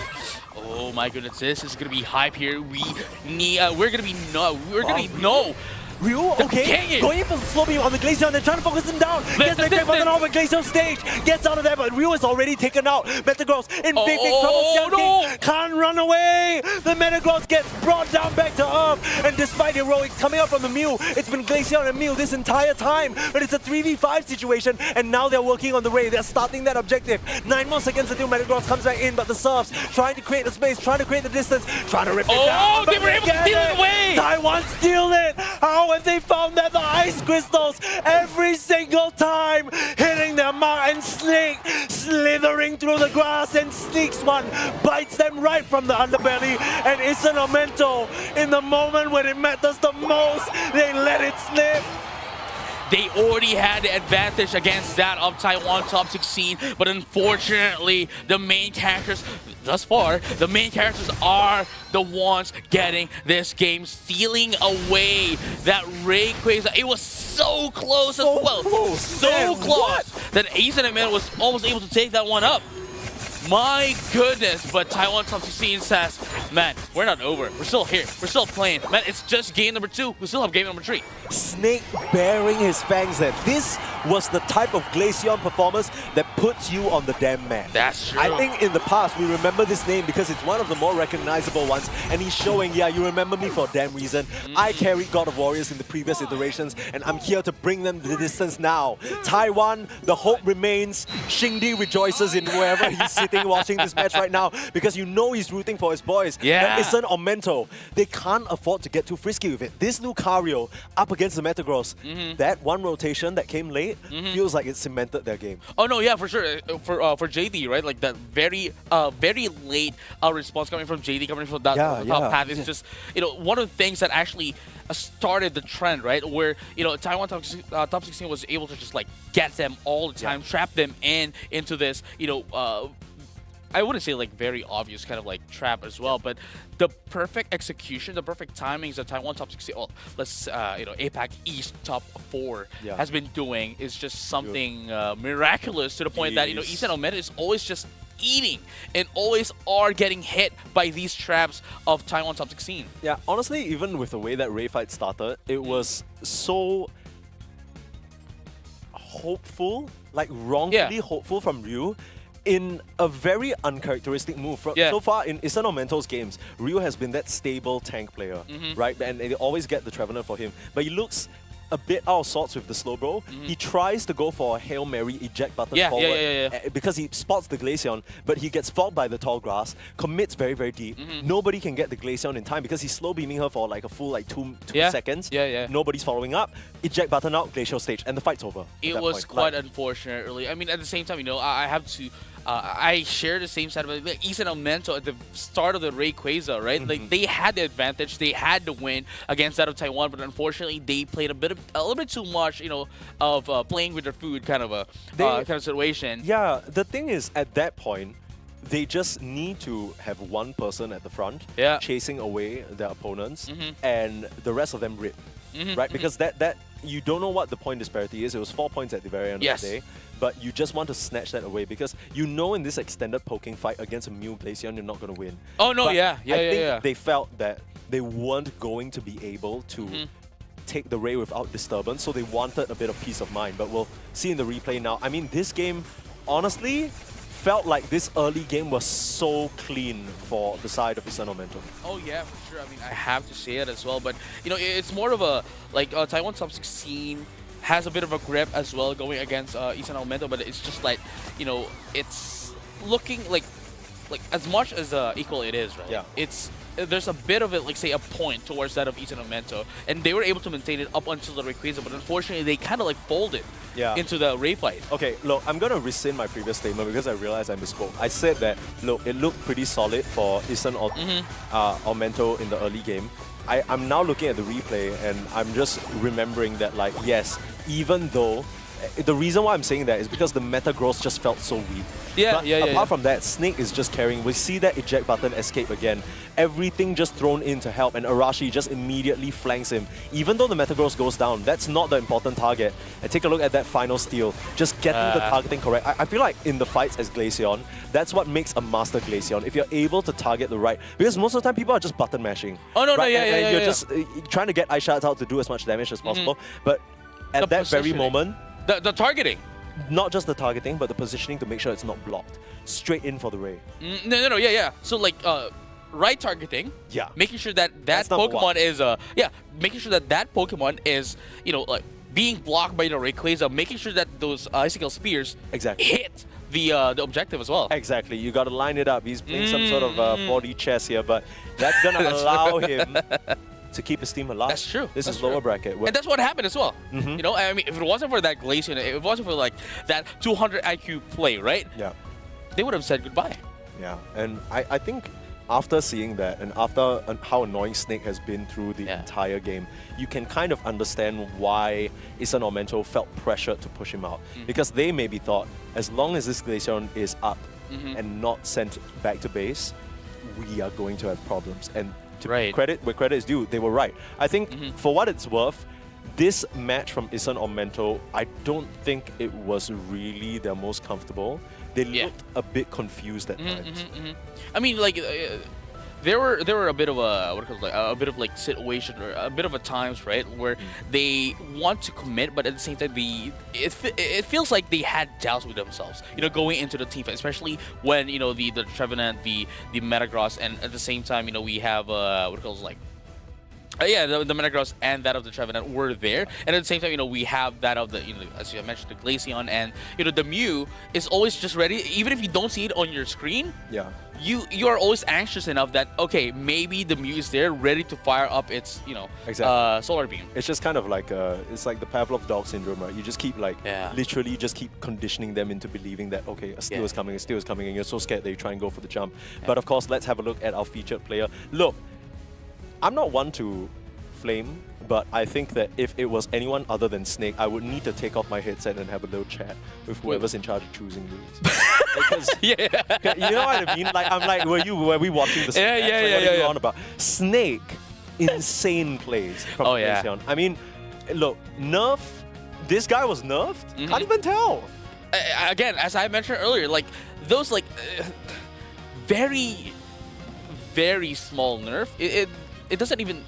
Oh my goodness, this is gonna be hype here. We're gonna be no. Ryu, okay, going for the slow beam on the Glaceon, they're trying to focus him down. Gets the kick on the Glaceon stage, gets out of there, but Ryu is already taken out. Metagross in big trouble. No. Can't run away. The Metagross gets brought down back to Earth, and despite heroic coming up from the Mew, it's been Glaceon and Mew this entire time, but it's a 3v5 situation, and now they're working on the Ray. They're starting that objective. 9 more seconds until Metagross comes back in, but the Surfs trying to create the space, trying to create the distance, trying to rip it down. They were able to steal it away. Taiwan steal it. How have they found that the ice crystals every single time, hitting their mark and slithering through the grass and sneaking one bites them right from the underbelly, and Isan or Mento, in the moment when it matters the most, they let it slip. They already had the advantage against that of Taiwan top 16, but unfortunately, the main characters, thus far, the main characters are the ones getting this game, stealing away that Rayquaza. It was so close as well. So close that Ace and Man was almost able to take that one up. My goodness, but Taiwan top 16 says, man, we're not over. We're still here. We're still playing. Man, it's just game number 2. We still have game number 3. Snake baring his fangs there. This was the type of Glaceon performance that puts you on the damn map. That's true. I think in the past we remember this name because it's one of the more recognizable ones, and he's showing, yeah, you remember me for a damn reason. I carried God of Warriors in the previous iterations, and I'm here to bring them the distance now. Taiwan, the hope remains. Xingdi rejoices in wherever he's sitting watching this match right now because you know he's rooting for his boys. Yeah. And Isan or Mento, they can't afford to get too frisky with it. This Lucario up against the Metagross, that one rotation that came late feels like it cemented their game. Oh no, yeah, for sure. For JD, right? Like that very late response coming from JD, coming from that top path is just, you know, one of the things that actually started the trend, right? Where, you know, Taiwan top 16 was able to just like get them all the time, trap them into this, you know, I wouldn't say like very obvious kind of like trap as well, but the perfect execution, the perfect timings that Taiwan top 16, you know, APAC East top 4 has been doing is just something miraculous to the point that, you know, Isan Omeda is always just eating and always are getting hit by these traps of Taiwan top 16. Yeah, honestly, even with the way that Ray fight started, it was so hopeful, like wrongfully hopeful from Ryu, in a very uncharacteristic move. So far in Isan or Mento's games, Ryu has been that stable tank player, right? And they always get the Trevenant for him. But he looks a bit out of sorts with the slow bro. He tries to go for a Hail Mary eject button forward because he spots the Glaceon, but he gets fouled by the tall grass, commits very, very deep. Nobody can get the Glaceon in time because he's slow beaming her for like a full like two seconds. Nobody's following up. Eject button out, Glacial stage, and the fight's over. It was quite unfortunate, really. I mean, at the same time, you know, I have to I share the same sentiment. Like Isan and Mento at the start of the Rayquaza, right? Like they had the advantage, they had the win against that of Taiwan, but unfortunately they played a little bit too much, you know, of playing with their food kind of a kind of situation. Yeah, the thing is, at that point, they just need to have one person at the front chasing away their opponents, and the rest of them rip, right? Because that you don't know what the point disparity is. It was 4 points at the very end of the day, but you just want to snatch that away because you know in this extended poking fight against a Mew Glaceon, you're not going to win. Oh no, but I think they felt that they weren't going to be able to take the Ray without disturbance, so they wanted a bit of peace of mind. But we'll see in the replay now. I mean, this game, honestly, felt like this early game was so clean for the side of Isan or Mento. Oh yeah, for sure. I mean, I have to say it as well. But you know, it's more of a like Taiwan top 16 has a bit of a grip as well going against Isan or Mento, but it's just like, you know, it's looking like as much as equal it is, right? Yeah. There's a bit of it, like say a point towards that of Isan and Mento, and they were able to maintain it up until the Rayquaza, but unfortunately they kind of like folded into the Ray fight. Okay, look, I'm going to rescind my previous statement because I realized I misspoke. I said that, look, it looked pretty solid for Isan or Mento in the early game. I'm now looking at the replay and I'm just remembering that, like, yes, even though the reason why I'm saying that is because the Metagross just felt so weak. Apart from that, Snake is just carrying. We see that eject button escape again. Everything just thrown in to help, and Arashi just immediately flanks him. Even though the Metagross goes down, that's not the important target. And take a look at that final steal. Just getting the targeting correct. I feel like in the fights as Glaceon, that's what makes a master Glaceon. If you're able to target the right... Because most of the time, people are just button mashing. Oh, no, right? You're just trying to get eye-shots out to do as much damage as possible. But at that very moment... The targeting. Not just the targeting, but the positioning to make sure it's not blocked. Straight in for the Ray. No, So like right targeting. Yeah. Making sure that Pokemon is making sure that Pokemon is, you know, like being blocked by the Rayquaza, making sure that those Icicle Spears hit the objective as well. Exactly. You got to line it up. He's playing some sort of 4D chess here, but that's going to allow him to keep his team alive. That's true. This is lower bracket. And that's what happened as well. You know, I mean, if it wasn't for that Glaceon, if it wasn't for like that 200 IQ play, right? Yeah. They would have said goodbye. Yeah, and I think after seeing that and after how annoying Snake has been through the entire game, you can kind of understand why Isan or Mento felt pressured to push him out. Because they maybe thought, as long as this Glaceon is up and not sent back to base, we are going to have problems. And to credit where credit is due, they were right. I think for what it's worth, this match from Isan or Mento, I don't think it was really their most comfortable. They looked a bit confused at times. I mean, like there were a bit of a situation or a bit of a times, right, where they want to commit, but at the same time, it feels like they had doubts with themselves, you know, going into the team fight, especially when, you know, the Trevenant, the Metagross, and at the same time, you know, we have the Metagross and that of the Trevenant were there, and at the same time, you know, we have that of the, you know, as you mentioned, the Glaceon, and you know, the Mew is always just ready, even if you don't see it on your screen. Yeah. You are always anxious enough that, okay, maybe the Mew is there, ready to fire up its, you know, Solar Beam. It's just kind of like it's like the Pavlov dog syndrome, right? You just keep like literally just keep conditioning them into believing that, okay, a steal is coming, and you're so scared that you try and go for the jump. But of course, let's have a look at our featured player. Look, I'm not one to flame, but I think that if it was anyone other than Snake, I would need to take off my headset and have a little chat with whoever's in charge of choosing moves. Because, you know what I mean? Like, I'm like, were we watching the Snake match? What are you on about? Snake, insane plays from Glaceon. I mean, look, nerf, this guy was nerfed? Can't even tell. Again, as I mentioned earlier, like, those, like, very, very small nerf, it doesn't even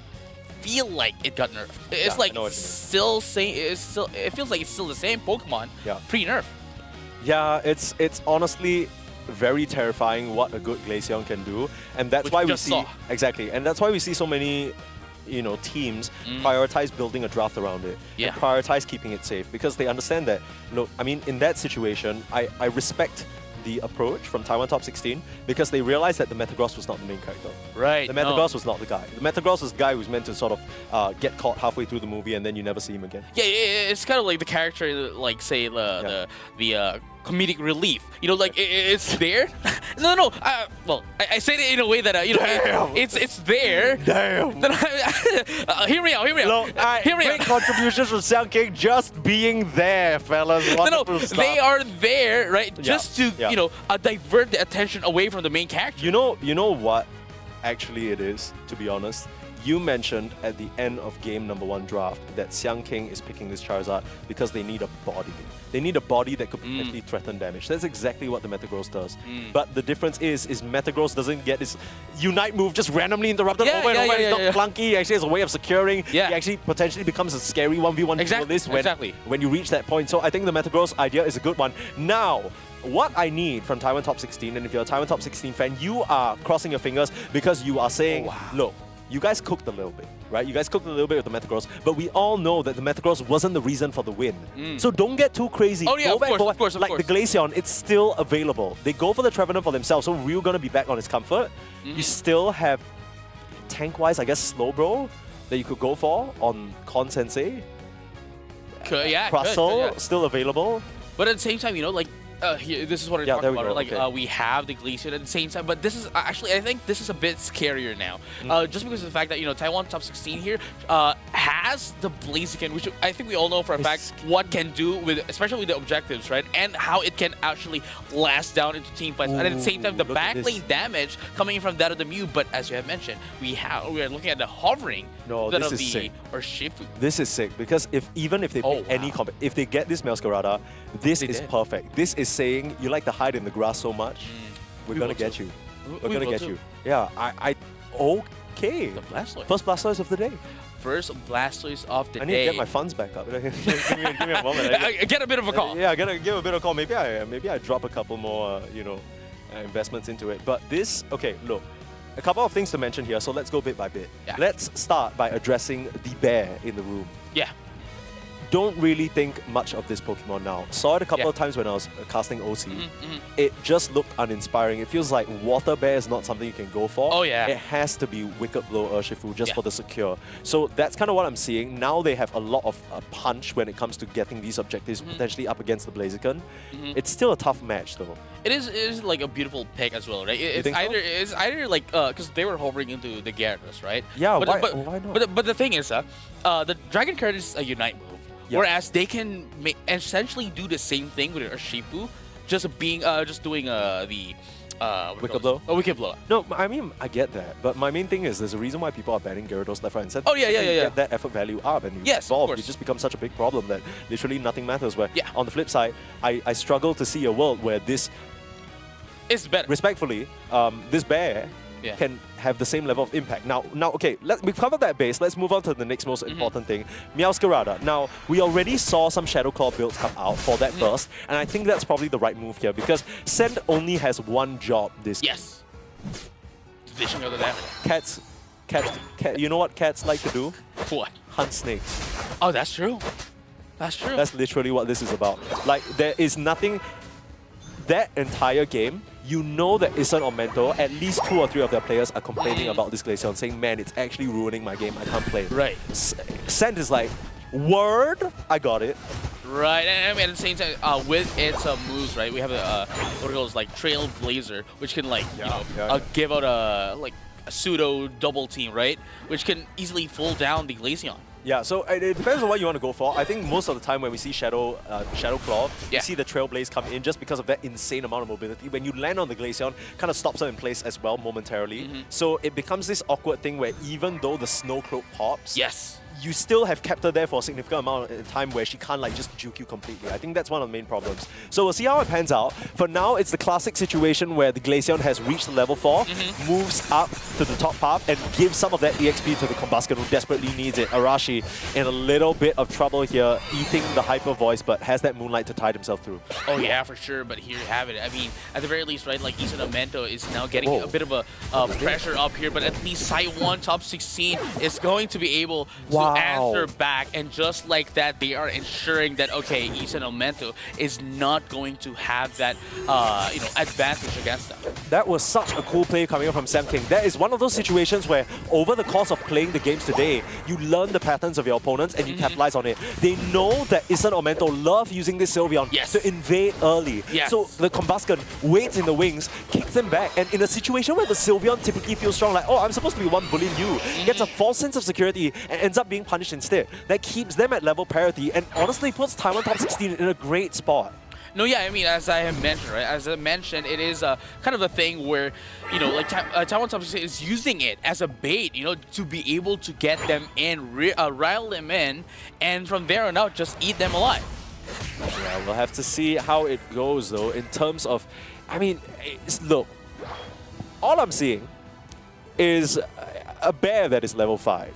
feel like it got nerfed. It's like still same. It feels like it's still the same Pokemon pre-nerf. Yeah, it's honestly very terrifying what a good Glaceon can do, and that's why we see and that's why we see so many, you know, teams prioritize building a draft around it and prioritize keeping it safe, because they understand that, look, I mean, in that situation, I respect the approach from Taiwan Top 16, because they realized that the Metagross was not the main character. Right. The Metagross was not the guy. The Metagross was the guy who's meant to sort of get caught halfway through the movie and then you never see him again. Yeah, it's kind of like the character, like, say, the comedic relief. You know, like, it's there. No. Well, I said it in a way that, you know, it's there. Damn. Hear me out. Look, great contributions from Xiang King, just being there, fellas. They are there, right? Just to, you know, divert the attention away from the main character. You know what actually it is, to be honest? You mentioned at the end of game number 1 draft that Xiang King is picking this Charizard because they need a body. They need a body that could potentially threaten damage. That's exactly what the Metagross does. But the difference is Metagross doesn't get his Unite move just randomly interrupted over and over. It's not clunky. He actually has a way of securing. He actually potentially becomes a scary 1v1 duelist when you reach that point. So I think the Metagross idea is a good one. Now, what I need from Taiwan Top 16, and if you're a Taiwan Top 16 fan, you are crossing your fingers because you are saying, look, you guys cooked a little bit, right? You guys cooked a little bit with the Metagross, but we all know that the Metagross wasn't the reason for the win. So don't get too crazy. Oh yeah, of course. Like the Glaceon, it's still available. They go for the Trevenant for themselves, so Ryu gonna be back on his comfort. You still have, tank-wise, I guess, Slowbro that you could go for on Con Sensei. Crustle, still available. But at the same time, you know, like, here, this is what I'm talking about. Like, we have the Glaceon at the same time, but this is actually, I think this is a bit scarier now, just because of the fact that, you know, Taiwan Top 16 here has the Blaziken, which I think we all know for a fact what can do with, especially with the objectives, right, and how it can actually last down into team fights, and at the same time the backlane damage coming from that of the Mew. But as you have mentioned, we are looking at the hovering. No, this is sick. Or Shifu. This is sick because even if they play any combat, if they get this Meowscarada, this is perfect. This is saying you like to hide in the grass so much, we're gonna get you. We're gonna get you. Yeah, okay. The Blastoise. First Blastoise of the day. First Blastoise of the day. I need to get my funds back up. give me a moment. Get a bit of a call. Yeah, I gotta give a bit of a call. Maybe I drop a couple more, investments into it. But this, okay, look. A couple of things to mention here, so let's go bit by bit. Let's start by addressing the bear in the room. Yeah. don't really think much of this Pokemon now. Saw it a couple of times when I was casting OC. It just looked uninspiring. It feels like Water Bear is not something you can go for. Oh, yeah. It has to be Wicked Blow Urshifu just for the secure. So that's kind of what I'm seeing. Now they have a lot of punch when it comes to getting these objectives potentially up against the Blaziken. It's still a tough match though. It is like a beautiful pick as well, right? think so? It's either like because they were hovering into the Gyarados, right? Yeah, why not? But the thing is, the Dragon card is a Unite move, whereas they can essentially do the same thing with Urshifu, just doing the Wicked Blow? Oh, Wicked Blow. No, I mean, I get that. But my main thing is there's a reason why people are banning Gyarados left, right, and center. Oh, yeah. Get that effort value up and you Yes, of evolve. course. It just becomes such a big problem that literally nothing matters. Where Yeah. on the flip side, I struggle to see a world where this, It's better. respectfully, this bear can have the same level of impact. Now, okay, we've covered that base. Let's move on to the next most important thing, Meowscarada. Now, we already saw some Shadow Claw builds come out for that burst, and I think that's probably the right move here because Send only has one job this game. Yes. Dishing out of that. Cats, you know what cats like to do? What? Hunt snakes. Oh, that's true. That's true. That's literally what this is about. Like, there is nothing... That entire game, you know that Ison or Mento, at least 2 or 3 of their players are complaining about this Glaceon, saying, man, it's actually ruining my game, I can't play. Right. Sand is like, word? I got it. Right, and I mean, at the same time, with its moves, right, we have what it goes like Trailblazer, which can like give out a pseudo double team, right, which can easily pull down the Glaceon. Yeah, so it depends on what you want to go for. I think most of the time when we see Shadow Claw, you see the Trailblaze come in just because of that insane amount of mobility. When you land on the Glaceon, kind of stops her in place as well momentarily. So it becomes this awkward thing where even though the Snowcloak pops, you still have kept her there for a significant amount of time where she can't like just juke you completely. I think that's one of the main problems. So we'll see how it pans out. For now, it's the classic situation where the Glaceon has reached level 4, moves up to the top path, and gives some of that EXP to the Combusken who desperately needs it. Arashi in a little bit of trouble here, eating the Hyper Voice, but has that Moonlight to tide himself through. Oh yeah, for sure, but here you have it. I mean, at the very least, right, like Isanamento is now getting a bit of a pressure up here, but at least Site 1 top 16 is going to be able to answer back, and just like that, they are ensuring that, okay, Isanamento is not going to have that, advantage against them. That was such a cool play coming up from Sam King. That is one of those situations where over the course of playing the games today, you learn the patterns of your opponents and you capitalize on it. They know that Isan or Mento love using this Sylveon to invade early. So the Combusken waits in the wings, kicks them back, and in a situation where the Sylveon typically feels strong, like, oh, I'm supposed to be one bullying you, gets a false sense of security and ends up being punished instead. That keeps them at level parity and honestly puts Taiwan top 16 in a great spot. No, yeah, I mean, as I have mentioned, right? As I mentioned, it is kind of a thing where, like Taiwan top 16 is using it as a bait, to be able to get them in, rile them in, and from there on out, just eat them alive. Yeah, we'll have to see how it goes, though, in terms of, I mean, look, all I'm seeing is a bear that is level 5.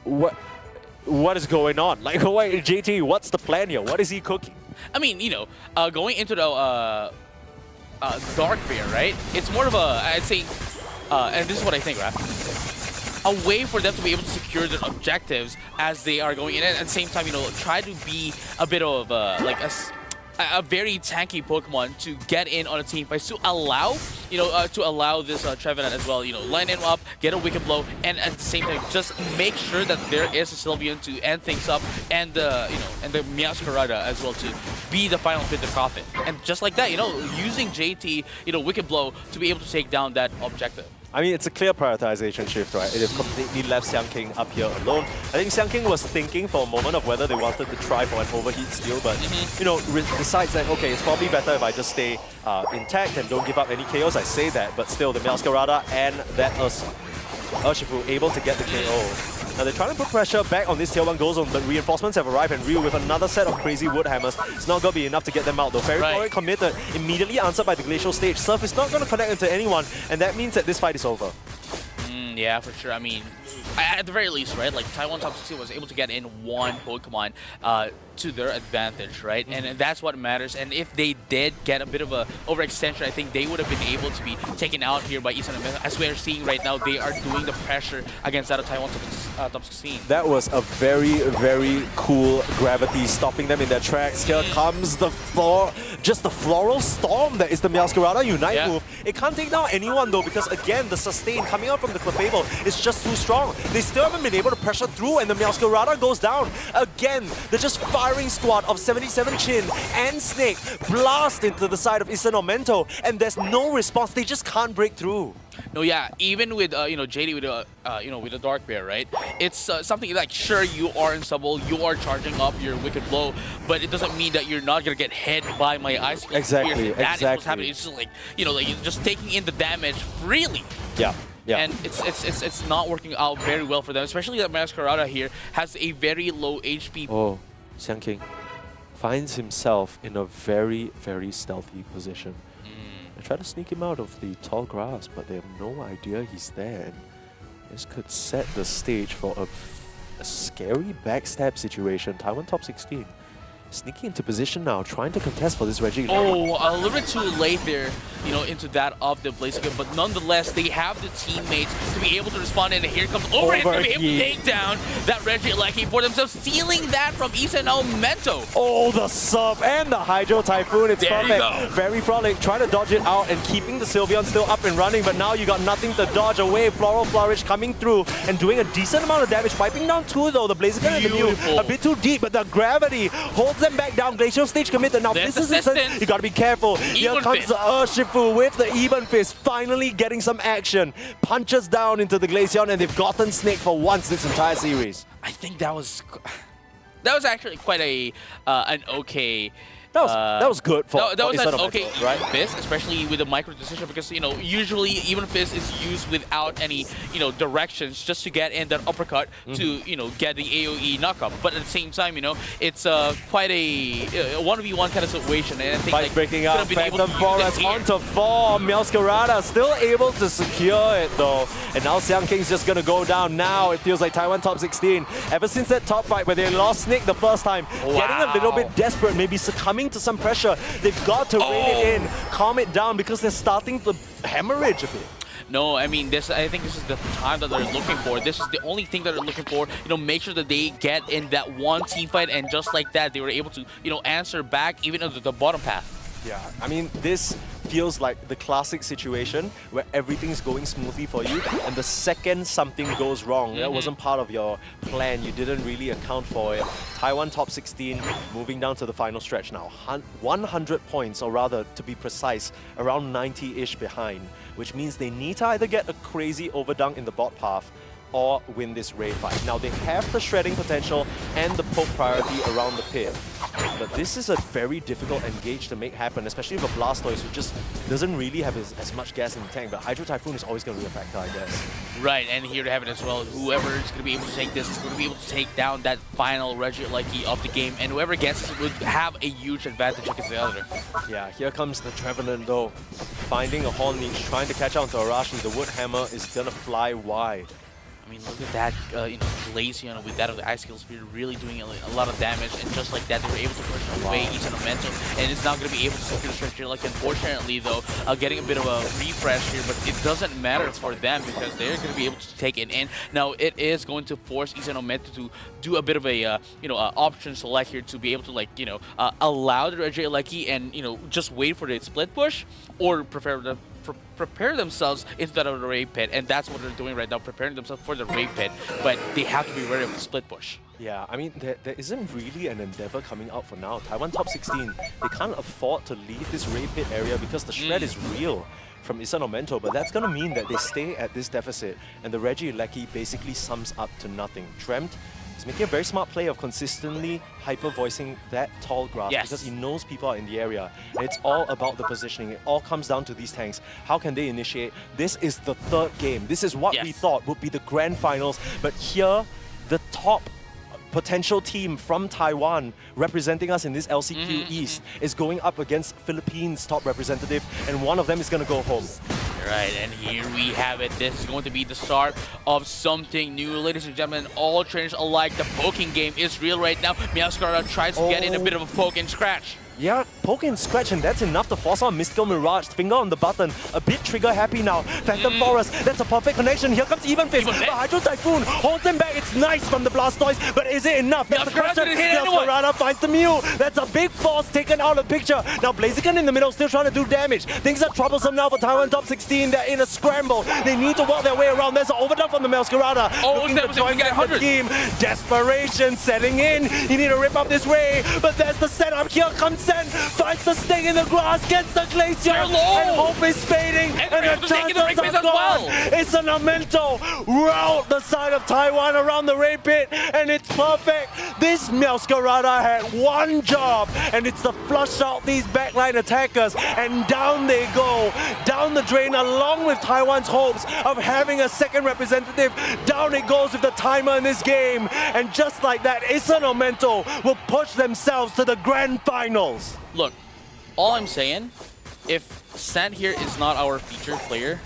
What is going on? Like, wait, JT, what's the plan here? What is he cooking? I mean, going into the Dark Bear, right? It's more of a, I'd say, and this is what I think, right? A way for them to be able to secure their objectives as they are going in, and at the same time, try to be a bit of a very tanky Pokemon to get in on a team fight, to allow, this Trevenant as well, line him up, get a Wicked Blow, and at the same time just make sure that there is a Sylveon to end things up, and and the Meowscarada as well to be the final bit of profit. And just like that, using JT, Wicked Blow to be able to take down that objective. I mean, it's a clear prioritization shift, right? It has completely left Xiang King up here alone. I think Xiang King was thinking for a moment of whether they wanted to try for an overheat steal, but, decides that, okay, it's probably better if I just stay intact and don't give up any KOs. I say that, but still, the Meowscarada and that Urshifu able to get the KO. Now they're trying to put pressure back on this Tier 1 goal zone, but reinforcements have arrived, and Ryu with another set of crazy wood hammers. It's not going to be enough to get them out though. Fairy Flora committed, immediately answered by the Glacial Stage. Surf is not going to connect into anyone, and that means that this fight is over. Yeah, for sure. I mean, at the very least, right, like Taiwan top 16 was able to get in one Pokemon to their advantage, right? And that's what matters. And if they did get a bit of a overextension, I think they would have been able to be taken out here by Isan. As we are seeing right now, they are doing the pressure against that of Taiwan top 16. top 16. That was a very, very cool gravity stopping them in their tracks. Here comes the floral storm that is the Meowscarada Unite move. It can't take down anyone though, because again, the sustain coming out from the Clefable is just too strong. They still haven't been able to pressure through, and the Meowscarada goes down. Again, they're just firing squad of 77 Chin and Snake blast into the side of Isenomento, and there's no response. They just can't break through. No, yeah, even with JD with with a Dark Bear, right? It's something like, sure, you are insubbable, you are charging up your Wicked Blow, but it doesn't mean that you're not gonna get hit by my Ice Cream. Exactly, That is what's happening. It's just like like you're just taking in the damage freely. Yeah. Yeah. And it's not working out very well for them, especially that Masquerada here has a very low HP. Oh, Xiang King finds himself in a very, very stealthy position. They try to sneak him out of the tall grass, but they have no idea he's there. And this could set the stage for a scary backstab situation. Taiwan top 16. Sneaking into position now, trying to contest for this Reggie. Oh, a little bit too late there, into that of the Blaziken, but nonetheless, they have the teammates to be able to respond, and here comes Overheat to be able to take down that Regieleki for themselves, stealing that from Isenomento. Oh, the sub and the Hydro Typhoon, it's perfect. Very frolic, trying to dodge it out and keeping the Sylveon still up and running, but now you got nothing to dodge away. Floral Flourish coming through and doing a decent amount of damage, wiping down two though. The Blaziken and the Mew a bit too deep, but the gravity holds them back down. Glacial stage committed. Now this is instant. You gotta be careful. Here comes the Urshifu with the Even Fist, finally getting some action. Punches down into the Glaceon, and they've gotten Snake for once this entire series. I think that was actually quite an okay. That was good for that was an okay right? Fist, especially with a micro decision, because usually Even Fist is used without any directions, just to get in that uppercut to get the AOE knockup. But at the same time, it's quite a 1v1 kind of situation, and I think Fight breaking out, Phantom Forest onto 4. Meowscarada still able to secure it though, and now Xiang King's just gonna go down. Now it feels like Taiwan top 16. Ever since that top fight where they lost Snake the first time, getting a little bit desperate, maybe succumbing to some pressure. They've got to rein it in, calm it down, because they're starting to hemorrhage a bit. No, I mean, I think this is the time that they're looking for. This is the only thing that they're looking for. Make sure that they get in that one team fight, and just like that, they were able to, answer back even at the bottom path. Yeah, I mean, this feels like the classic situation where everything's going smoothly for you, and the second something goes wrong, that wasn't part of your plan, you didn't really account for it. Taiwan top 16 moving down to the final stretch now. 100 points, or rather, to be precise, around 90-ish behind, which means they need to either get a crazy overdunk in the bot path or win this Ray fight. Now, they have the shredding potential and the poke priority around the pit, but this is a very difficult engage to make happen, especially with a Blastoise who just doesn't really have as much gas in the tank, but Hydro Typhoon is always going to be a factor, I guess. Right, and here to have it as well, whoever is going to be able to take this is going to be able to take down that final Regieleki of the game, and whoever gets it would have a huge advantage against the other. Yeah, here comes the Trevenant though, finding a Horn Leech, trying to catch out to Arashi. The Wood Hammer is going to fly wide. I mean, look at that, Glaceon with that of the Ice Skill Spear really doing a lot of damage, and just like that, they were able to push away Isenomento, and it's not going to be able to secure the stretch here. Like, unfortunately, though, getting a bit of a refresh here, but it doesn't matter for them because they're going to be able to take it in. Now, it is going to force Isenomento to do a bit of a, option select here to be able to, allow the Regieleki and, just wait for the split push, or prepare themselves into that Ray Pit, and that's what they're doing right now, preparing themselves for the Ray Pit, but they have to be ready for the split push. Yeah, I mean, there isn't really an endeavor coming out for now. Taiwan top 16, they can't afford to leave this Ray Pit area because the shred is real from Isenomento, but that's going to mean that they stay at this deficit, and the Regieleki basically sums up to nothing. Tremt is making a very smart play of consistently hyper-voicing that tall grass because he knows people are in the area. And it's all about the positioning. It all comes down to these tanks. How can they initiate? This is the third game. This is what we thought would be the grand finals, but here, the top potential team from Taiwan representing us in this LCQ East is going up against Philippines' top representative, and one of them is going to go home. Right, and here we have it. This is going to be the start of something new. Ladies and gentlemen, all trainers alike, the poking game is real right now. Meowscarada tries to get in a bit of a poke and scratch. Yeah, poke and scratch, and that's enough to force on Mystical Mirage. Finger on the button, a bit trigger happy now. Phantom Forest, that's a perfect connection. Here comes Even Fist. But Hydro Typhoon holds him back. It's nice from the Blastoise, but is it enough? That's the question. Yaskarada finds the Mew. That's a big force taken out of the picture. Now Blaziken in the middle, still trying to do damage. Things are troublesome now for Taiwan top 16. They're in a scramble. They need to work their way around. There's an overdone from the Masquerada. Looking to join the team. Desperation setting in. You need to rip up this way, but there's the setup. Here comes Sen, finds the snake in the grass, gets the Glacier, and hope is fading, and the chances are gone. It's an Amento route the side of Taiwan around the raid pit, and it's perfect. This Masquerada had one job, and it's to flush out these backline attackers, and down they go, down the drain, along with Taiwan's hopes of having a second representative. Down it goes with the timer in this game, and just like that, Issa Momento will push themselves to the grand finals. Look, all I'm saying, if Sant here is not our featured player,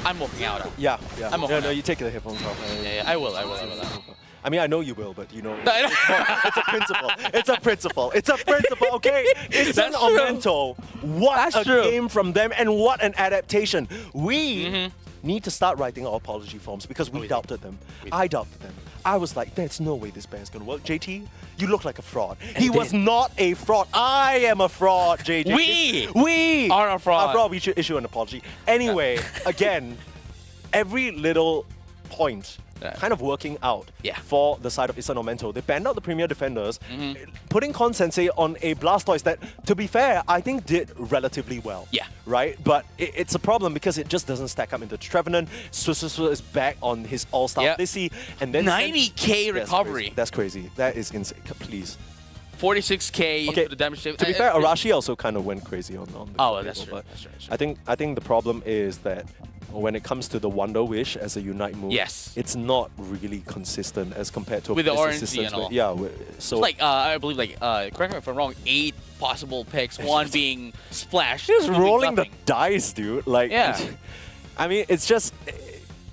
I'm walking out. Yeah. I'm walking no, out. you take the headphones off. Yeah, I will. I mean, I know you will, but you know, it's a principle. It's a principle. It's a principle, okay? It's an Amento. What a game from them, and what an adaptation. We need to start writing our apology forms because we doubted them. I doubted them. I was like, there's no way this band's gonna work. JT, you look like a fraud. He was not a fraud. I am a fraud, JJ. We are a fraud. We should issue an apology. Anyway, again, every little point kind of working out for the side of Issa Momento. They banned out the Premier Defenders, putting Con Sensei on a Blastoise that, to be fair, I think did relatively well. Yeah. Right? But it's a problem because it just doesn't stack up into Trevenant. Susu is back on his all-star Lissy, and then 90k recovery. That's crazy. That is insane. Please. 46k into the damage. To be fair, Arashi also kind of went crazy on the that's true. I think the problem is that when it comes to the Wonder Wish as a Unite move, it's not really consistent as compared to with the RNG and all. So it's like I believe correct me if I'm wrong, 8 possible picks, one being Splash. Just rolling the dice, dude. Like, I mean, it's just.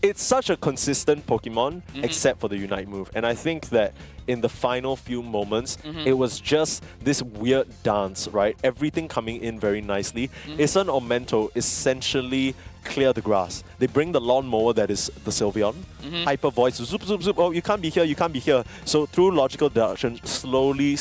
It's such a consistent Pokemon, except for the Unite move. And I think that in the final few moments, it was just this weird dance, right? Everything coming in very nicely. Issa Momento essentially clear the grass. They bring the lawnmower that is the Sylveon, hyper voice, zoop, zoop, zoop, oh, you can't be here, you can't be here. So through logical deduction, slowly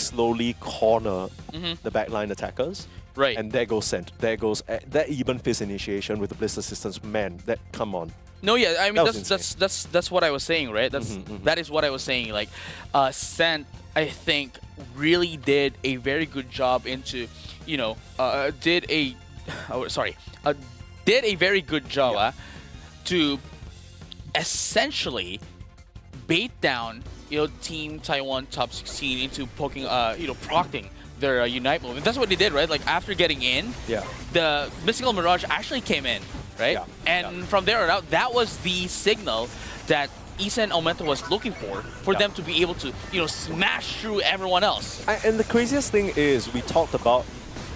corner the backline attackers. Right. And there goes Scent. There goes that Even Fist initiation with the Blister Systems. Man, come on. No, yeah, I mean that's what I was saying, right? That is what I was saying. Like, Scent, I think, really did a very good job into, did a very good job to essentially bait down, Team Taiwan top 16 into poking, procting their Unite move. And that's what they did, right? Like, after getting in, the Mystical Mirage actually came in, right? And from there on out, that was the signal that Issa and Momento was looking for them to be able to, smash through everyone else. And the craziest thing is, we talked about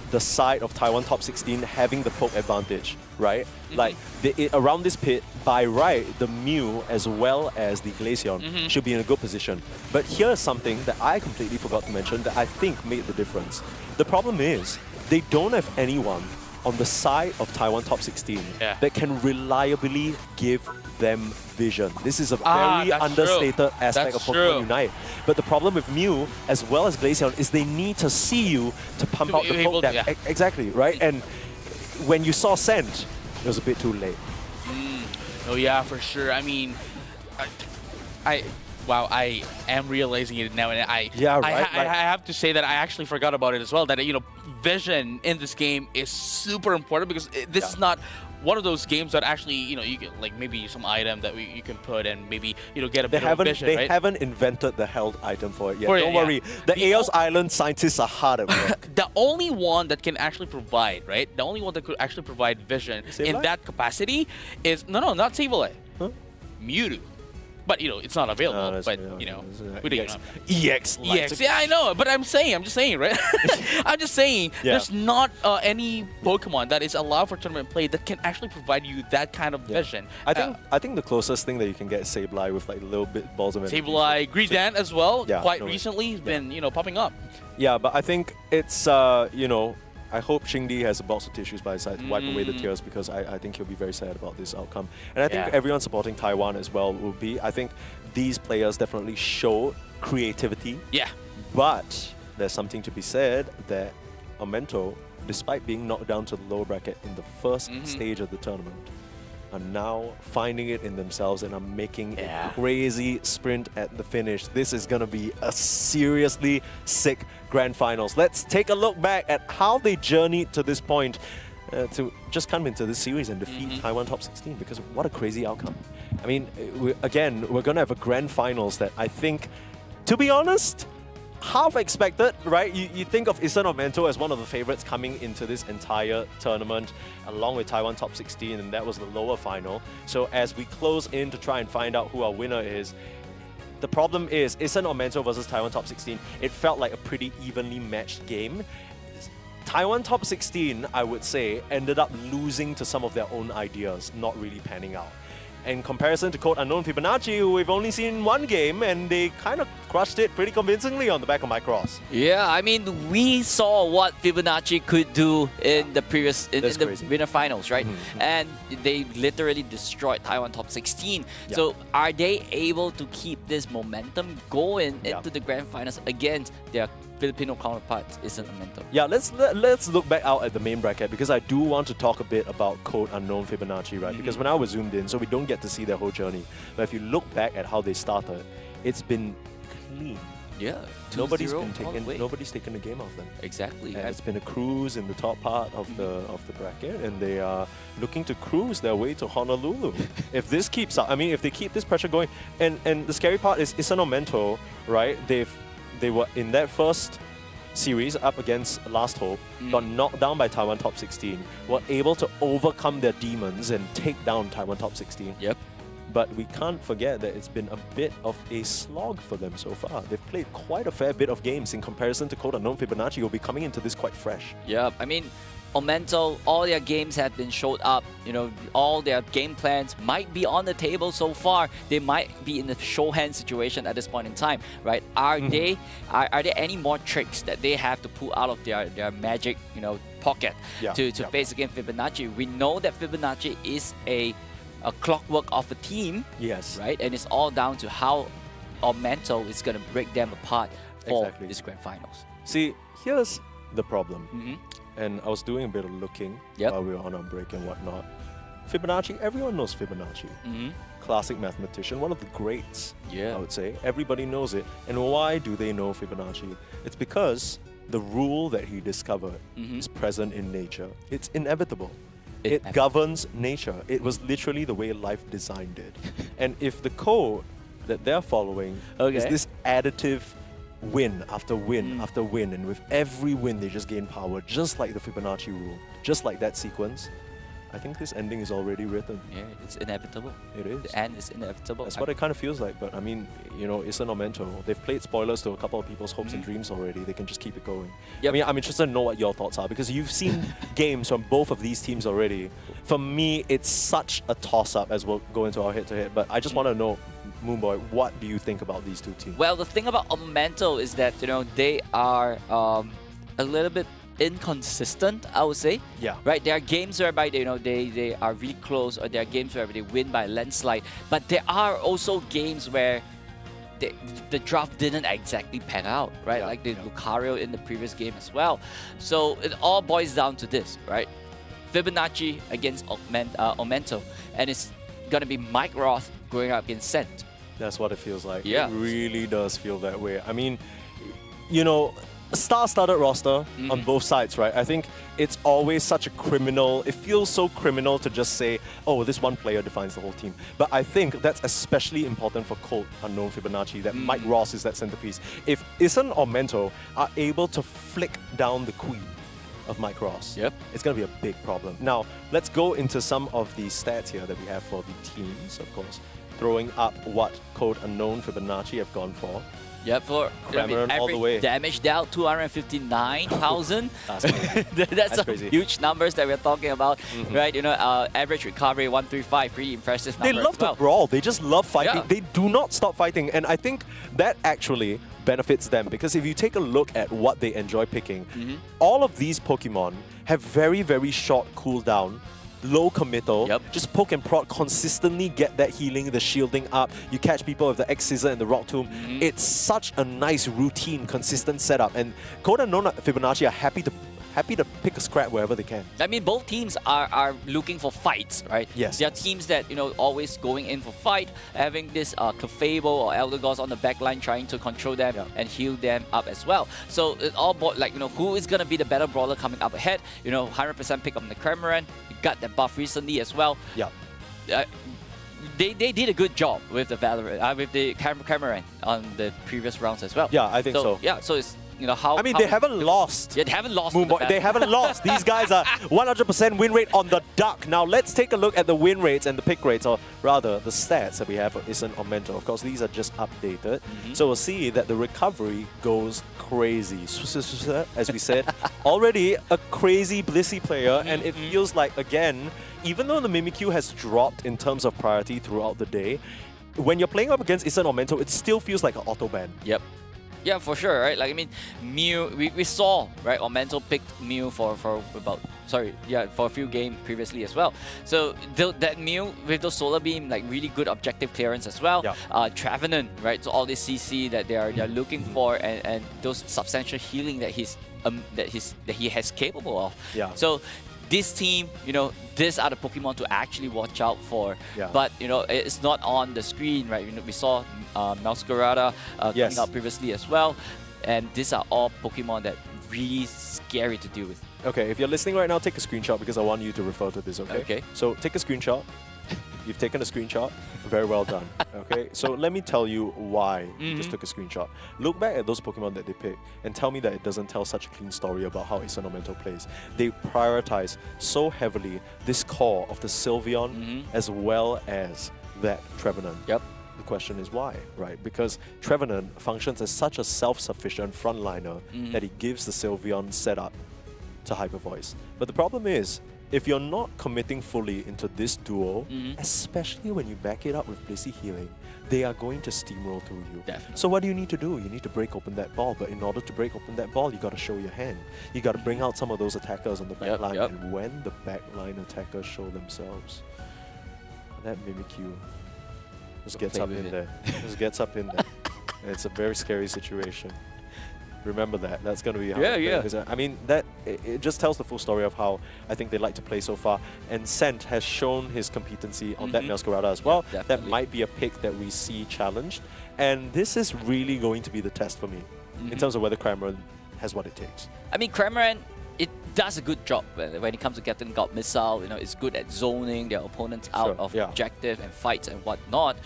the side of Taiwan top 16 having the poke advantage, right? Like, around this pit, by right, the Mew as well as the Glaceon should be in a good position. But here's something that I completely forgot to mention that I think made the difference. The problem is, they don't have anyone on the side of Taiwan top 16 that can reliably give them vision. This is a very understated aspect of Pokemon Unite. But the problem with Mew, as well as Glaceon, is they need to see you to pump out the poke depth. Exactly, right? And when you saw Scent, it was a bit too late. Oh yeah, for sure. I mean, I am realizing it now, and I have to say that I actually forgot about it as well. That vision in this game is super important because this is not one of those games that actually you get like maybe some item that you can put and maybe get a bit of vision. They haven't invented the held item for it yet. Don't worry, the Eos Island scientists are hard at work. The only one that can actually provide, right? The only one that could actually provide vision in that capacity is not Sableye. Mewtwo. But it's not available. that's But true. we didn't EX, know. EX, EX, yeah, I know, but I'm just saying, right? I'm just saying, Yeah. there's not any Pokemon that is allowed for tournament play that can actually provide you that kind of vision. I think the closest thing that you can get is Sableye with like little bit balls of energy. Sableye, Greedent as well, Yeah, quite no way. recently, has been popping up. Yeah, but I think it's I hope Xingdi has a box of tissues by his side to wipe away the tears, because I think he'll be very sad about this outcome. And I think Yeah. everyone supporting Taiwan as well will be. I think these players definitely show creativity, Yeah. but there's something to be said that Amento, despite being knocked down to the lower bracket in the first stage of the tournament, are now finding it in themselves and are making Yeah. a crazy sprint at the finish. This is going to be a seriously sick grand finals. Let's take a look back at how they journeyed to this point to just come into this series and defeat Taiwan top 16, because what a crazy outcome. I mean, we're going to have a grand finals that I think, to be honest, half expected, right? You think of Isen or Mento as one of the favorites coming into this entire tournament, along with Taiwan top 16, and that was the lower final. So as we close in to try and find out who our winner is, the problem is Isen or Mento versus Taiwan top 16, it felt like a pretty evenly matched game. Taiwan top 16, I would say, ended up losing to some of their own ideas, not really panning out. In comparison to Code Unknown Fibonacci, who we've only seen one game, and they kind of crushed it pretty convincingly on the back of my cross. Yeah, I mean, we saw what Fibonacci could do in the previous in That's the crazy. winter finals, right? And they literally destroyed Taiwan top 16. Yeah. So are they able to keep this momentum going Yeah. into the grand finals against their Filipino counterparts? Isn't Amento? Yeah, let's look back out at the main bracket, because I do want to talk a bit about Code Unknown Fibonacci, right? Because when I was zoomed in, so we don't get to see their whole journey. But if you look back at how they started, it's been clean. Yeah, Nobody's 2-0 been all the taken. way. Nobody's taken the game off them. Exactly. And it's been a cruise in the top part of the bracket, and they are looking to cruise their way to Honolulu. If this keeps up, I mean, if they keep this pressure going, and the scary part is Isen or Mento, right? They were in that first series up against Last Hope, got knocked down by Taiwan top 16, were able to overcome their demons and take down Taiwan top 16. Yep. But we can't forget that it's been a bit of a slog for them so far. They've played quite a fair bit of games in comparison to Code Unknown Fibonacci, who will be coming into this quite fresh. Yeah, I mean, Omento, all their games have been showed up. All their game plans might be on the table so far. They might be in the show hand situation at this point in time, right? Are there any more tricks that they have to pull out of their magic, pocket to face against Fibonacci? We know that Fibonacci is a clockwork of a team, Yes. right? And it's all down to how Omento is going to break them apart for Exactly. this grand finals. See, here's the problem. And I was doing a bit of looking Yep. while we were on our break and whatnot. Fibonacci, everyone knows Fibonacci. Classic mathematician, one of the greats, Yeah. I would say. Everybody knows it. And why do they know Fibonacci? It's because the rule that he discovered is present in nature. It's inevitable. It governs nature. It was literally the way life designed it. And if the code that they're following is Okay. this additive win after win after win, and with every win they just gain power, just like the Fibonacci rule, just like that sequence, I think this ending is already written. Yeah, it's inevitable. It is. The end is inevitable. That's what it kind of feels like. But I mean, Isen or Mento, they've played spoilers to a couple of people's hopes and dreams already. They can just keep it going. Yep. I mean, I'm interested to know what your thoughts are, because you've seen games from both of these teams already. For me, it's such a toss-up as we'll go into our head-to-head. But I just want to know, Moonboy, what do you think about these two teams? Well, the thing about Omento is that they are a little bit inconsistent, I would say. Yeah. Right. There are games whereby they are really close, or there are games where they win by a landslide. But there are also games where the draft didn't exactly pan out, right? Yeah, Like the Lucario in the previous game as well. So it all boils down to this, right? Fibonacci against Omento, and it's gonna be Mike Roth going up against Cent. That's what it feels like. Yeah. It really does feel that way. I mean, star-studded roster on both sides, right? I think it's always such a criminal, it feels so criminal to just say, oh, this one player defines the whole team. But I think that's especially important for Code Unknown Fibonacci, that Mike Ross is that centerpiece. If Isen or Mento are able to flick down the queen of Mike Ross, it's going to be a big problem. Now, let's go into some of the stats here that we have for the teams, of course. throwing up what code unknown Fibonacci have gone for. Yep, for Cameron all the way. damage dealt 259,000. That's crazy. That's some crazy. huge numbers that we're talking about, right? You know, average recovery 135, pretty impressive number. They love as well. to brawl. They just love fighting. Yeah. They do not stop fighting. And I think that actually benefits them because if you take a look at what they enjoy picking, all of these Pokemon have very, very short cooldown, low committal, Yep. just poke and prod, consistently get that healing, the shielding up. You catch people with the X-Scissor and the Rock Tomb. It's such a nice routine, consistent setup. And Code Unknown Fibonacci are happy to pick a scrap wherever they can. I mean, both teams are looking for fights, right? Yes. There are teams that, you know, always going in for fight, having this Clefable or Eldegoss on the back line trying to control them and heal them up as well. So it all about, like, you know, who is going to be the better brawler coming up ahead. You know, 100% pick on the Cramorant. You got that buff recently as well. Yeah. They did a good job with the Valorant, with the Cramorant on the previous rounds as well. Yeah, I think so. Yeah, so it's, you know, how... I mean, how they haven't lost. Yeah, they haven't lost. Moonboy, they haven't lost. These guys are 100% win rate on the duck. Now let's take a look at the win rates and the pick rates, or rather the stats that we have for Ison or Mentor. Of course, these are just updated. So we'll see that the recovery goes crazy. As we said, already a crazy Blissey player, and it feels like, again, even though the Mimikyu has dropped in terms of priority throughout the day, when you're playing up against Ison or Mentor, it still feels like an auto ban. Yep. Yeah, for sure, right? Like, I mean, Mew, we saw, right, Ormental picked Mew for a few games previously as well. So that Mew with those Solar Beam, like, really good objective clearance as well. Yeah. Trevenant, right? So all this CC that they're looking for, and those substantial healing that he has capable of. Yeah. So this team, you know, these are the Pokemon to actually watch out for. Yeah. But, you know, it's not on the screen, right? You know, we saw Masquerada coming up previously as well. And these are all Pokemon that really scary to deal with. Okay, if you're listening right now, take a screenshot because I want you to refer to this, okay? Okay. So take a screenshot. You've taken a screenshot. Very well done. Okay, so let me tell you why you just took a screenshot. Look back at those Pokemon that they picked and tell me that it doesn't tell such a clean story about how Ison or Mentor plays. They prioritize so heavily this core of the Sylveon as well as that Trevenant. Yep. The question is why, right? Because Trevenant functions as such a self-sufficient frontliner that he gives the Sylveon setup to Hyper Voice. But the problem is, if you're not committing fully into this duo, especially when you back it up with Blissey healing, they are going to steamroll through you. Definitely. So what do you need to do? You need to break open that ball, but in order to break open that ball, you got to show your hand. You got to bring out some of those attackers on the back line, and when the back line attackers show themselves, that Mimikyu just gets up in there. Just gets up in there. And it's a very scary situation. Remember that. That's going to be how it plays. I mean, it just tells the full story of how I think they like to play so far. And Scent has shown his competency on that Masquerada as well. Yeah, that might be a pick that we see challenged. And this is really going to be the test for me in terms of whether Cramorant has what it takes. I mean, Cramorant, it does a good job when it comes to getting God Missile. You know, it's good at zoning their opponents out of objective and fights and whatnot.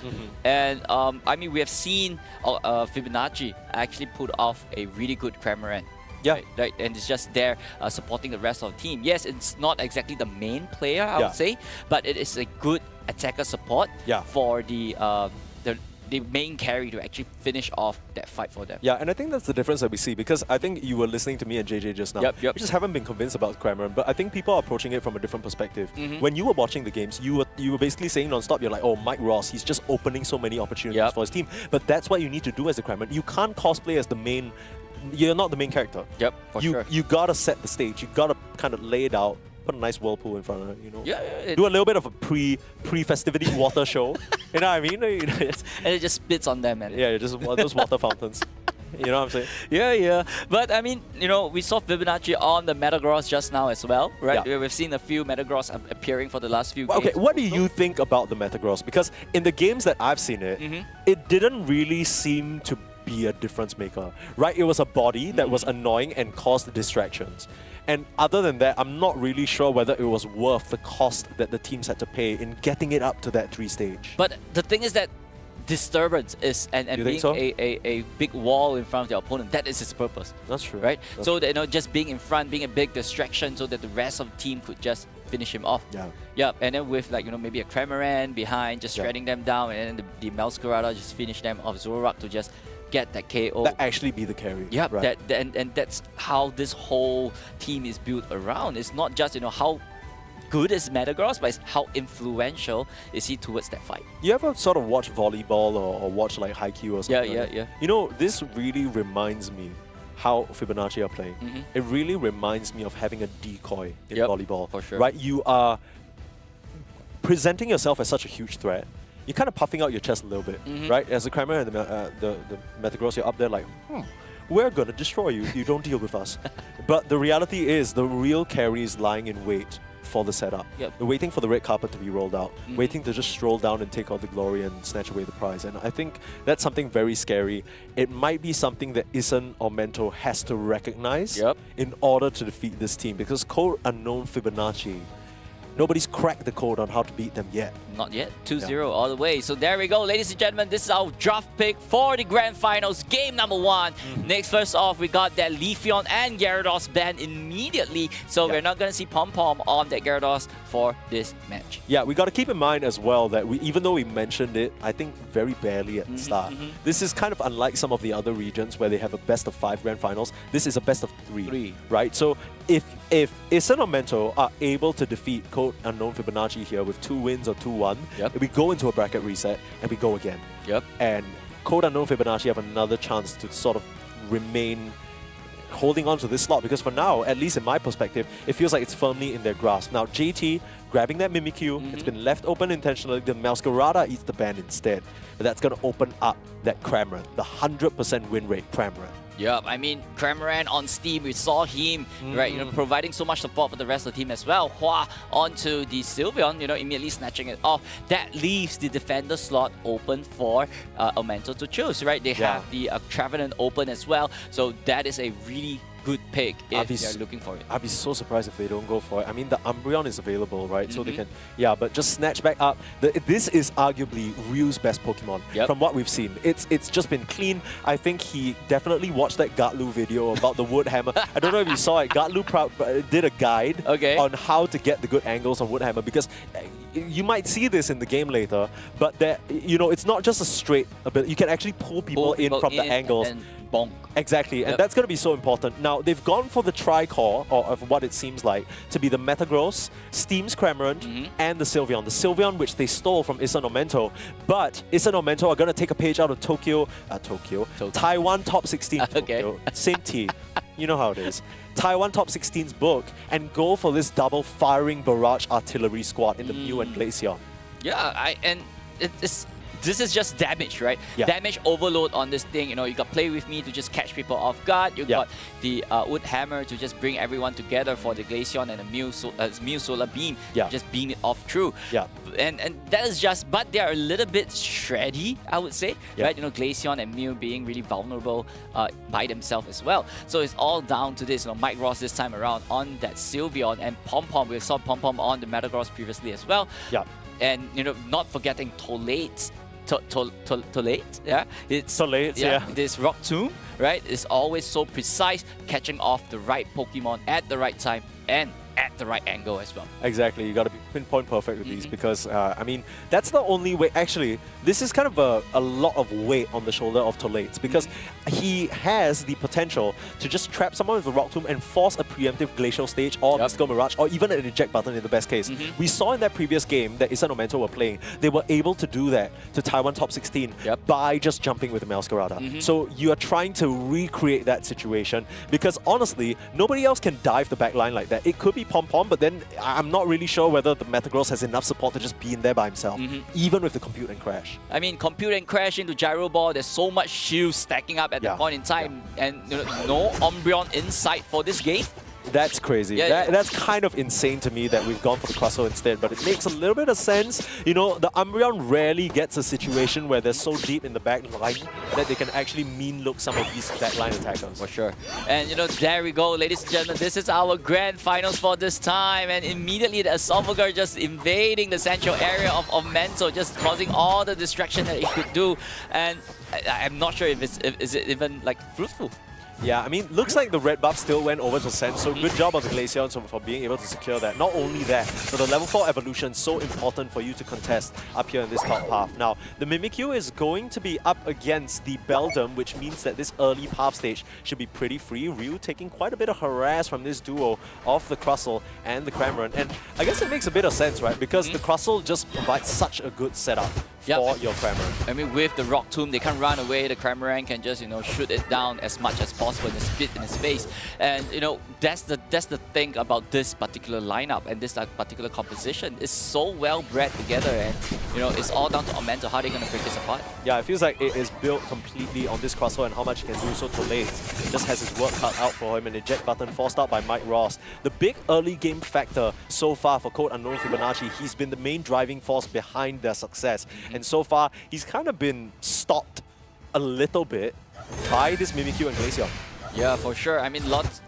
And I mean, we have seen Fibonacci actually put off a really good Cramorant. Yeah. Right, and it's just there supporting the rest of the team. Yes, it's not exactly the main player, I would say, but it is a good attacker support for the main carry to actually finish off that fight for them. Yeah, and I think that's the difference that we see, because I think you were listening to me and JJ just now. Yep. You just haven't been convinced about Cramorant, but I think people are approaching it from a different perspective. When you were watching the games, you were basically saying non-stop, you're like, oh, Mike Ross, he's just opening so many opportunities for his team. But that's what you need to do as a Cramorant. You can't cosplay as the main... You're not the main character. Yep, for sure. You gotta set the stage. You gotta kind of lay it out, put a nice whirlpool in front of it, you know. Yeah, do a little bit of a pre-festivity water show. You know what I mean? And it just spits on them, man. Yeah, just those water fountains. You know what I'm saying? Yeah. But I mean, you know, we saw Fibonacci on the Metagross just now as well, right? Yeah. We've seen a few Metagross appearing for the last few games. Okay, what do you think about the Metagross? Because in the games that I've seen it, it didn't really seem to be a difference maker, right? It was a body that was annoying and caused distractions. And other than that, I'm not really sure whether it was worth the cost that the teams had to pay in getting it up to that 3 stage. But the thing is that disturbance is and being a big wall in front of your opponent, that is its purpose. That's true. Right? That's so that, you know, just being in front, being a big distraction so that the rest of the team could just finish him off. Yeah. Yep, and then with like, maybe a Cramorant behind, just shredding them down, and then the Meowscarada just finish them off. Zoroark to just get that KO. That actually be the carry. Yep, right. and that's how this whole team is built around. It's not just, how good is Metagross, but it's how influential is he towards that fight. You ever sort of watch volleyball or watch like Haikyuu or something? Yeah. This really reminds me how Fibonacci are playing. It really reminds me of having a decoy in volleyball. For sure. Right? You are presenting yourself as such a huge threat. You're kind of puffing out your chest a little bit, right? As a Cramorant and the Metagross, you're up there like, we're gonna destroy you if you don't deal with us. But the reality is, the real carry is lying in wait for the setup. Yep. They're waiting for the red carpet to be rolled out, waiting to just stroll down and take all the glory and snatch away the prize. And I think that's something very scary. It might be something that Isan or Mento has to recognize in order to defeat this team, because Code Unknown Fibonacci, nobody's cracked the code on how to beat them yet. Not yet. 2-0 all the way. So there we go, ladies and gentlemen. This is our draft pick for the Grand Finals, game number 1. Next, first off, we got that Leafeon and Gyarados banned immediately. So we're not going to see Pom Pom on that Gyarados for this match. Yeah, we got to keep in mind as well that even though we mentioned it, I think very barely at the start, this is kind of unlike some of the other regions where they have a best of 5 Grand Finals. This is a best of 3. Right? So if Isan or Mento are able to defeat Code Unknown Fibonacci here with 2 wins or 2-1, we go into a bracket reset and we go again. And Code Unknown Fibonacci have another chance to sort of remain holding on to this slot, because for now, at least in my perspective, it feels like it's firmly in their grasp. Now, JT grabbing that Mimikyu, it's been left open intentionally. The Meowscarada eats the ban instead. But that's going to open up that Cramorant, the 100% win rate Cramorant. Yep, I mean, Cramorant on Steam, we saw him, right, providing so much support for the rest of the team as well. Hua onto the Sylveon, immediately snatching it off. That leaves the defender slot open for Omento to choose, right? They have the Trevenant open as well, so that is a really good pick if they're looking for it. I'd be so surprised if they don't go for it. I mean, the Umbreon is available, right? So they can, but just snatch back up. This is arguably Ryu's best Pokemon from what we've seen. It's just been clean. I think he definitely watched that Gatlu video about the wood hammer. I don't know if you saw it. Gatlu did a guide on how to get the good angles on wood hammer, because you might see this in the game later, but it's not just a straight ability. You can actually pull people in from the angles. And bonk. Exactly, and that's going to be so important. Now, they've gone for the tri-core, or of what it seems like, to be the Metagross, Steam's Cramorant, and the Sylveon. The Sylveon, which they stole from Isan or Mento. But Isan or Mento are going to take a page out of Taiwan Top 16. Tokyo. Same T. You know how it is. Taiwan Top 16's book, and go for this double firing barrage artillery squad in the Mew and Glaceon. Yeah, this is just damage, right? Damage overload on this thing. You got Play With Me to just catch people off guard. You got the Wood Hammer to just bring everyone together for the Glaceon, and the Mew Solar Beam to just beam it off through. And that is just, but they are a little bit shreddy, I would say, right? Glaceon and Mew being really vulnerable by themselves as well. So it's all down to this. Mike Ross this time around on that Sylveon, and Pom Pom. We saw Pom Pom on the Metagross previously as well. And not forgetting Tolate's Tolate, this Rock Tomb, right? It's always so precise, catching off the right Pokemon at the right time and at the right angle as well. Exactly, you got to be pinpoint perfect with these, because I mean, that's the only way. Actually, this is kind of a lot of weight on the shoulder of Tolate's, because he has the potential to just trap someone with a Rock Tomb and force a preemptive Glacial Stage or Mystical Mirage, or even an eject button in the best case. We saw in that previous game that Isan or Mento were playing, they were able to do that to Taiwan Top 16 by just jumping with the Meowscarada. So you are trying to recreate that situation, because honestly, nobody else can dive the back line like that. It could be Pom Pom, but then I'm not really sure whether the Metagross has enough support to just be in there by himself, even with the Compute and Crash. I mean, Compute and Crash into Gyro Ball, there's so much shield stacking up at that point in time, and no Umbreon insight for this game. That's crazy. That's kind of insane to me that we've gone for the Quasso instead, but it makes a little bit of sense. The Umbreon rarely gets a situation where they're so deep in the back line that they can actually mean-look some of these backline attackers. For sure. And there we go, ladies and gentlemen. This is our Grand Finals for this time, and immediately the Esophagus just invading the central area of Mento, just causing all the distraction that it could do. And I'm not sure if it's even like fruitful. Yeah, I mean, looks like the red buff still went over to Sen, so good job on the Glaceon for being able to secure that. Not only that, but the level 4 evolution is so important for you to contest up here in this top path. Now, the Mimikyu is going to be up against the Beldum, which means that this early path stage should be pretty free. Ryu taking quite a bit of harass from this duo of the Crustle and the Cramorant. And I guess it makes a bit of sense, right? Because the Crustle just provides such a good setup for your Cramorant. I mean, with the Rock Tomb, they can't run away. The Cramorant can just, shoot it down as much as possible and spit in his face. And, that's the thing about this particular lineup and this particular composition. It's so well bred together, and, it's all down to Aumento, how they're going to break this apart. Yeah, it feels like it is built completely on this Crustle and how much he can do so too late. Just has his work cut out for him, and eject button forced out by Mike Ross. The big early game factor so far for Code Unknown Fibonacci, he's been the main driving force behind their success. And so far, he's kind of been stopped a little bit by this Mimikyu and Glaceon. Yeah, for sure. I mean, lots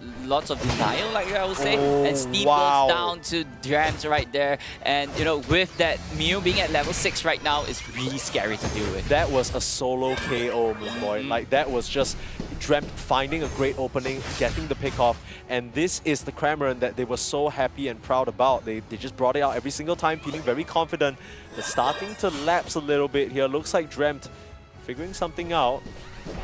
of denial, like I would say. And Steam wow. goes down to Drams right there. And, with that Mew being at level 6 right now, it's really scary to deal with. That was a solo KO, Moonboy. Like, that was just Dreamt finding a great opening, getting the pick off. And this is the Cramorant that they were so happy and proud about. They just brought it out every single time, feeling very confident. But starting to lapse a little bit here. Looks like Dreamt figuring something out.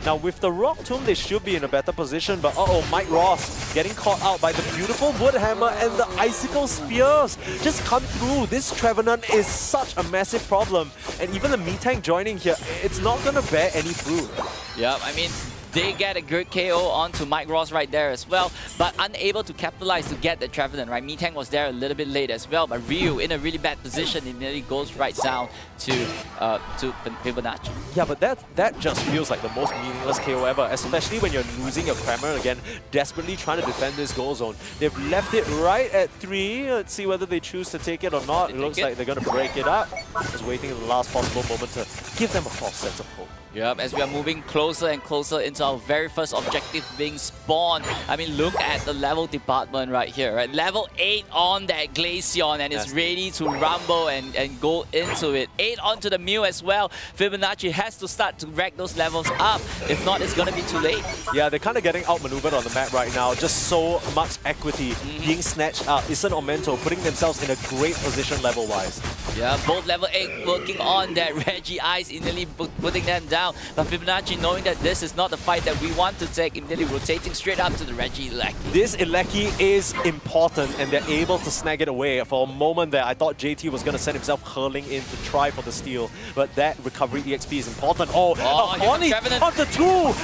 Now, with the Rock Tomb, they should be in a better position, but Mike Ross getting caught out by the beautiful Wood Hammer and the Icicle Spears just come through. This Trevenant is such a massive problem, and even the Metang joining here, it's not going to bear any fruit. Yeah, I mean, they get a good KO onto Mike Ross right there as well, but unable to capitalize to get the Trevenant, right? Metang was there a little bit late as well, but Ryu in a really bad position, it nearly goes right down to Fibonacci. Yeah, but that just feels like the most meaningless KO ever, especially when you're losing your Cramorant again, desperately trying to defend this goal zone. They've left it right at 3. Let's see whether they choose to take it or not. It looks like they're going to break it up. Just waiting in the last possible moment to give them a false sense of hope. Yep, as we are moving closer and closer into our very first objective being spawned. I mean, look at the level department right here, right? Level 8 on that Glaceon, and it's ready to rumble and go into it. 8 onto the Mew as well. Fibonacci has to start to rack those levels up. If not, it's going to be too late. Yeah, they're kind of getting outmaneuvered on the map right now. Just so much equity being snatched up. Ison Aumento putting themselves in a great position level-wise. Yeah, both level 8 working on that Reggie Eyes, immediately putting them down. But Fibonacci, knowing that this is not the fight that we want to take, immediately rotating straight up to the Reggie Ilecki. This Ilecki is important, and they're able to snag it away. For a moment there, I thought JT was going to send himself hurling in to try for the steal, but that recovery EXP is important. Honey onto 2!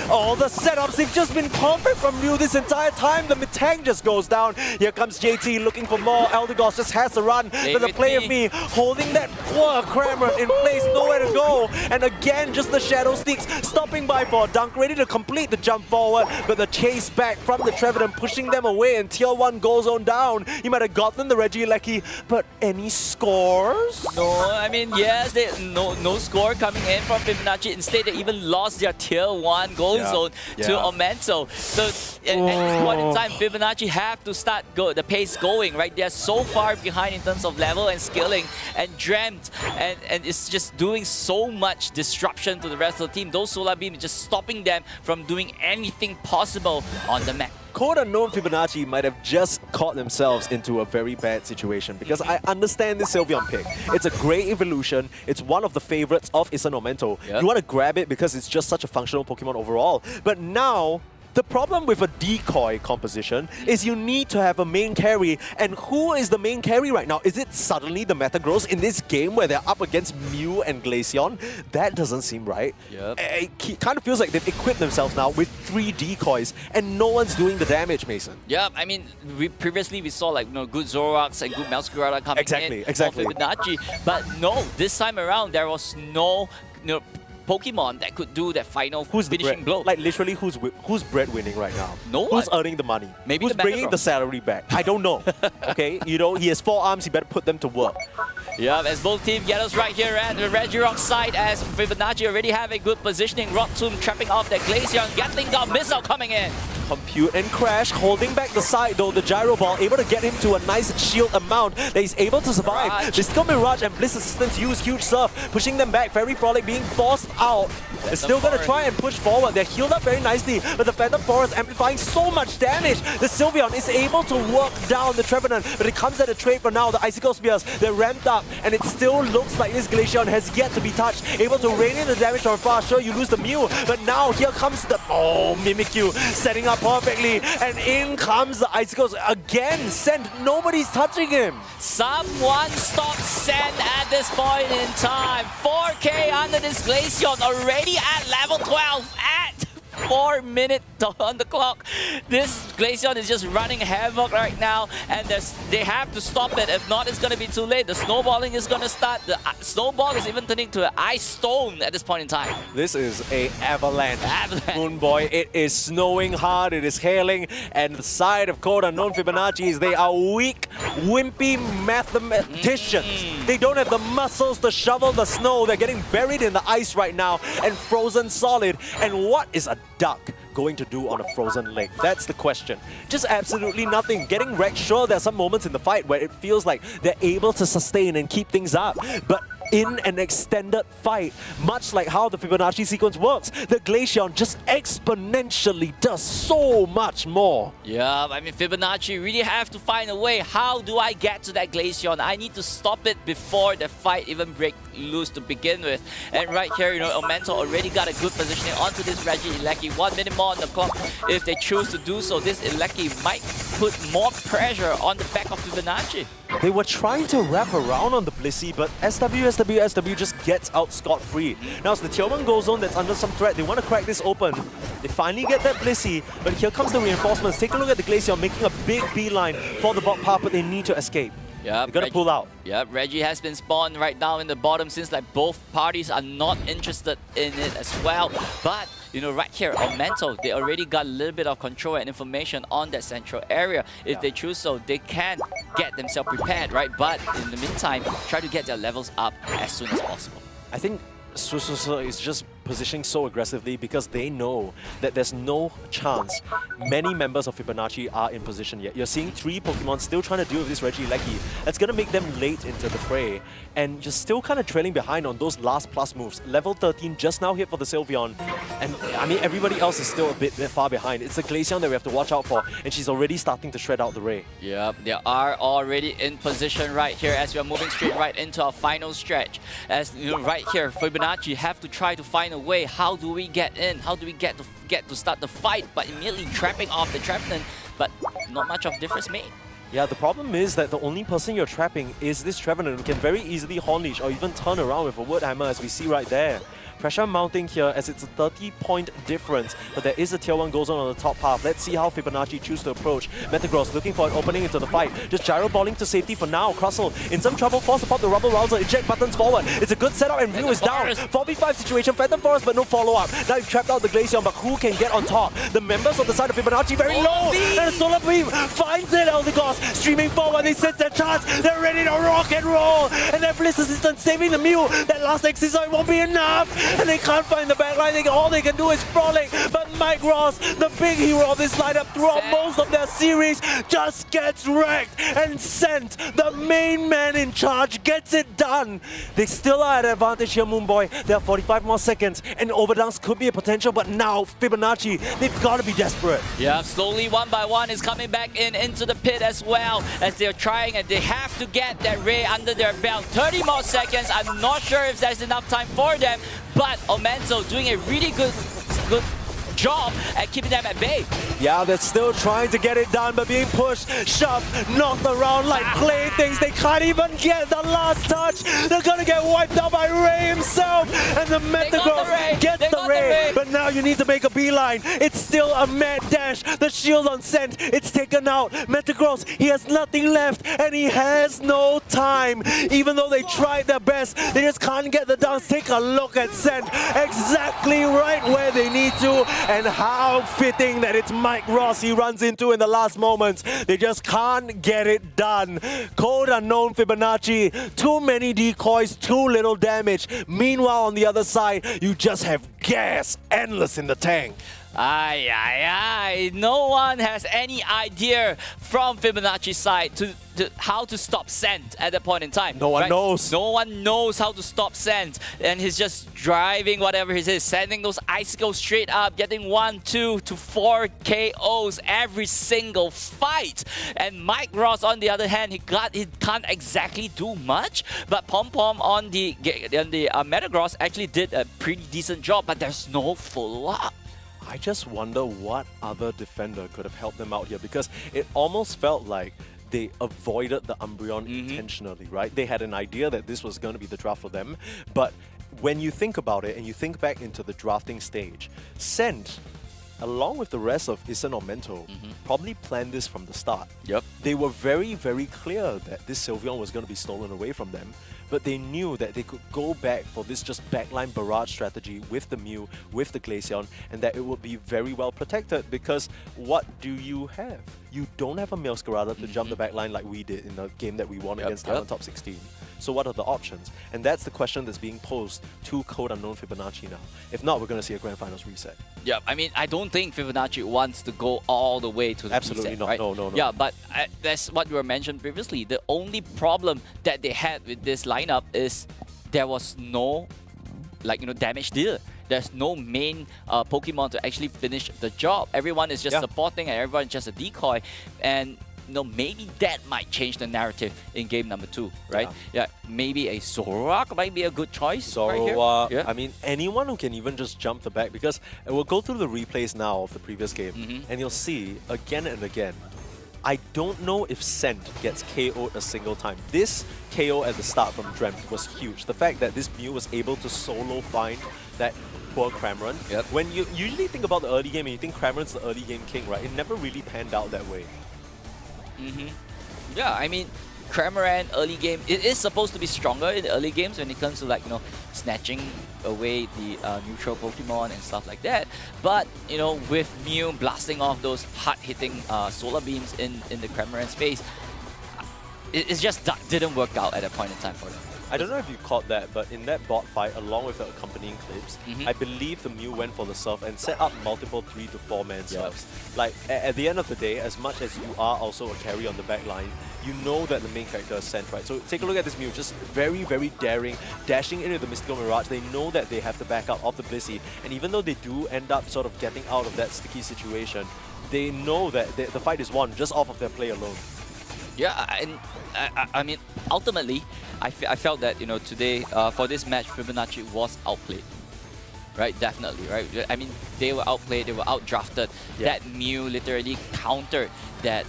Oh, the setups, they've just been perfect from Ryu this entire time. The Metang just goes down. Here comes JT looking for more. Eldegoss just has to run. But the play of me holding that poor Cramorant in place, nowhere to go. And again, just the Shadow Sneaks stopping by for a dunk, ready to complete the jump forward, but the chase back from the Trevenant pushing them away, and Tier 1 goes on down. He might have gotten the Reggie Ilecki, but any scores? No, I mean, yes, no score coming in from Fibonacci. Instead, they even lost their Tier 1 goal zone to Aumento. So, at this point in time, Fibonacci have to start the pace going, right? They're so far behind in terms of level and skilling, and Dreamt, and it's just doing so much disruption to the rest of the team. Those Solar Beams just stopping them from doing anything possible on the map. Code Unknown Fibonacci might have just caught themselves into a very bad situation, because I understand this Sylveon pick. It's a great evolution. It's one of the favorites of Ison Aumento. You want to grab it because it's just such a functional Pokemon overall. But now, the problem with a decoy composition is you need to have a main carry. And who is the main carry right now? Is it suddenly the Metagross in this game where they're up against Mew and Glaceon? That doesn't seem right. It kind of feels like they've equipped themselves now with 3 decoys and no one's doing the damage, Mason. Yeah, I mean, previously we saw like good Zoroarks and good Meowscarada coming in for Fibonacci. But no, this time around there was no Pokemon that could do that final finishing blow. Like literally, who's breadwinning right now? No one. Who's earning the money? Maybe who's bringing the salary back? I don't know. Okay, he has 4 arms. He better put them to work. Yeah, as both teams get us right here at the Regirock side, as Fibonacci already have a good positioning. Rock Tomb trapping off that Glaceon. Gatling Gun missile coming in. Compute and Crash holding back the side though. The Gyro Ball able to get him to a nice shield amount that he's able to survive. Mirage. Mystical Mirage and Bliss Assistance use huge surf, pushing them back. Fairy Frolic being forced out. They're still going to try and push forward. They're healed up very nicely, but the Phantom Forest amplifying so much damage. The Sylveon is able to work down the Trevenant, but it comes at a trade for now. The Icicle Spears, they're ramped up, and it still looks like this Glaceon has yet to be touched. Able to rain in the damage from far. Sure, you lose the Mew, but now here comes the... Oh, Mimikyu setting up perfectly, and in comes the Icicles again. Send, nobody's touching him. Someone stop Send at this point in time. 4K under this Glaceon, already at level 12 at 4 minutes on the clock. This Glaceon is just running havoc right now, and they have to stop it. If not, it's going to be too late. The snowballing is going to start. The snowball is even turning to an ice stone at this point in time. This is a avalanche. Moonboy, it is snowing hard, it is hailing, and the side of Code Unknown Fibonacci's, they are weak, wimpy mathematicians. They don't have the muscles to shovel the snow. They're getting buried in the ice right now and frozen solid. And what is a duck going to do on a frozen lake? That's the question. Just absolutely nothing. Getting wrecked. Sure, there are some moments in the fight where it feels like they're able to sustain and keep things up, but in an extended fight, much like how the Fibonacci sequence works, the Glaceon just exponentially does so much more. Yeah, I mean, Fibonacci really have to find a way. How do I get to that Glaceon? I need to stop it before the fight even break loose to begin with. And right here, you know, Omento already got a good positioning onto this Regieleki. 1 minute more on the clock. If they choose to do so, this Eleki might put more pressure on the back of Fibonacci. They were trying to wrap around on the Blissey, but SW just gets out scot-free. Now it's the Tier 1 Gold Zone that's under some threat. They want to crack this open. They finally get that Blissey, but here comes the reinforcements. Take a look at the Glaceon making a big beeline for the bot path, but they need to escape. Yeah, they gotta pull out. Yeah, Reggie has been spawned right now in the bottom since like both parties are not interested in it as well. But you know, right here on Mental, they already got a little bit of control and information on that central area. If they choose so, they can get themselves prepared, right? But in the meantime, try to get their levels up as soon as possible. I think Sususu is just positioning so aggressively because they know that there's no chance many members of Fibonacci are in position yet. You're seeing 3 Pokemon still trying to deal with this Regieleki. That's going to make them late into the fray. And you're still kind of trailing behind on those last plus moves. Level 13 just now hit for the Sylveon. And I mean, everybody else is still a bit far behind. It's the Glaceon that we have to watch out for. And she's already starting to shred out the Ray. Yeah, they are already in position right here as we are moving straight right into our final stretch. As you know, right here, Fibonacci have to try to find a way. How do we get in? How do we get to start the fight? But immediately trapping off the Trevenant, but not much of difference made. Yeah, the problem is that the only person you're trapping is this Trevenant who can very easily Horn Leash or even turn around with a Wood Hammer, as we see right there. Pressure mounting here as it's a 30-point difference, but there is a Tier 1 Gold Zone on the top half. Let's see how Fibonacci choose to approach. Metagross looking for an opening into the fight. Just gyro balling to safety for now. Crustle in some trouble, forced to pop the Rubble Rouser. Eject buttons forward. It's a good setup and Ryu is down. 4v5 situation, Phantom Forest, but no follow-up. Now you've trapped out the Glaceon, but who can get on top? The members of the side of Fibonacci very low. And a Solar Beam finds it. Eldegoss streaming forward. They sense their chance. They're ready to rock and roll. And that Bliss Assistant saving the Mew. That last Excisor won't be enough. And they can't find the backline. All they can do is Frolic. But Mike Ross, the big hero of this lineup throughout most of their series, just gets wrecked and sent. The main man in charge gets it done. They still are at advantage here, Moonboy. There are 45 more seconds and overdowns could be a potential, but now Fibonacci, they've got to be desperate. Yeah, slowly one by one is coming back into the pit as well as they're trying, and they have to get that Ray under their belt. 30 more seconds. I'm not sure if there's enough time for them, but Omento doing a really good job at keeping them at bay. Yeah, they're still trying to get it done, but being pushed, shoved, knocked around like playthings. They can't even get the last touch. They're gonna get wiped out by Ray himself, and the Metagross gets the Ray. But now you need to make a beeline. It's still a mad dash. The shield on Scent, it's taken out. Metagross, he has nothing left, and he has no time. Even though they tried their best, they just can't get the dance. Take a look at Scent, exactly right where they need to. And how fitting that it's Mike Ross he runs into in the last moments. They just can't get it done. Code Unknown Fibonacci, too many decoys, too little damage. Meanwhile, on the other side, you just have gas endless in the tank. Aye, aye, aye. No one has any idea from Fibonacci's side to how to stop Scent at that point in time. No one knows. No one knows how to stop Scent. And he's just driving whatever it is, sending those icicles straight up, getting 1, 2 to 4 KOs every single fight. And Mike Ross, on the other hand, he can't exactly do much, but Pom Pom on the Metagross actually did a pretty decent job, but there's no follow-up. I just wonder what other defender could have helped them out here, because it almost felt like they avoided the Umbreon intentionally, right? They had an idea that this was going to be the draft for them, but when you think about it and you think back into the drafting stage, Scent, along with the rest of Isen or Mento, probably planned this from the start. Yep. They were very, very clear that this Sylveon was going to be stolen away from them, but they knew that they could go back for this just backline barrage strategy with the Mew, with the Glaceon, and that it would be very well protected, because what do you have? You don't have a Meowscarada to jump the backline like we did in the game that we won against Thailand Top 16. So what are the options? And that's the question that's being posed to Code Unknown Fibonacci now. If not, we're going to see a Grand Finals reset. Yeah, I mean, I don't think Fibonacci wants to go all the way to the Absolutely reset, not. right? No. Yeah, but that's what you were mentioned previously. The only problem that they had with this lineup is there was no, damage dealer. There's no main Pokemon to actually finish the job. Everyone is just supporting, and everyone is just a decoy. And maybe that might change the narrative in game number 2, right? Yeah, maybe a Zoroark might be a good choice. Zoroark, right here. I mean, anyone who can even just jump the back, because we'll go through the replays now of the previous game, and you'll see again and again, I don't know if Scent gets KO'd a single time. This KO at the start from Dreamt was huge. The fact that this Mew was able to solo find that poor Cramorant. When you usually think about the early game and you think Cramorant's the early game king, right? It never really panned out that way. Yeah, I mean, Cramorant early game, it is supposed to be stronger in the early games when it comes to snatching away the neutral Pokemon and stuff like that. But with Mew blasting off those hard-hitting solar beams in the Cramorant's face, it just didn't work out at that point in time for them. I don't know if you caught that, but in that bot fight, along with the accompanying clips, I believe the Mew went for the surf and set up multiple 3 to 4 man surfs. Like, at the end of the day, as much as you are also a carry on the back line, you know that the main character is Scent, right? So take a look at this Mew, just very, very daring, dashing into the Mystical Mirage. They know that they have the backup of the Blissey, and even though they do end up sort of getting out of that sticky situation, they know that the fight is won just off of their play alone. Yeah, and I mean, ultimately, I felt that, today, for this match, Fibonacci was outplayed. Right, definitely, right? I mean, they were outplayed, they were outdrafted. That Mew literally countered that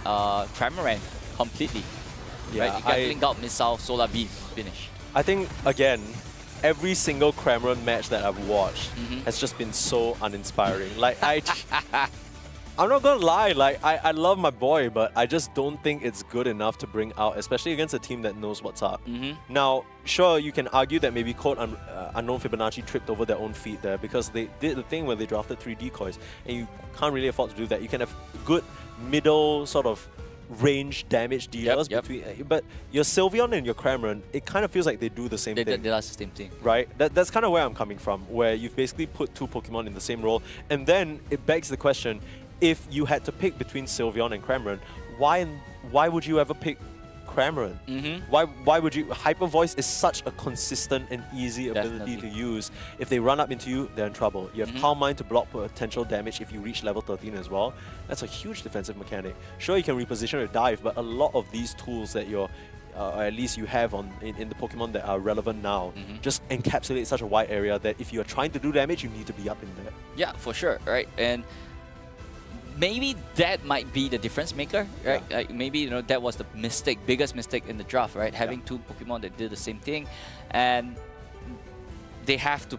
Cramorant completely. Right? You got Link Out, Missile, Solar Beam, finish. I think, again, every single Cramorant match that I've watched has just been so uninspiring. Like, I'm not gonna lie, like, I love my boy, but I just don't think it's good enough to bring out, especially against a team that knows what's up. Now, sure, you can argue that maybe Code Unknown Fibonacci tripped over their own feet there, because they did the thing where they drafted 3 decoys, and you can't really afford to do that. You can have good middle sort of range damage dealers between, but your Sylveon and your Cramorant, it kind of feels like they do the same thing. They do the same thing. Right? That's kind of where I'm coming from, where you've basically put 2 Pokemon in the same role, and then it begs the question, if you had to pick between Sylveon and Cramorant, why would you ever pick Cramorant? Why would you? Hyper Voice is such a consistent and easy ability to use. If they run up into you, they're in trouble. You have Calm Mind to block potential damage if you reach level 13 as well. That's a huge defensive mechanic. Sure, you can reposition or dive, but a lot of these tools that you're or at least you have in the Pokemon that are relevant now, just encapsulate such a wide area that if you're trying to do damage, you need to be up in there. Yeah, for sure, right? And maybe that might be the difference maker, right? Like maybe that was the biggest mistake in the draft, right? Having 2 Pokemon that did the same thing, and they have to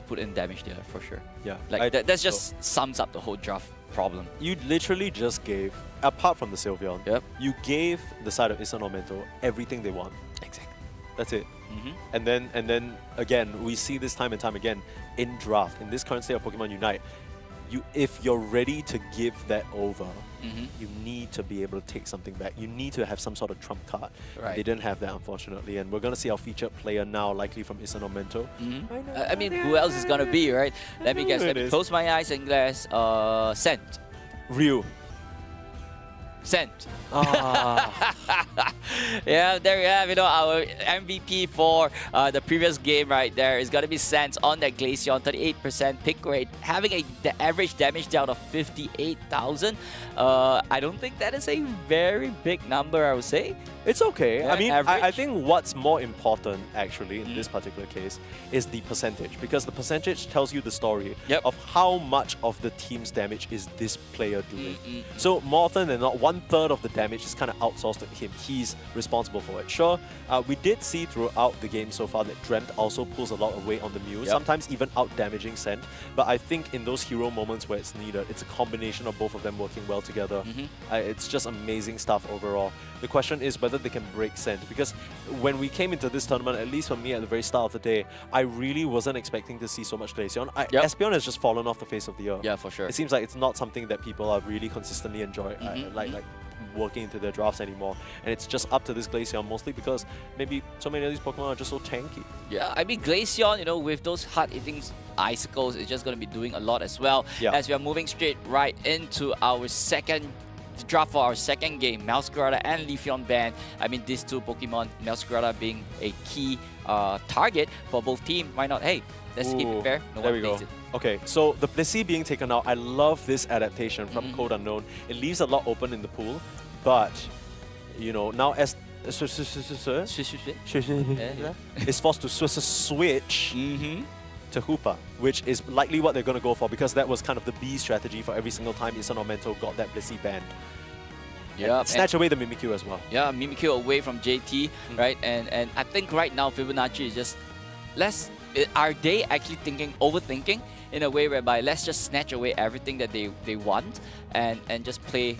put in damage there for sure. Yeah, like that just sums up the whole draft problem. You literally just gave, apart from the Sylveon, you gave the side of Isen or Mento everything they want. Exactly. That's it. And then again, we see this time and time again in draft, in this current state of Pokemon Unite. if you're ready to give that over, Mhm. you need to be able to take something back. You need to have some sort of trump card. Right. They didn't have that, unfortunately, and we're going to see our featured player now, likely from Isan or Mento. I mean, who else is gonna be, right? Let me guess. It Let me is. close my eyes and guess. Scent. Ryu. Scent. Ah. Yeah, there you have, our MVP for the previous game right there is gonna be Sense on that Glaceon, 38% pick rate, having the average damage down of 58,000. I don't think that is a very big number, I would say. It's okay. Yeah, I mean, I average. think what's more important, actually, in this particular case, is the percentage. Because the percentage tells you the story Yep. of how much of the team's damage is this player doing. Mm-mm. So more often than not, 1/3 of the damage is kind of outsourced to him. He's responsible for it. Sure, we did see throughout the game so far that Dreamt also pulls a lot of weight on the Mew, Yep. sometimes even out-damaging Scent. But I think in those hero moments where it's needed, it's a combination of both of them working well together. Mhm. It's just amazing stuff overall. The question is whether they can break Scent, because when we came into this tournament, at least for me at the very start of the day, I really wasn't expecting to see so much Glaceon. Yep. Espeon has just fallen off the face of the earth. Yeah, for sure. It seems like it's not something that people are really consistently enjoying, like working into their drafts anymore. And it's just up to this Glaceon, mostly because maybe so many of these Pokemon are just so tanky. Yeah, I mean, Glaceon, with those hard-hitting icicles, is just going to be doing a lot as well. Yeah. As we are moving straight right into our second draft for our second game, Meowscarada and Leafeon Band. I mean, these two Pokemon, Meowscarada being a key target for both teams. Why not? Hey, let's keep Ooh, it fair. No there one we go. plays it. Okay, so the Blissey being taken out, I love this adaptation from Code Unknown. It leaves a lot open in the pool, but, now as is forced to switch to Hoopa, which is likely what they're going to go for, because that was kind of the B strategy for every single time Isan or Mento got that Blissey band. Yeah, Snatch away the Mimikyu as well. Yeah, Mimikyu away from JT, right? And I think right now Fibonacci is just are they actually overthinking in a way whereby let's just snatch away everything that they want and just play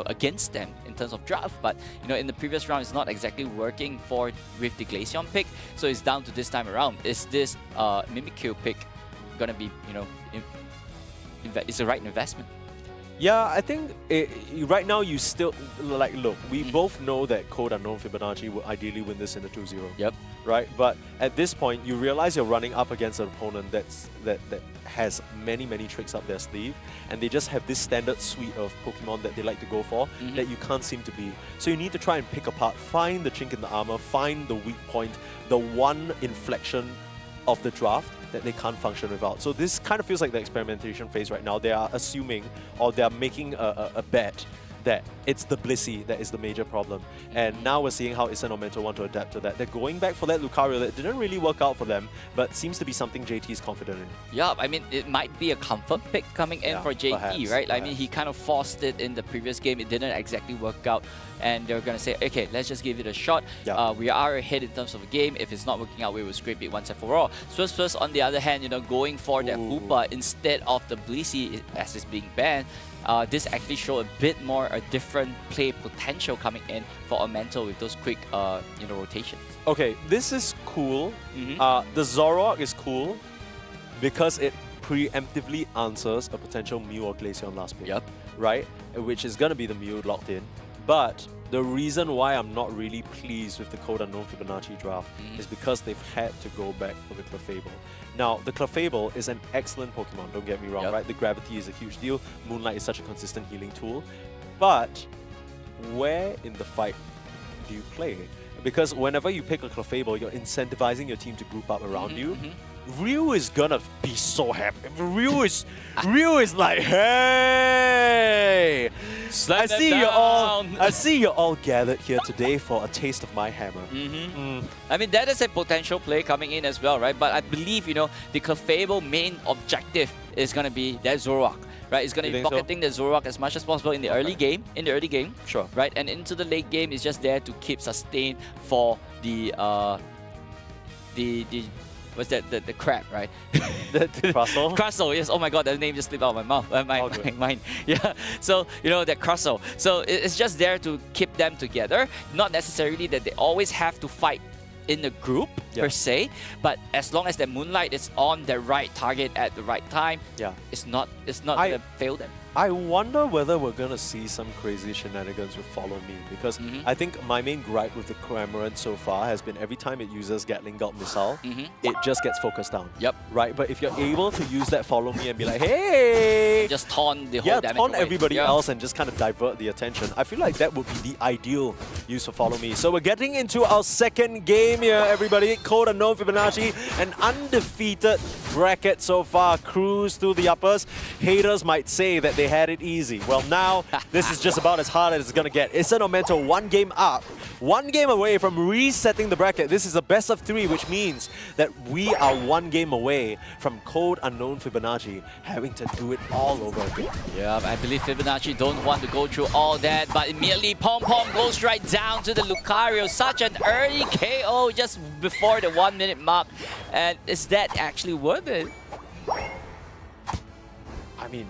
against them in terms of draft. But in the previous round, it's not exactly working with the Glaceon pick, so it's down to this time around. Is this Mimikyu pick gonna be is the right investment? Yeah, I think right now you still, look, we both know that Code Unknown Fibonacci will ideally win this in the 2-0. Yep. Right? But at this point, you realize you're running up against an opponent that has many, many tricks up their sleeve, and they just have this standard suite of Pokemon that they like to go for that you can't seem to beat. So you need to try and pick apart, find the chink in the armor, find the weak point, the one inflection of the draft that they can't function without. So this kind of feels like the experimentation phase right now. They are assuming, or they are making a bet that it's the Blissey that is the major problem. And now we're seeing how Isan or Mento want to adapt to that. They're going back for that Lucario that didn't really work out for them, but seems to be something JT is confident in. Yeah, I mean, it might be a comfort pick coming in for JT, perhaps, right? I mean, he kind of forced it in the previous game. It didn't exactly work out. And they're going to say, okay, let's just give it a shot. Yeah. We are ahead in terms of the game. If it's not working out, we will scrape it once and for all. Swirl, on the other hand, going for that Hoopa instead of the Blissey as it's being banned. This actually showed a bit more a different play potential coming in for a Mento with those quick rotations. Okay, this is cool. The Zoroark is cool because it preemptively answers a potential Mew or Glaceon last pick. Yep. Right? Which is going to be the Mew locked in. But the reason why I'm not really pleased with the Code Unknown Fibonacci draft is because they've had to go back for the Clefable. Now, the Clefable is an excellent Pokemon, don't get me wrong, right? The gravity is a huge deal. Moonlight is such a consistent healing tool. But where in the fight do you play? Because whenever you pick a Clefable, you're incentivizing your team to group up around you. Ryu is gonna be so happy. Ryu is like, hey! I see you all gathered here today for a taste of my hammer. I mean, that is a potential play coming in as well, right? But I believe, the Clefable main objective is going to be that Zoroark, right? It's going to be pocketing the Zoroark as much as possible in the early game. Sure. Right? And into the late game, it's just there to keep sustain for the what's that? The crab, right? The Crustle? Crustle, yes. Oh my god, that name just slipped out of my mouth. My mind. Yeah. So, that Crustle. So, it's just there to keep them together. Not necessarily that they always have to fight in the group per se, but as long as the Moonlight is on the right target at the right time, it's not gonna fail them. I wonder whether we're gonna see some crazy shenanigans with Follow Me, because I think my main gripe with the Cramorant so far has been every time it uses Gatling Gun Missile, it just gets focused down. Yep. Right, but if you're able to use that Follow Me and be like, hey! Just taunt the whole damage taunt away. everybody else and just kind of divert the attention. I feel like that would be the ideal use for Follow Me. So we're getting into our second game here, everybody. Code Unknown Fibonacci, an undefeated bracket so far, cruise through the uppers. Haters might say that they had it easy. Well, now this is just about as hard as it's gonna get. Issa no Mento 1 game up, 1 game away from resetting the bracket. This is a best of 3, which means that we are 1 game away from Code Unknown Fibonacci having to do it all over again. Yeah, I believe Fibonacci don't want to go through all that, but immediately Pom Pom goes right down to the Lucario. Such an early KO just before the 1 minute mark. And is that actually worth it? I mean,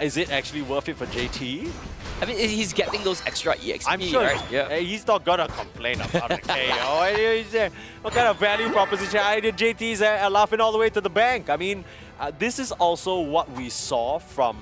is it actually worth it for JT? I mean, he's getting those extra EXP, I'm sure, right? Yeah. He's not gonna complain about the KO. What kind of value proposition? JT's laughing all the way to the bank. I mean, this is also what we saw from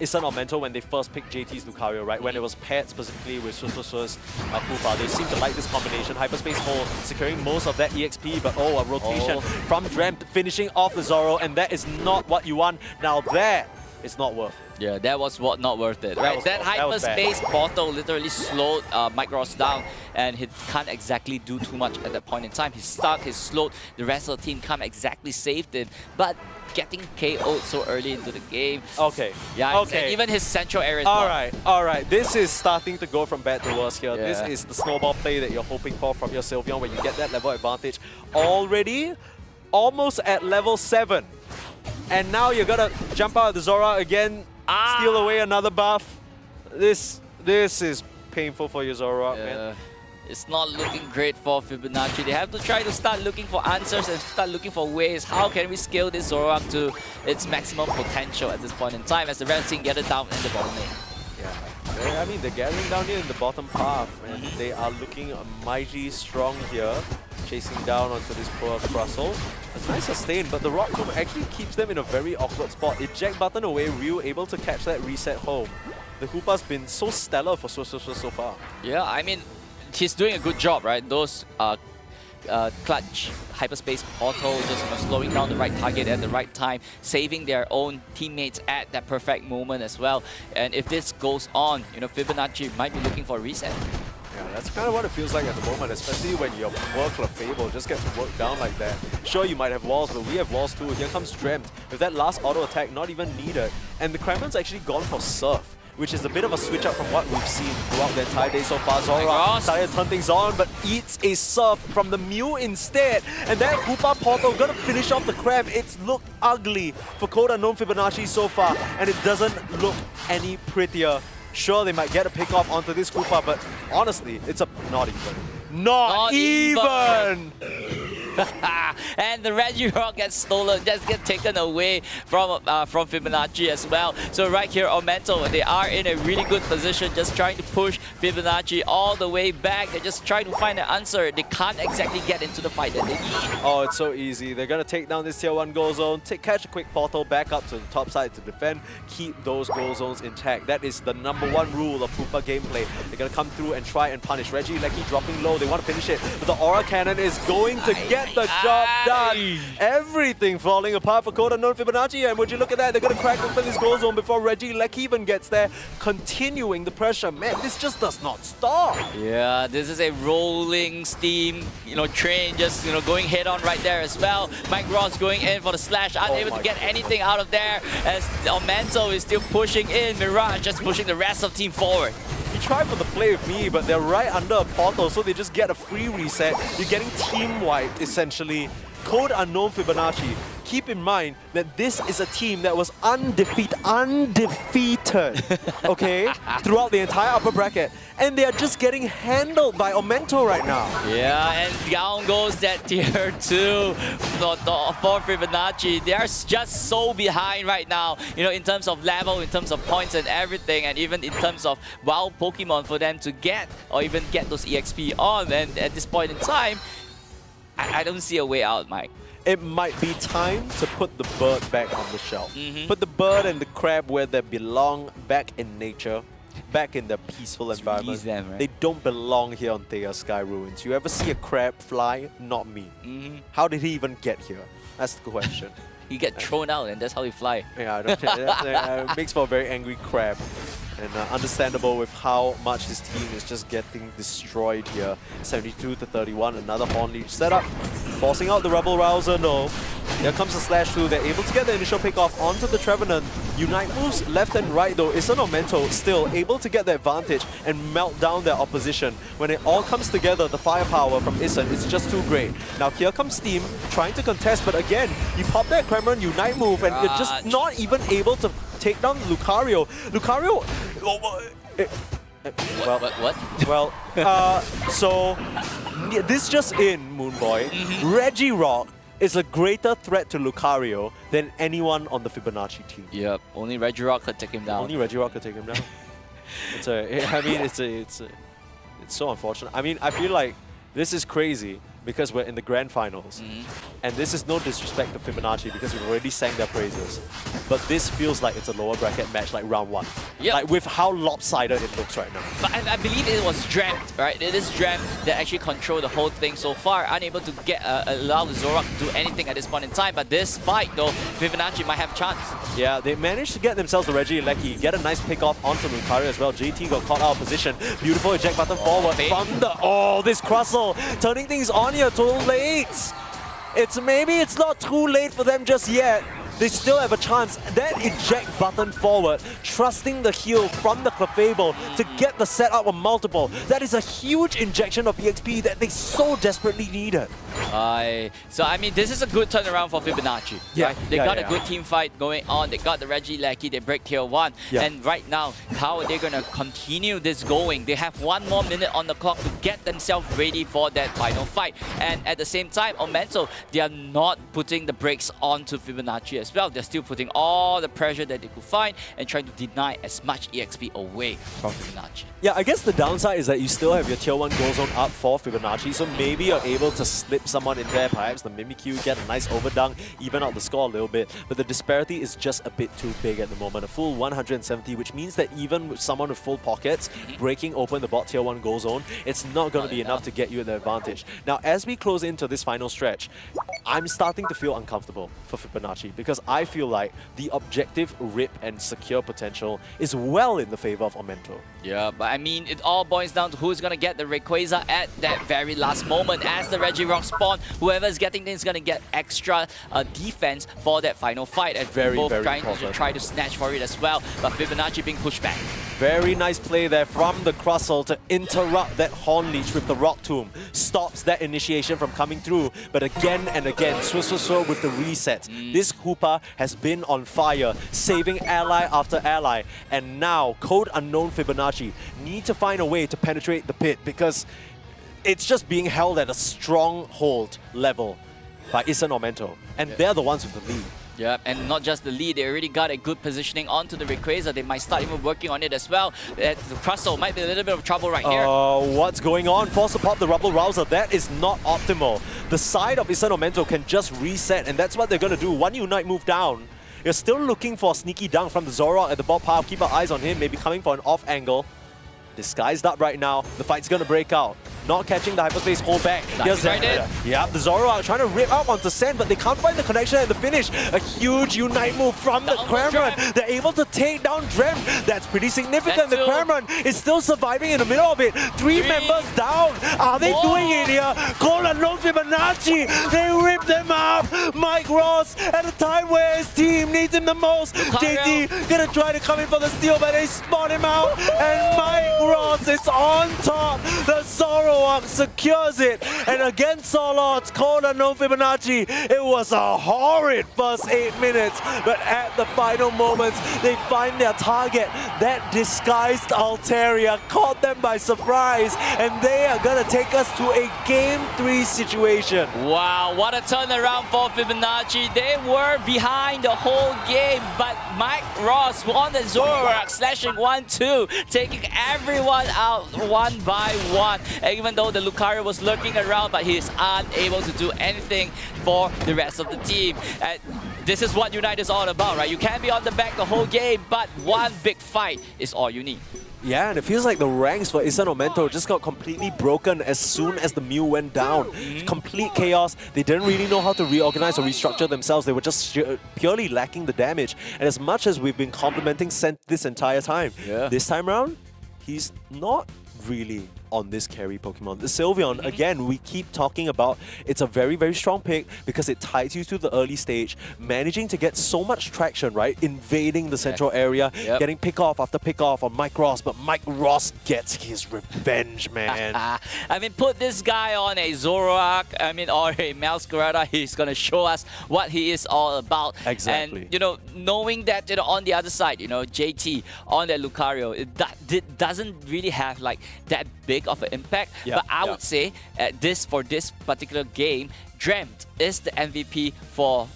Issa no Mento when they first picked JT's Lucario, right? When it was paired specifically with Sus Koopa. They seem to like this combination. Hyperspace Hole securing most of that EXP, but a rotation from Dremt finishing off the Zoro, and that is not what you want. Now that is not worth it. Yeah, that was not worth it, right? That hyperspace portal literally slowed Mike Ross down, and he can't exactly do too much at that point in time. He's stuck, he's slowed, the rest of the team can't exactly save it, but getting KO'd so early into the game. Okay. Yeah, okay. Even his central area is Alright. This is starting to go from bad to worse here. Yeah. This is the snowball play that you're hoping for from your Sylveon, where you get that level advantage already almost at level 7. And now you're gonna jump out of the Zora again, steal away another buff. This is painful for your Zora, man. It's not looking great for Fibonacci. They have to try to start looking for answers and start looking for ways. How can we scale this Zoroark to its maximum potential at this point in time as the rest team get it down in the bottom lane? Yeah, I mean, they're gathering down here in the bottom path, and they are looking mighty strong here, chasing down onto this poor Crustle. It's nice sustain, but the Rock Tomb actually keeps them in a very awkward spot. Eject button away, Ryu able to catch that reset home. The Hoopa's been so stellar for so far. Yeah, I mean, he's doing a good job, right? Those clutch hyperspace portal, just slowing down the right target at the right time, saving their own teammates at that perfect moment as well. And if this goes on, Fibonacci might be looking for a reset. Yeah, that's kind of what it feels like at the moment, especially when your work Clefable just gets worked down like that. Sure, you might have walls, but we have walls too. Here comes Dremt with that last auto attack, not even needed. And the Kremlin's actually gone for Surf, which is a bit of a switch up from what we've seen throughout the entire day so far. Zora started to turn things on, but eats a Surf from the Mew instead. And that Koopa portal gonna finish off the Cram. It's looked ugly for Code Unknown Fibonacci so far, and it doesn't look any prettier. Sure, they might get a pick off onto this Koopa, but honestly, it's not even. Not even! And the Regirock gets stolen, just get taken away from Fibonacci as well. So right here, Omento, they are in a really good position, just trying to push Fibonacci all the way back. They're just trying to find an answer. They can't exactly get into the fight that they need. Oh, it's so easy. They're gonna take down this tier 1 goal zone, catch a quick portal, back up to the top side to defend, keep those goal zones intact. That is the #1 rule of Koopa gameplay. They're gonna come through and try and punish. Regieleki dropping low, they want to finish it, but the Aura Cannon is going to get the job done. Everything falling apart for Code Unknown Fibonacci, and would you look at that, they're going to crack open this goal zone before Regieleki even gets there, continuing the pressure. Man, this just does not stop. Yeah, this is a rolling steam, train just, going head on right there as well. Mike Ross going in for the slash, unable to get anything out of there as Omento is still pushing in. Mirage just pushing the rest of the team forward. You try for the play with me, but they're right under a portal, so they just get a free reset. You're getting team wiped, essentially. Code Unknown Fibonacci, keep in mind that this is a team that was undefeated, okay, throughout the entire upper bracket. And they are just getting handled by Omento right now. Yeah, and down goes that tier 2 for Fibonacci. They are just so behind right now, in terms of level, in terms of points and everything, and even in terms of wild Pokemon for them to get, or even get those EXP on. And at this point in time, I don't see a way out, Mike. It might be time to put the bird back on the shelf. Mm-hmm. Put the bird and the crab where they belong, back in nature, back in their peaceful environment. Them, right? They don't belong here on Thea's Sky Ruins. You ever see a crab fly? Not me. Mm-hmm. How did he even get here? That's the question. You get thrown out, and that's how you fly. Yeah, I don't it makes for a very angry crab. And understandable with how much his team is just getting destroyed here. 72-31, another Horn Leech setup. Forcing out the Rebel Rouser, no. Here comes the slash through. They're able to get the initial pick off onto the Trevenant. Unite moves left and right though. Issa no Mento still able to get the advantage and melt down their opposition. When it all comes together, the firepower from Issa is just too great. Now here comes Steam trying to contest, but again, you pop that Kremlin Unite move and you're just not even able to take down Lucario. Lucario... so this just in, Moonboy. Regirock is a greater threat to Lucario than anyone on the Fibonacci team. Yep, only Regirock could take him down. Only Regirock could take him down. It's so unfortunate. I mean, I feel like this is crazy because we're in the grand finals. And this is no disrespect to Fibonacci because we've already sang their praises. But this feels like it's a lower bracket match like round 1. Yep. Like with how lopsided it looks right now. But I believe it was Dreamt, right? It is Dreamt that actually controlled the whole thing so far, unable to get allow Zoroark to do anything at this point in time. But this fight though, Fibonacci might have chance. Yeah, they managed to get themselves the Regieleki, get a nice pick off onto Lucario as well. JT got caught out of position. Beautiful eject button forward from the... Oh, this Crustle turning things on here too late. Maybe it's not too late for them just yet. They still have a chance. That eject button forward, trusting the heal from the Clefable to get the setup of multiple. That is a huge injection of EXP that they so desperately needed. So I mean, this is a good turnaround for Fibonacci. Yeah, right? They got a good team fight going on. They got the Regieleki, they break tier 1. Yeah. And right now, how are they going to continue this going? They have 1 more minute on the clock to get themselves ready for that final fight. And at the same time, on Mental, they are not putting the brakes onto Fibonacci as well. They're still putting all the pressure that they could find and trying to deny as much EXP away from Fibonacci. Yeah, I guess the downside is that you still have your tier 1 goal zone up for Fibonacci, so maybe you're able to slip someone in there, perhaps the Mimikyu, get a nice overdunk, even out the score a little bit, but the disparity is just a bit too big at the moment. A full 170, which means that even with someone with full pockets, breaking open the bot tier 1 goal zone, it's not going to be enough to get you the advantage. Now, as we close into this final stretch, I'm starting to feel uncomfortable for Fibonacci because I feel like the objective rip and secure potential is well in the favor of Omento. Yeah, but I mean, it all boils down to who's going to get the Rayquaza at that very last moment. As the Regirock spawn, whoever is getting this is going to get extra defense for that final fight. And Very trying important. to try to snatch for it as well, but Fibonacci being pushed back. Very nice play there from the Crustle to interrupt that Horn Leech with the Rock Tomb. Stops that initiation from coming through, but again and again, Swiss with the reset. This Koopa has been on fire, saving ally after ally, and now Code Unknown Fibonacci need to find a way to penetrate the pit because it's just being held at a stronghold level by Issa and Omento, and they're the ones with the lead. Yeah, and not just the lead, they already got a good positioning onto the Rayquaza. They might start even working on it as well. The Crustle might be a little bit of trouble right here. What's going on? Force to pop the Rubble Rouser. That is not optimal. The side of Issa and Omento can just reset, and that's what they're going to do. One Unite move down. You're still looking for a sneaky dunk from the Zoroark at the bot path. Keep our eyes on him, maybe coming for an off angle. Disguised up right now. The fight's gonna break out. Not catching the hyperspace hold back. Here's right in. Yeah, the Zoroark trying to rip up onto Sand, but they can't find the connection at the finish. A huge Unite move from the Kremlin. They're able to take down Drem. That's pretty significant. The Kremlin is still surviving in the middle of it. Three members down. Are they doing it here? Call Unknown Fibonacci. They rip them up. Mike Ross at a time where his team needs him the most. JT gonna try to come in for the steal, but they spot him out. And Mike Ross is on top. The Zoroark secures it. And against Solod's Code Unknown Fibonacci, it was a horrid first 8 minutes. But at the final moments, they find their target. That disguised Altaria caught them by surprise. And they are going to take us to a Game 3 situation. Wow, what a turnaround for Fibonacci. They were behind the whole game, but Mike Ross on the Zoroark slashing 1-2, taking everyone out one by one. And even though the Lucario was lurking around, but he is unable to do anything for the rest of the team. And this is what Unite is all about, right? You can be on the back the whole game, but one big fight is all you need. Yeah, and it feels like the ranks for Isan Omento just got completely broken as soon as the Mew went down. Complete chaos. They didn't really know how to reorganize or restructure themselves. They were just purely lacking the damage. And as much as we've been complimenting Scent this entire time, this time around, he's not really on this carry Pokemon. The Sylveon, again, we keep talking about, it's a very, very strong pick because it ties you to the early stage, managing to get so much traction, right? Invading the central area, getting pick off after pick off on Mike Ross, but Mike Ross gets his revenge, man. I mean, put this guy on a Zoroark, or a Masquerada, he's gonna show us what he is all about. Exactly. And, knowing that, on the other side, JT on that Lucario, it doesn't really have like that big of an impact, but I would say for this particular game, Dreamt is the MVP for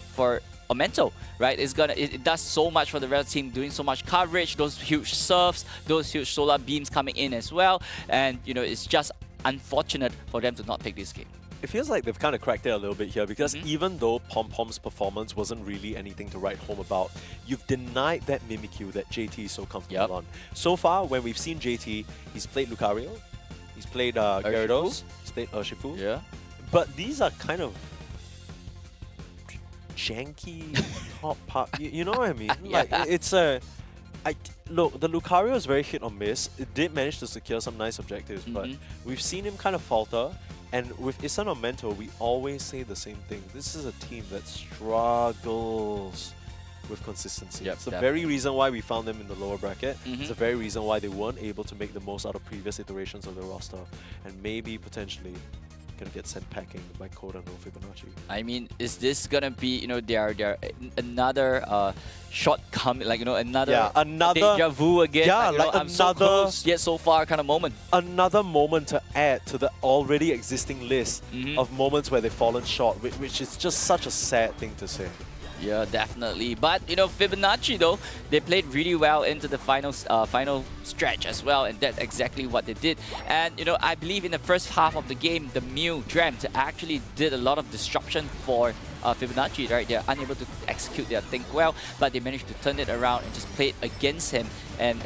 Omento, right? It does so much for the rest of the team, doing so much coverage, those huge serves, those huge solar beams coming in as well, and it's just unfortunate for them to not take this game. It feels like they've kind of cracked it a little bit here because even though Pom Pom's performance wasn't really anything to write home about, you've denied that Mimikyu that JT is so comfortable on. So far, when we've seen JT, he's played Lucario, he's played Gyarados, he's played Urshifu. Yeah. But these are kind of janky top part. You know what I mean? Like it's a. Look, the Lucario is very hit or miss. It did manage to secure some nice objectives, but we've seen him kind of falter. And with Isan Omento, we always say the same thing. This is a team that struggles with consistency. It's the very reason why we found them in the lower bracket. It's the very reason why they weren't able to make the most out of previous iterations of their roster. And maybe, potentially, gonna get sent packing by Koda no Fibonacci. I mean, is this gonna be, their another shortcoming, another deja vu again? Yeah, I'm so close yet so far kind of moment. Another moment to add to the already existing list of moments where they've fallen short, which is just such a sad thing to say. Yeah, definitely. But, Fibonacci, though, they played really well into the final stretch as well, and that's exactly what they did. And, I believe in the first half of the game, the Mew Dreamt actually did a lot of disruption for Fibonacci, right? They're unable to execute their thing well, but they managed to turn it around and just play it against him, and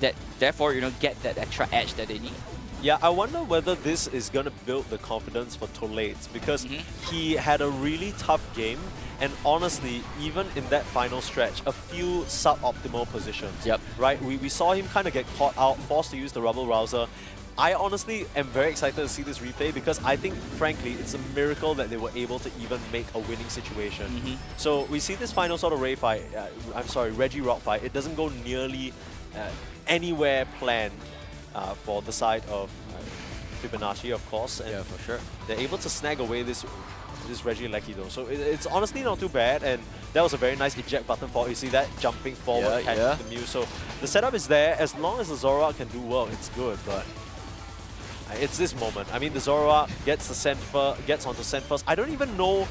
that therefore, get that extra edge that they need. Yeah, I wonder whether this is going to build the confidence for Tolates because he had a really tough game. And honestly, even in that final stretch, a few suboptimal positions. Right? We saw him kind of get caught out, forced to use the Rubble Rouser. I honestly am very excited to see this replay because I think, frankly, it's a miracle that they were able to even make a winning situation. So we see this final sort of Reggie Rock fight. It doesn't go nearly anywhere planned for the side of Fibonacci, of course. And for sure. They're able to snag away this Reggie Lecky though. So it's honestly not too bad, and that was a very nice eject button for, you see that? Jumping forward, catching the Mew. So the setup is there. As long as the Zoroark can do well, it's good, but it's this moment. I mean, the Zoroark gets onto Scent first. I don't even know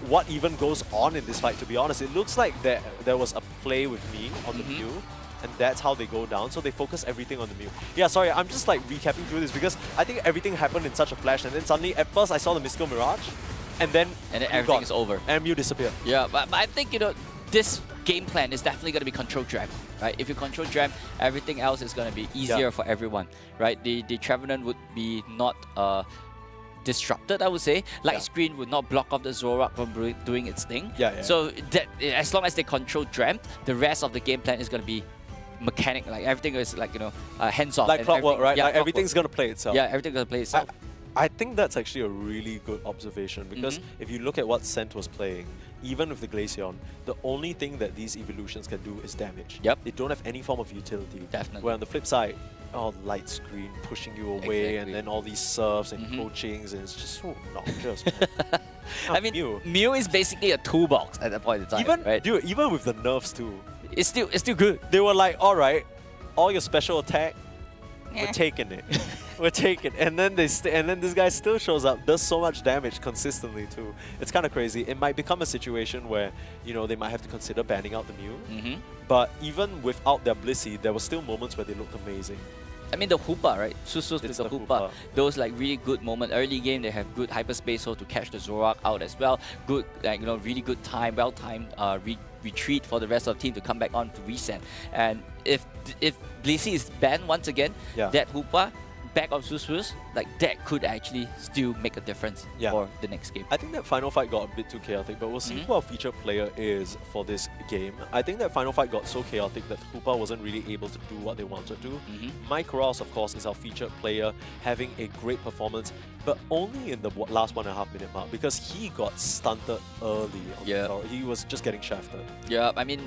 what even goes on in this fight, to be honest. It looks like there was a play with me on the Mew, and that's how they go down. So they focus everything on the Mew. Yeah, sorry, I'm just like recapping through this because I think everything happened in such a flash, and then suddenly, at first I saw the Mystical Mirage, and then everything is over. And Mew disappeared. Yeah, but I think, this game plan is definitely going to be control Dream, right? If you control Dream, everything else is going to be easier for everyone, right? The Trevenant would be not disrupted, I would say. Light Screen would not block off the Zoroark from doing its thing. So that, as long as they control Dream, the rest of the game plan is going to be mechanic. Like everything is like, hands off. Like clockwork, right? Like everything's going to play itself. Yeah, everything's going to play itself. I think that's actually a really good observation because if you look at what Scent was playing, even with the Glaceon, the only thing that these evolutions can do is damage. They don't have any form of utility. Definitely. Where on the flip side, Light Screen pushing you away and then all these serves and coachings, and it's just so obnoxious, man. I mean, Mew is basically a toolbox at that point in time, right? Dude, even with the nerfs too. It's still good. They were like, alright, all your special attack, we're taking it. We're taking it. And then this guy still shows up, does so much damage consistently too. It's kind of crazy. It might become a situation where, they might have to consider banning out the Mew. But even without their Blissey, there were still moments where they looked amazing. I mean, the Hoopa, right? Susus with It's the the Hoopa. Hoopa. Those like really good moment. Early game, they have good hyperspace so to catch the Zoroark out as well. Good, like, you know, really good time, well-timed retreat for the rest of the team to come back on to reset. And if Blissey is banned once again, Yeah. that Hoopa back of Susus, like that could actually still make a difference Yeah. for the next game. I think that final fight got a bit too chaotic, but we'll see who our featured player is for this game. I think that final fight got so chaotic that Hoopa wasn't really able to do what they wanted to. Mike Ross, of course, is our featured player, having a great performance, but only in the last 1.5 minute mark because he got stunted early. Yeah. He was just getting shafted. Yeah, I mean,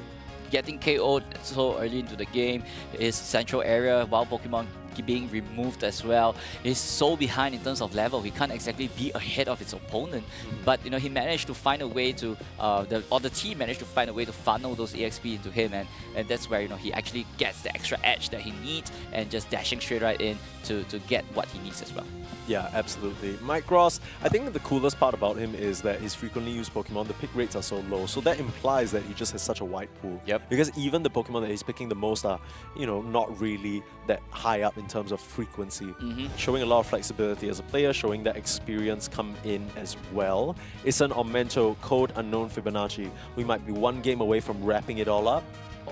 getting KO'd so early into the game, his central area, wild Pokemon being removed as well, is so behind in terms of level. He can't exactly be ahead of his opponent, but you know, he managed to find a way to, the team managed to find a way to funnel those EXP into him, and that's where, you know, he actually gets the extra edge that he needs and just dashing straight right in to get what he needs as well. Yeah, absolutely. Mike Ross, I think the coolest part about him is that his frequently used Pokemon, the pick rates are so low. So that implies that he just has such a wide pool. Yep. Because even the Pokemon that he's picking the most are, you know, not really that high up in terms of frequency. Showing a lot of flexibility as a player, showing that experience come in as well. It's an Aumento, code unknown Fibonacci. We might be one game away from wrapping it all up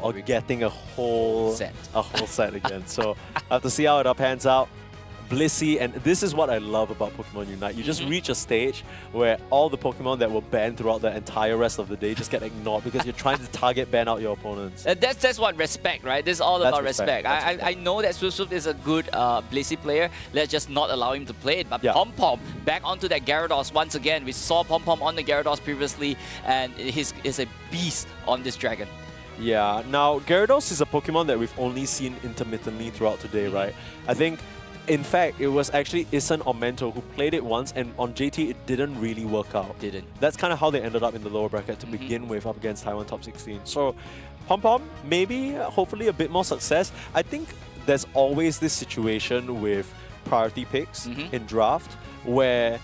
or getting a whole set again. So I have to see how it all pans out. Blissey, and this is what I love about Pokemon Unite. You just reach a stage where all the Pokemon that were banned throughout the entire rest of the day just get ignored because you're trying to target ban out your opponents. That's what respect, right? This is all That's about respect. respect. I know that Susup is a good Blissey player. Let's just not allow him to play it. But Pom Pom back onto that Gyarados once again. We saw Pom Pom on the Gyarados previously, and he's a beast on this dragon. Yeah, now Gyarados is a Pokemon that we've only seen intermittently throughout today, right? I think, in fact, it was actually Isan Aumento who played it once, and on JT it didn't really work out. That's kind of how they ended up in the lower bracket to begin with, up against Taiwan top 16. So Pom Pom, maybe, hopefully a bit more success. I think there's always this situation with priority picks in draft where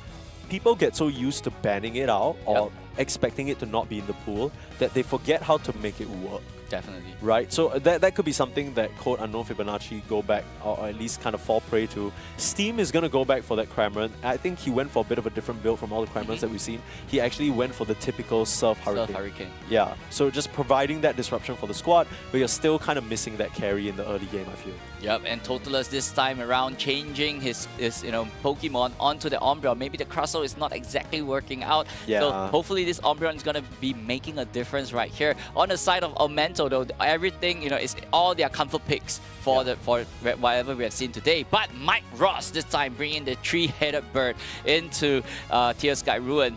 people get so used to banning it out or expecting it to not be in the pool that they forget how to make it work. Definitely. Right, so that could be something that Code Unknown Fibonacci go back, or at least kind of fall prey to. Steam is going to go back for that Cramorant. I think he went for a bit of a different build from all the Cramorants that we've seen. He actually went for the typical Surf Hurricane. Yeah, so just providing that disruption for the squad, but you're still kind of missing that carry in the early game, I feel. Yep, and Totalus this time around changing his Pokemon onto the Umbreon. Maybe the Crustle is not exactly working out. Yeah. So hopefully this Umbreon is going to be making a difference right here. On the side of Aumento though, everything, is all their comfort picks for whatever we have seen today. But Mike Ross this time bringing the three-headed bird into Tear Sky Ruin.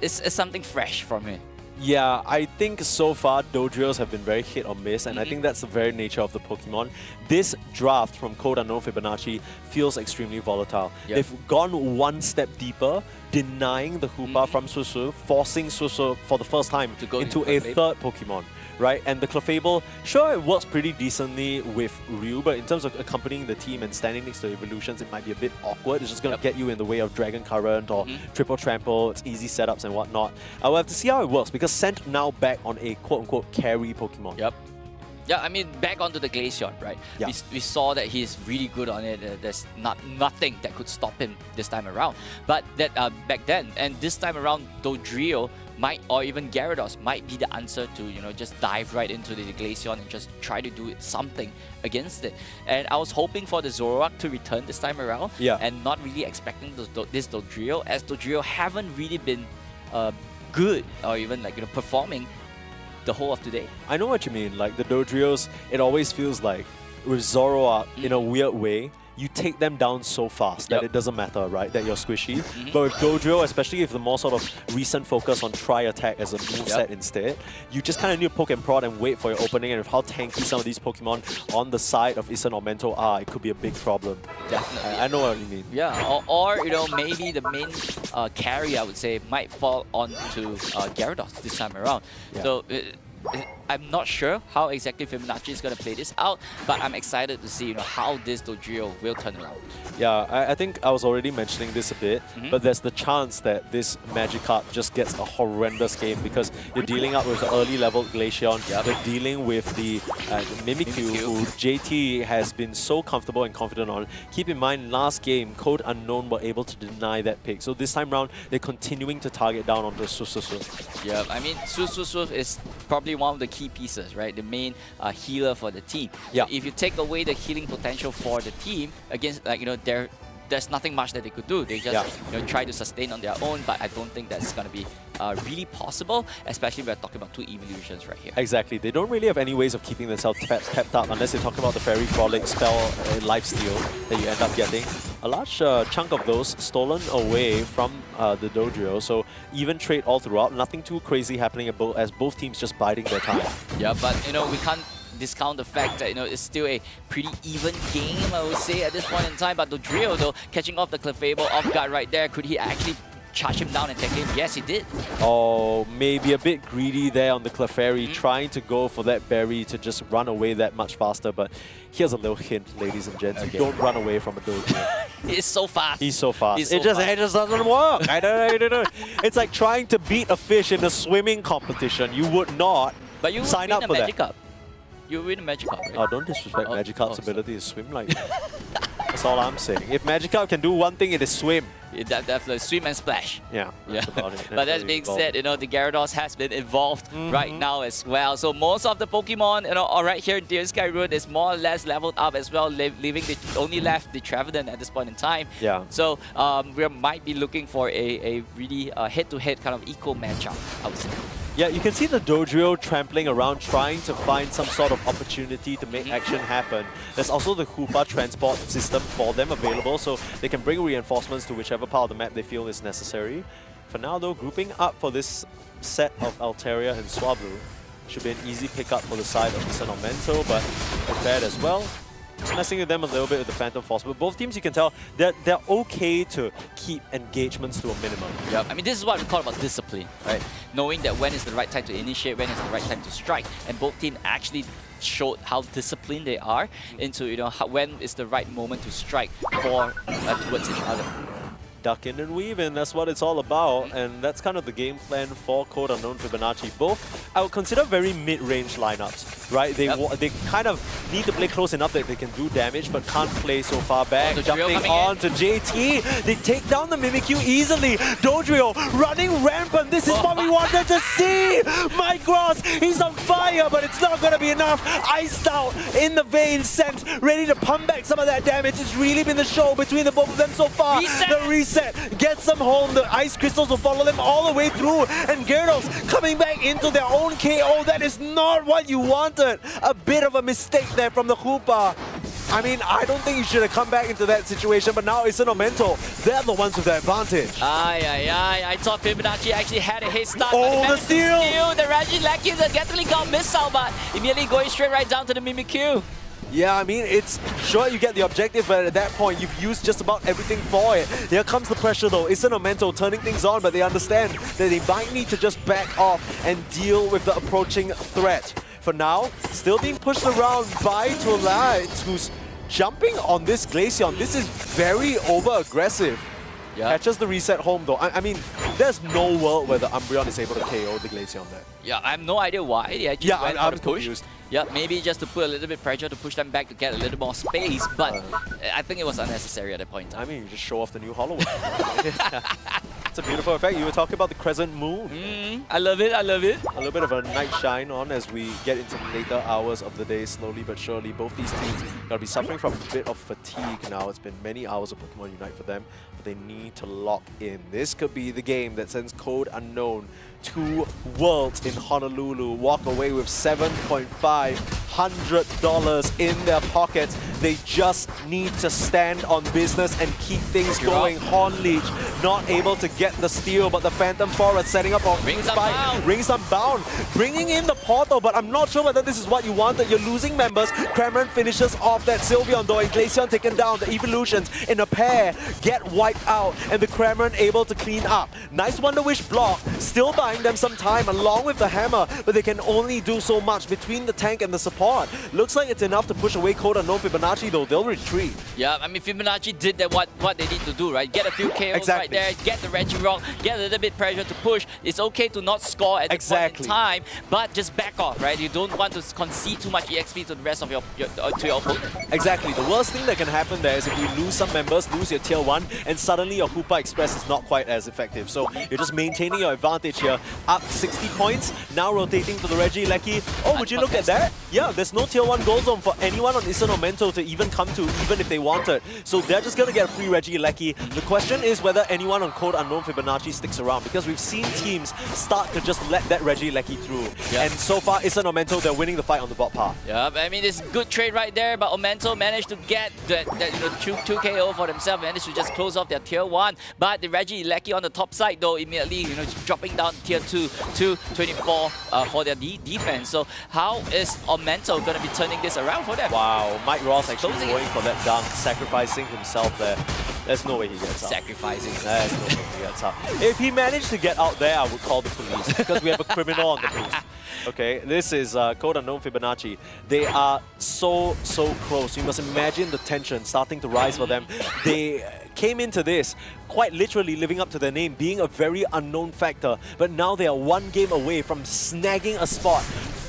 It's something fresh from him. Yeah, I think so far Dodrios have been very hit or miss, and I think that's the very nature of the Pokemon. This draft from Code Unknown Fibonacci feels extremely volatile. They've gone one step deeper, denying the Hoopa from Susu, forcing Susu for the first time to go into a third Pokemon. Right, and the Clefable, sure, it works pretty decently with Ryu, but in terms of accompanying the team and standing next to evolutions, it might be a bit awkward. It's just going to get you in the way of Dragon Current or Triple Trample. It's easy setups and whatnot. I will have to see how it works because Scent now back on a quote-unquote carry Pokemon. Yeah, I mean, back onto the Glaceon, right? Yeah. We saw that he's really good on it. There's nothing that could stop him this time around. But that back then, and this time around, Dodrio might, or even Gyarados, might be the answer to, just dive right into the Glaceon and just try to do something against it. And I was hoping for the Zoroark to return this time around, and not really expecting this Dodrio, as Dodrio haven't really been good or even performing the whole of today. I know what you mean. Like the Dodrios, it always feels like with Zoroark, in a weird way, you take them down so fast that it doesn't matter, right? That you're squishy. But with Dodrio, especially if the more sort of recent focus on try attack as a moveset instead, you just kind of need to poke and prod and wait for your opening. And with how tanky some of these Pokemon on the side of Isan or Mento are, it could be a big problem. Definitely. I know what you mean. Yeah, or maybe the main carry, I would say, might fall onto Gyarados this time around. So I'm not sure how exactly Fibonacci is going to play this out, but I'm excited to see how this Dodrio will turn around. Yeah, I think I was already mentioning this a bit, but there's the chance that this Magikarp just gets a horrendous game because you're dealing up with the early level Glaceon, you're dealing with the Mimikyu, who JT has been so comfortable and confident on. Keep in mind, last game, Code Unknown were able to deny that pick. So this time round, they're continuing to target down onto Swoof. Yeah, I mean, Swoof is probably one of the key pieces, right? The main healer for the team. Yeah. If you take away the healing potential for the team against, there's nothing much that they could do. They just try to sustain on their own, but I don't think that's going to be really possible, especially when we're talking about two evolutions right here. Exactly. They don't really have any ways of keeping themselves pepped up unless they talk about the Fairy Frolic spell lifesteal that you end up getting. A large chunk of those stolen away from the Dodrio, so even trade all throughout. Nothing too crazy happening as both teams just biding their time. Yeah, but we can't discount the fact that it's still a pretty even game, I would say, at this point in time. But Dodrio, though, catching off the Clefable off guard right there, could he actually charge him down and take him? Yes, he did. Oh, maybe a bit greedy there on the Clefairy, trying to go for that berry to just run away that much faster. But here's a little hint, ladies and gents. You don't run away from a Dodrio. He's so fast. He's so fast. It just doesn't work. I don't know. It's like trying to beat a fish in a swimming competition. You would not sign up for that. You win a Magikarp, right? Oh, don't disrespect Magikarp's ability to swim like that. That's all I'm saying. If Magikarp can do one thing, it is swim. Definitely swim and splash. Yeah, that's about it. But that being said, the Gyarados has been involved right now as well. So most of the Pokemon, right here in Deer Sky Road is more or less leveled up as well, leaving only left the Trevenant at this point in time. Yeah. So we might be looking for a really head-to-head kind of equal matchup, I would say. Yeah, you can see the Dodrio trampling around, trying to find some sort of opportunity to make action happen. There's also the Hoopa transport system for them available, so they can bring reinforcements to whichever part of the map they feel is necessary. For now, though, grouping up for this set of Altaria and Swablu should be an easy pickup for the side of the Sentimental, but prepared as well. Just messing with them a little bit with the Phantom Force, but both teams, you can tell, they're okay to keep engagements to a minimum. Yeah, I mean, this is what we call about discipline, right? Knowing that when is the right time to initiate, when is the right time to strike, and both teams actually showed how disciplined they are into when is the right moment to strike for towards each other. Duck in and weave in, that's what it's all about, and that's kind of the game plan for Code Unknown Fibonacci. Both, I would consider very mid-range lineups, right? They kind of need to play close enough that they can do damage, but can't play so far back. Jumping on to JT, they take down the Mimikyu easily. Dodrio running rampant, this is what we wanted to see! My Gross, he's on fire, but it's not going to be enough. Iced out in the vein, sent, ready to pump back some of that damage. It's really been the show between the both of them so far. The reset gets them home. The ice crystals will follow them all the way through, and Gyarados coming back into their own KO. That is not what you wanted. A bit of a mistake there from the Hoopa. I mean, I don't think you should have come back into that situation, but now it's Sentimental. They're the ones with the advantage. I thought Fibonacci actually had a head start. Oh, the steal! The Regieleki that definitely got missile, but immediately going straight right down to the Mimikyu. Yeah, I mean, it's sure you get the objective, but at that point, you've used just about everything for it. Here comes the pressure, though. It's Sentimental turning things on, but they understand that they might need to just back off and deal with the approaching threat. For now, still being pushed around by Tolite, who's jumping on this Glaceon. This is very over-aggressive. Yeah. Catches the reset home, though. I mean, there's no world where the Umbreon is able to KO the Glaceon there. Yeah, I have no idea why they actually went for the push. Confused. Yeah, maybe just to put a little bit pressure to push them back to get a little more space, but I think it was unnecessary at that point in time. I mean, you just show off the new Hollow. It's a beautiful effect. You were talking about the Crescent Moon. I love it, I love it. A little bit of a night shine on as we get into the later hours of the day, slowly but surely. Both these teams gotta be suffering from a bit of fatigue now. It's been many hours of Pokemon Unite for them, but they need to lock in. This could be the game that sends Code Unknown to Worlds in Honolulu, walk away with $7,500 in their pockets. They just need to stand on business and keep things going. Hornleech not able to get the steal, but the Phantom Forest setting up a fight. Rings Unbound, bringing in the portal, but I'm not sure whether this is what you wanted. You're losing members. Cameron finishes off that Sylveon, though, and Glaceon taken down. The Evolutions in a pair get wiped out, and the Cameron able to clean up. Nice Wonder Wish block, still by buying them some time along with the hammer, but they can only do so much between the tank and the support. Looks like it's enough to push away Code Unknown Fibonacci though. They'll retreat. Yeah, I mean, Fibonacci did that what they need to do, right? Get a few KOs right there, get the Regirock, get a little bit pressure to push. It's okay to not score at the point in time, but just back off, right? You don't want to concede too much EXP to the rest of your opponent. Exactly. The worst thing that can happen there is if you lose some members, lose your tier 1, and suddenly your Hoopa Express is not quite as effective. So you're just maintaining your advantage here. Up 60 points, now rotating to the Regieleki. Oh, would you look at that? Yeah, there's no tier 1 gold zone for anyone on Ison or Mento to even come to, even if they wanted. So they're just gonna get a free Regieleki. The question is whether anyone on Code Unknown Fibonacci sticks around, because we've seen teams start to just let that Regieleki through. Yep. And so far, Ison or Mento, they're winning the fight on the bot path. Yeah, I mean, it's a good trade right there, but Omento managed to get that 2 KO for themselves, managed to just close off their tier 1. But the Regieleki on the top side, though, immediately, dropping down tier 2 to 24 for their defense. So how is Omento going to be turning this around for them? Wow, Mike Ross actually going for that dunk, sacrificing himself there. There's no way he gets out. Sacrificing. There's no way he gets out. If he managed to get out there, I would call the police, because we have a criminal on the loose. Okay, this is Code Unknown Fibonacci. They are so close. You must imagine the tension starting to rise for them. They came into this quite literally living up to their name, being a very unknown factor. But now they are one game away from snagging a spot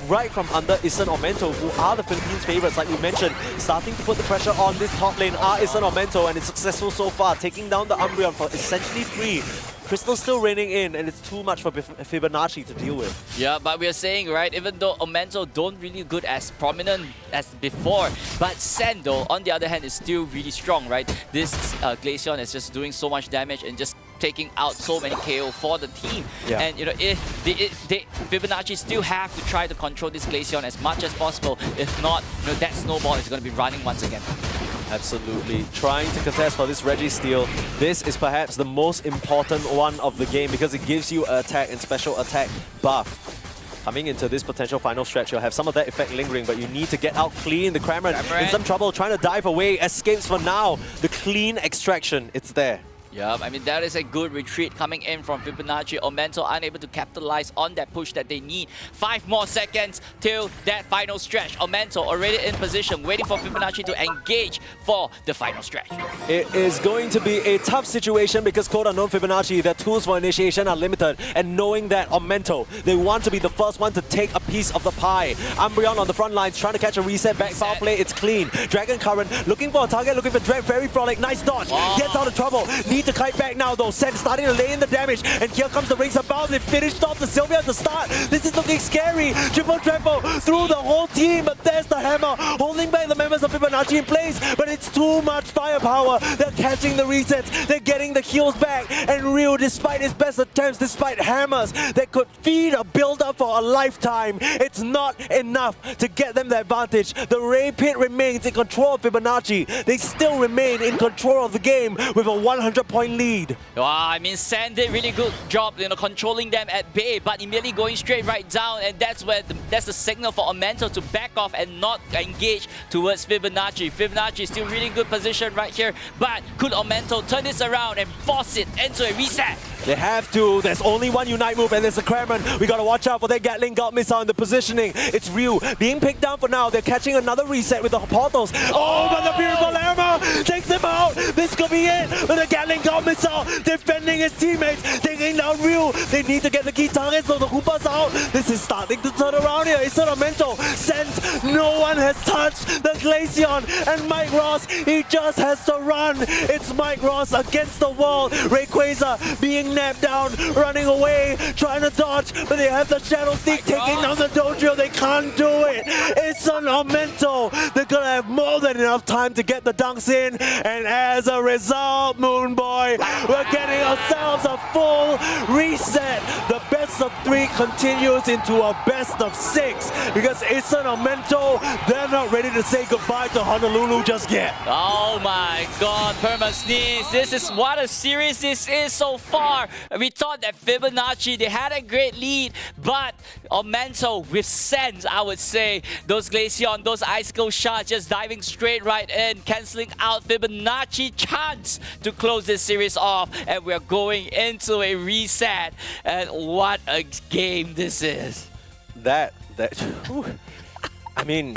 right from under Ison or Mento, who are the Philippines favorites, like we mentioned. Starting to put the pressure on this top lane are Ison or Mento, and it's successful so far, taking down the Umbreon for essentially free. Crystal's still raining in, and it's too much for Fibonacci to deal with. Yeah, but we're saying, right, even though Omento don't really good as prominent as before, but Sando, on the other hand, is still really strong, right? This Glaceon is just doing so much damage and just taking out so many KO for the team. Yeah. And if Fibonacci still have to try to control this Glaceon as much as possible. If not, that snowball is going to be running once again. Absolutely. Trying to contest for this Registeel. This is perhaps the most important one of the game because it gives you attack and special attack buff. Coming into this potential final stretch, you'll have some of that effect lingering, but you need to get out clean. The Cramorant in some trouble, trying to dive away, escapes for now. The clean extraction, it's there. Yeah, I mean, that is a good retreat coming in from Fibonacci. Omento unable to capitalize on that push that they need. 5 more seconds till that final stretch. Omento already in position, waiting for Fibonacci to engage for the final stretch. It is going to be a tough situation because Code Unknown Fibonacci, their tools for initiation are limited. And knowing that Omento, they want to be the first one to take a piece of the pie. Umbreon on the front lines, trying to catch a reset. Back foul play, it's clean. Dragon Current, looking for a target, looking for Dread, very frolic. Nice dodge, gets out of trouble. Need to kite back now though. Sen starting to lay in the damage, and here comes the Rings of Bound. They finished off the Sylvia at the start. This is looking scary. Triple trample through the whole team, but there's the hammer holding back the members of Fibonacci in place, but it's too much firepower. They're catching the resets, they're getting the heals back, and Ryu, despite his best attempts, despite hammers that could feed a build-up for a lifetime, it's not enough to get them the advantage. The Ray Pit remains in control of Fibonacci. They still remain in control of the game with a 100-point lead. Wow, I mean, Sen did really good job, controlling them at bay, but immediately going straight right down, and that's the signal for Omento to back off and not engage towards Fibonacci. Fibonacci is still really good position right here, but could Omento turn this around and force it into a reset? They have to. There's only one Unite move, and there's a Cramorant. We gotta watch out for that Gatling Gun missile in the positioning. It's Ryu being picked down for now. They're catching another reset with the portals. Oh, but the beautiful hammer takes him out. This could be it. But the Gatling Gun missile defending his teammates, taking down Ryu. They need to get the key targets, so the Hoopa's out. This is starting to turn around here. It's not a mental sense. No one has touched the Glaceon, and Mike Ross, he just has to run. It's Mike Ross against the wall. Rayquaza being napped down, running away, trying to dodge, but they have the Shadow Sneak taking down the Dojo. They can't do it. It's an Omento. They're gonna have more than enough time to get the dunks in, and as a result, Moonboy, we're getting ourselves a full reset. The best of 3 continues into a best of 6 because it's an Omento. they're not ready to say goodbye to Honolulu just yet. Oh my god, Permasneeze, this is what a series this is so far. We thought that Fibonacci, they had a great lead, but Omento with sense, I would say. Those Glaceon, those Icicle shots just diving straight right in, cancelling out Fibonacci chance to close this series off. And we're going into a reset. And what a game this is. I mean,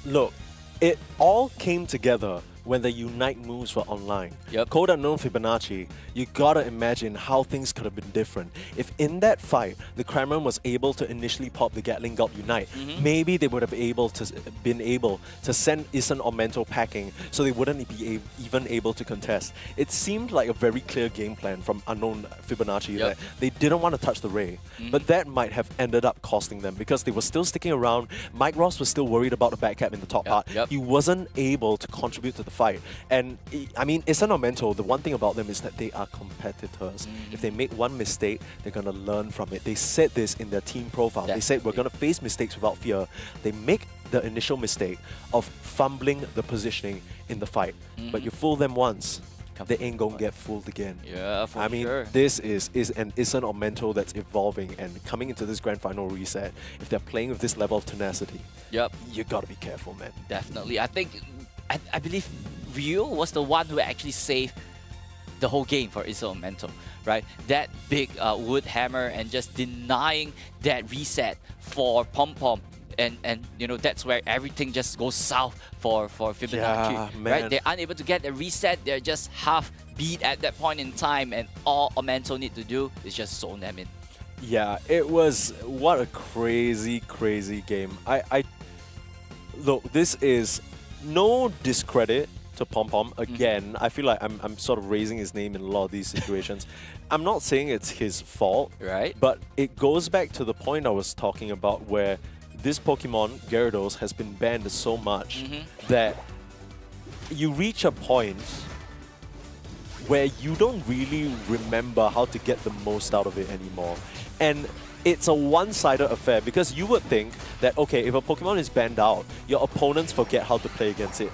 look, it all came together when the Unite moves were online. Yep. Code Unknown Fibonacci, you gotta imagine how things could have been different. If in that fight, the Kremlin was able to initially pop the Gatling Gulp Unite, maybe they would have been able to send Ison or Mento packing, so they wouldn't be even able to contest. It seemed like a very clear game plan from Unknown Fibonacci that they didn't want to touch the Ray, but that might have ended up costing them because they were still sticking around. Mike Ross was still worried about the back cap in the top part. He wasn't able to contribute to the fight. And I mean, Ison or Mento, the one thing about them is that they are competitors. If they make one mistake, they're going to learn from it. They said this in their team profile. They said, we're going to face mistakes without fear. They make the initial mistake of fumbling the positioning in the fight. But you fool them once, they ain't gonna get fooled again. Yeah, for I mean, this is an Ison or Mento that's evolving and coming into this grand final reset. If they're playing with this level of tenacity, you gotta be careful, man. Definitely. I believe Ryu was the one who actually saved the whole game for Ison or Mento, right? That big wood hammer and just denying that reset for Pom Pom. And you know, that's where everything just goes south for Fibonacci, right? They're unable to get the reset. They're just half beat at that point in time, and all Omento need to do is just zone them in. Yeah, it was what a crazy game. I look, this is no discredit to Pom Pom. Again, I feel like I'm sort of raising his name in a lot of these situations. I'm not saying it's his fault, right? But it goes back to the point I was talking about where this Pokemon, Gyarados, has been banned so much that you reach a point where you don't really remember how to get the most out of it anymore. And it's a one-sided affair because you would think that, okay, if a Pokemon is banned out, your opponents forget how to play against it.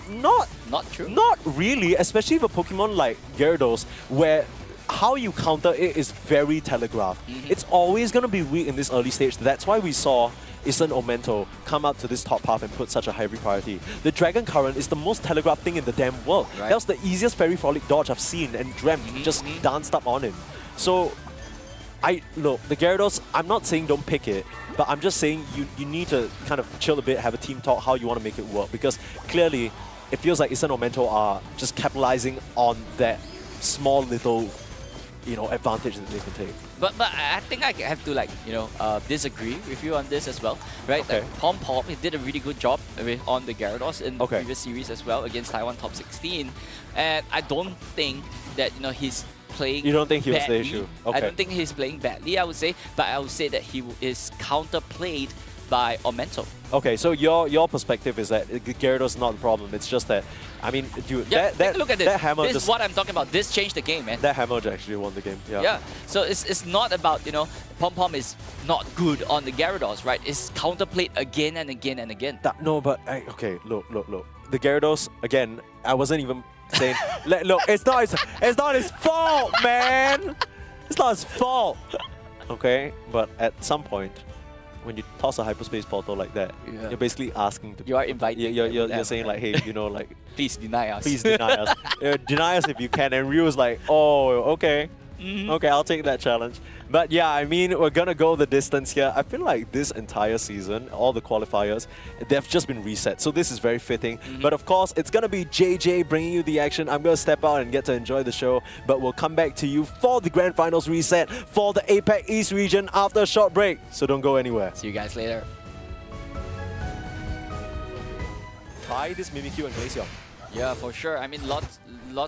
Not true. Not really, especially if a Pokemon like Gyarados, where how you counter it is very telegraphed. It's always going to be weak in this early stage. That's why we saw Ison or Mento come up to this top path and put such a high priority. The Dragon Current is the most telegraphed thing in the damn world. That was the easiest Fairy Frolic dodge I've seen and dreamt, just danced up on him. So, look, the Gyarados, I'm not saying don't pick it, but I'm just saying you need to kind of chill a bit, have a team talk how you want to make it work, because clearly it feels like Ison or Mento are just capitalizing on that small little, you know, advantage that they can take. But I think I have to, like, you know, disagree with you on this as well, right? Okay. Like, Pom Pom, he did a really good job on the Gyarados in the previous series as well against Taiwan Top 16, and I don't think that, you know, he's playing. You don't think he was badly. the issue? Okay. I don't think he's playing badly, I would say, but I would say that he is counterplayed by Omento. Okay, so your perspective is that Gyarados is not the problem. It's just that, I mean, dude, take a look at this. That hammer. This is what I'm talking about. This changed the game, man. That hammer actually won the game. Yeah. Yeah. So it's not about, you know, Pom Pom is not good on the Gyarados, right? It's counterplayed again and again and again. No, but okay, look. The Gyarados again. I wasn't even saying. Look, it's not his fault, man. It's not his fault. Okay, but at some point, when you toss a hyperspace portal like that, you're basically asking to. You are inviting. You're saying like, hey, you know, like, please deny us. Please deny us. Deny us if you can. And Ryu was like, oh, okay. Okay, I'll take that challenge. But yeah, I mean, we're gonna go the distance here. I feel like this entire season, all the qualifiers, they've just been reset. So this is very fitting. But of course, it's gonna be JJ bringing you the action. I'm gonna step out and get to enjoy the show. But we'll come back to you for the Grand Finals reset for the APAC East region after a short break. So don't go anywhere. See you guys later. Try this Mimikyu and Glaceon. Yeah, for sure. I mean, lots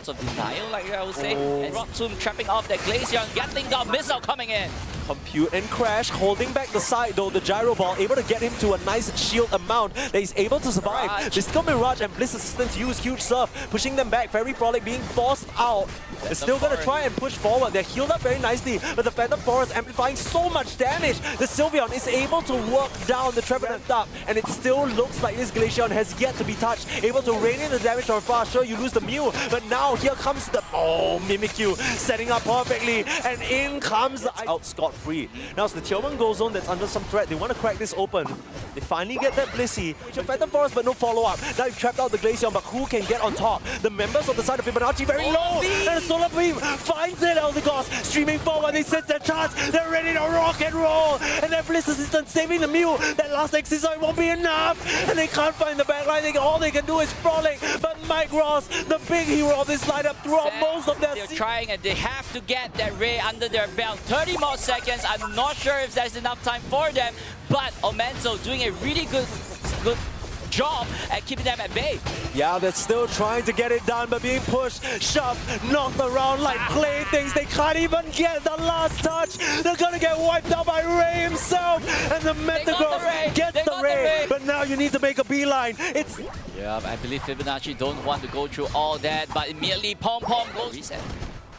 of denial, like I would say. And Rock Tomb trapping off that Glaceon. Gatling Gun missile coming in. Compute and Crash holding back the side though. The Gyro Ball able to get him to a nice shield amount that he's able to survive. Mirage. They still Mirage and Bliss Assistance use huge surf, pushing them back. Fairy Frolic being forced out. They're still gonna try and push forward. They're healed up very nicely, but the Phantom Forest amplifying so much damage. The Sylveon is able to work down the Trevenant up, and it still looks like this Glaceon has yet to be touched. Able to rain in the damage from far. Sure, you lose the Mew, but now here comes the Mimikyu setting up perfectly, and in comes the out scot-free. Now it's the Tier 1 Gold Zone that's under some threat. They want to crack this open. They finally get that Blissey. Phantom Forest, but no follow-up. Now you've trapped out the Glaceon, but who can get on top? The members of the side of Fibonacci very low, and the Solar Beam finds it. Eldegoss streaming forward. They sense their chance. They're ready to rock and roll, and their Bliss Assistant saving the Mew. That last Excisor won't be enough, and they can't find the backline. All they can do is Frolic, but Mike Ross, the big hero of this lineup, throughout most of their They're trying and they have to get that Ray under their belt. 30 more seconds. I'm not sure if there's enough time for them, but Omento doing a really good job at keeping them at bay. Yeah, they're still trying to get it done, but being pushed, shoved, knocked around like playthings. They can't even get the last touch. They're gonna get wiped out by Ray himself, and the Metagross gets the Ray. But now you need to make a beeline. It's Yeah, I believe Fibonacci don't want to go through all that, but immediately Pom goes reset.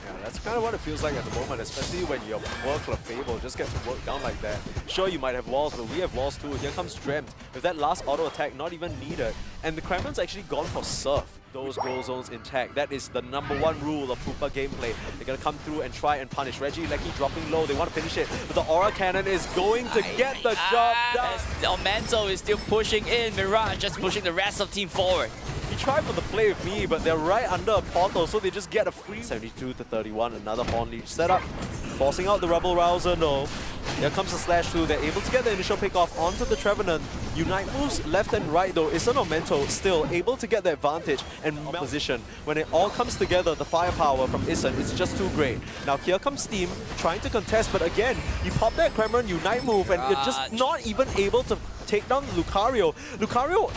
Yeah, that's kind of what it feels like at the moment, especially when your World Clefable just gets worked down like that. Sure, you might have walls, but we have walls too. Here comes Dreamt with that last auto attack, not even needed. And the Kremlin's actually gone for Surf. Those goal zones intact. That is the #1 rule of Koopa gameplay. They're gonna come through and try and punish. Regieleki dropping low. They want to finish it, but the Aura Cannon is going to get the job done. Omento is still pushing in. Mirage just pushing the rest of team forward. He tried for the play with me, but they're right under a portal, so they just get a free 72-31. Another Horn Leech setup, forcing out the Rebel Rouser. No. Here comes the Slash through. They're able to get the initial pick off onto the Trevenant. Unite moves left and right though. Isn't Omento still able to get the advantage and position? When it all comes together, the firepower from Ison is just too great. Now here comes Steam trying to contest, but again, you pop that Kremlin Unite move and you're just not even able to take down Lucario. Lucario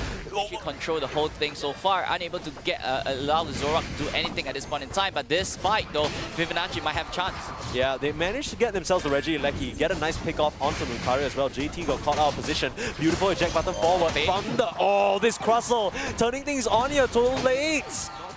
She controlled the whole thing so far, unable to get allow the Zoroark to do anything at this point in time. But this fight though, Fibonacci might have a chance. Yeah, they managed to get themselves the Regieleki, get a nice pick off onto Lucario as well. JT got caught out of position. Beautiful eject button forward from the this Crustle, turning things on here too late.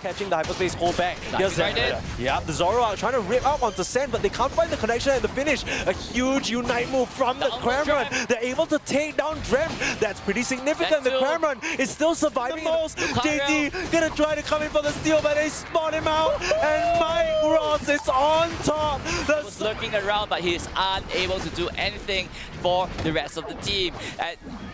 Catching the hyperspace hold back. Here's yeah, the Zoroark trying to rip out onto Sen, but they can't find the connection at the finish. A huge Unite move from the Kremlin. They're able to take down Drem. That's pretty significant. The Kremlin is still surviving the most. JT gonna try to come in for the steal, but they spot him out. And Mike Ross is on top. He was lurking around, but he is unable to do anything for the rest of the team.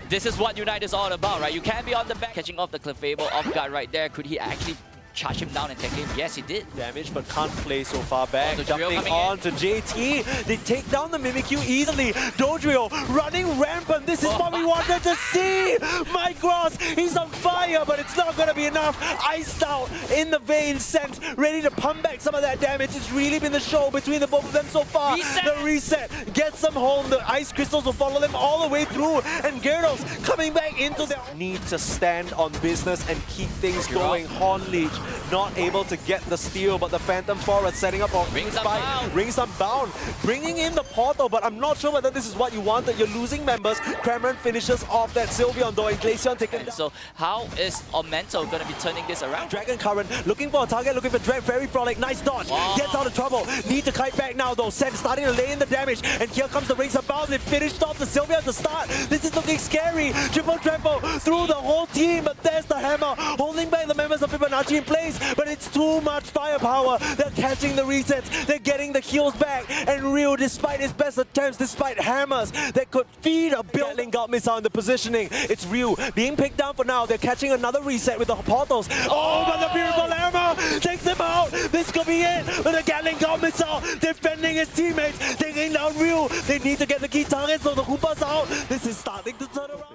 This is what Unite is all about, right? You can be on the back, catching off the Clefable off guard right there. Could he actually charge him down and take him? Yes, he did. Damage, but can't play so far back. Jumping on to JT. They take down the Mimikyu easily. Dodrio running rampant. This is what we wanted to see. Mike Ross, he's on fire, but it's not going to be enough. Iced out in the vein, sent, ready to pump back some of that damage. It's really been the show between the both of them so far. The reset gets them home. The ice crystals will follow them all the way through. And Gyarados coming back into their need to stand on business and keep things going. Horn Leech not able to get the steal, but the Phantom Forest setting up on Rings Unbound, bringing in the portal, but I'm not sure whether this is what you wanted. You're losing members. Kremlin finishes off that Sylveon though, and Glaceon taken down. So how is Omento going to be turning this around? Dragon Current looking for a target, looking for Dread. Fairy Frolic, nice dodge. Gets out of trouble. Need to kite back now though. Sen starting to lay in the damage, and here comes the Rings Unbound. They finished off the Sylveon to start. This is looking scary. Triple trample through the whole team, but there's the hammer holding back the members of Fibonacci in place. But it's too much firepower. They're catching the resets. They're getting the kills back. And Ryu, despite his best attempts, despite hammers that could feed a building God missile in the positioning, it's Ryu being picked down for now. They're catching another reset with the portals. But the beautiful hammer takes him out. This could be it. But the Gatling God missile defending his teammates, taking down Ryu. They need to get the key targets so the Koopa's out. This is starting to turn around.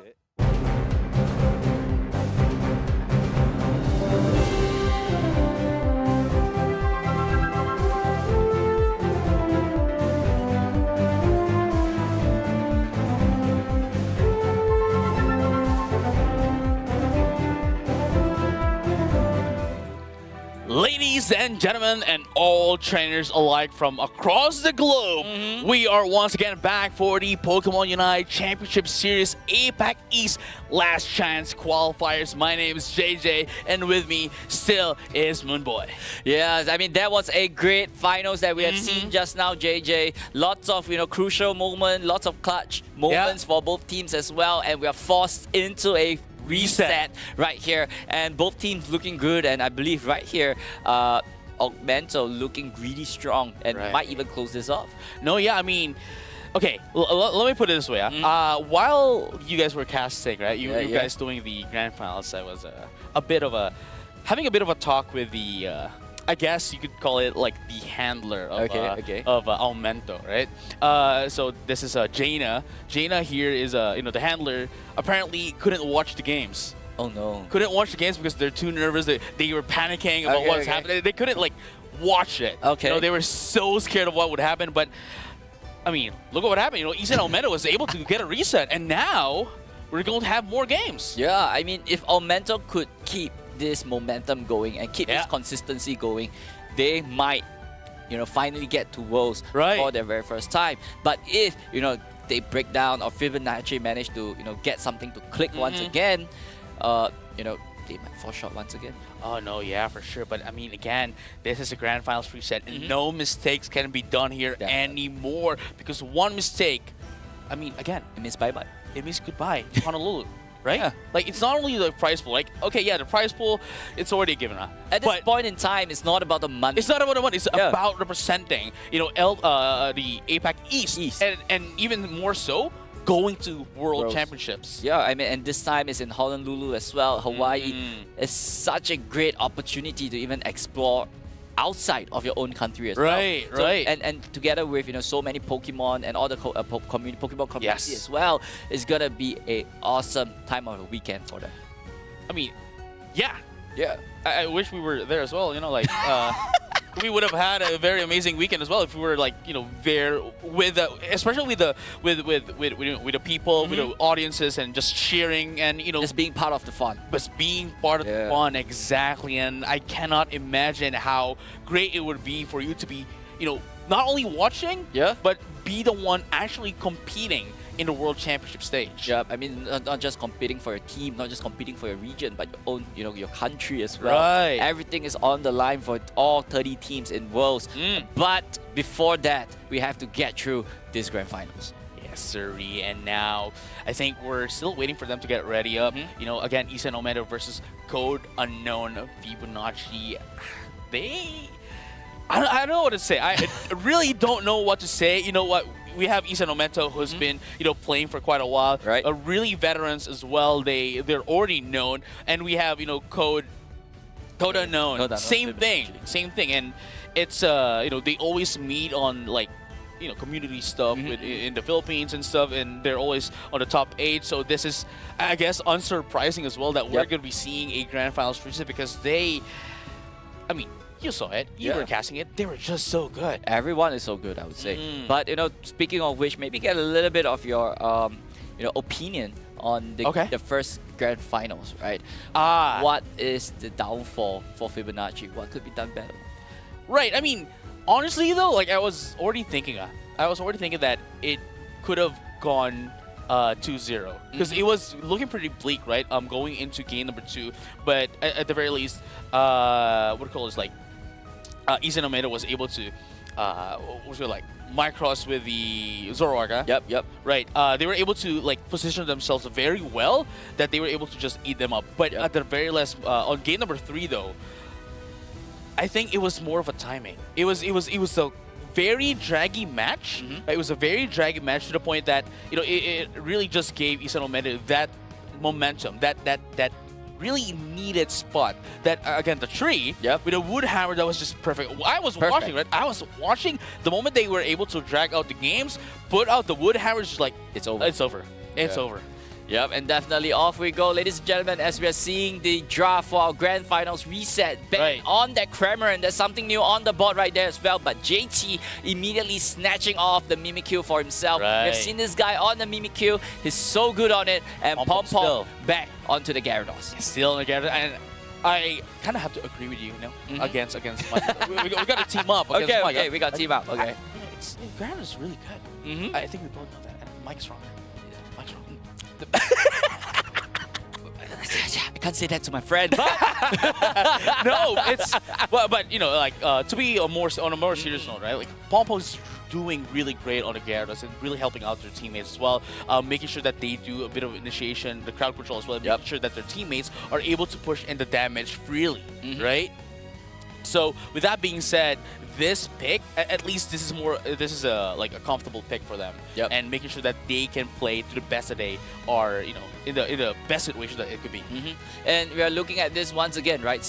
Ladies and gentlemen, and all trainers alike from across the globe, we are once again back for the Pokémon UNITE Championship Series APAC East Last Chance Qualifiers. My name is JJ, and with me still is Moonboy. Yes, I mean, that was a great finals that we have seen just now, JJ. Lots of, crucial moments, lots of clutch moments for both teams as well, and we are forced into a reset right here, and both teams looking good, and I believe right here Augmento looking really strong and might even close this off. No, yeah, I mean, okay, let me put it this way. While you guys were casting, right, you guys doing the grand finals, I was having a bit of a talk with the I guess you could call it like the handler of Augmento, right? So this is Jaina. Jaina here is the handler. Apparently couldn't watch the games. Oh no! Couldn't watch the games because they're too nervous. They were panicking about what's happening. They couldn't like watch it. Okay. They were so scared of what would happen. But I mean, look at what happened. Ethan Augmento was able to get a reset, and now we're going to have more games. Yeah, I mean, if Augmento could keep this momentum going and keep this consistency going, they might, finally get to Worlds for their very first time. But if, they break down or Fibonacci manage to, get something to click once again, they might fall short once again. Oh, no, yeah, for sure. But, I mean, again, this is a Grand Finals reset, and no mistakes can be done here anymore. Because one mistake, I mean, again, it means bye-bye. It means goodbye to Honolulu. Right? Yeah. Like, it's not only the prize pool. Like, okay, yeah, the prize pool, it's already given up. At this point in time, it's not about the money. It's not about the money. It's about representing, the APAC East. And even more so, going to World Championships. Yeah, I mean, and this time it's in Honolulu as well. Hawaii is such a great opportunity to even explore outside of your own country as well. Right. And together with so many Pokemon and all the Pokemon community as well, it's gonna be a awesome time of the weekend for them. I mean, yeah. I wish we were there as well. We would have had a very amazing weekend as well if we were there with especially with the people, with the audiences, and just cheering and just being part of the fun. But being part of the fun, exactly. And I cannot imagine how great it would be for you to be not only watching, but be the one actually competing in the World Championship stage. Yeah, I mean, not just competing for your team, not just competing for your region, but your own, your country as well. Right. Everything is on the line for all 30 teams in Worlds. But before that, we have to get through this Grand Finals. Yes, sirree. And now, I think we're still waiting for them to get ready up. Again, Ethan Augmento versus Code Unknown Fibonacci. I don't know what to say. I really don't know what to say. You know what? We have Ethan Augmento, who's been playing for quite a while. Right. Really veterans as well. They're already known. And we have Code Unknown. Same thing. And it's they always meet on community stuff in the Philippines and stuff, and they're always on the top 8. So this is, I guess, unsurprising as well that we're going to be seeing a Grand Finals reset, because I mean, you saw it. You were casting it. They were just so good. Everyone is so good, I would say. But speaking of which, maybe get a little bit of your opinion on the first Grand Finals, right? What is the downfall for Fibonacci? What could be done better? Right. I mean, honestly though, I was already thinking that it could have gone 2-0, because it was looking pretty bleak, right? Going into game number 2, but at the very least, Ethan Augmento was able to Micross with the Zoroark. Yep. Right. They were able to position themselves very well that they were able to just eat them up. But at the very last, on game number 3 though, I think it was more of a timing. It was a very draggy match. It was a very draggy match to the point that it really just gave Ethan Augmento that momentum, that really needed spot. That again, the tree with a wood hammer, that was just perfect. I was watching, right? I was watching the moment they were able to drag out the games, put out the wood hammer, just it's over. It's over. It's over. Yep, and definitely off we go, ladies and gentlemen, as we are seeing the draft for our Grand Finals reset back on that Cramorant. There's something new on the board right there as well, but JT immediately snatching off the Mimikyu for himself. We've seen this guy on the Mimikyu. He's so good on it, and Pom Pom back onto the Gyarados. Still on the Gyarados, and I kind of have to agree with you, against Mike. we got to team up against Okay, Mike. okay, we got team up. Okay. Gyarados is really good. I think we both know that. And Mike's wrong. Mike's wrong. I can't say that to my friend. But No, it's but you know, like to be on a more serious note, right? Like Pompo's doing really great on the Gyarados and really helping out their teammates as well, making sure that they do a bit of initiation, the crowd control as well, making sure that their teammates are able to push in the damage freely, right? So with that being said, this pick, at least this is like a comfortable pick for them, and making sure that they can play to the best that they are, you know, in the best situation that it could be. And we are looking at this once again, right?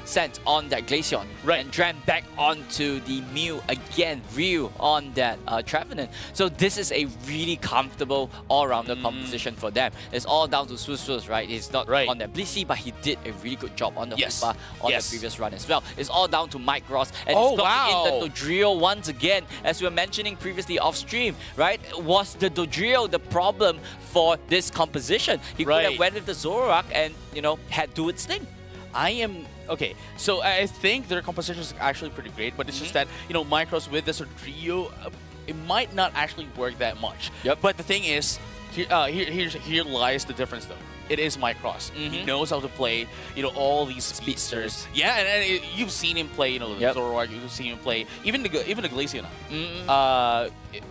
Sent on that Glaceon, and Dram back onto the Mew again, Ryu on that Trevenant. So this is a really comfortable all-rounder composition for them. It's all down to Swoosh, right? He's not on that Blissey, but he did a really good job on the Hoopa on the previous run as well. It's all down to Mike Ross, and he's blocking in the Dodrio once again. As we were mentioning previously off stream, right? Was the Dodrio the problem for this composition? He could have went with the Zoroark and, you know, had do its thing. Okay, so I think their composition is actually pretty great, but it's just that, you know, Micros with this trio, it might not actually work that much. But the thing is, here lies the difference though. It is Micros. He knows how to play, you know, all these speedsters. Yeah, and you've seen him play, you know, the Zoroark. You've seen him play even the Glaceon.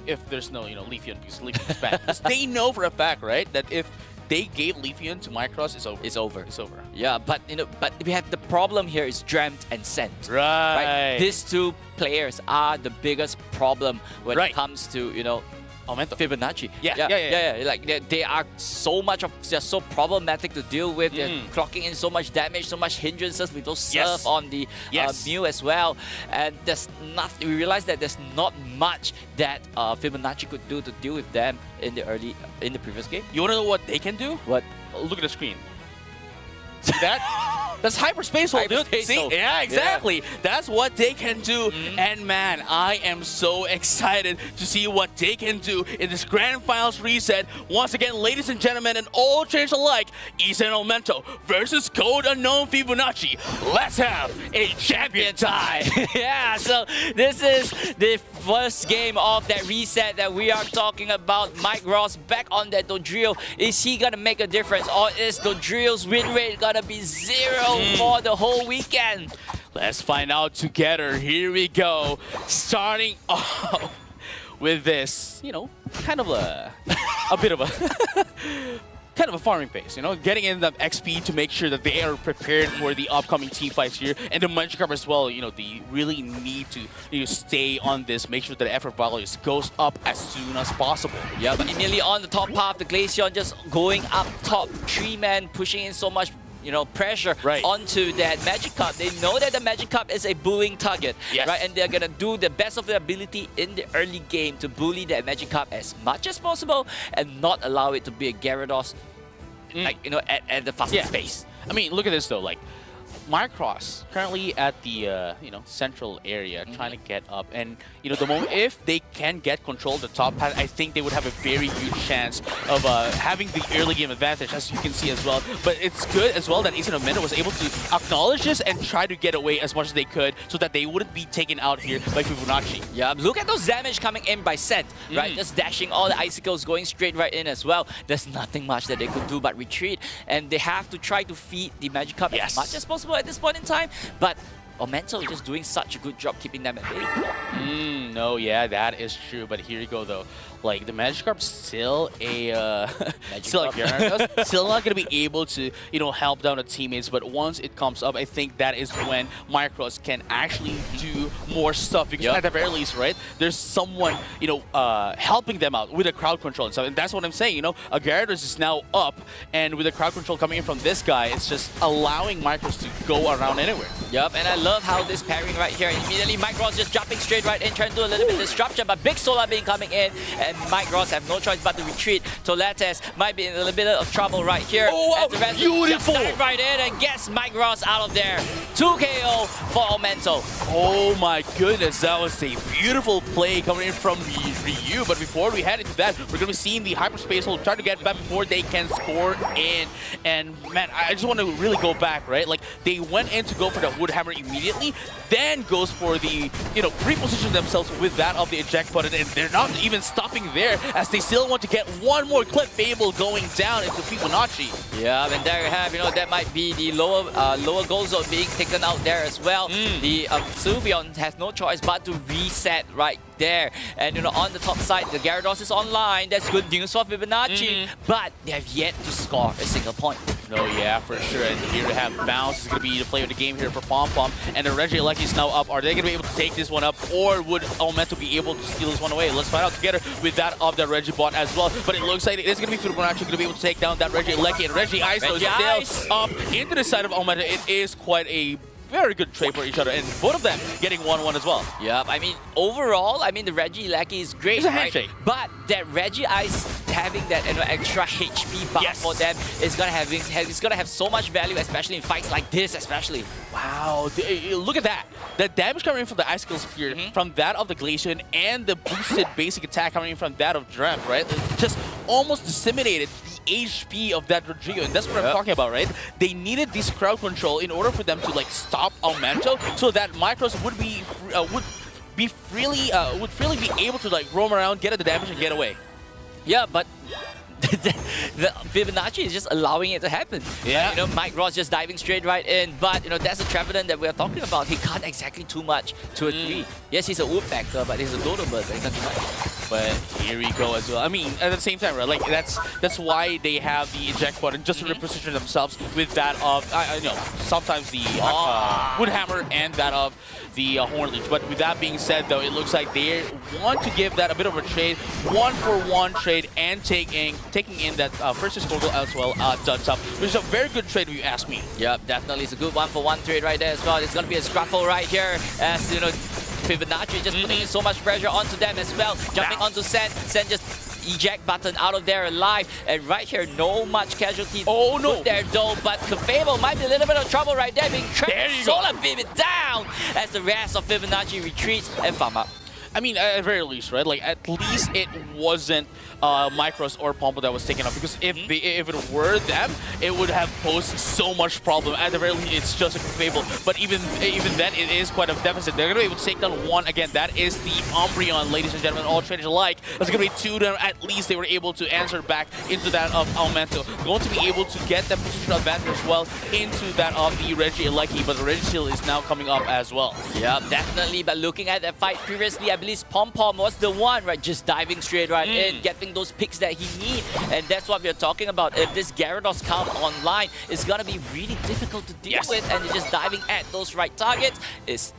If there's no, you know, Leafeon, because Leafeon is bad. They know for a fact, right, that if they gave Leafeon to Micros, it's over. It's over. It's over. Yeah, but you know, but we have the problem here is Dreamt and Scent. Right. These two players are the biggest problem when it comes to, you know, Fibonacci. Yeah. Like they are they're so problematic to deal with. They're clocking in so much damage, so much hindrances with those surf on the Mew as well. And there's nothing. We realize that there's not much that Fibonacci could do to deal with them in the previous game. You wanna know what they can do? What? Look at the screen. See that? That's hyperspace hole, dude. See? Yeah, exactly. That's what they can do. And man, I am so excited to see what they can do in this Grand Finals reset. Once again, ladies and gentlemen, and all trainers alike, Isen Omento versus Code Unknown Fibonacci. Let's have a champion tie. Yeah, so this is the first game of that reset that we are talking about. Mike Ross back on that Dodrio. Is he gonna make a difference, or is Dodrio's win rate gonna be 0 for the whole weekend? Let's find out together. Here we go. Starting off with this, you know, kind of a bit of a kind of a farming phase, you know, getting in the XP to make sure that they are prepared for the upcoming team fights here. And the Magikarp as well, you know, they really need to, you know, stay on this, make sure that the effort value goes up as soon as possible. Yeah, but immediately on the top half, the Glaceon just going up top, 3-man pushing in so much, you know, pressure onto that Magikarp. They know that the Magikarp is a bullying target, right? And they're gonna do the best of their ability in the early game to bully that Magikarp as much as possible and not allow it to be a Gyarados, like, you know, at the fastest pace. I mean, look at this though, like Micros currently at the you know, central area trying to get up, and you know, the moment if they can get control of the top path, I think they would have a very huge chance of having the early game advantage, as you can see as well. But it's good as well that Isen Omento was able to acknowledge this and try to get away as much as they could so that they wouldn't be taken out here by Fibonacci. Yeah, look at those damage coming in by Scent, right? Just dashing all the icicles, going straight right in as well. There's nothing much that they could do but retreat, and they have to try to feed the Magikarp as much as possible at this point in time, but Omento is just doing such a good job keeping them at bay. No, yeah, that is true. But here you go, though. Like, the Magikarp's still a Gyarados. Still not going to be able to, you know, help down the teammates. But once it comes up, I think that is when Micros can actually do more stuff. Because at the very least, right, there's someone, you know, helping them out with the crowd control and stuff. And that's what I'm saying, you know. A Gyarados is now up. And with the crowd control coming in from this guy, it's just allowing Micros to go around anywhere. Yep, and I love how this pairing right here. Immediately, Micros just jumping straight right in, trying to do a little bit of disruption. But Big Solar Beam coming in. And and Mike Ross have no choice but to retreat. Toletes might be in a little bit of trouble right here. Oh, wow. As the rest Beautiful. just dive right in and gets Mike Ross out of there. 2 KO for Aumento. Oh my goodness, that was a beautiful play coming in from Ryu. But before we head into that, we're going to be seeing the hyperspace hold try to get back before they can score in. And man, I just want to really go back, right? Like, they went in to go for the Wood Hammer immediately, then goes for the, reposition themselves with that of the eject button, and they're not even stopping there as they still want to get one more clip. Fable going down into Fibonacci. Yeah, and there you have, that might be the lower goal zone being taken out there as well. The Sylveon has no choice but to reset right there. And on the top side, the Gyarados is online. That's good news for Fibonacci, but they have yet to score a single point. No, yeah, for sure. And here we have Bounce is going to be the player of the game here for Pom Pom. And the Regieleki is now up. Are they going to be able to take this one up, or would Aumento be able to steal this one away? Let's find out together with that of the Regibot as well. But it looks like it is going to be Fibonacci going to be able to take down that Regieleki. And Regi Ice is still up into the side of Aumento. It is quite a very good trade for each other, and both of them getting 1-1 as well. Yep, I mean, overall, the Regieleki is great, It's a handshake. right? But that Regi Ice having that extra HP buff for them is gonna have so much value, especially in fights like this, especially. Wow, look at that. The damage coming in from the Icicle Spear, from that of the Glacian, and the boosted basic attack coming in from that of Dream, right? Just almost disseminated the HP of that Rodrigo, and that's what I'm talking about, right? They needed this crowd control in order for them to stop Aumento, so that Micros would freely be able to roam around, get at the damage, and get away. Yeah, but the Fibonacci is just allowing it to happen. Yeah. Mike Ross just diving straight right in, but that's the Trevenant that we're talking about. He can't exactly too much to a 3. Yes, he's a Wood Factor, but he's a Dodo Bird, but he can't do much. But here we go as well. I mean, at the same time, right? That's why they have the eject button, just to reposition themselves with that of sometimes the Wood Hammer and that of the Horn Leech. But with that being said, though, it looks like they want to give that a bit of a trade, 1-for-1 trade, and taking in that first Squirtle as well, Dunsop, which is a very good trade if you ask me. Yep, definitely, it's a good 1-for-1 trade right there as well. It's gonna be a scruffle right here, as Fibonacci just putting in so much pressure onto them as well. Jumping onto Sen. Sen just eject button out of there alive. And right here, no much casualty. Oh no! There though, but Clefable might be a little bit of trouble right there, being trapped. Solar Beam it down as the rest of Fibonacci retreats and farm up. I mean, at the very least, right? At least it wasn't Micros or Pompo that was taken up, because if it were them, it would have posed so much problem. At the very least, it's just a Fable. But even then, it is quite a deficit. They're going to be able to take down 1 again. That is the Umbreon, ladies and gentlemen, all traders alike. That's going to be 2 down. At least they were able to answer back into that of Aumento. Going to be able to get that positional advantage as well into that of the Regieleki, but the Registeel is now coming up as well. Yeah, definitely. But looking at that fight previously, I believe Pom Pom was the one, right? Just diving straight right in, getting those picks that he needs. And that's what we're talking about. If this Gyarados come online, it's going to be really difficult to deal with. And just diving at those right targets is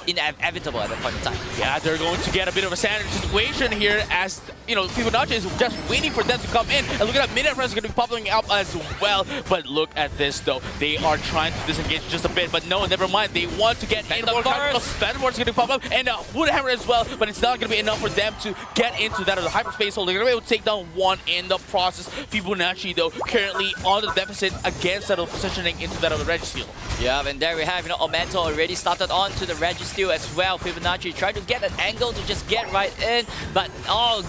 inevitable at that point in time. Yeah, they're going to get a bit of a standard situation here as, Fibonacci is just waiting for them to come in. And look at that, mid-air is going to be popping up as well. But look at this, though. They are trying to disengage just a bit. But no, never mind. They want to get in more counter. Featherboard is going to pop up. And Wood Hammer as well. But it's not going to be enough for them to get into that of the hyperspace hole. They're going to be able to take down 1 in the process. Fibonacci, though, currently on the deficit against that of positioning into that of the Registeel. Yeah, and there we have, Aumento already started on to the Registeel as well. Fibonacci tried to get an angle to just get right in, but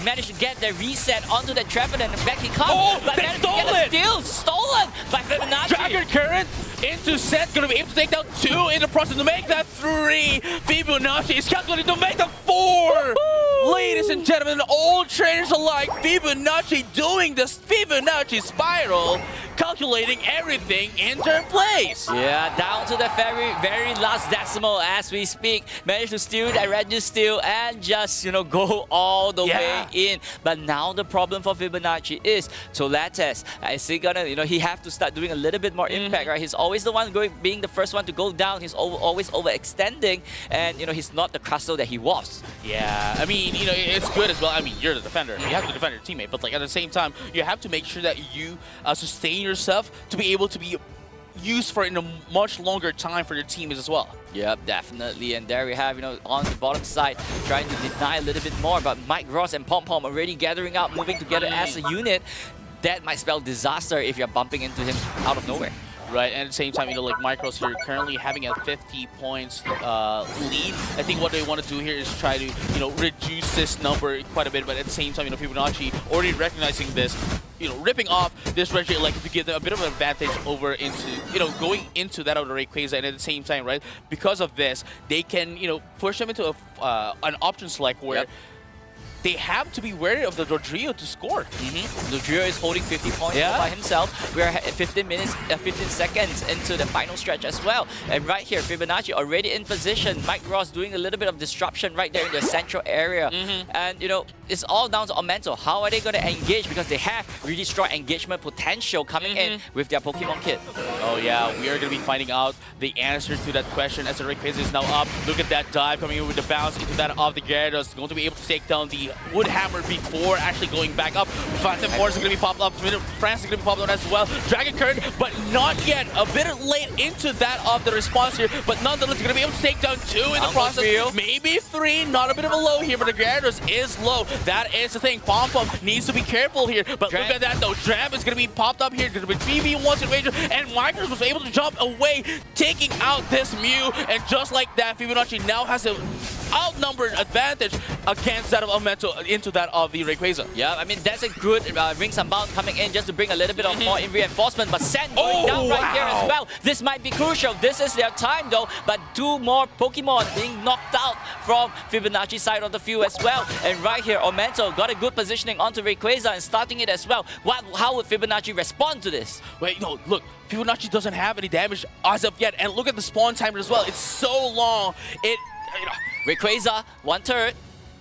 managed to get the reset onto the Trevenant, and back he comes. But they stole it! Steal stolen by Fibonacci. Dragon Current into Set, going to be able to take down 2 in the process to make that 3. Fibonacci is calculating to make the 4. Ladies and gentlemen, all trainers alike, Fibonacci doing the Fibonacci spiral, calculating everything in turn place. Yeah, down to the very last decimal as we speak. Managed to steal that Registeel and just, go all the way in. But now the problem for Fibonacci is Toletes. Is he gonna, he have to start doing a little bit more impact, right? He's always the one being the first one to go down. He's always overextending, and he's not the Crustle that he was. Yeah, I mean, it's good as well. I mean, you're the defender. You have to defend your teammate, but at the same time, you have to make sure that you sustain yourself to be able to be use for in a much longer time for your team as well. Yep, definitely. And there we have, on the bottom side, trying to deny a little bit more. But Mike Ross and Pom Pom already gathering up, moving together as a unit. That might spell disaster if you're bumping into him out of nowhere. Right, and at the same time, like Micros here currently having a 50 points lead. I think what they want to do here is try to, reduce this number quite a bit, but at the same time, Fibonacci already recognizing this, ripping off this Reggie like to give them a bit of an advantage over into, going into that of the Rayquaza, and at the same time, right, because of this, they can, push them into an option select where they have to be wary of the Dodrio to score. Dodrio is holding 50 points all by himself. We're at 15 seconds into the final stretch as well. And right here, Fibonacci already in position. Mike Ross doing a little bit of disruption right there in the central area. And, it's all down to Aumento. How are they going to engage? Because they have really strong engagement potential coming in with their Pokemon kit. Oh yeah, we are going to be finding out the answer to that question as the Rayquaza is now up. Look at that dive coming in with the bounce into that of the Gyarados. Going to be able to take down the Wood Hammer before actually going back up. Phantom Force is going to be popped up. France is going to be popped up as well. Dragon Current, but not yet. A bit late into that of the response here, but nonetheless, going to be able to take down 2 in the process. Maybe 3. Not a bit of a low here, but the Gyarados is low. That is the thing. Pom Pom needs to be careful here. But look at that though. Dram is going to be popped up here. Going to be 3v1 situation, and Micros was able to jump away, taking out this Mew. And just like that, Fibonacci now has an outnumbered advantage against that of Aumento into that of the Rayquaza. Yeah, I mean, that's a good Rings Unbound coming in just to bring a little bit of more in reinforcement. But Sand going down right here as well. This might be crucial. This is their time though. But 2 more Pokemon being knocked out from Fibonacci's side of the field as well. And right here, Aumento got a good positioning onto Rayquaza and starting it as well. How would Fibonacci respond to this? Wait, no, look. Fibonacci doesn't have any damage as of yet. And look at the spawn timer as well. It's so long. Rayquaza, 1/3.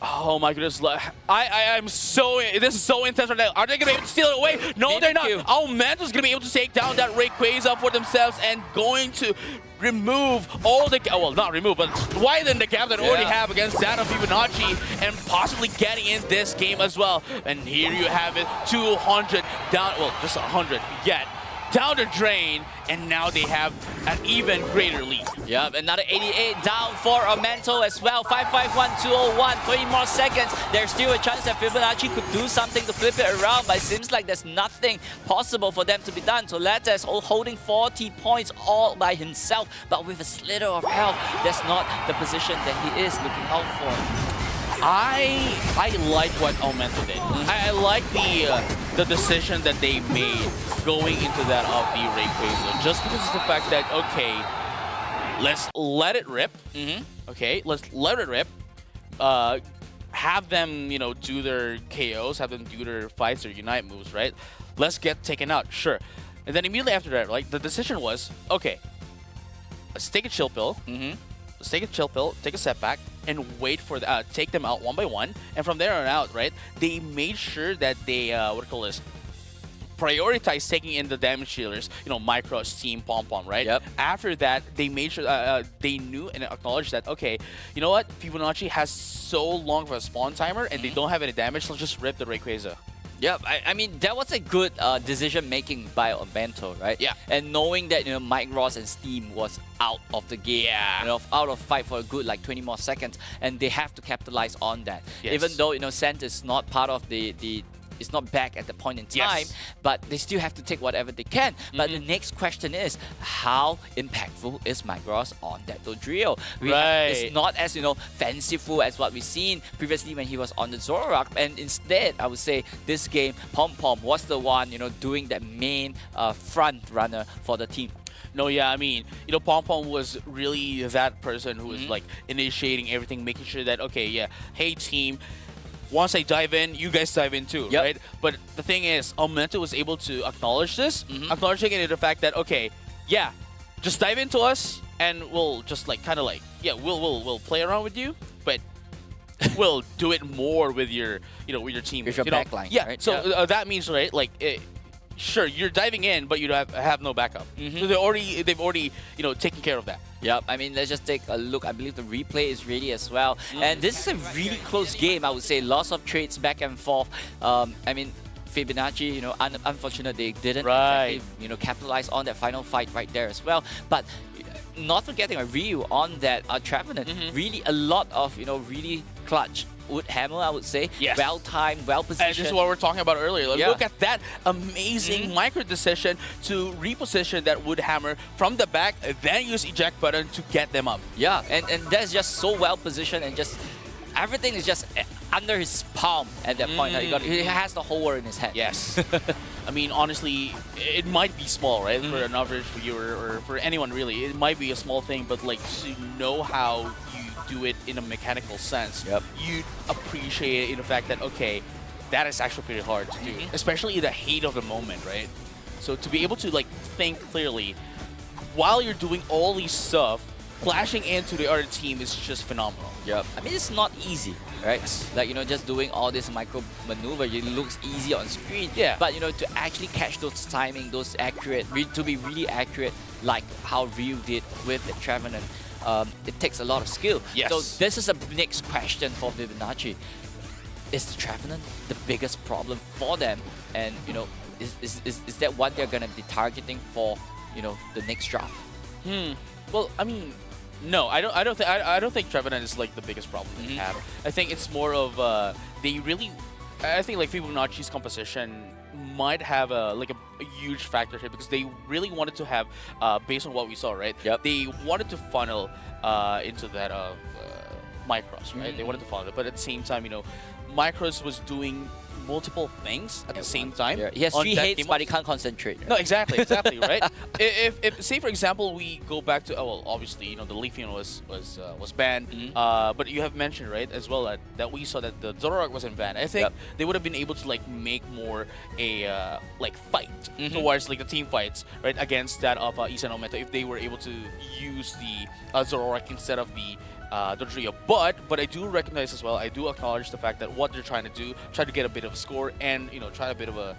Oh my goodness, I'm so, this is so intense right now. Are they going to be able to steal it away? No, they're not. Aumento's going to be able to take down that Rayquaza for themselves and going to remove all the, well, not remove, but widen the gap that already have against that of Fibonacci and possibly getting in this game as well. And here you have it, 200 down, well, just 100 yet. Down the drain, and now they have an even greater lead. Yep, another 88 down for Aumento as well. 551, 201, 30 more seconds. There's still a chance that Fibonacci could do something to flip it around, but it seems like there's nothing possible for them to be done. So Lattes holding 40 points all by himself, but with a slither of health, that's not the position that he is looking out for. I like what Aumento did. I like the decision that they made going into that of the Rayquaza, just because of the fact that, okay, let's let it rip. Okay, let's let it rip. Have them, do their KOs, have them do their fights, their Unite moves, right? Let's get taken out, sure. And then immediately after that, like, the decision was, okay, let's take a chill pill. Let's take a chill pill, take a setback, and wait for the, take them out one by one. And from there on out, right, they made sure that they, prioritize taking in the damage dealers, Micros, Team, Pom Pom, right? Yep. After that, they made sure they knew and acknowledged that, okay, you know what? Fibonacci has so long of a spawn timer and they don't have any damage, so let's just rip the Rayquaza. Yep, I mean, that was a good decision-making by Aumento, right? Yeah. And knowing that, Mike Ross and Steam was out of the game, out of fight for a good, 20 more seconds, and they have to capitalize on that. Yes. Even though, Scent is not part of the it's not back at the point in time, but they still have to take whatever they can. But the next question is, how impactful is Mike Ross on that Dodrio? It's not as, fanciful as what we've seen previously when he was on the Zoroark. And instead, I would say this game, Pom Pom was the one, doing that main front runner for the team. No, yeah, I mean, Pom Pom was really that person who was initiating everything, making sure that, okay, yeah, hey team, once I dive in, you guys dive in too, right? But the thing is, Aumento was able to acknowledge this, acknowledging it in the fact that, okay, yeah, just dive into us, and we'll just we'll play around with you, but we'll do it more with your, with your team, with your backline. Yeah, right? So that means, right, sure, you're diving in, but you have no backup. So they've already taken care of that. Yep, I mean, let's just take a look. I believe the replay is ready as well. And this is a really close game, I would say. Lots of trades back and forth. I mean, Fibonacci, unfortunate they didn't Right. exactly, capitalize on that final fight right there as well. But not forgetting a Ryu on that Trevenant, really a lot of, really clutch wood hammer, I would say. Yes. Well timed, well positioned. And this is what we were talking about earlier. Like, Yeah. Look at that amazing micro decision to reposition that wood hammer from the back, then use eject button to get them up. Yeah, and that's just so well positioned and just everything is just under his palm at that point. He has the whole world in his hand. Yes. I mean, honestly, it might be small, right? For an average viewer or for anyone really. It might be a small thing, but like to know how you do it in a mechanical sense, you appreciate it in the fact that, okay, that is actually pretty hard to do, especially in the heat of the moment, right? So to be able to like think clearly while you're doing all these stuff, clashing into the other team is just phenomenal. Yep. I mean, it's not easy, right? Like, just doing all this micro maneuver, it looks easy on screen. Yeah. But, to actually catch those timing, those accurate, to be really accurate, like how Ryu did with the Trevenant, it takes a lot of skill. Yes. So this is a next question for Fibonacci. Is the Trevenant the biggest problem for them? And, is that what they're going to be targeting for, the next draft? Well, I mean, no, I don't think Trevenant is like the biggest problem they have. I think it's more of I think like Fibonacci's composition might have a huge factor here because they really wanted to have, based on what we saw, right? Yep. They wanted to funnel into that Micros, right? They wanted to funnel it, but at the same time, Micros was doing multiple things at the same time. Yeah. He has on 3 that hits, game but he can't concentrate. Right? No, exactly, right? If say for example we go back to obviously the Leafeon was banned, but you have mentioned right as well that we saw that the Zoroark wasn't banned. I think they would have been able to like make more a fight towards like the team fights right against that of Isan Ometa if they were able to use the Zoroark instead of the Dodrio. But I do recognize as well, I do acknowledge the fact that what they're trying to do, try to get a bit of a score and try a bit of a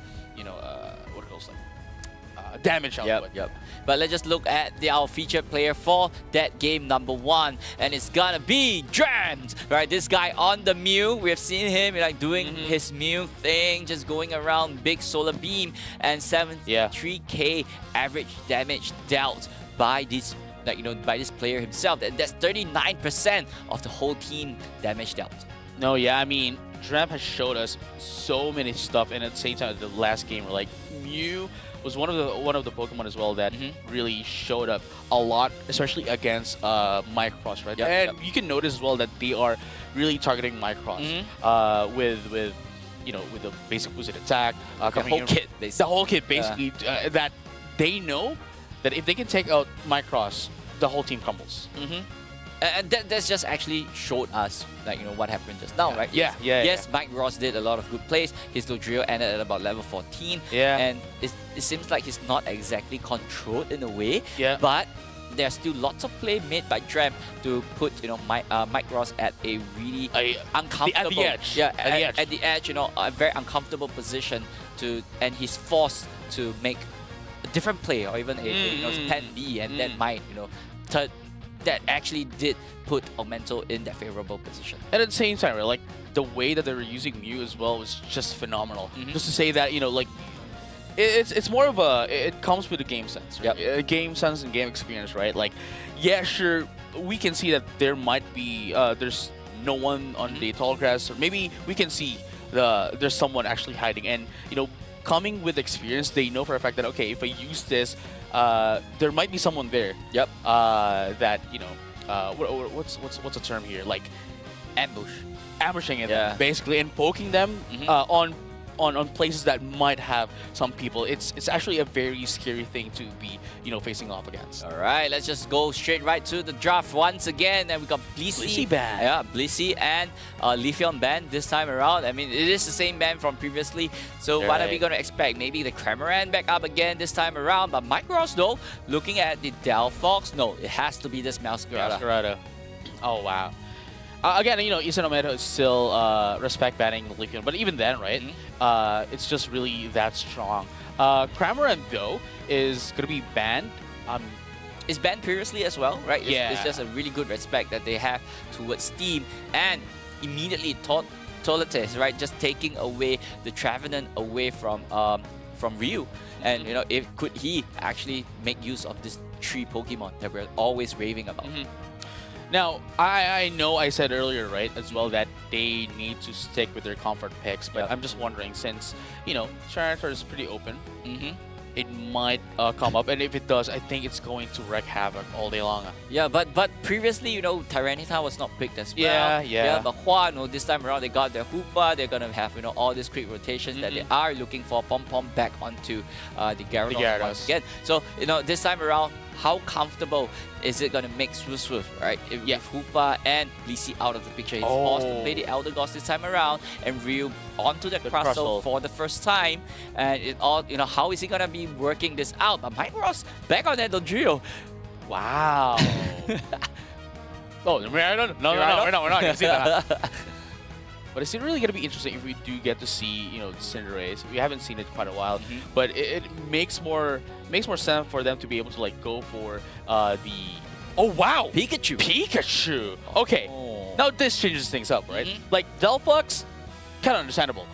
what it goes like damage out of it. Yep. But let's just look at our featured player for that game number 1, and it's gonna be Dreams, right? This guy on the Mew, we have seen him like doing his Mew thing, just going around, big solar beam, and 73k average damage dealt by this. By this player himself, and that's 39% of the whole team damage dealt. No, yeah, I mean, Dram has showed us so many stuff, and at the same time, the last game, like Mew was one of the Pokemon as well that really showed up a lot, especially against Micros, right? And you can notice as well that they are really targeting Micros with the basic boosted attack, the whole kit, basically. The whole kit, basically, that they know that if they can take out Micros, the whole team crumbles. And that's just actually showed us what happened just now, right? Yeah. Yes, Mike Ross did a lot of good plays. His Dodrio ended at about level 14. Yeah. And it seems like he's not exactly controlled in a way. Yeah. But there's still lots of play made by Dram to put Mike Ross at a really uncomfortable at the edge. At the edge, a very uncomfortable position and he's forced to make a different play or even a plan B, and that might that actually did put Augmento in that favorable position. And at the same time, right, like the way that they were using Mew as well was just phenomenal. Just to say that like it's more of it comes with the game sense, right? Game sense and game experience, right? Like, yeah, sure, we can see that there might be there's no one on the tall grass, or maybe we can see there's someone actually hiding, and coming with experience, they know for a fact that okay, if I use this, there might be someone there. Yep. That what's the term here? Like ambushing them, basically, and poking them on places that might have some people. It's actually a very scary thing to be facing off against. All right, let's just go straight right to the draft once again, and we got Blissey ban. Yeah, Blissey and Leafeon ban this time around. I mean, it is the same ban from previously, so what are we going to expect? Maybe the Cramoran back up again this time around, but Micros though, looking at the Delphox, no, it has to be this Masquerada. Oh wow. Again, Isan Ometa is still respect banning Leafeon, but even then, right? It's just really that strong. Cramoran though is gonna be banned. It's banned previously as well, right? Yeah. It's just a really good respect that they have towards Steam, and immediately Tolates, right? Just taking away the Trevenant away from Ryu. And you know, could he actually make use of this 3 Pokemon that we're always raving about? Now, I know I said earlier, right, as well, that they need to stick with their comfort picks, but I'm just wondering, since, you know, Tyranitar is pretty open, it might come up, and if it does, I think it's going to wreak havoc all day long. Yeah, but previously, you know, Tyranitar was not picked as well. Yeah. But Hua, you know, this time around, they got their Hoopa, they're gonna have, you know, all these quick rotations that they are looking for Pom-Pom back onto the Gyarados once again. So, you know, this time around, how comfortable is it going to make Swoosh, right? If Hoopa and Blissey out of the picture, he's forced to play the Elder Gods this time around, and Ryu onto the Crustle for the first time. And it all, you know, how is he going to be working this out? But Mike Ross back on that Dodrio. Wow. Oh, no, we're not going to see that. But it's really going to be interesting if we do get to see, you know, Cinderace. We haven't seen it in quite a while, but it makes more sense for them to be able to like go for the Pikachu. Okay, now this changes things up, right? Like Delphox, kind of understandable.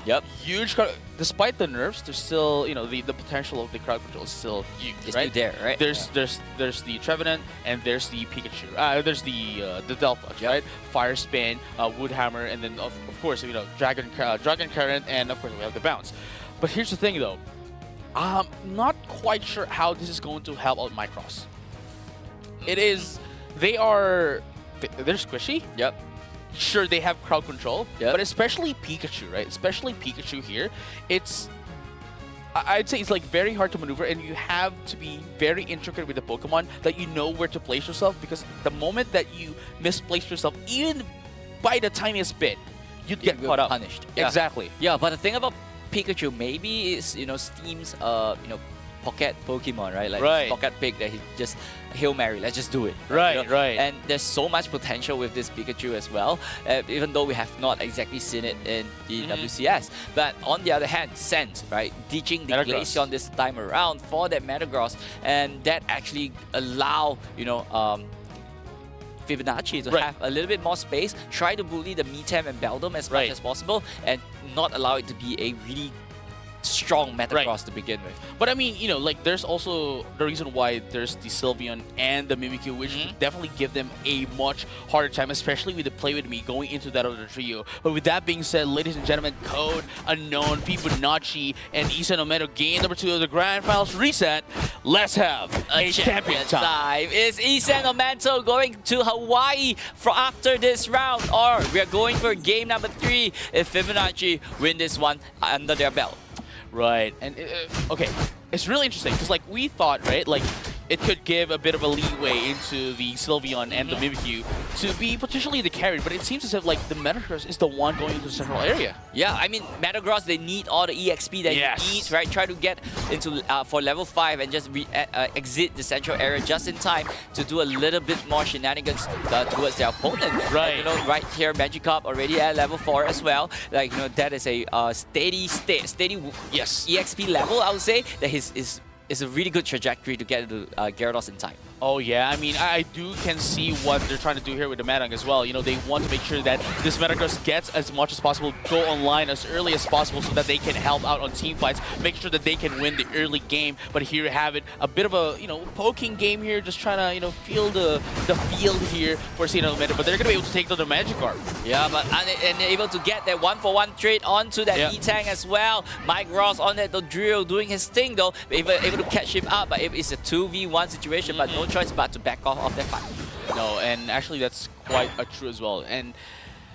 Huge. Despite the nerfs, there's still, you know, the potential of the crowd control is still huge, it's right? still there, right? There's the Trevenant and there's the Pikachu. There's the Delphox, right? Fire Spin, Wood Hammer, and then of course, you know, Dragon Current, and of course we have the Bounce. But here's the thing, though. I'm not quite sure how this is going to help out Micross. It is. They're squishy. Sure, they have crowd control, but especially Pikachu, right? Especially Pikachu here, I'd say it's like very hard to maneuver, and you have to be very intricate with the Pokemon that you know where to place yourself, because the moment that you misplace yourself, even by the tiniest bit, you'd get caught up. Punished. Exactly. Yeah, but the thing about Pikachu maybe is, you know, Steam's you know, pocket Pokemon, right? Like pocket pick that he just Hail Mary, let's just do it. Right, you know? And there's so much potential with this Pikachu as well, even though we have not exactly seen it in the WCS. But on the other hand, Scent, right? Ditching the Glaceon this time around for that Metagross, and that actually allow, you know, Fibonacci to have a little bit more space, try to bully the Metam and Beldum as much as possible, and not allow it to be a really strong Metagross to begin with. But I mean, you know, like there's also the reason why there's the Sylveon and the Mimikyu, which would definitely give them a much harder time, especially with the Play With Me going into that other trio. But with that being said, ladies and gentlemen, Code, Unknown, Fibonacci, and Issa Nomento game number 2 of the Grand Finals reset. Let's have a champion time. Is Issa Nomento going to Hawaii for after this round, or we are going for game number 3 if Fibonacci win this one under their belt? Right, and okay, it's really interesting because like we thought, right, like it could give a bit of a leeway into the Sylveon and the Mimikyu to be potentially the carry, but it seems as if like the Metagross is the one going into the central area. Yeah, I mean, Metagross, they need all the EXP that he needs, right? Try to get into for level 5 and just exit the central area just in time to do a little bit more shenanigans towards their opponent. Right. And, you know, right here, Magikarp already at level 4 as well. Like, you know, that is a steady EXP level, I would say, that is a really good trajectory to get into Gyarados in time. Oh yeah, I mean, I can see what they're trying to do here with the Metang as well. You know, they want to make sure that this Metagross gets as much as possible, go online as early as possible so that they can help out on team fights, make sure that they can win the early game. But here you have it, a bit of a, you know, poking game here, just trying to, you know, feel the field here for Issa Nomento. But they're going to be able to take down the Magikarp. Yeah, but and they're able to get that 1-for-1 trade onto that Metang as well. Mike Ross on that Dodrio doing his thing though, able to catch him up, but it's a 2v1 situation, but no choice but to back off of that fight. No, and actually that's quite true as well. And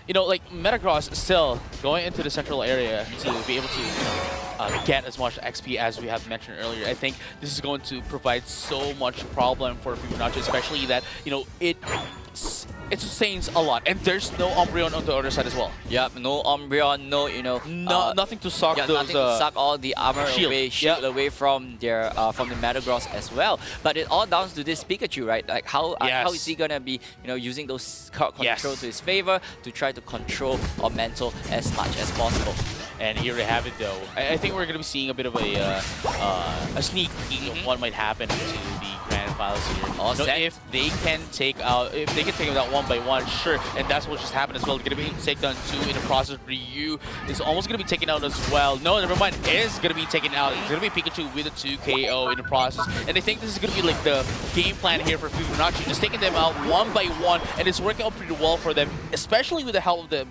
you know, like Metagross still going into the central area to be able to, you know, get as much XP as we have mentioned earlier. I think this is going to provide so much problem for Fibonacci, especially that, you know, it sustains a lot, and there's no Umbreon on the other side as well. Yep, no Umbreon, no, you know, nothing to suck those nothing to suck all the armor shield away from their from the Metagross as well. But it all down to this Pikachu, right? Like how is he gonna be, you know, using those card control to his favor to try to control or mental as much as possible. And here we have it though. I think we're gonna be seeing a bit of a sneak peek of what might happen to the Grand profiles here. All You know, set. if they can take out them out one by one, sure, and that's what just happened as well. Gonna be taken down 2 in the process. Ryu is almost gonna be taken out as well. No, never mind. Is gonna be taken out. It's gonna be Pikachu with a 2 KO in the process, and I think this is gonna be like the game plan here for Fibonacci, just taking them out one by one, and it's working out pretty well for them, especially with the help of the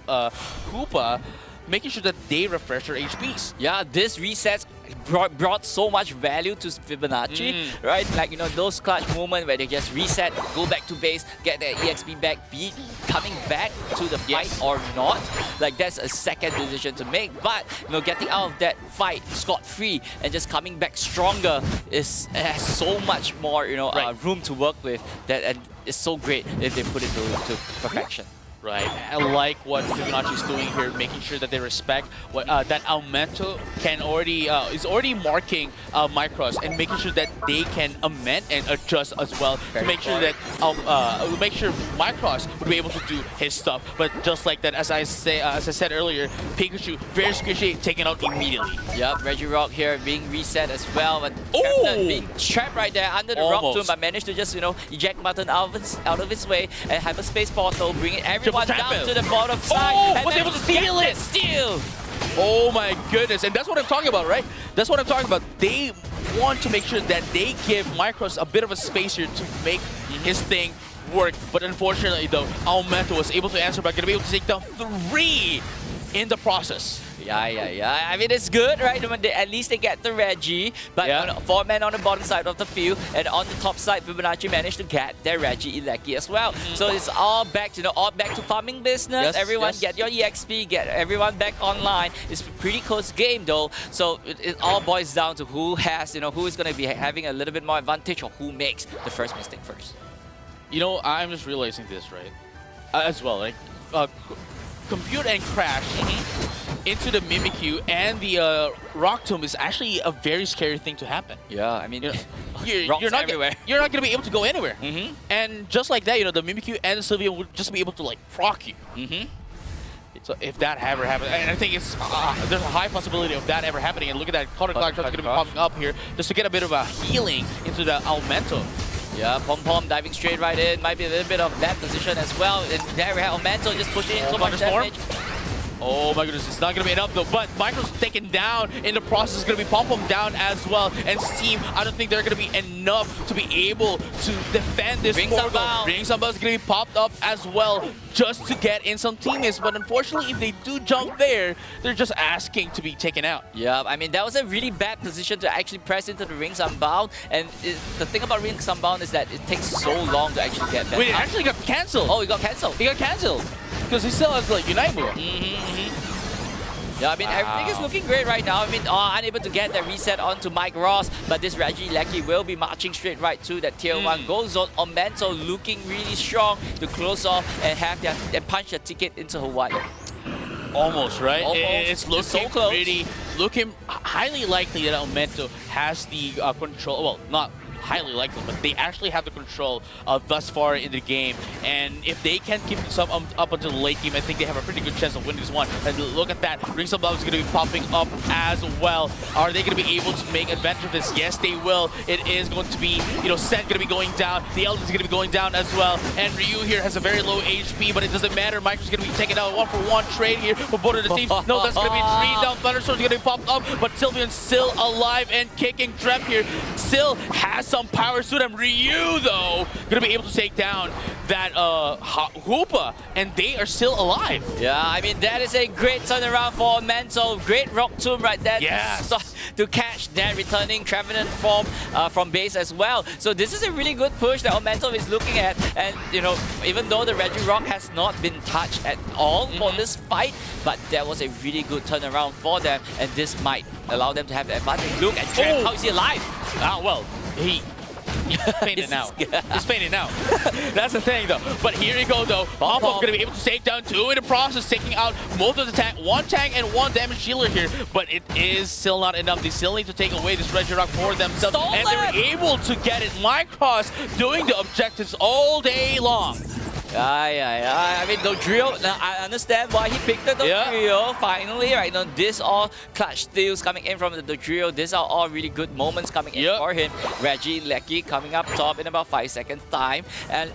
Koopa, making sure that they refresh their HPs. Yeah, this resets brought so much value to Fibonacci, right? Like, you know, those clutch moments where they just reset, go back to base, get their EXP back, be coming back to the fight or not. Like, that's a second decision to make. But, you know, getting out of that fight scot-free and just coming back stronger has so much more, you know, room to work with. That, and it's so great if they put it to perfection. Right, I like what Fibonacci is doing here, making sure that they respect what that Aumento can is already marking Micros and making sure that they can amend and adjust as well to make sure that Micros would be able to do his stuff. But just like that, as I said earlier, Pikachu very squishy, taken out immediately. Yep, Regirock here being reset as well, but being trapped right there under the rock tomb, but managed to just, you know, eject button out of its way and hyperspace portal, bringing everyone down to the bottom side. Was able to steal it! Steal! Oh my goodness, and that's what I'm talking about, right? That's what I'm talking about. They want to make sure that they give Micros a bit of a space here to make his thing work. But unfortunately, though, Aumento was able to answer back, going to be able to take down 3 in the process. Yeah. I mean, it's good, right? At least they get the Reggie, but 4 men on the bottom side of the field, and on the top side, Fibonacci managed to get their Reggie Ilecki as well. So it's all back, you know, to farming business. Everyone get your EXP, get everyone back online. It's a pretty close game though, so it all boils down to who has, you know, who is going to be having a little bit more advantage or who makes the first mistake first. You know, I'm just realizing this, right? As well, like compute and crash into the Mimikyu and the Rock Tomb is actually a very scary thing to happen. Yeah, I mean, you're not everywhere. You're not going to be able to go anywhere. And just like that, you know, the Mimikyu and the Sylveon would just be able to like proc you. So if that ever happens, and I think it's there's a high possibility of that ever happening. And look at that, Counter Clock is going to be popping up here just to get a bit of a healing into the Aumento. Yeah, Pom diving straight right in. Might be a little bit of that position as well. And there we have Aumento just pushing in so much damage. Oh my goodness, it's not going to be enough though, but Micro's taken down in the process. Is going to be Pom down as well, and Steam, I don't think they're going to be enough to be able to defend this Rings portal. Unbound. Rings Unbound is going to be popped up as well, just to get in some teammates, but unfortunately if they do jump there, they're just asking to be taken out. Yeah, I mean, that was a really bad position to actually press into the Rings Unbound, and the thing about Rings Unbound is that it takes so long to actually get that. Wait, it actually got cancelled. Oh, it got cancelled. He got cancelled. Because he still has like Unite move. Yeah, I mean, everything is looking great right now. I mean, unable to get that reset onto Mike Ross, but this Reggie Lecky will be marching straight right to that tier 1 gold zone. Aumento looking really strong to close off and have punch their ticket into Hawaii. Almost, right? Almost. It's looking so close. looking highly likely that Aumento has the control. Well, not highly likely, but they actually have the control thus far in the game. And if they can keep this up until the late game, I think they have a pretty good chance of winning this one. And look at that, Rings of Love is going to be popping up as well. Are they going to be able to make advantage of this? Yes, they will. It is going to be, you know, Sen going to be going down. The Elder is going to be going down as well. And Ryu here has a very low HP, but it doesn't matter. Micro's going to be taking out 1-for-1 trade here for both of the teams. No, that's going to be 3 down. Thunderstorm's going to be popped up, but Sylveon's still alive and kicking. Trap here still has some power to them. Ryu, though, going to be able to take down that Hoopa, and they are still alive. Yeah, I mean, that is a great turnaround for Aumento. Great Rock Tomb right there to catch that returning Trevenant form from base as well. So this is a really good push that Aumento is looking at. And, you know, even though the Regirock has not been touched at all for this fight, but that was a really good turnaround for them, and this might allow them to have the advantage. Look at Trev, how is he alive? Well, he's fainted now. He's fainted now. That's the thing, though. But here you go, though. Pom going to be able to take down 2 in the process, taking out most of the tank. 1 tank and 1 damage healer here. But it is still not enough. They still need to take away this Regirock for themselves. And they're able to get it. Micros doing the objectives all day long. I mean, Dodrio, now I understand why he picked the Dodrio finally, right? Now, this all clutch steals coming in from the Dodrio. These are all really good moments coming in for him. Reggie, Lecky coming up top in about 5 seconds time. And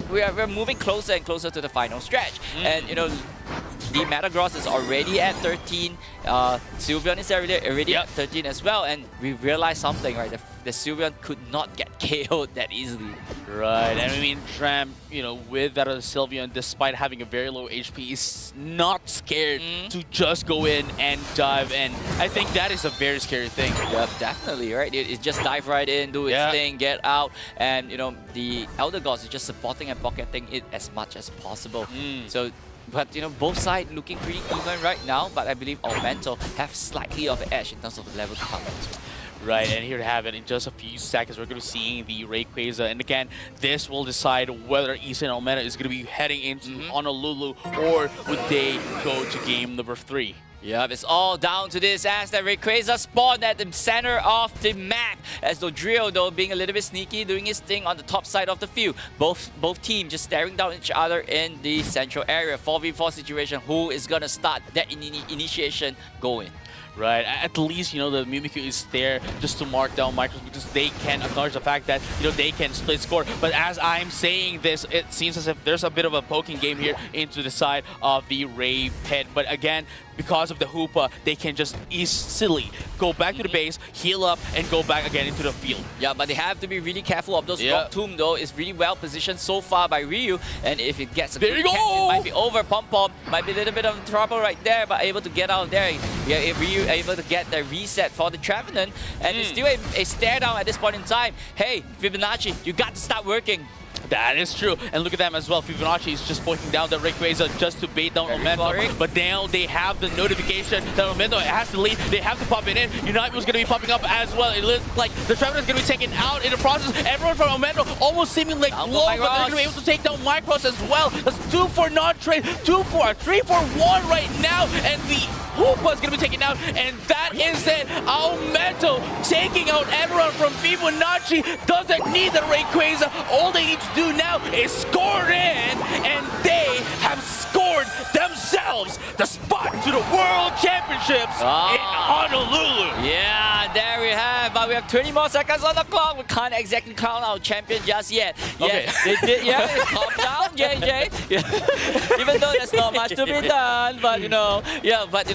we're moving closer and closer to the final stretch. And, you know, the Metagross is already at 13. Sylveon is already at 13 as well. And we realized something, right? The Sylveon could not get KO'd that easily. Right, and I mean, Tramp, you know, with that Sylveon, despite having a very low HP, is not scared to just go in and dive. And I think that is a very scary thing. Yep, definitely, right? It just dive right in, do its thing, get out. And, you know, the Elder Gods is just supporting and pocketing it as much as possible. So, but, you know, both sides looking pretty even right now, but I believe Augmento have slightly of an edge in terms of the level to come as well. Right, and here to have it in just a few seconds, we're going to be seeing the Rayquaza. And again, this will decide whether Issa and Almena is going to be heading into Honolulu, or would they go to game number 3. Yep, it's all down to this as the Rayquaza spawned at the center of the map. As Dodrio, though, being a little bit sneaky, doing his thing on the top side of the field. Both teams just staring down each other in the central area. 4v4 situation. Who is going to start that initiation going? Right, at least, you know, the Mimikyu is there just to mark down Micros because they can acknowledge the fact that, you know, they can split score. But as I'm saying this, it seems as if there's a bit of a poking game here into the side of the Ray pit. But again, because of the Hoopa, they can just easily go back to the base, heal up, and go back again into the field. Yeah, but they have to be really careful of those Rock Tomb, though. It's really well positioned so far by Ryu, and if it gets a good catch, it might be over. Pom Pom might be a little bit of trouble right there, but able to get out of there. Yeah, if Ryu able to get the reset for the Trevenant, and it's still a stare down at this point in time. Hey, Fibonacci, you got to start working. That is true. And look at them as well. Fibonacci is just pointing down the Rayquaza just to bait down Omento. But now they have the notification that Omento has to leave. They have to pop it in. Unite was going to be popping up as well. It looks like the Trevenant is going to be taken out in the process. Everyone from Omento almost seeming like low, but they're going to be able to take down Micros as well. That's 2 for non-trade, 2 for 3 for 1 right now. And the Hoopa is going to be taken out, and that is it. Aumento taking out everyone from Fibonacci. Doesn't need the Rayquaza. All they need to do now is score in, and they have scored themselves the spot to the World Championships in Honolulu. Yeah, there we have. But we have 20 more seconds on the clock. We can't exactly crown our champion just yet. Okay. They did. Yeah, calm down, JJ. Yeah. Even though there's not much to be done, but you know,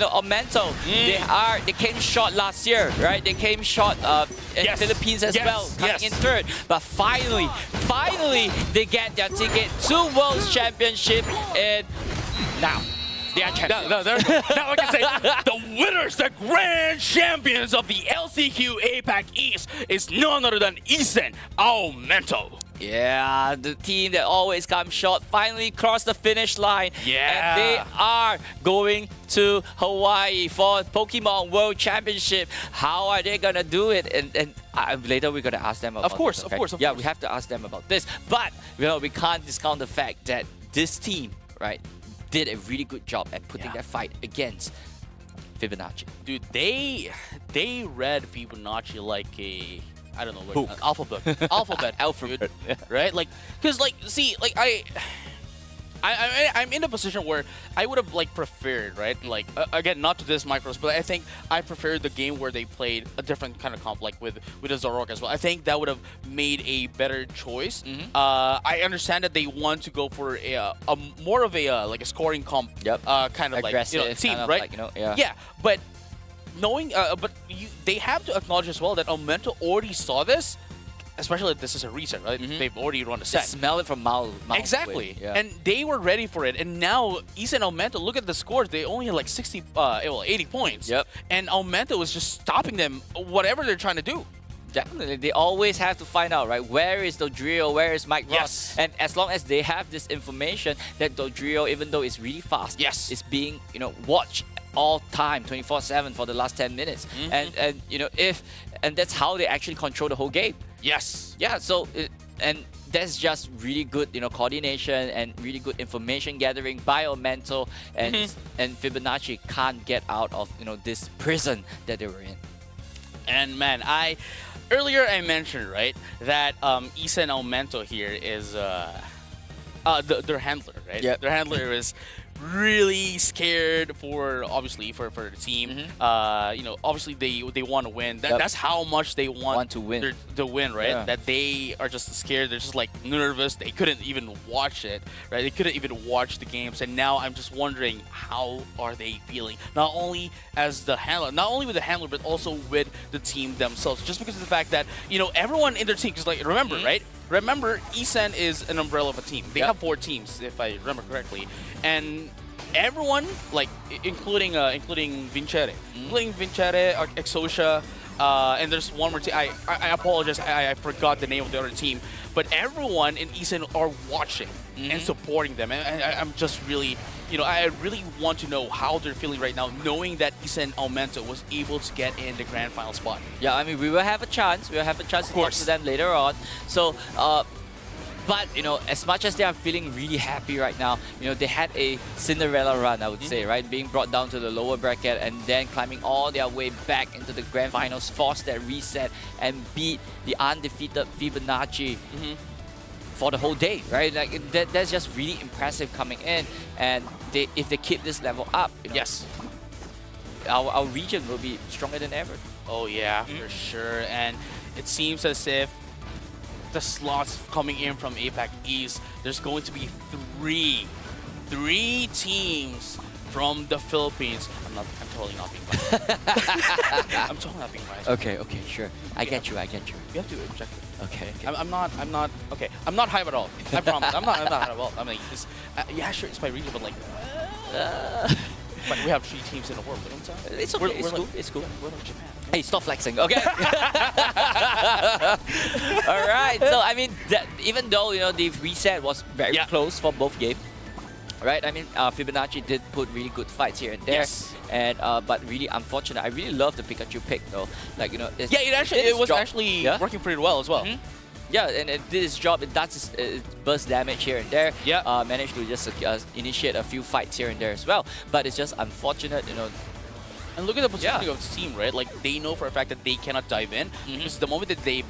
Aumento, they came short last year, right? They came short in Philippines as well, coming in third. But finally, they get their ticket to World Championship, and now they are champions. Now I can say the winners, the grand champions of the LCQ APAC East is none other than Isen Aumento. Yeah, the team that always comes short finally crossed the finish line. Yeah. And they are going to Hawaii for Pokemon World Championship. How are they going to do it? And later we're going to ask them about this. Of course. We have to ask them about this. But, you know, we can't discount the fact that this team, right, did a really good job at putting that fight against Fibonacci. Dude, they read Fibonacci like a... I don't know what alphabet, right? Like, because like, see, like I'm in a position where I would have like preferred, right? Like again, not to this Micros, but I think I preferred the game where they played a different kind of comp, like with a Zoroark as well. I think that would have made a better choice. I understand that they want to go for a more of a like a scoring comp, kind of aggressive, like team, kind of right? Like, you know, yeah, but. Knowing, they have to acknowledge as well that Aumento already saw this, especially if this is a reset, right? They've already run the set. Smell it from miles exactly, away. Yeah. And they were ready for it. And now, Issa and Aumento, look at the scores. They only had like 80 points. Yep. And Aumento was just stopping them, whatever they're trying to do. Definitely, they always have to find out, right? Where is Dodrio? Where is Mike Ross? And as long as they have this information that Dodrio, even though it's really fast, is being, you know, watched all time, 24/7 for the last 10 minutes, and you know, and that's how they actually control the whole game. Yes. Yeah. So and that's just really good, you know, coordination and really good information gathering by Aumento, and Fibonacci can't get out of, you know, this prison that they were in. And man, earlier I mentioned, right, that Issa and Aumento here is their handler, right? Yep. Their handler is really scared for the team. You know, obviously they want to win. That's how much they want to win. to win, right? Yeah. That they are just scared. They're just like nervous. They couldn't even watch it, right? They couldn't even watch the games. And now I'm just wondering, how are they feeling? Not only as the handler, not only with the handler, but also with the team themselves. Just because of the fact that, you know, everyone in their team, because like remember, right? Remember, ESEN is an umbrella of a team. They have 4 teams, if I remember correctly, and everyone, like including Vincere, Exocia, and there's one more team. I apologize, I forgot the name of the other team, but everyone in ESEN are watching and supporting them, and I'm just really, you know, I really want to know how they're feeling right now, knowing that ESEN Aumento was able to get in the grand final spot. Yeah, I mean, we will have a chance. We will have a chance to talk to them later on. So, but, you know, as much as they are feeling really happy right now, you know, they had a Cinderella run, I would say, right? Being brought down to the lower bracket and then climbing all their way back into the grand finals, force that reset and beat the undefeated Fibonacci for the whole day, right? Like, that's just really impressive coming in. And if they keep this level up, you know, our region will be stronger than ever. Oh yeah, for sure. And it seems as if the slots coming in from APAC East, there's going to be three teams from the Philippines. I'm totally not being biased. I'm totally not being biased. Okay, sure. I get you. You have to be objective. Okay. I'm not okay. I'm not hype at all. I promise. I'm not hype at all. I mean, yeah, sure, it's my region, but like, but we have 3 teams in the world. You know what I'm saying? It's okay. It's cool. We're like Japan. Hey, stop flexing, okay? All right. So I mean, even though, you know, the reset was very close for both games, right? I mean, Fibonacci did put really good fights here and there, and but really unfortunate. I really love the Pikachu pick though. Like, you know, it was actually working pretty well as well. Yeah, and it did its job. It does its burst damage here and there. Yeah. Managed to just initiate a few fights here and there as well. But it's just unfortunate, you know. And look at the positioning of the team, right? Like, they know for a fact that they cannot dive in. Because the moment that they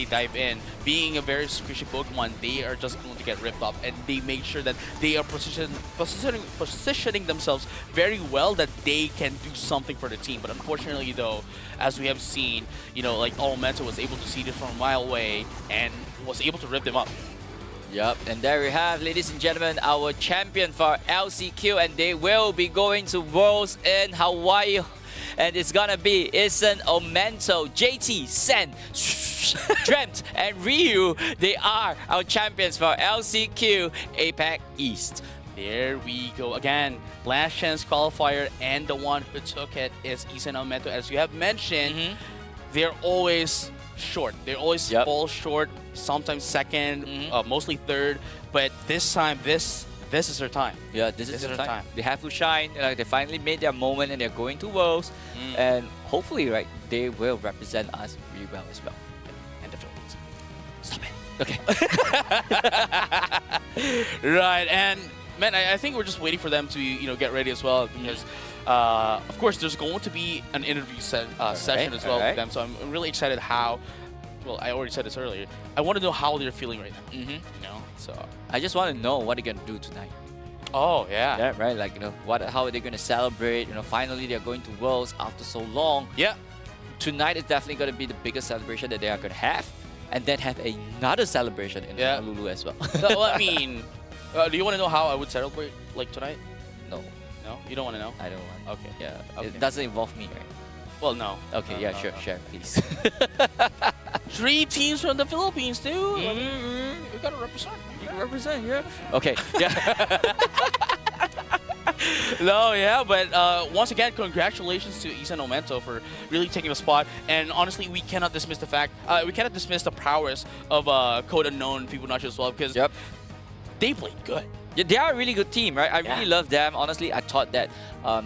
dive in, being a very squishy Pokemon, they are just going to get ripped up. And they make sure that they are positioning themselves very well, that they can do something for the team. But unfortunately, though, as we have seen, you know, like, Aumento was able to see this from a mile away and was able to rip them up. Yep, and there we have, ladies and gentlemen, our champion for LCQ, and they will be going to Worlds in Hawaii, and it's gonna be ESEN Aumento, JT, Sen, Dreamt, and Ryu. They are our champions for LCQ APAC East. There we go again. Last chance qualifier, and the one who took it is ESEN Aumento. As you have mentioned, they're always short. They always fall short, sometimes second, mostly third. But this time, this is their time. Yeah, this is their time. They have to shine. They finally made their moment, and they're going to Worlds. And hopefully, right, they will represent us really well as well. And the Philippines. Stop it. Okay. Right, and man, I think we're just waiting for them to, you know, get ready as well, because of course there's going to be an interview session as well with them. So I'm really excited how. Well, I already said this earlier. I want to know how they're feeling right now. You know, so I just want to know what they're gonna do tonight. Oh yeah. Yeah, right. Like, you know, how are they gonna celebrate? You know, finally they're going to Worlds after so long. Yeah. Tonight is definitely gonna be the biggest celebration that they are gonna have, and then have another celebration in Honolulu as well. Well, I mean, do you want to know how I would celebrate like tonight? No. No, you don't want to know. I don't want. Okay. Yeah. Okay. It doesn't involve me, right? Well, no. Okay. No, Sure, please. 3 teams from the Philippines, dude. I mean, you gotta represent. You can represent, yeah. Okay. Yeah. No, yeah, but once again, congratulations to ESEN Aumento for really taking a spot. And honestly, we cannot dismiss the fact, we cannot dismiss the prowess of Code Unknown Fibonacci as well, because they played good. Yeah, they are a really good team, right? I really love them. Honestly, I thought that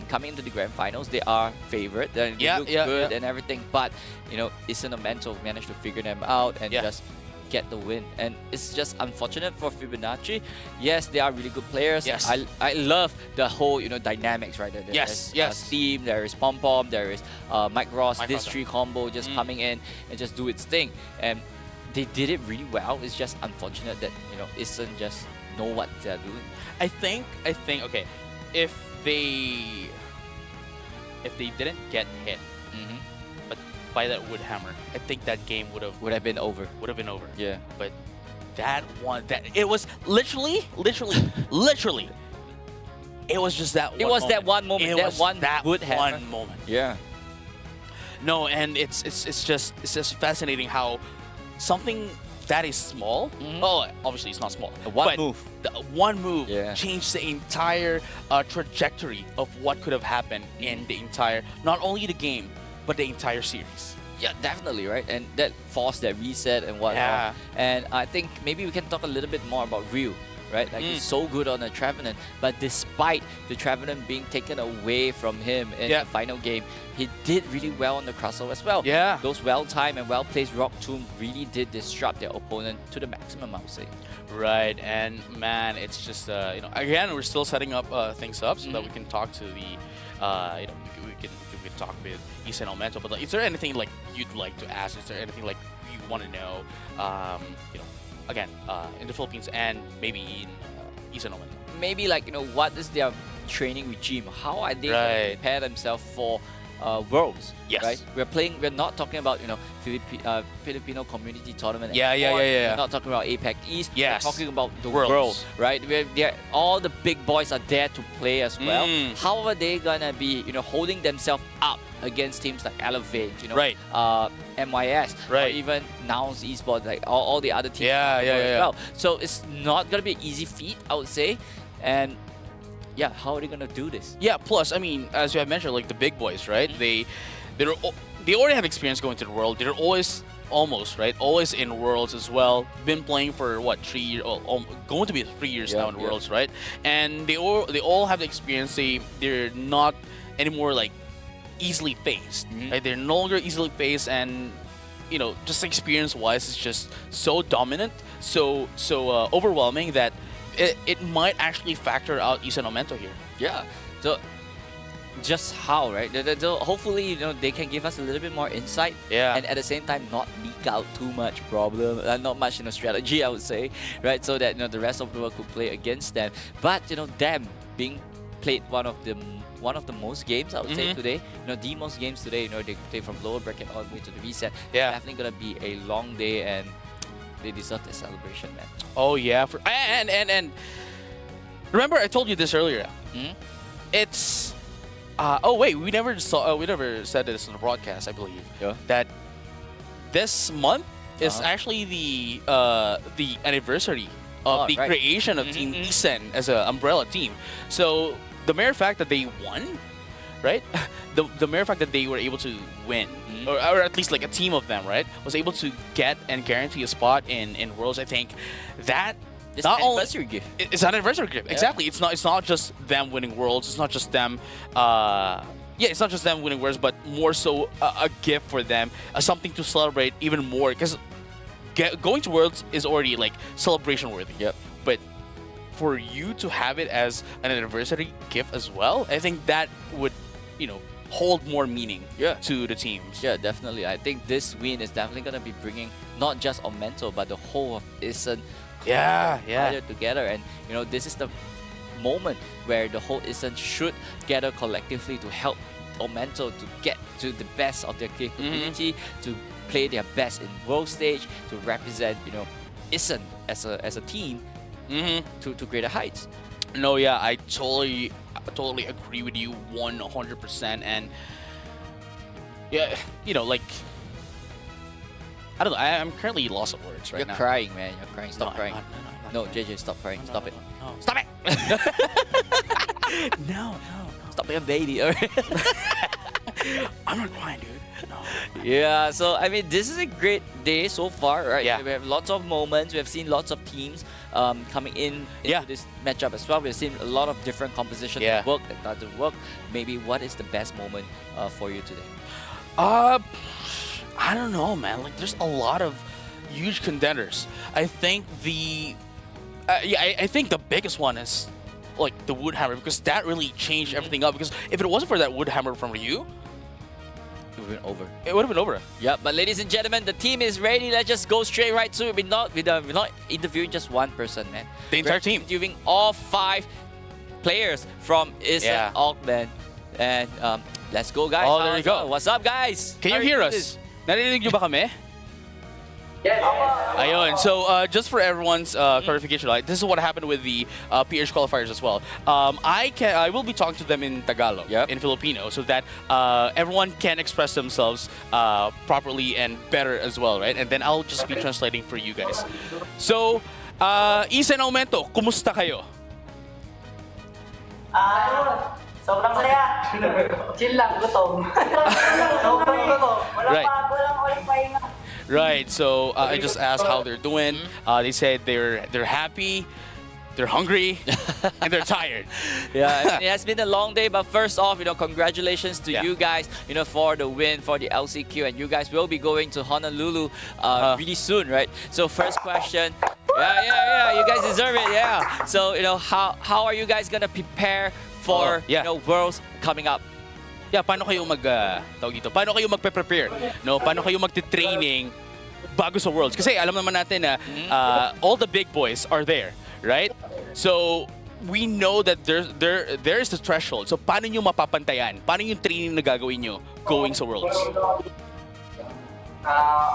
coming into the grand finals, they are favored. They look good and everything. But, you know, ESEN Aumento managed to figure them out and just get the win. And it's just unfortunate for Fibonacci. Yes, they are really good players. Yes. I love the whole, you know, dynamics, right? There's Steam, there is Pom Pom, there is Mike Ross, this 3 combo just coming in and just do its thing. And they did it really well. It's just unfortunate that, you know, ESEN just know what they're doing. I think okay, if they didn't get hit but by that wood hammer, I think that game would have Been over. been over. Yeah. But that one, it was literally it was just that one It was moment. that one moment. It That was one that wood hammer. one moment. Yeah. No, and it's just fascinating how something that is small. Oh, obviously it's not small. One but move. The one move Yeah. changed the entire trajectory of what could have happened in the entire, not only the game, but the entire series. Yeah, definitely, right? And that forced that reset and whatnot. Yeah. And I think maybe we can talk a little bit more about Ryu, right? Like he's so good on the Trevenant, but despite the Trevenant being taken away from him in the final game, he did really well on the crossover as well. Yeah. Those well-timed and well-placed Rock Tomb really did disrupt their opponent to the maximum, I would say. Right, and man, it's just you know, again, we're still setting up things up so that we can talk to the you know, we can talk with Ethan Almento. But like, is there anything like you'd like to ask? Is there anything like you want to know? You know, again, in the Philippines and maybe in Ethan Almento. Maybe like, you know, what is their training regime? How are they going to prepare themselves for Worlds? Yes. Right? We're not talking about, you know, Filipino community tournament. Yeah. We're not talking about APAC East. Yes. We're talking about the Worlds. world, right? All the big boys are there to play as well. How are they gonna be, you know, holding themselves up against teams like Elevate, you know, MYS, or even Nouns Esports, like all the other teams as well. So it's not gonna be an easy feat, I would say. And yeah, how are they gonna do this? Yeah. Plus, I mean, as you have mentioned, like the big boys, right? They already have experience going to the world. They're always always in Worlds as well. Been playing for what, 3 years? Going to be 3 years now in Worlds, right? And they all have the experience. They're not anymore like easily faced. Right? They're no longer easily faced, and you know, just experience-wise, it's just so dominant, so overwhelming that it might actually factor out Ethan Almento here. Yeah. So just how, right? Hopefully, you know, they can give us a little bit more insight. Yeah. And at the same time, not leak out too much problem, not much, you know, strategy, I would say, right? So that, you know, the rest of the world could play against them. But, you know, them being played one of the most games, I would say, today. You know, the most games today, you know, they play from lower bracket all the way to the reset. Yeah. It's definitely gonna be a long day, and they deserve the celebration, man. Oh yeah, and remember I told you this earlier. It's oh wait, we never said this in the broadcast, I believe. Yeah. That this month is actually the anniversary of the creation of Team Isen as an umbrella team. So the mere fact that they won, right? The mere fact that they were able to win, or at least like a team of them, right, was able to get and guarantee a spot in Worlds. I think that it's not an anniversary gift. It's an anniversary gift. Yeah. Exactly. It's not just them winning Worlds. It's not just them. It's not just them winning Worlds, but more so a gift for them, something to celebrate even more. Because going to Worlds is already like celebration worthy. Yep. But for you to have it as an anniversary gift as well, I think that would, you know, hold more meaning to the teams. Yeah, definitely. I think this win is definitely going to be bringing not just Omento, but the whole of Isen together. And, you know, this is the moment where the whole Isen should gather collectively to help Omento to get to the best of their capability, to play their best in world stage, to represent, you know, Isen as a team to greater heights. No, yeah, I totally agree with you 100%. And yeah, you know, like, I don't know, I'm currently lost of words right now. You're crying, man. You're crying. Stop crying. No, JJ, stop crying. Stop it. Stop it! No. Stop being a baby, alright? I'm not crying, dude. No. Yeah, so I mean, this is a great day so far, right? Yeah. We have lots of moments. We have seen lots of teams coming into this matchup as well. We've seen a lot of different compositions that work, that doesn't work. Maybe what is the best moment for you today? I don't know, man. Like, there's a lot of huge contenders. I think I think the biggest one is like the wood hammer, because that really changed everything up. Because if it wasn't for that wood hammer from Ryu, it would have been over. It would have been over. Yeah, but ladies and gentlemen, the team is ready. Let's just go straight right to it. We're not interviewing just one person, man. The entire We're team. interviewing all 5 players from ISA Auckland. And let's go, guys. Oh, there you go. What's up, guys? Can you hear us? Narinig nyo ba kami? Yes. Ayun. So, just for everyone's clarification, like, this is what happened with the PH qualifiers as well. I will be talking to them in Tagalog, in Filipino, so that everyone can express themselves properly and better as well, right? And then I'll just be translating for you guys. So, Isa and Aumento, kumusta kayo? Sobrang saya. Chill lang, gutom. Sobrang gutom. Walang ulit pahinga. Right. So I just asked how they're doing. They said they're happy, they're hungry, and they're tired. Yeah, it has been a long day, but first off, congratulations to you guys, for the win for the LCQ, and you guys will be going to Honolulu really soon, right? So first question, you guys deserve it, yeah. So how are you guys gonna prepare for Worlds coming up? Yeah, paano kayo paano kayo magpe-prepare? No, paano kayo magte-training bago sa Worlds? Kasi alam naman natin na all the big boys are there, right? So we know that there's the threshold. So paano nyo mapapantayan? Paano yung training na gagawin nyo going sa Worlds?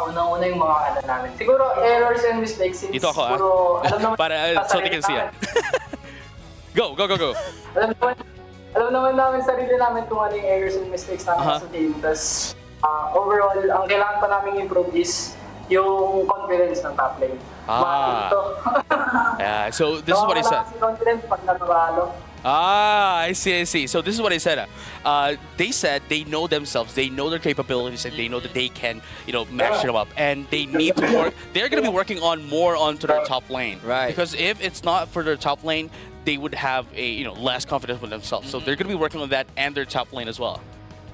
Unang-una yung mga namin. Siguro errors and mistakes. Dito ako siguro, alam naman para so they can see it. Go. Alam naman namin sarili namin kung ano yung errors and mistakes namin sa team. Tapos overall, ang kailangan pa namin improve is yung confidence ng top lane. Yeah, so this is what he said. Confidence pag natawalo. I see. So this is what I said. They said they know themselves, they know their capabilities, and they know that they can, match them up. And they need to work. They're going to be working on more onto their top lane, right? Because if it's not for their top lane, they would have a less confidence with themselves. So they're going to be working on that and their top lane as well.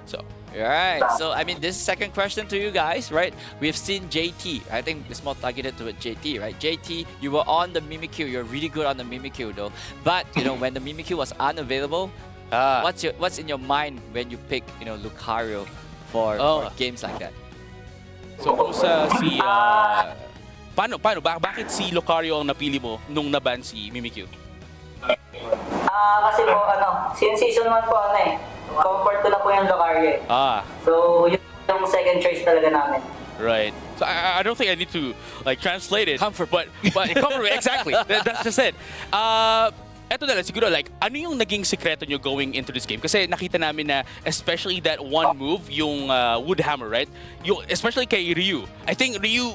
So. Alright, so this second question to you guys, right? We've seen JT. I think it's more targeted to JT, right? JT, you were on the Mimikyu. You're really good on the Mimikyu, though. But when the Mimikyu was unavailable, what's in your mind when you pick Lucario for games like that? So bakit si Lucario ang napili mo nung naban si Mimikyu? Kasi po, since season 1 po, comfort ko na po yung Lucario. So, yun yung second choice talaga namin. Right. So I don't think I need to translate it. Comfort, but comfort, exactly. That's just it. Eto na lang, siguro ano yung naging sekreto nyo going into this game? Kasi nakita namin na especially that one move, yung wood hammer, right? Especially kay Ryu. I think Ryu,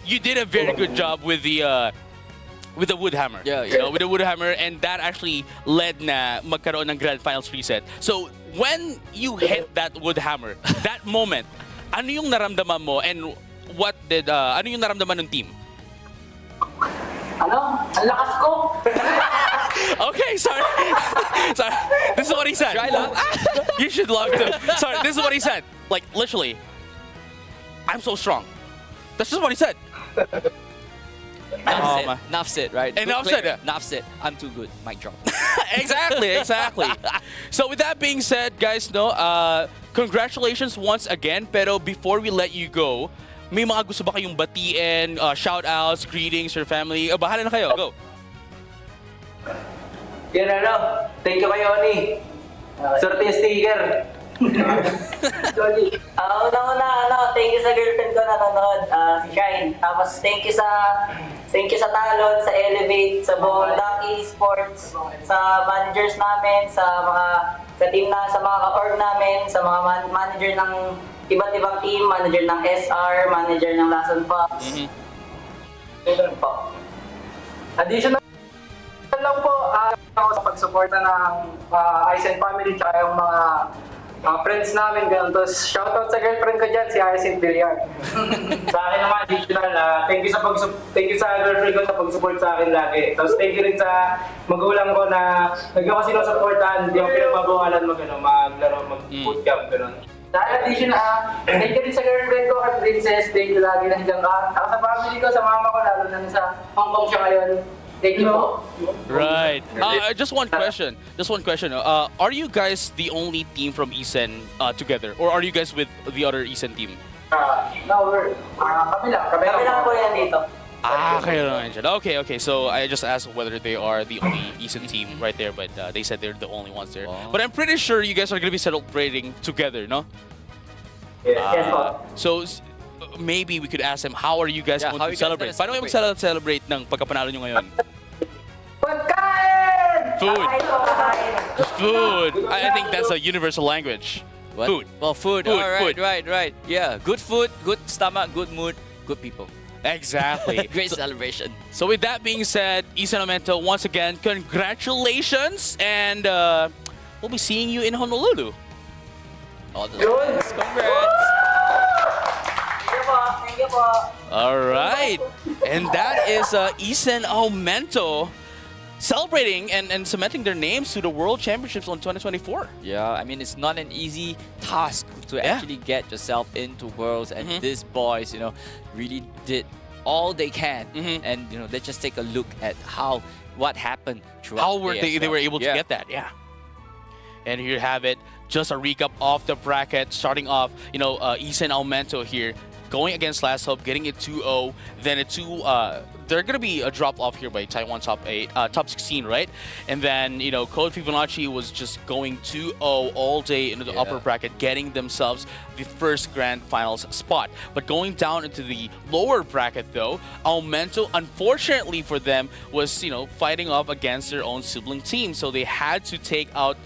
you did a very good job with the wood hammer. With the wood hammer, and that actually led na magkaroon ng Grand Finals reset. So when you hit that wood hammer, that moment, ano yung naramdaman mo, and ano yung naramdaman ng team? Ang lakas ko! Okay, sorry. This is what he said. You should love to. Sorry, this is what he said. Literally, I'm so strong. That's just what he said. Enough said, right? Enough said. Enough said. I'm too good. Mic drop. Exactly. So with that being said, guys, congratulations once again. Pero before we let you go, may mga gusto ba kayong batiin, shout-outs, greetings, your family? Bahala na kayo. Go. Yan thank you kay Oni. Swerte yung sticker. Una, thank you sa girlfriend ko na nanonood, si Shine. Tapos thank you sa Talon, sa Elevate, sa buong Lucky Sports, sa managers namin, sa team sa mga ka-org namin, sa mga manager ng iba't ibang team, manager ng SR, manager ng Lason Fox. Ganun po. Additional lang po ako sa pagsuporta ng Aizen family tsaka yung mga friends namin, gano'n. Tapos shoutout sa girlfriend ko dyan, si Aizen Villar. Sa akin naman, additional, thank you sa girlfriend ko sa pag-support sa akin lagi. Tapos thank you rin sa magulang ko na nagkawa sinusuportahan, hindi ako pinagbabawalan maglaro, mag-bootcamp, gano'n. Dahil additional, thank you rin sa girlfriend ko at Princess, thank you lagi nandiyan ka. Saka sa family ko, sa mama ko, lalo na sa Hong Kong siya ngayon. Thank you po. Right. Just one question. Are you guys the only team from Isen together, or are you guys with the other Isen team? No, kami lang po yan dito. Kayo lang dyan. Okay. So I just asked whether they are the only Isen team right there, but they said they're the only ones there. Oh. But I'm pretty sure you guys are gonna be celebrating together, no? Yes po. So maybe we could ask them, how are you guys Yeah, going how to you guys celebrate? gonna Paano kayo mag-celebrate ng pagkapanalo nyo ngayon? Pagkain! Food. Kain po, kain. Food. I think that's a universal language. What? Food. Well, food. Food, All right, food. right. Yeah, good food, good stomach, good mood, good people. Exactly. Great celebration. So with that being said, Isen Aumento, once again, congratulations, and we'll be seeing you in Honolulu. All the best. Congrats. Thank you po. All right, and that is Isen Aumento celebrating and cementing their names to the World Championships on 2024. Yeah, I mean, it's not an easy task to Yeah. actually get yourself into Worlds, and Mhm. these boys, really did all they can. Mhm. And, let's just take a look at what happened throughout How were the they were able to Yeah. get that? Yeah. And here you have it. Just a recap of the bracket. Starting off, Isen Aumento here going against Last Hope, getting it 2-0. Then a 2. They're gonna be a drop off here by Taiwan top 16, right? And then Code Fibonacci was just going 2-0 all day into the Yeah. upper bracket, getting themselves the first grand finals spot. But going down into the lower bracket though, Aumento, unfortunately for them, was fighting off against their own sibling team, so they had to take out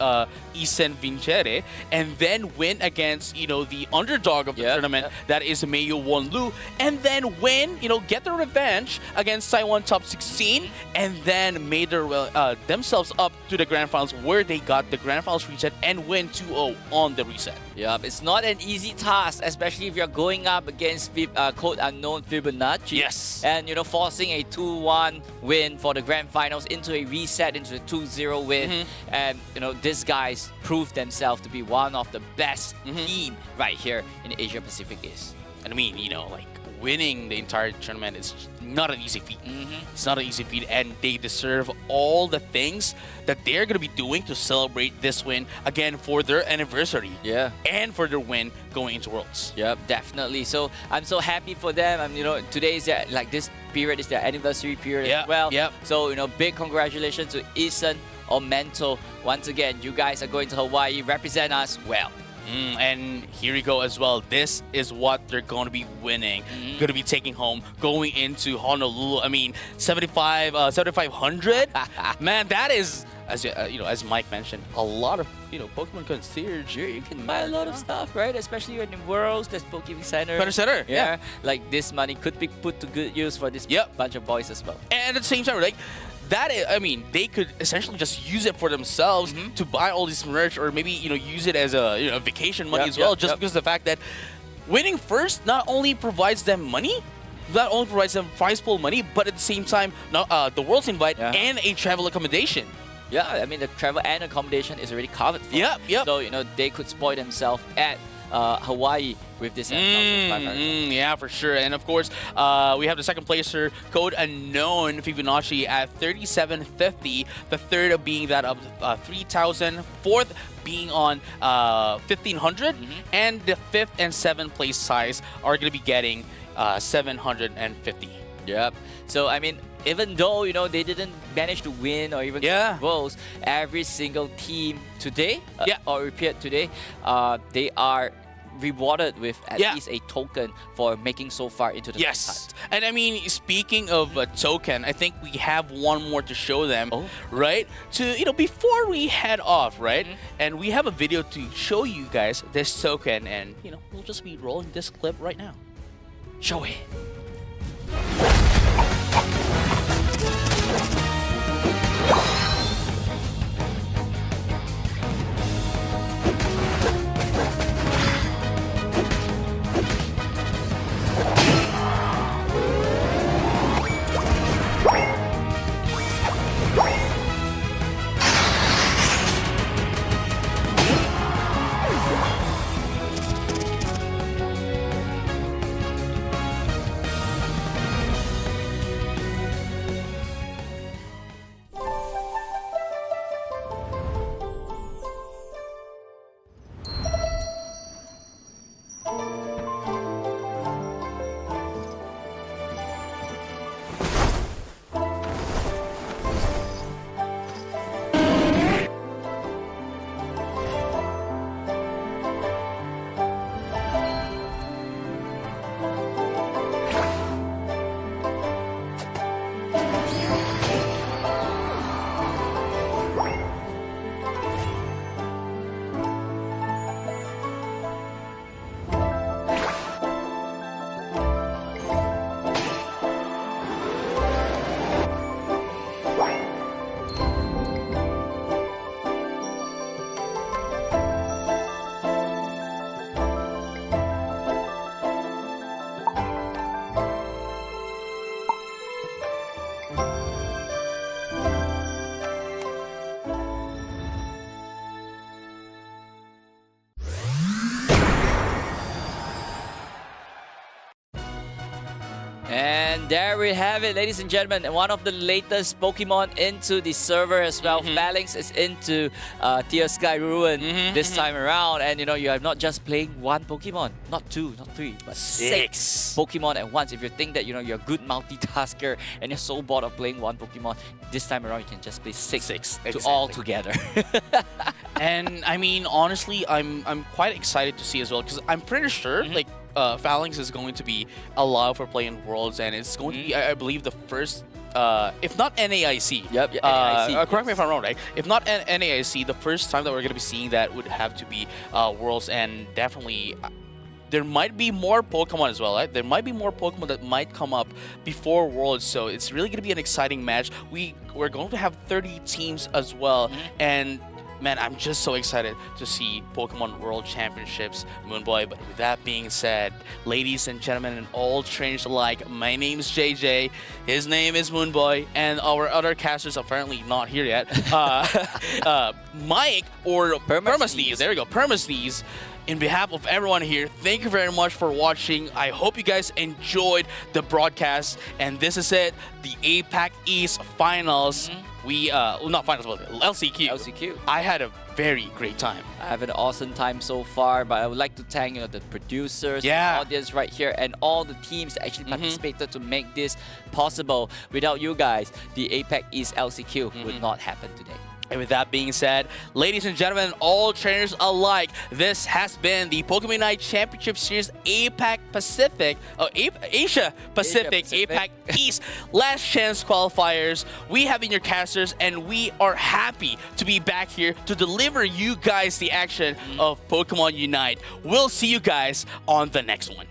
Isen Vincere and then win against the underdog of the Yeah, tournament, yeah. that is Mayu Wonlu, and then win, get the revenge against Taiwan top 16, and then made themselves up to the grand finals, where they got the grand finals reset and win 2-0 on the reset. Yeah, it's not an easy task, especially if you're going up against code unknown Fibonacci. Yes. And forcing a 2-1 win for the grand finals into a reset, into a 2-0 win. Mhm. And these guys proved themselves to be one of the best team right here in Asia Pacific East. And I mean, winning the entire tournament is not an easy feat. It's not an easy feat, and they deserve all the things that they're going to be doing to celebrate this win again for their anniversary. Yeah. And for their win going into Worlds. Yep, definitely. So I'm so happy for them. Today is this period is their anniversary period Yep, as well. yep. So big congratulations to Isen Aumento. Once again, you guys are going to Hawaii. Represent us well. And here you go as well. This is what they're going to be winning. Going to be taking home, going into Honolulu. I mean, 7,500. Man, that is, as Mike mentioned, a lot of Pokemon concierge. Sure, you can buy a lot of stuff, right? Especially when in Worlds, there's Pokemon Center. Pokemon Center, yeah. Like this money could be put to good use for this Yep. bunch of boys as well. And at the same time, that is, they could essentially just use it for themselves to buy all this merch, or maybe use it as a vacation money Yep, as well, yep, just yep. because of the fact that winning first not only provides them money, not only provides them prize pool money, but at the same time, the World's Invite Yeah. and a travel accommodation. Yeah, I mean the travel and accommodation is already covered for. Yep, yep. So they could spoil themselves at Hawaii with this 7,500. Yeah, for sure. And of course, we have the second placer, Code Unknown Fibonacci, at 3,750. The third being that of 3,000. Fourth being on 1,500. And the fifth and seventh place size are going to be getting 750. Yep. So I mean, even though they didn't manage to win or even get goals, every single team today or repeat today, they are rewarded with at least a token for making so far into the top Yes. And I mean, speaking of a token, I think we have one more to show them, Oh. right? To before we head off, right? And we have a video to show you guys this token, and we'll just be rolling this clip right now. Show it. And there we have it, ladies and gentlemen. One of the latest Pokemon into the server as well. Phalanx is into Tear Sky Ruin this time around. And you know, you are not just playing one Pokemon, not two, not three, but six Pokemon at once. If you think that, you know, you're a good multitasker and you're so bored of playing one Pokemon, this time around you can just play six Exactly. all together. And I mean, honestly, I'm quite excited to see as well, because I'm pretty sure like Phalanx is going to be allowed for play in Worlds, and it's going to be, I believe, the first, if not NAIC. Yep, NAIC. Correct me if I'm wrong, right? If not NAIC, the first time that we're going to be seeing that would have to be Worlds, and definitely there might be more Pokemon as well, right? There might be more Pokemon that might come up before Worlds, so it's really going to be an exciting match. We're going to have 30 teams as well, and man, I'm just so excited to see Pokemon World Championships, Moonboy. But with that being said, ladies and gentlemen, and all trainers alike, my name's JJ, his name is Moonboy, and our other casters apparently not here yet. Mike, or Permasneeze, there we go, Permasneeze. In behalf of everyone here, thank you very much for watching. I hope you guys enjoyed the broadcast. And this is it, the APAC East Finals. We, well, not finals, but LCQ. LCQ. I had a very great time. I have an awesome time so far, but I would like to thank, you know, the producers, the audience right here, and all the teams that actually participated to make this possible. Without you guys, the APAC East LCQ would not happen today. And with that being said, ladies and gentlemen, all trainers alike, this has been the Pokemon UNITE Championship Series APAC Pacific, Asia Pacific, APAC East Last Chance Qualifiers. We have been your casters, and we are happy to be back here to deliver you guys the action of Pokemon UNITE. We'll see you guys on the next one.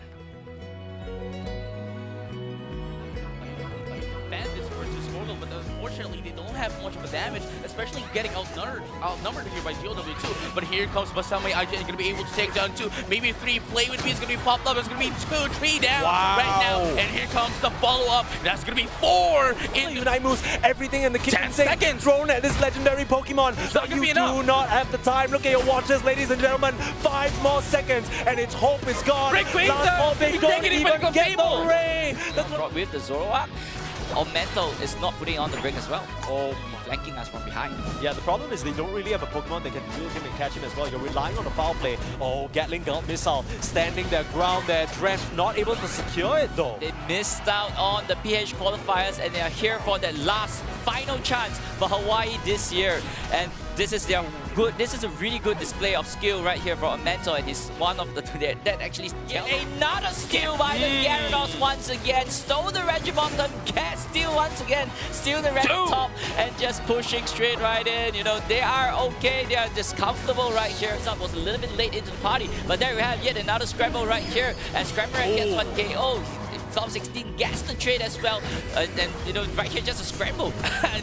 But unfortunately, they don't have much of a damage, especially getting outnumbered here by GLW2. But here comes Basame IJ, going to be able to take down 2, maybe 3. Play with me is going to be popped up. It's going to be 2, 3 down right now. And here comes the follow-up. That's going to be 4. UNITE moves everything in the kitchen 10 seconds thrown at this legendary Pokemon. But gonna be you enough. do not have the time. Look at your watches, ladies and gentlemen. 5 more seconds, and its hope is gone. Rayquaza, Last ball, they you don't take it, even but get Fable. the Ray. With the Zoroark, Augmento is not putting on the brake as well. Flanking us from behind. Yeah, the problem is they don't really have a Pokemon that can deal him and catch him as well. You're relying on the foul play. Gatling Gun Missile standing their ground there. Drench not able to secure it though. They missed out on the PH qualifiers, and they are here for that last final chance for Hawaii this year. And this is their good. This is a really good display of skill right here for Augmento, and he's one of the that actually another steal by the Gyarados once again. Stole the Regibonton, can't steal once again. Steal the red top and just pushing straight right in. You know, they are okay. They are just comfortable right here. Zap was a little bit late into the party, but there we have yet another scramble right here. And Scramble gets one KO. Top 16 gets the trade as well, and you know, right here just a scramble.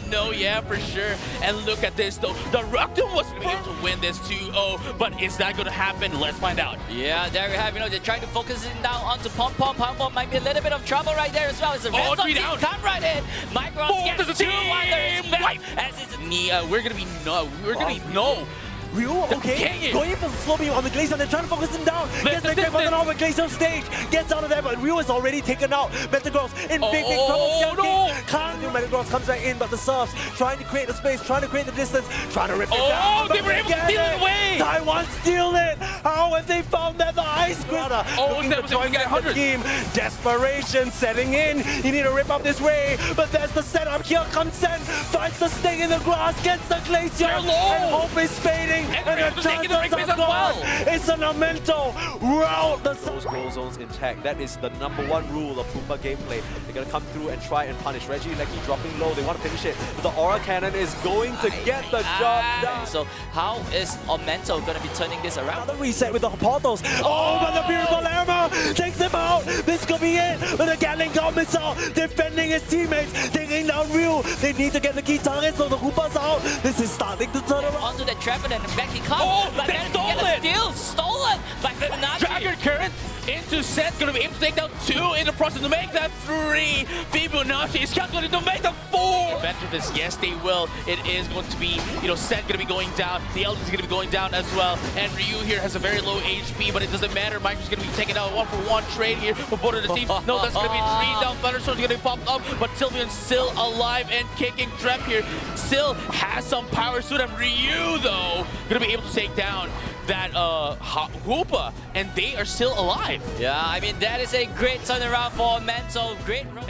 No, yeah, for sure. And look at this though, the Rockton was going to be able to win this 2-0, but is that going to happen? Let's find out. Yeah, there we have, you know, they're trying to focus it down onto Pom Pom. Pom Pom might be a little bit of trouble right there as well. It's a red zone team, come right in. Micron gets 2 under his belt. As it's we're going to be no. Ryu, okay, going for the slow beam on the Glaceon, they're trying to focus him down. Gets the grip on the normal Glaceon stage, gets out of there, but Ryu is already taken out. Metagross in big trouble. Can't do Metagross, comes back in, but the Surfs trying to create the space, trying to create the distance, trying to rip it down. They were able to steal it away! Taiwan steal it! How have they found that the Ice Gritter? Looking to join the team. Desperation setting in. You need to rip up this Ray, but there's the setup. Here comes Sen, finds the snake in the grass, gets the Glaceon, and hope is fading. And the chances are gone. It's an Augmento route. Those goal zones intact. That is the #1 rule of Pumba gameplay. They're going to come through and try and punish. Regieleki dropping low. They want to finish it. But the Aura Cannon is going to get the job done. So how is Augmento going to be turning this around? Another reset with the portals. But the beautiful armor takes him out. This could be it. But the Gatling Gun Missile defending his teammates. Taking down Ryu. They need to get the key targets so the Hoopa's out. This is starting to turn around. Onto the trap and back he comes. But they stole it! Steal! Stolen by Fibonacci. Dragon Current into Seth, gonna be able to take down 2 in the process to make that 3. Fibonacci is calculated to make the 4. Venture this, yes, they will. It is going to be, Seth gonna be going down. The Elder's gonna be going down as well. And Ryu here has a very low HP, but it doesn't matter. Micro's gonna be taking out a 1-for-1 trade here for both of the teams. No, that's gonna be 3 down. Thunderstorm's gonna be popped up, but Sylveon's still alive and kicking. Drep here still has some power to them. Ryu, though, gonna be able to take down that Hoopa, and they are still alive. Yeah, I mean, that is a great turnaround for Mental. Great run.